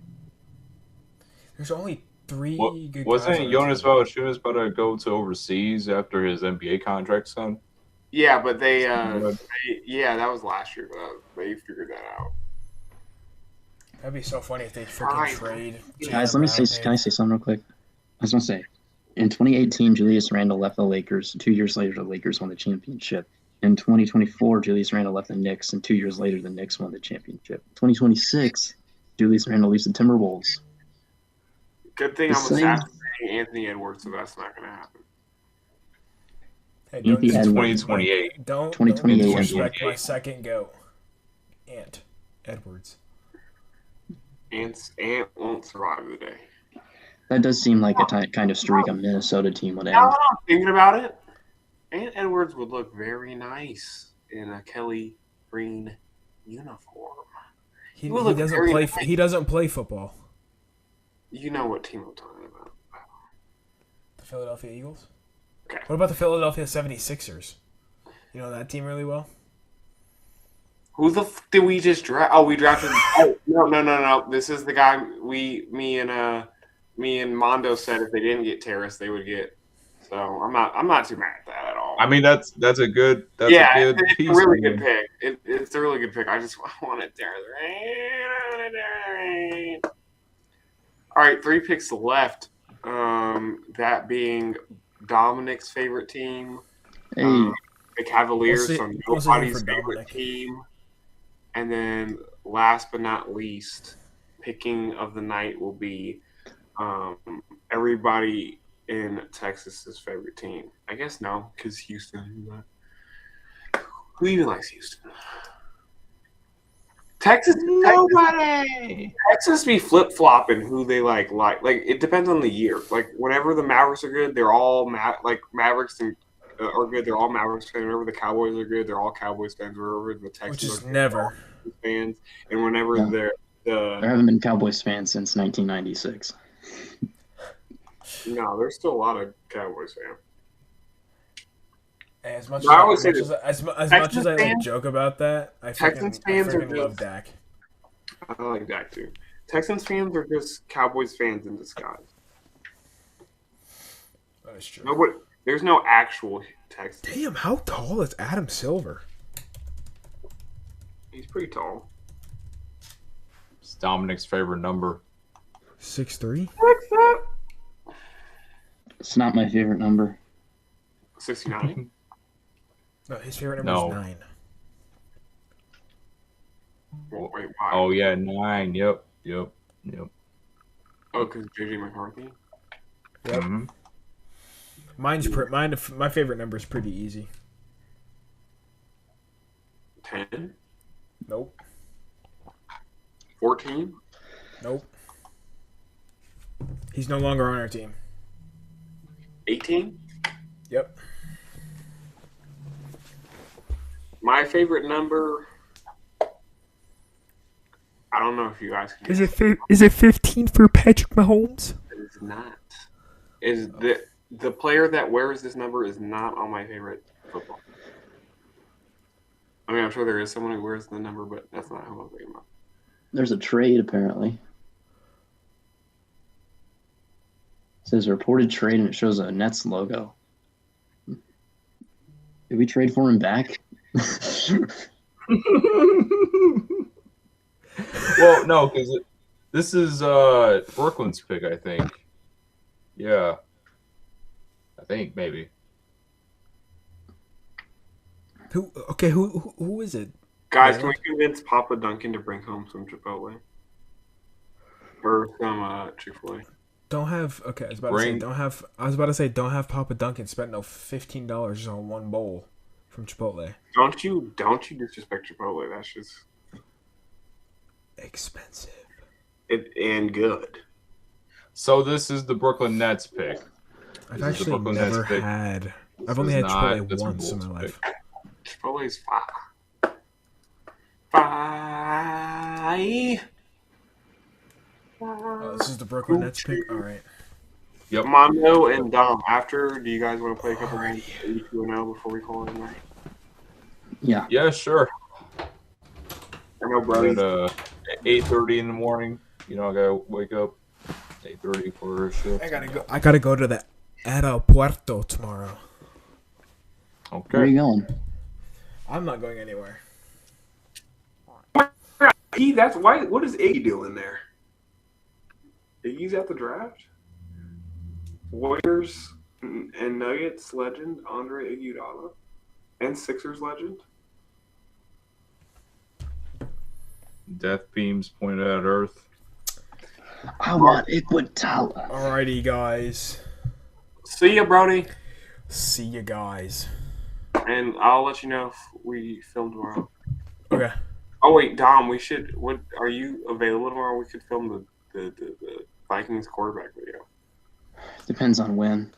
[SPEAKER 4] There's only three good guys.
[SPEAKER 3] Wasn't Jonas Valanciunas about to go to overseas after his NBA contract's done?
[SPEAKER 1] Yeah, but that was last year. They figured that out.
[SPEAKER 4] That'd be so funny if they freaking trade.
[SPEAKER 2] Guys, can I say something real quick? I was going to say, in 2018, Julius Randle left the Lakers. 2 years later, the Lakers won the championship. In 2024, Julius Randle left the Knicks, and 2 years later, the Knicks won the championship. 2026, Julius Randle leaves the Timberwolves.
[SPEAKER 1] Good thing I'm saying Anthony Edwards, so that's not going to happen.
[SPEAKER 4] Hey,
[SPEAKER 2] Anthony Edwards.
[SPEAKER 3] 2028.
[SPEAKER 4] Don't disrespect my second goat, Ant Edwards.
[SPEAKER 1] Ant won't survive the day.
[SPEAKER 2] That does seem like a kind of streak a Minnesota team would end.
[SPEAKER 1] Now that I'm thinking about it, Ant Edwards would look very nice in a Kelly green uniform.
[SPEAKER 4] He doesn't play. He doesn't play football.
[SPEAKER 1] You know what team I'm talking about?
[SPEAKER 4] The Philadelphia Eagles.
[SPEAKER 1] Okay.
[SPEAKER 4] What about the Philadelphia 76ers? You know that team really well.
[SPEAKER 1] Who the did we just draft? Oh, we drafted. Oh no! This is the guy me and Mondo said if they didn't get Terrace, they would get. So I'm not too mad at that at all.
[SPEAKER 3] I mean, that's a good.
[SPEAKER 1] It's
[SPEAKER 3] piece,
[SPEAKER 1] a really good pick. It's a really good pick. I just wanted Terrace. All right, 3 picks left. That being Dominic's favorite team, the Cavaliers, so nobody's favorite team. And then last but not least, picking of the night will be everybody in Texas's favorite team. I guess no, because Houston. Who even likes Houston? Texas.
[SPEAKER 3] Nobody.
[SPEAKER 1] Texas be flip flopping who they like. Like it depends on the year. Like whenever the Mavericks are good, they're all Mavericks and are good. They're all Mavericks fans. Whenever the Cowboys are good, they're all Cowboys fans. Whenever the Texans
[SPEAKER 4] Which is
[SPEAKER 1] are good,
[SPEAKER 4] never
[SPEAKER 1] fans. And whenever
[SPEAKER 2] there haven't been Cowboys fans since 1996.
[SPEAKER 1] No, there's still a lot of Cowboys fans.
[SPEAKER 4] As much as I like joke about that, I freaking love Dak.
[SPEAKER 1] I like Dak too. Texans fans are just Cowboys fans in disguise.
[SPEAKER 4] That is true.
[SPEAKER 1] There's no actual Texans.
[SPEAKER 4] Damn, how tall is Adam Silver?
[SPEAKER 1] He's pretty tall.
[SPEAKER 3] It's Dominic's favorite number.
[SPEAKER 4] 6'3".
[SPEAKER 2] It's not my favorite number.
[SPEAKER 1] 69.
[SPEAKER 4] No, his favorite number is 9.
[SPEAKER 1] Well, wait, why?
[SPEAKER 3] Oh yeah, 9. Yep.
[SPEAKER 1] Oh, because JJ McCarthy.
[SPEAKER 4] Yep.
[SPEAKER 3] Mm-hmm.
[SPEAKER 4] My favorite number is pretty easy.
[SPEAKER 1] 10.
[SPEAKER 4] Nope.
[SPEAKER 1] 14.
[SPEAKER 4] Nope. He's no longer on our team.
[SPEAKER 1] 18.
[SPEAKER 4] Yep.
[SPEAKER 1] My favorite number. I don't know if you guys can.
[SPEAKER 5] Is it 15 for Patrick Mahomes?
[SPEAKER 1] It is not. Is the player that wears this number is not on my favorite football. I mean, I'm sure there is someone who wears the number, but that's not who I'm thinking about.
[SPEAKER 2] There's a trade apparently. It says reported trade and it shows a Nets logo. Did we trade for him back?
[SPEAKER 3] Well, no, because this is Brooklyn's pick, I think. Yeah. I think maybe.
[SPEAKER 4] Who is it?
[SPEAKER 1] Guys, can we convince Papa Duncan to bring home some Chipotle? Or some Chick-fil-A?
[SPEAKER 4] Don't have I was about to say don't have Papa Duncan spend no $15 on one bowl from Chipotle.
[SPEAKER 1] Don't you disrespect Chipotle. That's just
[SPEAKER 4] Expensive.
[SPEAKER 1] and good.
[SPEAKER 3] So this is the Brooklyn Nets pick.
[SPEAKER 4] I've actually only had Chipotle once in my life.
[SPEAKER 1] Chipotle's fire. Bye.
[SPEAKER 4] This is the Brooklyn Nets pick. All right.
[SPEAKER 3] Yep.
[SPEAKER 1] Mondo and Dom. After, do you guys want to play a couple games 82-0 before we call it a night?
[SPEAKER 2] Yeah.
[SPEAKER 3] Yeah, sure.
[SPEAKER 1] I know, Brody.
[SPEAKER 3] At 8:30 in the morning. You know, I gotta wake up 8:30 for a shift.
[SPEAKER 4] I gotta go to the aeropuerto tomorrow.
[SPEAKER 3] Okay.
[SPEAKER 2] Where are you going?
[SPEAKER 4] I'm not going anywhere.
[SPEAKER 1] That's why. What is Iggy doing there? Iggy's at the draft. Warriors and Nuggets legend Andre Iguodala, and Sixers legend.
[SPEAKER 3] Death beams pointed at Earth.
[SPEAKER 2] I want Iguodala.
[SPEAKER 4] Alrighty, guys.
[SPEAKER 1] See ya, Brody.
[SPEAKER 4] See you guys.
[SPEAKER 1] And I'll let you know if we film tomorrow.
[SPEAKER 4] Okay.
[SPEAKER 1] Oh wait, Dom, we should. What are you available tomorrow? We could film the Vikings quarterback video.
[SPEAKER 2] Depends on when.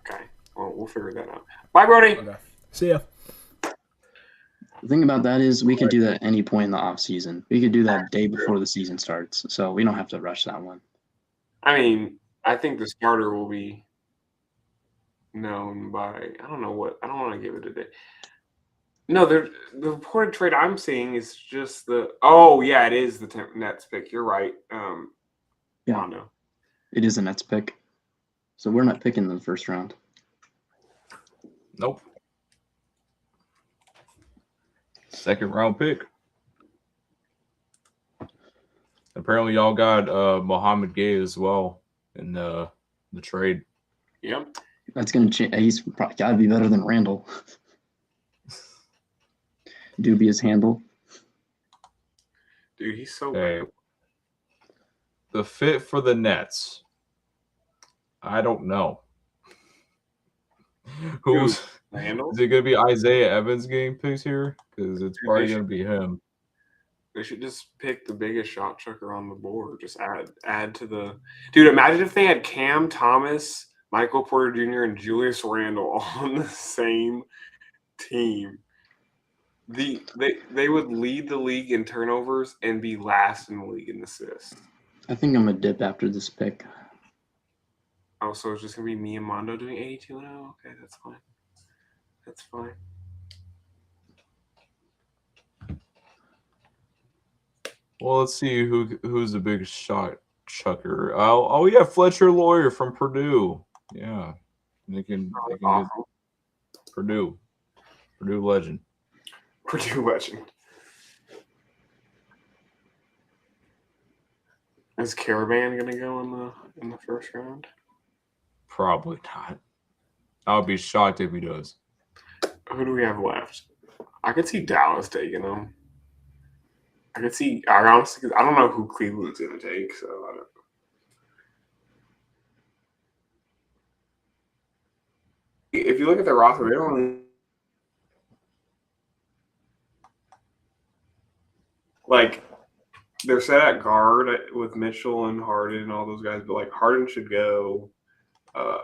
[SPEAKER 1] Okay. Well, we'll figure that out. Bye, Brody.
[SPEAKER 4] Okay. See ya.
[SPEAKER 2] The thing about that is we could do that at any point in the off season. We could do that day before the season starts, so we don't have to rush that one.
[SPEAKER 1] I mean, I think the starter will be known by. I don't know what. I don't want to give it a day. No, the reported trade I'm seeing is just the. Oh yeah, it is the Nets pick. You're right.
[SPEAKER 2] Yeah.
[SPEAKER 1] Mondo.
[SPEAKER 2] It is a Nets pick, so we're not picking the first round.
[SPEAKER 3] Nope. Second round pick. Apparently, y'all got Mohamed Gay as well in the trade.
[SPEAKER 1] Yep.
[SPEAKER 2] That's gonna change. He's probably got to be better than Randall. Dubious handle.
[SPEAKER 1] Dude, he's so
[SPEAKER 3] Okay.
[SPEAKER 1] bad.
[SPEAKER 3] The fit for the Nets. I don't know. Who's
[SPEAKER 1] Randall?
[SPEAKER 3] is it going to be Isaiah Evans getting picked here? Because it's probably going to be him.
[SPEAKER 1] They should just pick the biggest shot chucker on the board. Just add to the dude. Imagine if they had Cam Thomas, Michael Porter Jr., and Julius Randle all on the same team. They would lead the league in turnovers and be last in the league in assists.
[SPEAKER 2] I think I'm gonna dip after this pick.
[SPEAKER 1] Oh, so it's just gonna be me and Mondo doing 82-0? Okay, that's fine. That's fine.
[SPEAKER 3] Well, let's see who's the biggest shot chucker. Oh, we have Fletcher Lawyer from Purdue. Yeah, they can
[SPEAKER 1] Awesome.
[SPEAKER 3] get Purdue legend.
[SPEAKER 1] Purdue legend. Is Caravan gonna go in the first round?
[SPEAKER 3] Probably not. I would be shocked if he does.
[SPEAKER 1] Who do we have left? I could see Dallas taking him. I honestly, I don't know who Cleveland's gonna take, so I don't. If you look at their roster, they don't really like. They're set at guard with Mitchell and Harden and all those guys, but like Harden should go,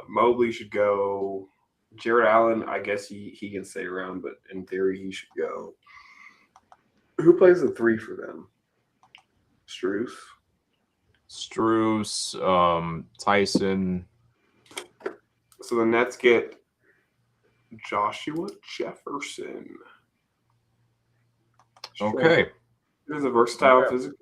[SPEAKER 1] Mobley should go, Jared Allen. I guess he can stay around, but in theory he should go. Who plays the 3 for them?
[SPEAKER 3] Strus, Tyson.
[SPEAKER 1] So the Nets get Joshua Jefferson.
[SPEAKER 3] Okay.
[SPEAKER 1] He's a versatile physical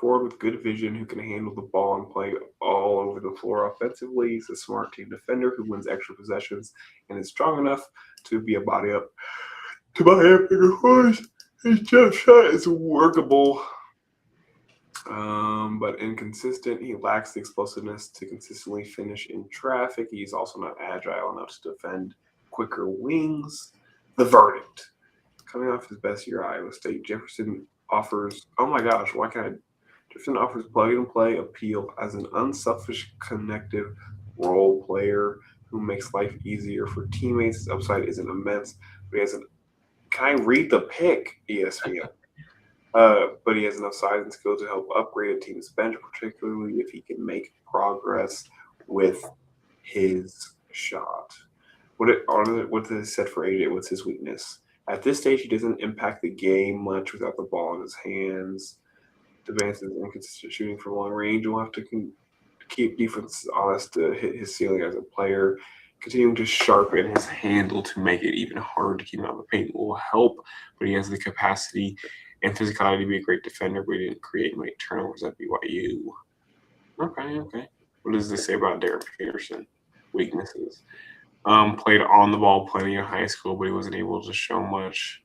[SPEAKER 1] forward with good vision who can handle the ball and play all over the floor offensively. He's a smart team defender who wins extra possessions and is strong enough to be a body up to buy up bigger horse. His jump shot is workable, but inconsistent. He lacks the explosiveness to consistently finish in traffic. He's also not agile enough to defend quicker wings. The verdict. Coming off his best year at Iowa State, Jefferson offers, oh my gosh, why can't I? Jefferson offers plug-and-play appeal as an unselfish, connective role player who makes life easier for teammates. His upside isn't immense, but he has an – can I read the pick, ESPN? But he has enough size and skill to help upgrade a team's bench, particularly if he can make progress with his shot. What did it said for AJ? What's his weakness? At this stage, he doesn't impact the game much without the ball in his hands. Advances inconsistent shooting from long range. Will have to keep defenses honest to hit his ceiling as a player. Continuing to sharpen his handle to make it even harder to keep him out of the paint will help, but he has the capacity and physicality to be a great defender, but he didn't create many turnovers at BYU. Okay. What does this say about Derek Peterson? Weaknesses. Played on the ball plenty in high school, but he wasn't able to show much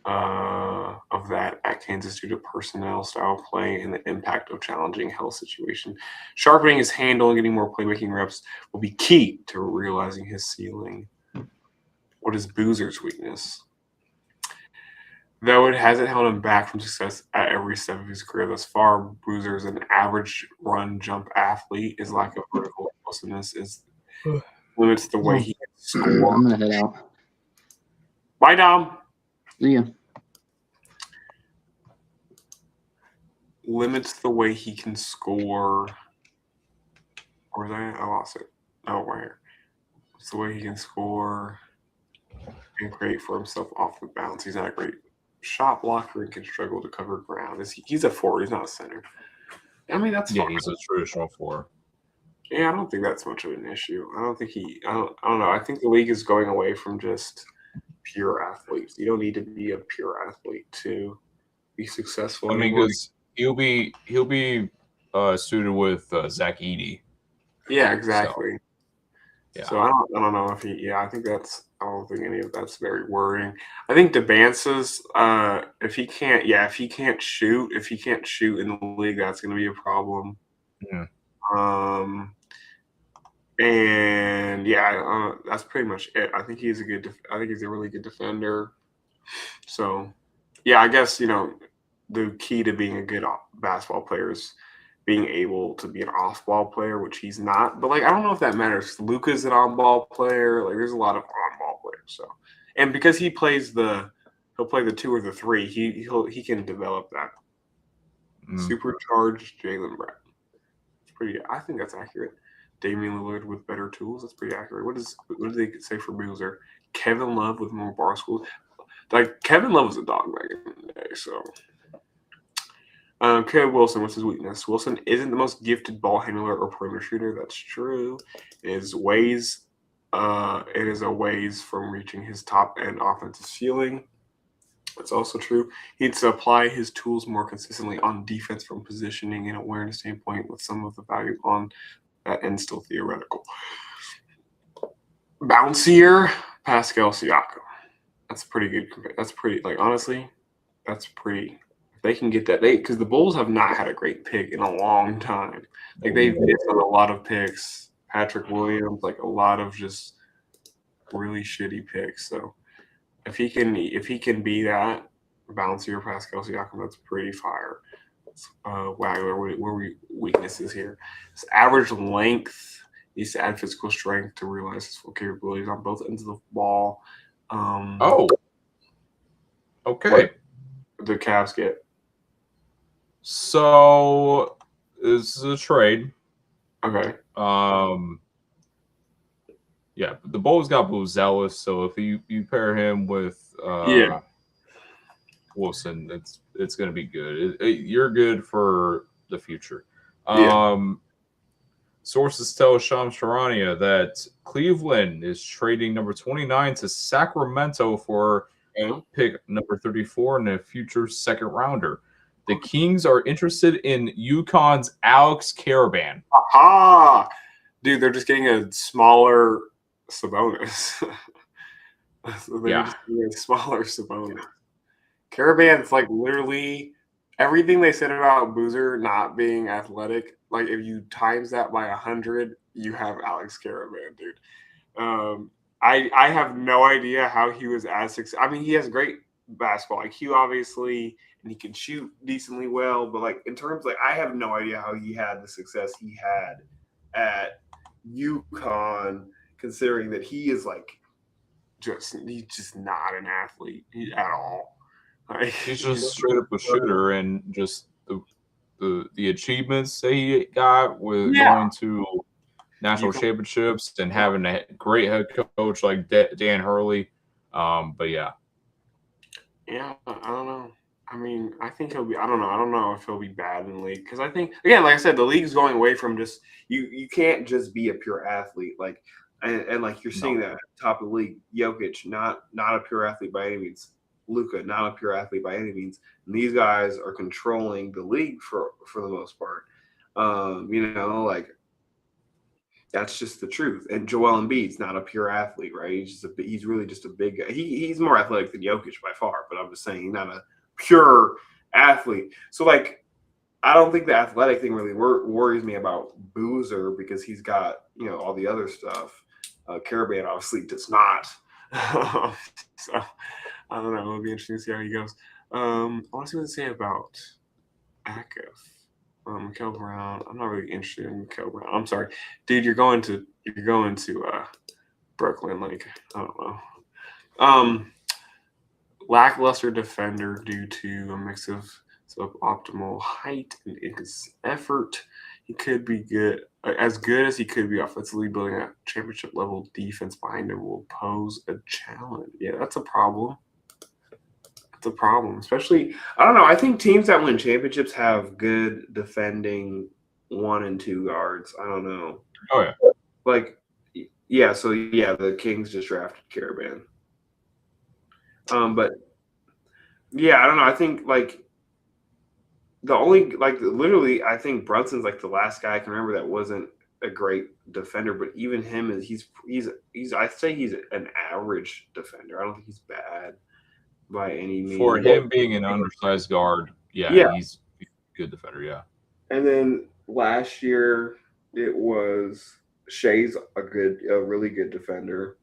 [SPEAKER 1] of that at Kansas due to personnel style play and the impact of challenging health situation. Sharpening his handle and getting more playmaking reps will be key to realizing his ceiling. What is Boozer's weakness? Though it hasn't held him back from success at every step of his career thus far, Boozer is an average run jump athlete. His lack of vertical explosiveness limits the way he can score.
[SPEAKER 2] I'm gonna head out.
[SPEAKER 1] Bye, Dom.
[SPEAKER 2] See ya.
[SPEAKER 1] Limits the way he can score. Or is I lost it. Oh, right here. It's the way he can score and create for himself off the bounce. He's not a great shot blocker and can struggle to cover ground. He's a forward. He's not a center. I mean, that's fine.
[SPEAKER 3] He's a traditional four.
[SPEAKER 1] Yeah, I don't think that's much of an issue. I don't know. I think the league is going away from just pure athletes. You don't need to be a pure athlete to be successful.
[SPEAKER 3] I mean, because he'll be suited with Zach Edey.
[SPEAKER 1] Yeah, exactly.
[SPEAKER 3] Yeah.
[SPEAKER 1] So I don't know if he. Yeah, I don't think any of that's very worrying. I think Debances, if he can't shoot in the league, that's going to be a problem.
[SPEAKER 3] Yeah.
[SPEAKER 1] And yeah, that's pretty much it. I think he's a really good defender. So, yeah, I guess the key to being a good basketball player is being able to be an off-ball player, which he's not. But I don't know if that matters. Luka's an on-ball player. There's a lot of on-ball players. So, and because he'll play the 2 or the 3, he can develop that. Supercharged Jaylen Brown. It's pretty. I think that's accurate. Damian Lillard with better tools. That's pretty accurate. What do they say for Boozer? Kevin Love with more bar schools. Kevin Love was a dog back in the day. So. Caleb Wilson, what's his weakness? Wilson isn't the most gifted ball handler or perimeter shooter. That's true. It is a ways from reaching his top end offensive ceiling. That's also true. He needs to apply his tools more consistently on defense from positioning and awareness standpoint, with some of the value on that end still theoretical. Bouncier, Pascal Siakam. That's pretty good. That's pretty, honestly, that's pretty. They can get that because the Bulls have not had a great pick in a long time. They've missed on a lot of picks. Patrick Williams, a lot of just really shitty picks. So if he can be that bouncier Pascal Siakam, that's pretty fire. Wagler, where we weaknesses here? His average length needs to add physical strength to realize his full capabilities on both ends of the ball.
[SPEAKER 3] Okay.
[SPEAKER 1] The Cavs get.
[SPEAKER 3] So this is a trade.
[SPEAKER 1] Okay.
[SPEAKER 3] Yeah, the Bulls got Blue Zealous, so if you pair him with Wilson, it's going to be good. You're good for the future. Sources tell Shams Charania that Cleveland is trading number 29 to Sacramento for pick number 34 and a future second rounder. The Kings are interested in UConn's Alex Caravan.
[SPEAKER 1] Aha! Dude, they're just getting a smaller Sabonis. So they're just getting a smaller Sabonis. Caravan's like literally everything they said about Boozer not being athletic. Like if you times that by 100, you have Alex Caravan, dude. I have no idea how he was as successful. I mean, he has great basketball IQ, obviously, and he can shoot decently well. But like in terms, like I have no idea how he had the success he had at UConn, considering that he is like he's just not an athlete at all. Like,
[SPEAKER 3] he's just straight up a shooter, and just the achievements that he got with going to national championships and having a great head coach like Dan Hurley. But yeah,
[SPEAKER 1] I don't know. I mean, I think he'll be. I don't know. I don't know if he'll be bad in the league because I think again, like I said, the league's going away from just you can't just be a pure athlete like and like you're seeing that at the top of the league. Jokic, not a pure athlete by any means. Luka, not a pure athlete by any means. And these guys are controlling the league for the most part. Like that's just the truth. And Joel Embiid's not a pure athlete, right? He's really just a big guy. He's more athletic than Jokic by far, but I'm just saying he's not a pure athlete. So like I don't think the athletic thing really worries me about Boozer because he's got all the other stuff. Caravan obviously does not. So I don't know. It'll be interesting to see how he goes. I want to see what they say about Akif. Mikael Brown. I'm not really interested in Mikael Brown. I'm sorry, dude. You're going to Brooklyn. Like I don't know. Lackluster defender due to a mix of suboptimal height and effort. He could be good as he could be offensively. Building a championship level defense behind him will pose a challenge. Yeah, that's a problem. That's a problem, especially I don't know. I think teams that win championships have good defending 1 and 2 guards. I don't know.
[SPEAKER 3] Oh yeah.
[SPEAKER 1] Like yeah. So yeah, the Kings just drafted Caravan. But yeah, I don't know. I think like the only literally, I think Brunson's like the last guy I can remember that wasn't a great defender. But even him he's I'd say he's an average defender. I don't think he's bad by any means.
[SPEAKER 3] For him being an undersized guard, he's a good defender. Yeah. And
[SPEAKER 1] then last year it was Shea's a really good defender.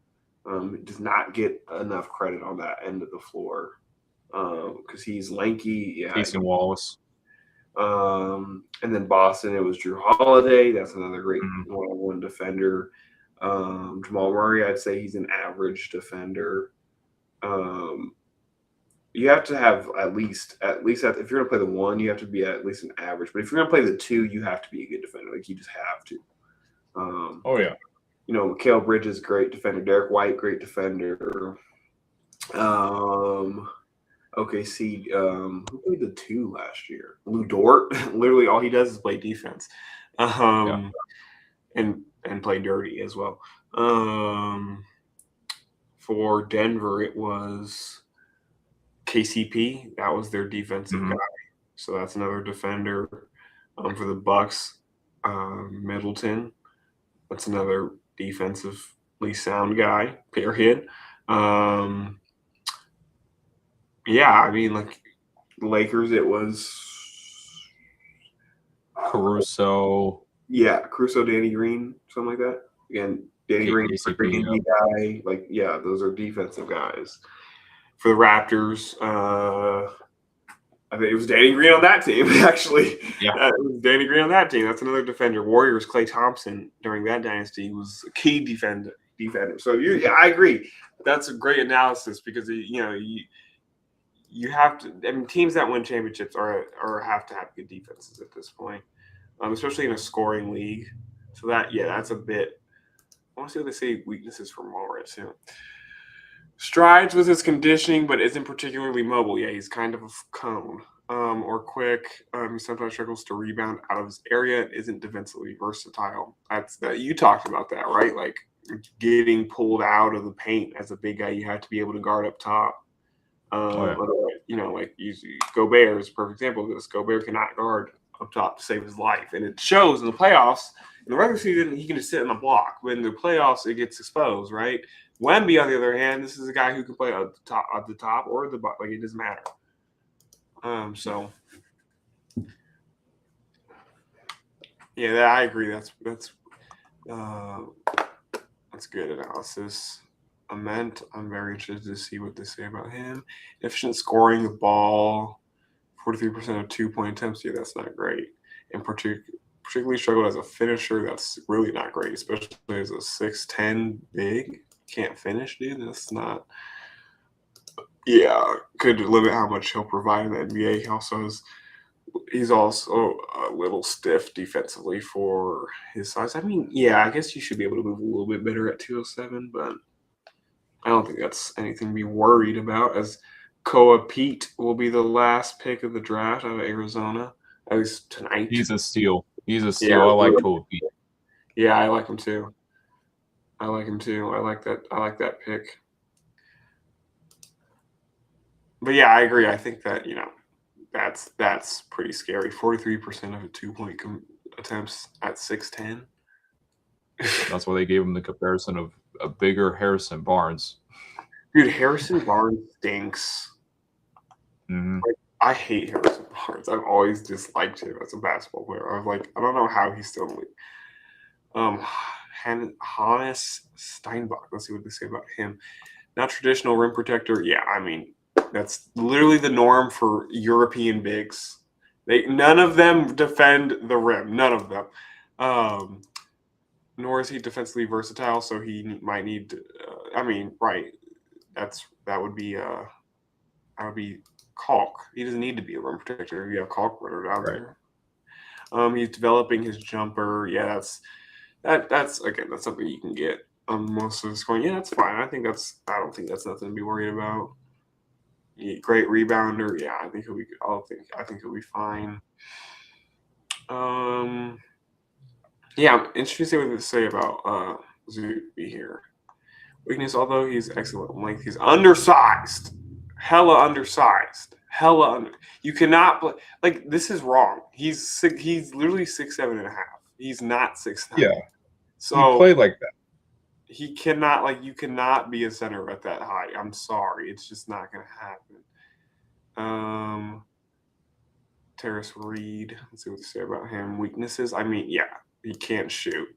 [SPEAKER 1] Does not get enough credit on that end of the floor because he's lanky. Yeah,
[SPEAKER 3] Jason Wallace.
[SPEAKER 1] And then Boston, it was Drew Holiday. That's another great one-on-one defender. Jamal Murray, I'd say he's an average defender. You have to have at least if you're going to play the 1, you have to be at least an average. But if you're going to play the 2, you have to be a good defender. Like you just have to.
[SPEAKER 3] Oh yeah.
[SPEAKER 1] Mikal Bridges, great defender. Derek White, great defender. OKC, who played the 2 last year? Lou Dort. Literally, all he does is play defense, and play dirty as well. For Denver, it was KCP. That was their defensive guy. So that's another defender. For the Bucks, Middleton. That's another defensively sound guy, period. I mean, like the Lakers, it was
[SPEAKER 3] Caruso.
[SPEAKER 1] Yeah, Caruso, Danny Green, something like that. Again, Danny Green is a great guy. Like, yeah, those are defensive guys. For the Raptors, I think it was Danny Green on that team, actually.
[SPEAKER 3] Yeah.
[SPEAKER 1] It was Danny Green on that team. That's another defender. Warriors, Klay Thompson, during that dynasty, was a key defender. So, I agree. That's a great analysis because, you have to – I mean, teams that win championships have to have good defenses at this point, especially in a scoring league. So, that's a bit – I want to see what they say weaknesses for Morris. Strides with his conditioning, but isn't particularly mobile. Yeah, he's kind of a cone or quick. He sometimes struggles to rebound out of his area and isn't defensively versatile. You talked about that, right? Like getting pulled out of the paint as a big guy, you have to be able to guard up top. Otherwise, like Gobert is a perfect example of this. Gobert cannot guard up top to save his life, and it shows in the playoffs. In the regular season, he can just sit in the block. But in the playoffs, it gets exposed, right? Wemby, on the other hand, this is a guy who can play at the top or the bottom. Like, it doesn't matter. So yeah, I agree. That's good analysis. Ament, I'm very interested to see what they say about him. Efficient scoring the ball, 43% of 2-point attempts. Yeah, that's not great. And particularly struggled as a finisher. That's really not great, especially as a 6'10" big. Can't finish, dude. That's not. Yeah, could limit how much he'll provide in the NBA. He's also a little stiff defensively for his size. I mean, yeah, I guess you should be able to move a little bit better at 207, but I don't think that's anything to be worried about, as Koa Pete will be the last pick of the draft out of Arizona, at least tonight.
[SPEAKER 3] He's a steal. Yeah, I like Koa Pete.
[SPEAKER 1] Yeah, I like him too. I like that pick. But yeah, I agree. I think that, that's pretty scary. 43% of a 2-point attempts at 6'10".
[SPEAKER 3] That's why they gave him the comparison of a bigger Harrison Barnes.
[SPEAKER 1] Dude, Harrison Barnes stinks.
[SPEAKER 3] Mm-hmm.
[SPEAKER 1] Like, I hate Harrison Barnes. I've always disliked him as a basketball player. I don't know how he's still in the league. Hannes Steinbach. Let's see what they say about him. Not traditional rim protector. Yeah, I mean, that's literally the norm for European bigs. None of them defend the rim. None of them. Nor is he defensively versatile, so he might need. Right? That would be Kalk. He doesn't need to be a rim protector. You have Kalk runner down there. He's developing his jumper. Yeah, that's something you can get on most of the scoring. Yeah, that's fine. I don't think that's nothing to be worried about. Great rebounder. Yeah, I think he'll be fine. Yeah, I'm interested to see what they say about Zuby here. Weakness, although he's excellent length, he's undersized. Hella undersized. You cannot play. Like, this is wrong. He's literally 6'7.5". He's not 6'9".
[SPEAKER 3] Yeah.
[SPEAKER 1] So
[SPEAKER 3] he played like that.
[SPEAKER 1] He cannot, you cannot be a center at that height. I'm sorry. It's just not going to happen. Terrace Reed. Let's see what they say about him. Weaknesses. I mean, yeah, he can't shoot.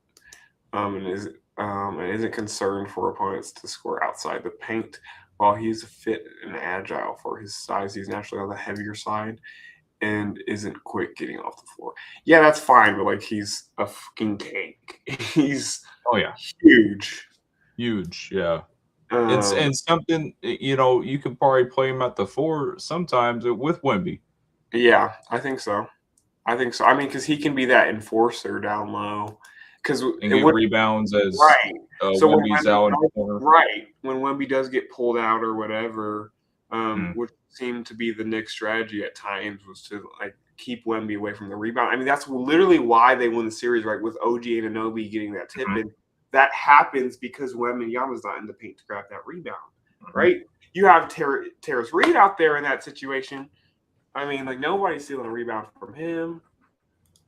[SPEAKER 1] And isn't concerned for opponents to score outside the paint. While he's fit and agile for his size, he's naturally on the heavier side and isn't quick getting off the floor. Yeah, that's fine, but he's a fucking tank. He's huge.
[SPEAKER 3] Yeah. And something, you could probably play him at the 4 sometimes with Wemby.
[SPEAKER 1] Yeah, I think so. I mean, because he can be that enforcer down low.
[SPEAKER 3] And get rebounds as
[SPEAKER 1] so
[SPEAKER 3] Wemby's out in the corner.
[SPEAKER 1] Right. When Wemby does get pulled out or whatever, which seemed to be the Knicks' strategy at times, was to keep Wemby away from the rebound. I mean, that's literally why they won the series, right? With OG Anunoby getting that tip in. That happens because Wembanyama's not in the paint to grab that rebound, right? You have Terrace Reed out there in that situation. I mean, nobody's stealing a rebound from him.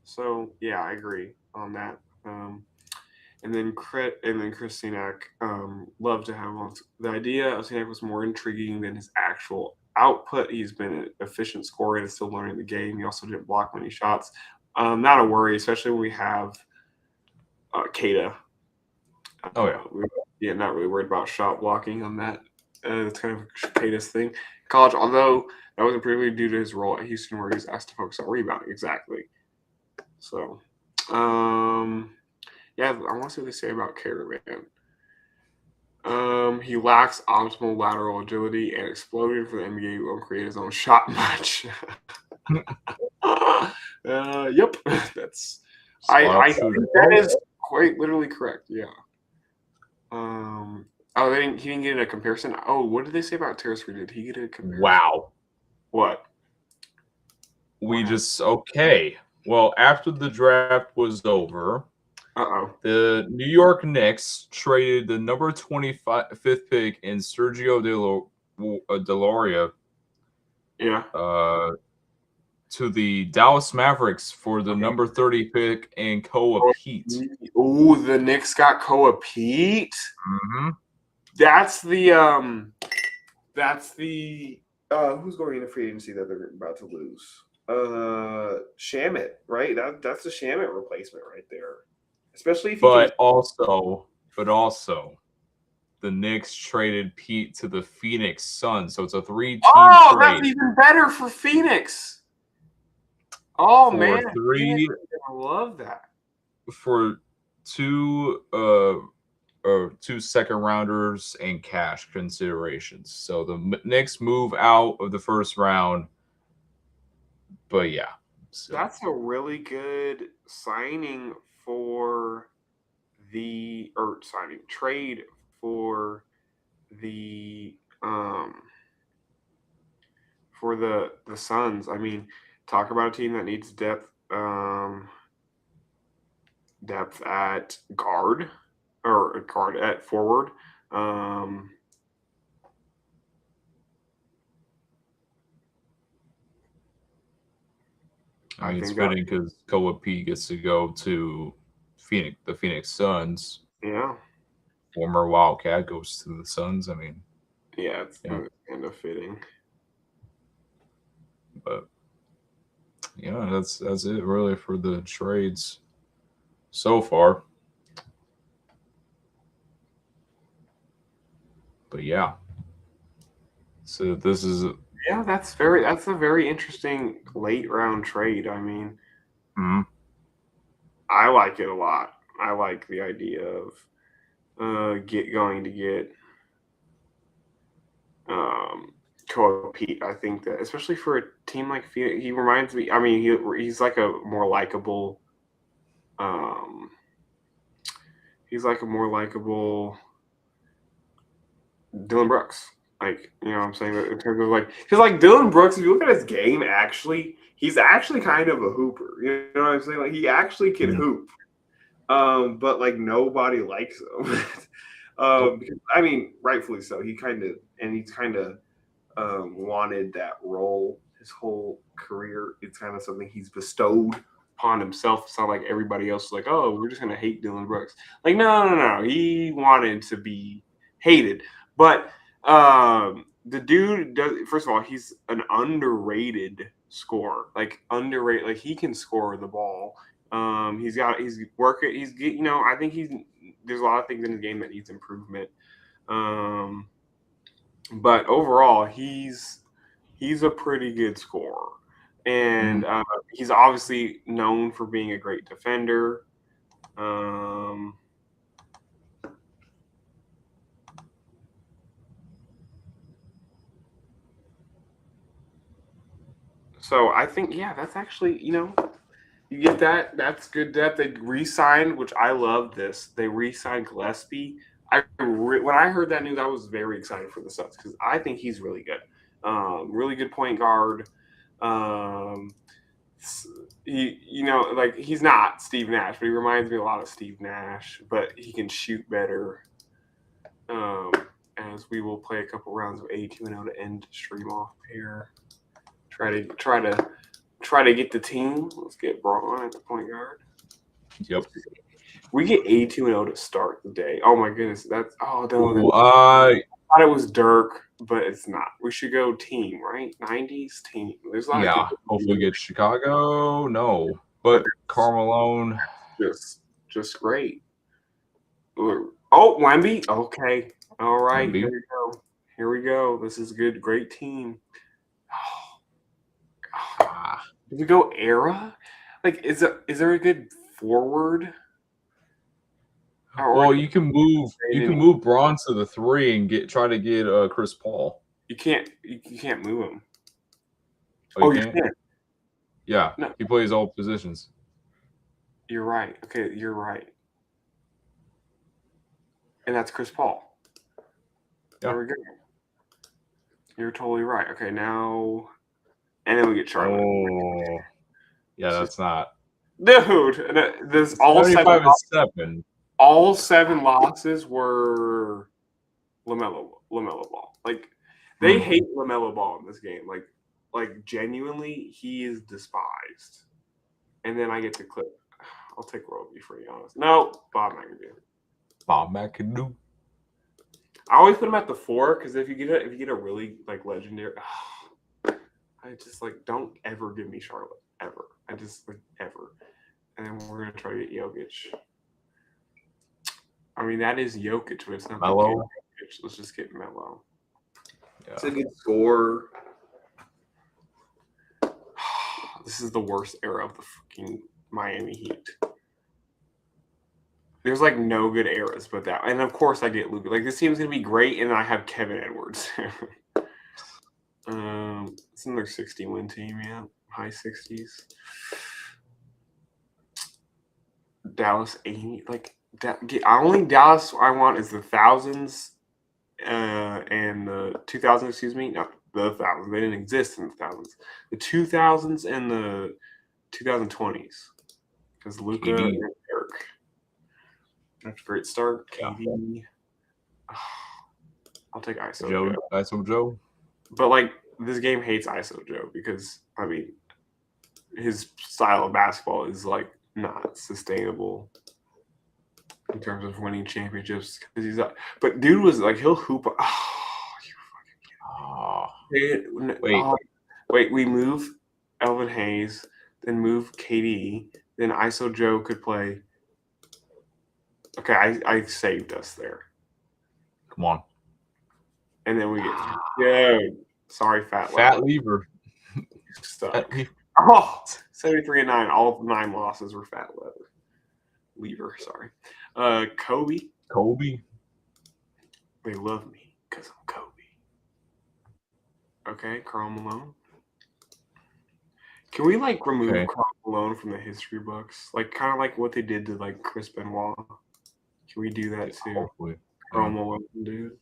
[SPEAKER 1] So yeah, I agree on that. And then Chris Sinak, love to have him. The idea of Sinak was more intriguing than his actual output. He's been an efficient scorer and still learning the game. He also didn't block many shots. Not a worry, especially when we have Keita. Not really worried about shot blocking on that. It's kind of Keita's thing. College, although that wasn't particularly due to his role at Houston, where he was asked to focus on rebounding. Exactly. So, yeah, I want to see what they say about Caravan. He lacks optimal lateral agility and exploding for the NBA. Won't create his own shot much. Yep, that's. I think that is quite literally correct. Yeah. He didn't get a comparison. Oh, what did they say about Terrace Reed? Did he get a comparison?
[SPEAKER 3] Wow.
[SPEAKER 1] What?
[SPEAKER 3] Okay. Well, after the draft was over, the New York Knicks traded the number 25th pick in Sergio Deloria
[SPEAKER 1] Yeah.
[SPEAKER 3] to the Dallas Mavericks for the number 30 pick and Koa Pete.
[SPEAKER 1] Ooh, the Knicks got Koa Pete.
[SPEAKER 3] Mm-hmm.
[SPEAKER 1] That's the who's going into free agency that they're about to lose? Shamit, right? That's the Shamit replacement right there. Especially if
[SPEAKER 3] also, the Knicks traded Pete to the Phoenix Suns, so it's a 3-team trade.
[SPEAKER 1] That's even better for Phoenix. Oh
[SPEAKER 3] for
[SPEAKER 1] man,
[SPEAKER 3] three,
[SPEAKER 1] I love that.
[SPEAKER 3] For two second rounders and cash considerations. So the Knicks move out of the first round. But yeah. So.
[SPEAKER 1] That's a really good signing for trade for the Suns. I mean, talk about a team that needs depth at guard or guard at forward.
[SPEAKER 3] I mean, it's fitting because Koa P gets to go to the Phoenix Suns.
[SPEAKER 1] Yeah.
[SPEAKER 3] Former Wildcat goes to the Suns. I mean,
[SPEAKER 1] yeah, it's kind of fitting.
[SPEAKER 3] But yeah, that's it really for the trades so far. But yeah. So this is
[SPEAKER 1] that's a very interesting late round trade. I mean, I like it a lot. I like the idea of going to get Koa Pete. I think that especially for a team like Phoenix, he reminds me. I mean, he's like a more likable. He's like a more likable Dylan Brooks. Like, you know what I'm saying? In terms of because Dylan Brooks, if you look at his game, he's actually kind of a hooper. You know what I'm saying? Like, he actually can hoop. But like nobody likes him. Because, I mean, rightfully so. He's kind of wanted that role his whole career. It's kind of something he's bestowed upon himself. It's not like everybody else is like, oh, we're just gonna hate Dylan Brooks. Like, no. He wanted to be hated. But the dude does. First of all, he's an underrated scorer. Like underrated. Like he can score the ball. He's working. I think there's a lot of things in his game that needs improvement. But overall, he's a pretty good scorer, and he's obviously known for being a great defender. So I think, that's actually, you get that. That's good depth. They re-signed, which I love this. They re-signed Gillespie. When I heard that news, I was very excited for the Suns because I think he's really good. Really good point guard. He's not Steve Nash, but he reminds me a lot of Steve Nash, but he can shoot better. As we will play a couple rounds of 82-0 to end stream off here. Try to get the team. Let's get Braun at the point guard.
[SPEAKER 3] Yep.
[SPEAKER 1] We get 82-0 to start the day. Oh my goodness, I
[SPEAKER 3] thought
[SPEAKER 1] it was Dirk, but it's not. We should go team, right? 90s team. There's a lot of
[SPEAKER 3] hopefully get Chicago. No, but Carmelo,
[SPEAKER 1] just great. Oh, Wemby. Okay, all right.
[SPEAKER 3] Wemby.
[SPEAKER 1] Here we go. This is good. Great team. Did we go era? Like, is there a good forward?
[SPEAKER 3] Well, you can move Braun to the 3 and try to get Chris Paul.
[SPEAKER 1] You can't move him.
[SPEAKER 3] Oh, you can? Yeah,
[SPEAKER 1] no.
[SPEAKER 3] He plays all positions.
[SPEAKER 1] You're right. Okay, you're right. And that's Chris Paul.
[SPEAKER 3] Yeah.
[SPEAKER 1] There we go. You're totally right. Okay, now, and then we get Charlotte.
[SPEAKER 3] Oh, yeah, that's not.
[SPEAKER 1] Dude, there's all
[SPEAKER 3] 7.
[SPEAKER 1] All 7 losses were LaMelo Ball. Like They hate LaMelo Ball in this game. Like genuinely, he is despised. And then I get to clip. I'll take Roby for you, honest. No, Bob McAdoo.
[SPEAKER 3] Bob McAdoo.
[SPEAKER 1] I always put him at the 4 because if you get a really like legendary, I just like don't ever give me Charlotte ever. I just like ever. And then we're gonna try to get Jokic. I mean that is Jokic, but it's not
[SPEAKER 3] Melo.
[SPEAKER 1] the Jokic. Let's just get Melo.
[SPEAKER 3] Yeah.
[SPEAKER 1] It's a good score. This is the worst era of the fucking Miami Heat. There's like no good eras but that. And of course I get Luka. Like this team's gonna be great, and I have Kevin Edwards. It's another 60-win team, yeah. High 60s. Dallas 80. Like only Dallas I want is the thousands and the 2000s, excuse me. Not the thousands. They didn't exist in the thousands. The 2000s and the 2020s. Because Luka and Eric. That's a great start. KD. I'll take ISO Joe.
[SPEAKER 3] ISO Joe.
[SPEAKER 1] But like this game hates ISO Joe because I mean his style of basketball is like not sustainable in terms of winning championships. Because he's but dude was like he'll hoop. Wait. We move Elvin Hayes, then move KD, then ISO Joe could play. Okay, I saved us there.
[SPEAKER 3] Come on.
[SPEAKER 1] And then we get sorry,
[SPEAKER 3] Fat Lever.
[SPEAKER 1] Stuck. 73-9. All 9 losses were Fat Lever. Sorry. Kobe. They love me because I'm Kobe. Okay, Karl Malone. Can we like remove Karl Malone from the history books? Like kind of like what they did to like Chris Benoit. Can we do that too?
[SPEAKER 3] Hopefully.
[SPEAKER 1] Karl Malone, dude.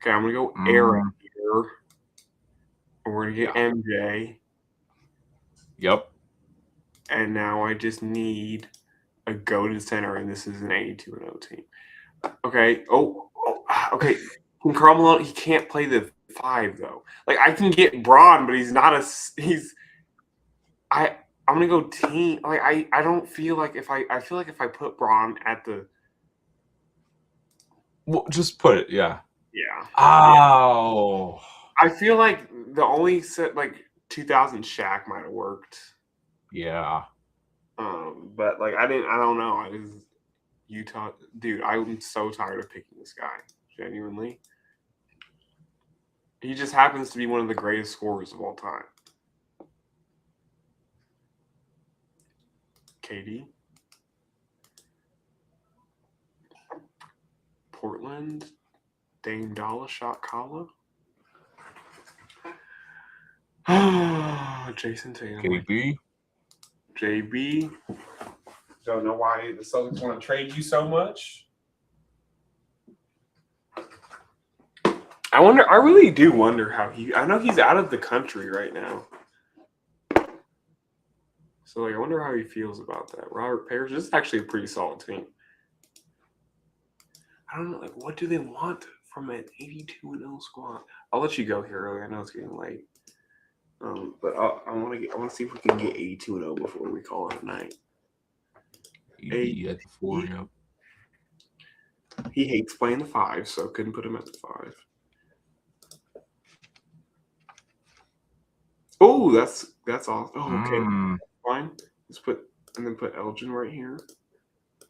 [SPEAKER 1] Okay, I'm gonna go Aaron here. And we're gonna get MJ.
[SPEAKER 3] Yep.
[SPEAKER 1] And now I just need a go-to center, and this is an 82-0 team. Okay. Okay. Can Karl Malone? He can't play the 5 though. Like I can get Braun, but he's not a. I'm gonna go team. Like I don't feel like I feel like if I put Braun at the.
[SPEAKER 3] Well, just put it. Yeah.
[SPEAKER 1] Yeah.
[SPEAKER 3] Oh.
[SPEAKER 1] I feel like the only set like 2000 Shaq might have worked.
[SPEAKER 3] Yeah.
[SPEAKER 1] But like I don't know. I was Utah, dude. I'm so tired of picking this guy. Genuinely, he just happens to be one of the greatest scorers of all time. KD, Portland, Dame Dollar shot Kala. Jason Tatum. JB. Don't know why the Celtics want to trade you so much. I really do wonder how I know he's out of the country right now. So like I wonder how he feels about that. Robert Parrish, this is actually a pretty solid team. I don't know, like what do they want from an 82-0 squad? I'll let you go here early. I know it's getting late. But I want to see if we can get 82-0 before we call it a night.
[SPEAKER 3] 80 at the 4, yeah.
[SPEAKER 1] He hates playing the 5, so couldn't put him at the 5. Oh, that's awesome. Oh, okay. Fine. Let's put Elgin right here.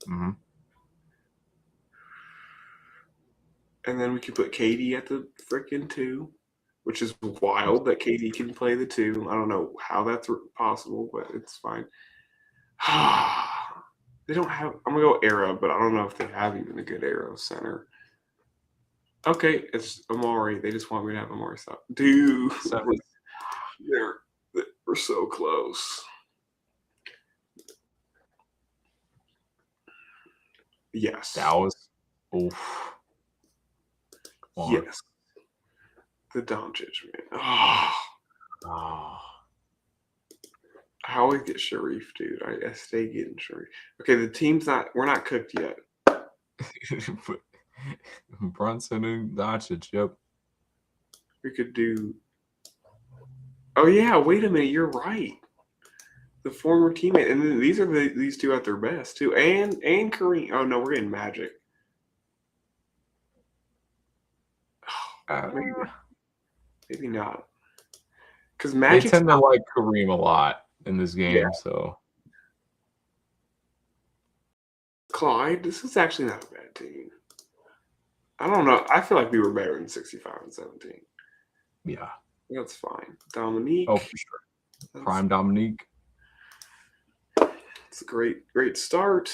[SPEAKER 3] Mm-hmm.
[SPEAKER 1] And then we could put KD at the freaking 2, which is wild that KD can play the 2. I don't know how that's possible, but it's fine. They don't have. I'm gonna go Arrow, but I don't know if they have even a good Arrow center. Okay, it's Amari. They just want me to have Amari stop. Dude, we're so close. Yes.
[SPEAKER 3] Dallas. Oof.
[SPEAKER 1] Yes. The Doncic, man. Oh. I always get Sharif, dude. I stay getting Sharif. Okay, the team's we're not cooked yet.
[SPEAKER 3] Brunson and Doncic. Yep.
[SPEAKER 1] We could do. Oh yeah, wait a minute. You're right. The former teammate, and then these are these two at their best too, and Kareem. Oh no, we're getting Magic. Maybe not, because
[SPEAKER 3] They
[SPEAKER 1] Magic
[SPEAKER 3] tend to like Kareem a lot in this game,
[SPEAKER 1] Yeah.
[SPEAKER 3] so
[SPEAKER 1] Clyde. This is actually not a bad team. I don't know. I feel like we were better than 65 and 17.
[SPEAKER 3] yeah.
[SPEAKER 1] That's fine. Dominique.
[SPEAKER 3] Oh, for sure. Prime Dominique.
[SPEAKER 1] It's a great start.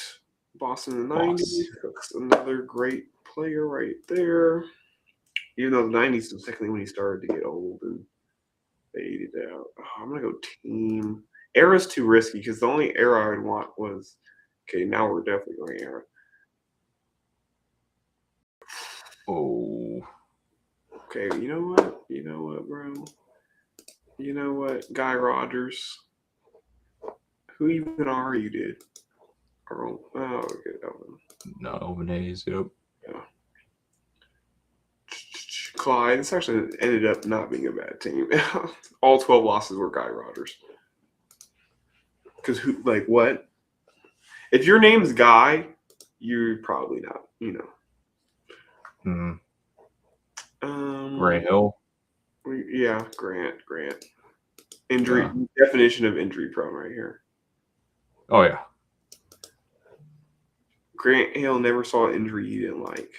[SPEAKER 1] Boston in the
[SPEAKER 3] Boss.
[SPEAKER 1] 90s. That's another great player right there. Even though the 90s was technically when he started to get old and faded out. Oh, I'm going to go team. Era's too risky because the only era I'd want was. Okay, now we're definitely going era.
[SPEAKER 3] Oh.
[SPEAKER 1] Okay, you know what? You know what, bro? You know what? Guy Rogers. Who even are you, dude? Oh, okay, Elvin.
[SPEAKER 3] No, Ovenays, yep.
[SPEAKER 1] Yeah. Clyde. This actually ended up not being a bad team. All 12 losses were Guy Rogers. Because who? Like what? If your name's Guy, you're probably not. You know.
[SPEAKER 3] Gray Hill.
[SPEAKER 1] Yeah, Grant. Injury definition of injury prone right here.
[SPEAKER 3] Oh yeah.
[SPEAKER 1] Grant Hill never saw an injury he didn't like.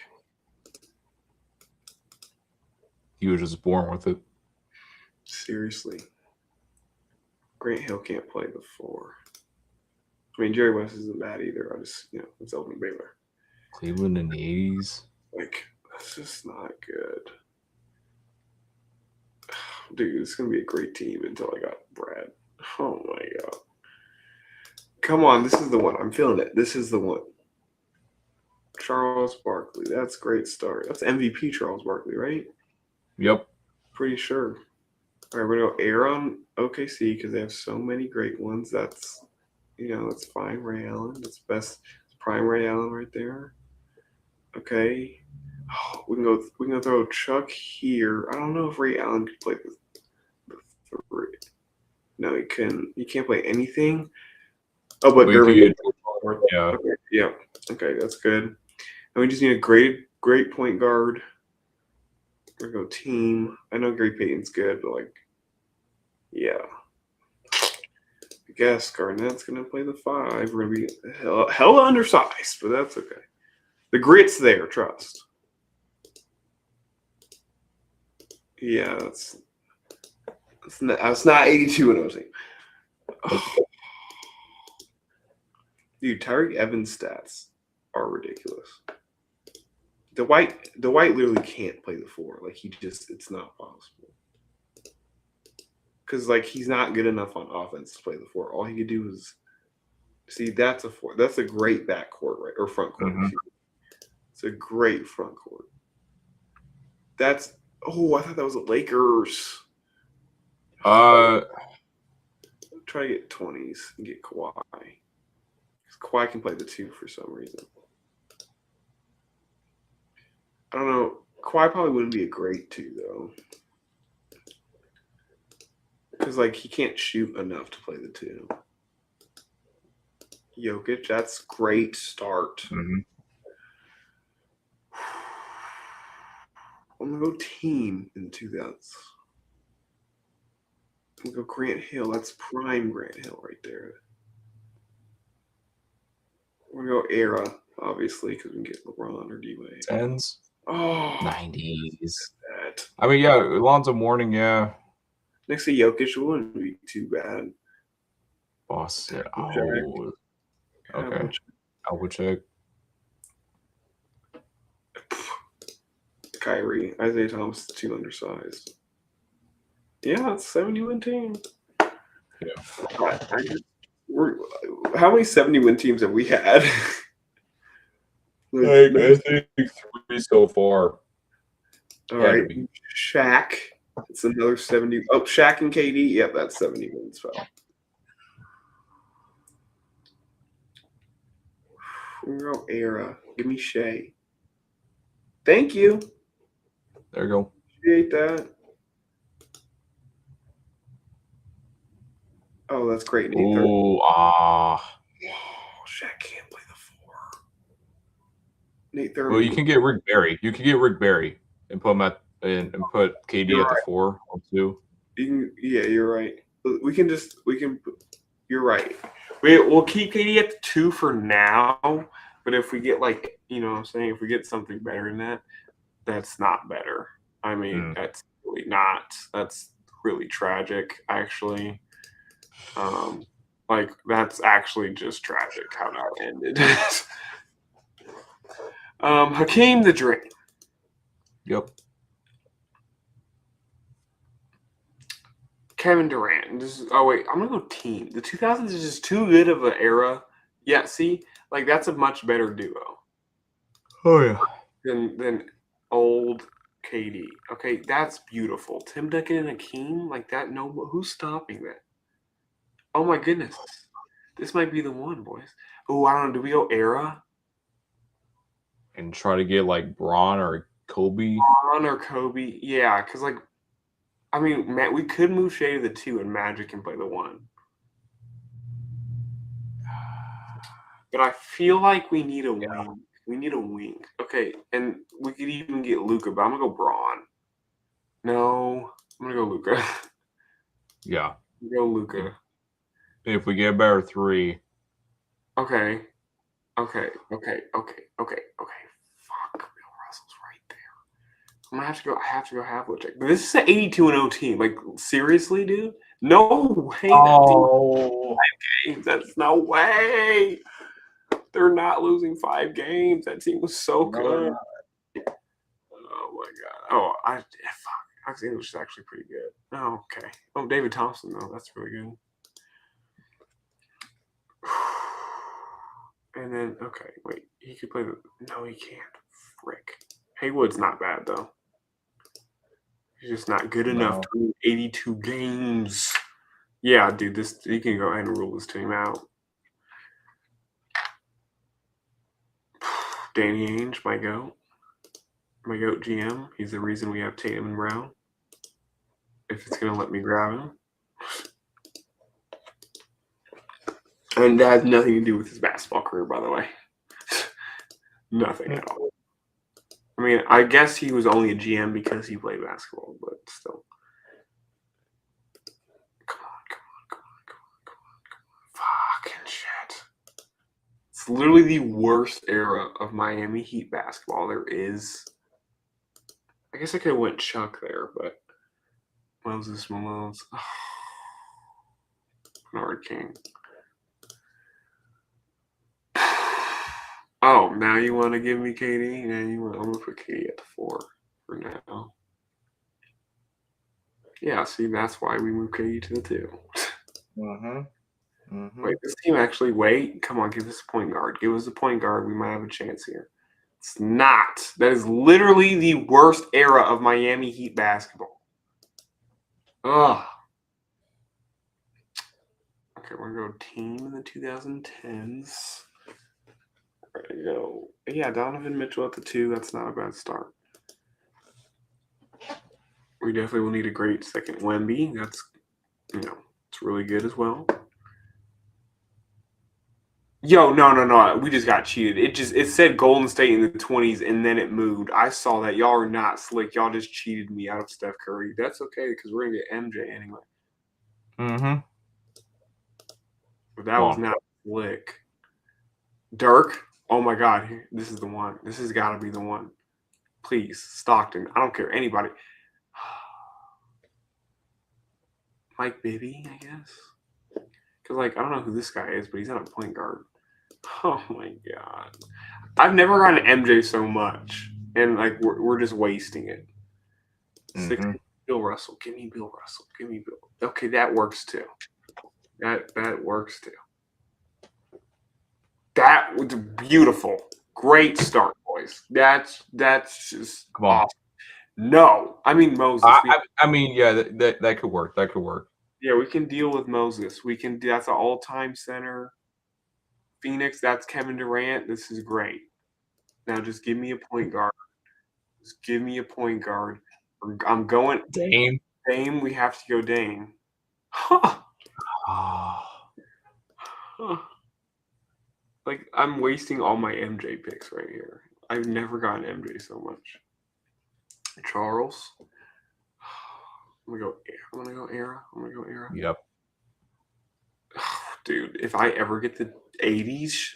[SPEAKER 3] He was just born with it.
[SPEAKER 1] Seriously. Grant Hill can't play the 4. I mean, Jerry West isn't bad either. It's Elvin Baylor.
[SPEAKER 3] Cleveland in the 80s.
[SPEAKER 1] Like, that's just not good. Dude, it's going to be a great team until I got Brad. Oh, my God. Come on, this is the one. I'm feeling it. This is the one. Charles Barkley. That's a great start. That's MVP Charles Barkley, right?
[SPEAKER 3] Yep.
[SPEAKER 1] Pretty sure. All right, we're going to go air on OKC because they have so many great ones. That's fine. Ray Allen. That's best. Prime Ray Allen right there. Okay. Oh, we can go throw Chuck here. I don't know if Ray Allen could play the 3. No, he couldn't. He can't play anything. Oh, but Gervin.
[SPEAKER 3] Yeah.
[SPEAKER 1] Okay, yeah. Okay, that's good. And we just need a great point guard. We're gonna go team. I know Gary Payton's good, but yeah. I guess Garnett's gonna play the 5. We're gonna be hella undersized, but that's okay. The grit's there, trust. Yeah, that's not 82 in OC. Oh. Dude, Tyreek Evans' stats are ridiculous. Dwight literally can't play the 4. It's not possible. Because he's not good enough on offense to play the 4. All he could do is that's a 4. That's a great backcourt, right? Or front court.
[SPEAKER 3] Mm-hmm.
[SPEAKER 1] It's a great front court. I thought that was the Lakers.
[SPEAKER 3] Try
[SPEAKER 1] to get 20s and get Kawhi. Kawhi can play the 2 for some reason. I don't know. Kawhi probably wouldn't be a great 2 though, because he can't shoot enough to play the 2. Jokic, that's great start.
[SPEAKER 3] Mm-hmm.
[SPEAKER 1] I'm gonna go team in the 2000s. I'm gonna go Grant Hill. That's prime Grant Hill right there. We're gonna go era, obviously, because we can get LeBron or D-Wade.
[SPEAKER 3] 10s.
[SPEAKER 1] Oh,
[SPEAKER 3] 90s.
[SPEAKER 1] that.
[SPEAKER 3] I mean, yeah, Alonzo Mourning, yeah.
[SPEAKER 1] Next to Jokic wouldn't be too bad.
[SPEAKER 3] Boss. Yeah.
[SPEAKER 1] Oh,
[SPEAKER 3] okay. I will check.
[SPEAKER 1] Kyrie, Isaiah Thomas, too undersized. Yeah, it's a 70-win team.
[SPEAKER 3] Yeah.
[SPEAKER 1] How many 70-win teams have we had?
[SPEAKER 3] I think 3 so far.
[SPEAKER 1] All right, Shaq. It's another 70. Oh, Shaq and KD. Yep, that's 70 wins. Well, we're all era. Give me Shea. Thank you.
[SPEAKER 3] There you go.
[SPEAKER 1] Appreciate that. Oh, that's great.
[SPEAKER 3] Oh,
[SPEAKER 1] Oh, Shaq can't play the 4. Nate Thurman.
[SPEAKER 3] Well, you can get Rick Barry. You can get Rick Barry and put him at and put KD
[SPEAKER 1] You're
[SPEAKER 3] at the
[SPEAKER 1] right.
[SPEAKER 3] 4 or 2.
[SPEAKER 1] Yeah, you're right. You're right. We'll keep KD at the 2 for now. But if we get like, you know what I'm saying, if we get something better than that, that's not better. I mean, that's really not. That's really tragic, actually. Like that's actually just tragic how that ended. Hakeem the Dream.
[SPEAKER 3] Yep.
[SPEAKER 1] Kevin Durant. Oh wait, I'm gonna go team. The 2000s is just too good of an era. Yeah, see, like that's a much better duo.
[SPEAKER 3] Oh yeah.
[SPEAKER 1] Than old KD. Okay, that's beautiful. Tim Duncan and Hakeem like that. No, who's stopping that? Oh my goodness, this might be the one, boys. Oh, I don't know. Do we go era?
[SPEAKER 3] And try to get like Braun or Kobe.
[SPEAKER 1] Braun or Kobe? Yeah, because like, I mean, we could move Shea to the 2 and Magic can play the 1. But I feel like we need a wing. We need a wing. Okay, and we could even get Luka, but I'm gonna go Braun. No, I'm gonna go Luka.
[SPEAKER 3] Yeah.
[SPEAKER 1] Go Luka.
[SPEAKER 3] If we get a better 3.
[SPEAKER 1] Okay. Fuck, Bill Russell's right there. I'm gonna have to go. I have to go Havlicek. But this is an 82-0 team. Like seriously, dude? No way.
[SPEAKER 3] Oh.
[SPEAKER 1] 5 games. That's no way. They're not losing 5 games. That team was so good. Oh my god. Oh, fuck. Alex English is actually pretty good. Oh, okay. Oh, David Thompson though. That's really good. And then okay, wait. He could play the. No, he can't. Frick. Haywood's not bad though. He's just not good enough to win 82 games. Yeah, dude. You can go ahead and rule this team out. Danny Ainge, my goat GM. He's the reason we have Tatum and Brown. If it's gonna let me grab him, and that has nothing to do with his basketball career, by the way. Nothing at all. I mean, I guess he was only a GM because he played basketball, but still. Come on. Fucking shit. It's literally the worst era of Miami Heat basketball there is. I guess I could have went Chuck there, but Moses Malone's. Bernard King. Oh, now you want to give me KD? Yeah, I'm going to put KD at the 4 for now. Yeah, see, that's why we moved KD to the 2. Wait, this team actually, come on, give us a point guard. Give us a point guard. We might have a chance here. It's not. That is literally the worst era of Miami Heat basketball. Ugh. Okay, we're going to go team in the 2010s. There you go. Yeah, Donovan Mitchell at the 2. That's not a bad start. We definitely will need a great second Wemby. That's, it's really good as well. Yo, no. We just got cheated. It said Golden State in the 20s and then it moved. I saw that. Y'all are not slick. Y'all just cheated me out of Steph Curry. That's okay because we're going to get MJ anyway. But that was not slick. Dirk. Oh my God, this is the one. This has got to be the one. Please, Stockton. I don't care anybody. Mike Bibby, I guess. Because, I don't know who this guy is, but he's not a point guard. Oh my God. I've never gotten MJ so much. And, we're just wasting it. 6, Bill Russell. Give me Bill Russell. Give me Bill. Okay, that works too. That works too. That was beautiful. Great start, boys. That's just awesome. No, I mean Moses.
[SPEAKER 3] I mean, yeah, that could work. That could work.
[SPEAKER 1] Yeah, we can deal with Moses. We can. That's an all-time center. Phoenix. That's Kevin Durant. This is great. Now just give me a point guard. Just give me a point guard. I'm going
[SPEAKER 3] Dame.
[SPEAKER 1] Dame. We have to go Dame. Huh. Like, I'm wasting all my MJ picks right here. I've never gotten MJ so much. Charles. I'm gonna go era.
[SPEAKER 3] Yep.
[SPEAKER 1] Dude, if I ever get the 80s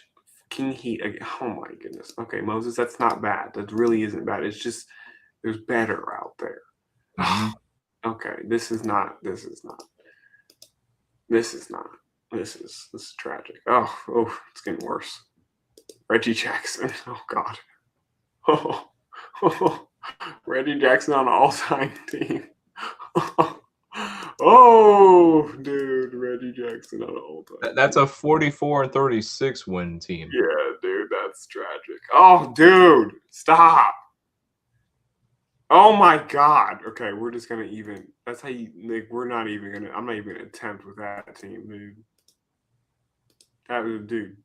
[SPEAKER 1] King Heat again, oh my goodness. Okay, Moses, that's not bad. That really isn't bad. It's just there's better out there.
[SPEAKER 3] Mhm.
[SPEAKER 1] Okay, this is tragic. Oh, it's getting worse. Reggie Jackson. Oh God. Oh, Reggie Jackson on an all-time team. Oh, dude, Reggie Jackson on an all-time.
[SPEAKER 3] That's a 44-36 win team.
[SPEAKER 1] Yeah, dude, that's tragic. Oh, dude, stop. Oh my God. Okay, we're just gonna even. That's how you. Like, we're not even gonna. I'm not even gonna attempt with that team, dude. That was, dude.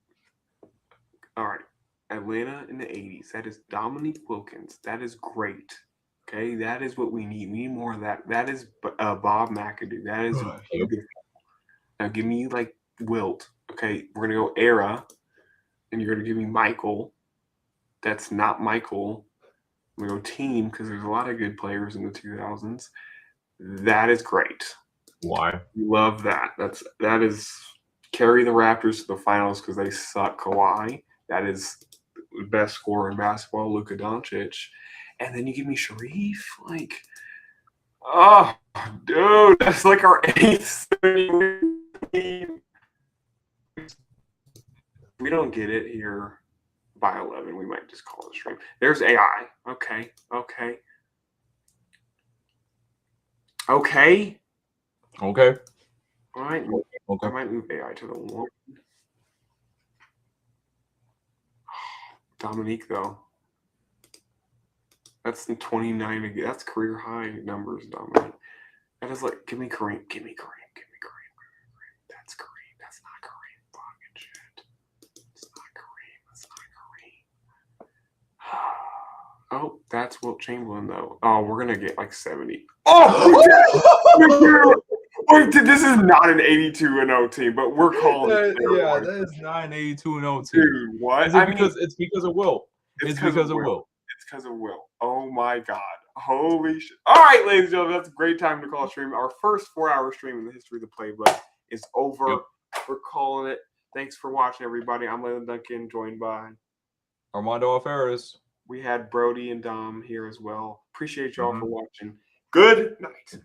[SPEAKER 1] All right, Atlanta in the '80s. That is Dominique Wilkins. That is great. Okay, that is what we need. We need more of that. That is Bob McAdoo. That is beautiful. Now give me like Wilt. Okay, we're gonna go era, and you're gonna give me Michael. That's not Michael. I'm gonna go team because there's a lot of good players in the 2000s. That is great.
[SPEAKER 3] Why?
[SPEAKER 1] Love that. That is carry the Raptors to the finals because they suck. Kawhi. That is the best scorer in basketball. Luka Doncic. And then you give me Sharif. Like, oh, dude, that's like our eighth team. If we don't get it here by 11, we might just call it a stream. There's AI. Okay.
[SPEAKER 3] Okay.
[SPEAKER 1] All right.
[SPEAKER 3] Okay.
[SPEAKER 1] I might move AI to the 1. Dominique, though. That's the 29 again. That's career high numbers, Dominique. That is like, give me Kareem. That's Kareem. That's not Kareem. Fucking shit. It's not Kareem. Oh, that's Wilt Chamberlain, though. Oh, we're going to get like 70. Oh! This is not an 82-0 team, but we're calling it.
[SPEAKER 3] Yeah, that is not an 82-0 team.
[SPEAKER 1] Dude, what?
[SPEAKER 3] It's because of Wilt.
[SPEAKER 1] It's because of Wilt. It's because of Wilt. Oh my God. Holy shit. All right, ladies and gentlemen, that's a great time to call a stream. Our first 4-hour stream in the history of the Playbook is over.
[SPEAKER 3] Yep.
[SPEAKER 1] We're calling it. Thanks for watching, everybody. I'm Lailend Duncan, joined by
[SPEAKER 3] Armando Alferez.
[SPEAKER 1] We had Brody and Dom here as well. Appreciate y'all for watching. Good night.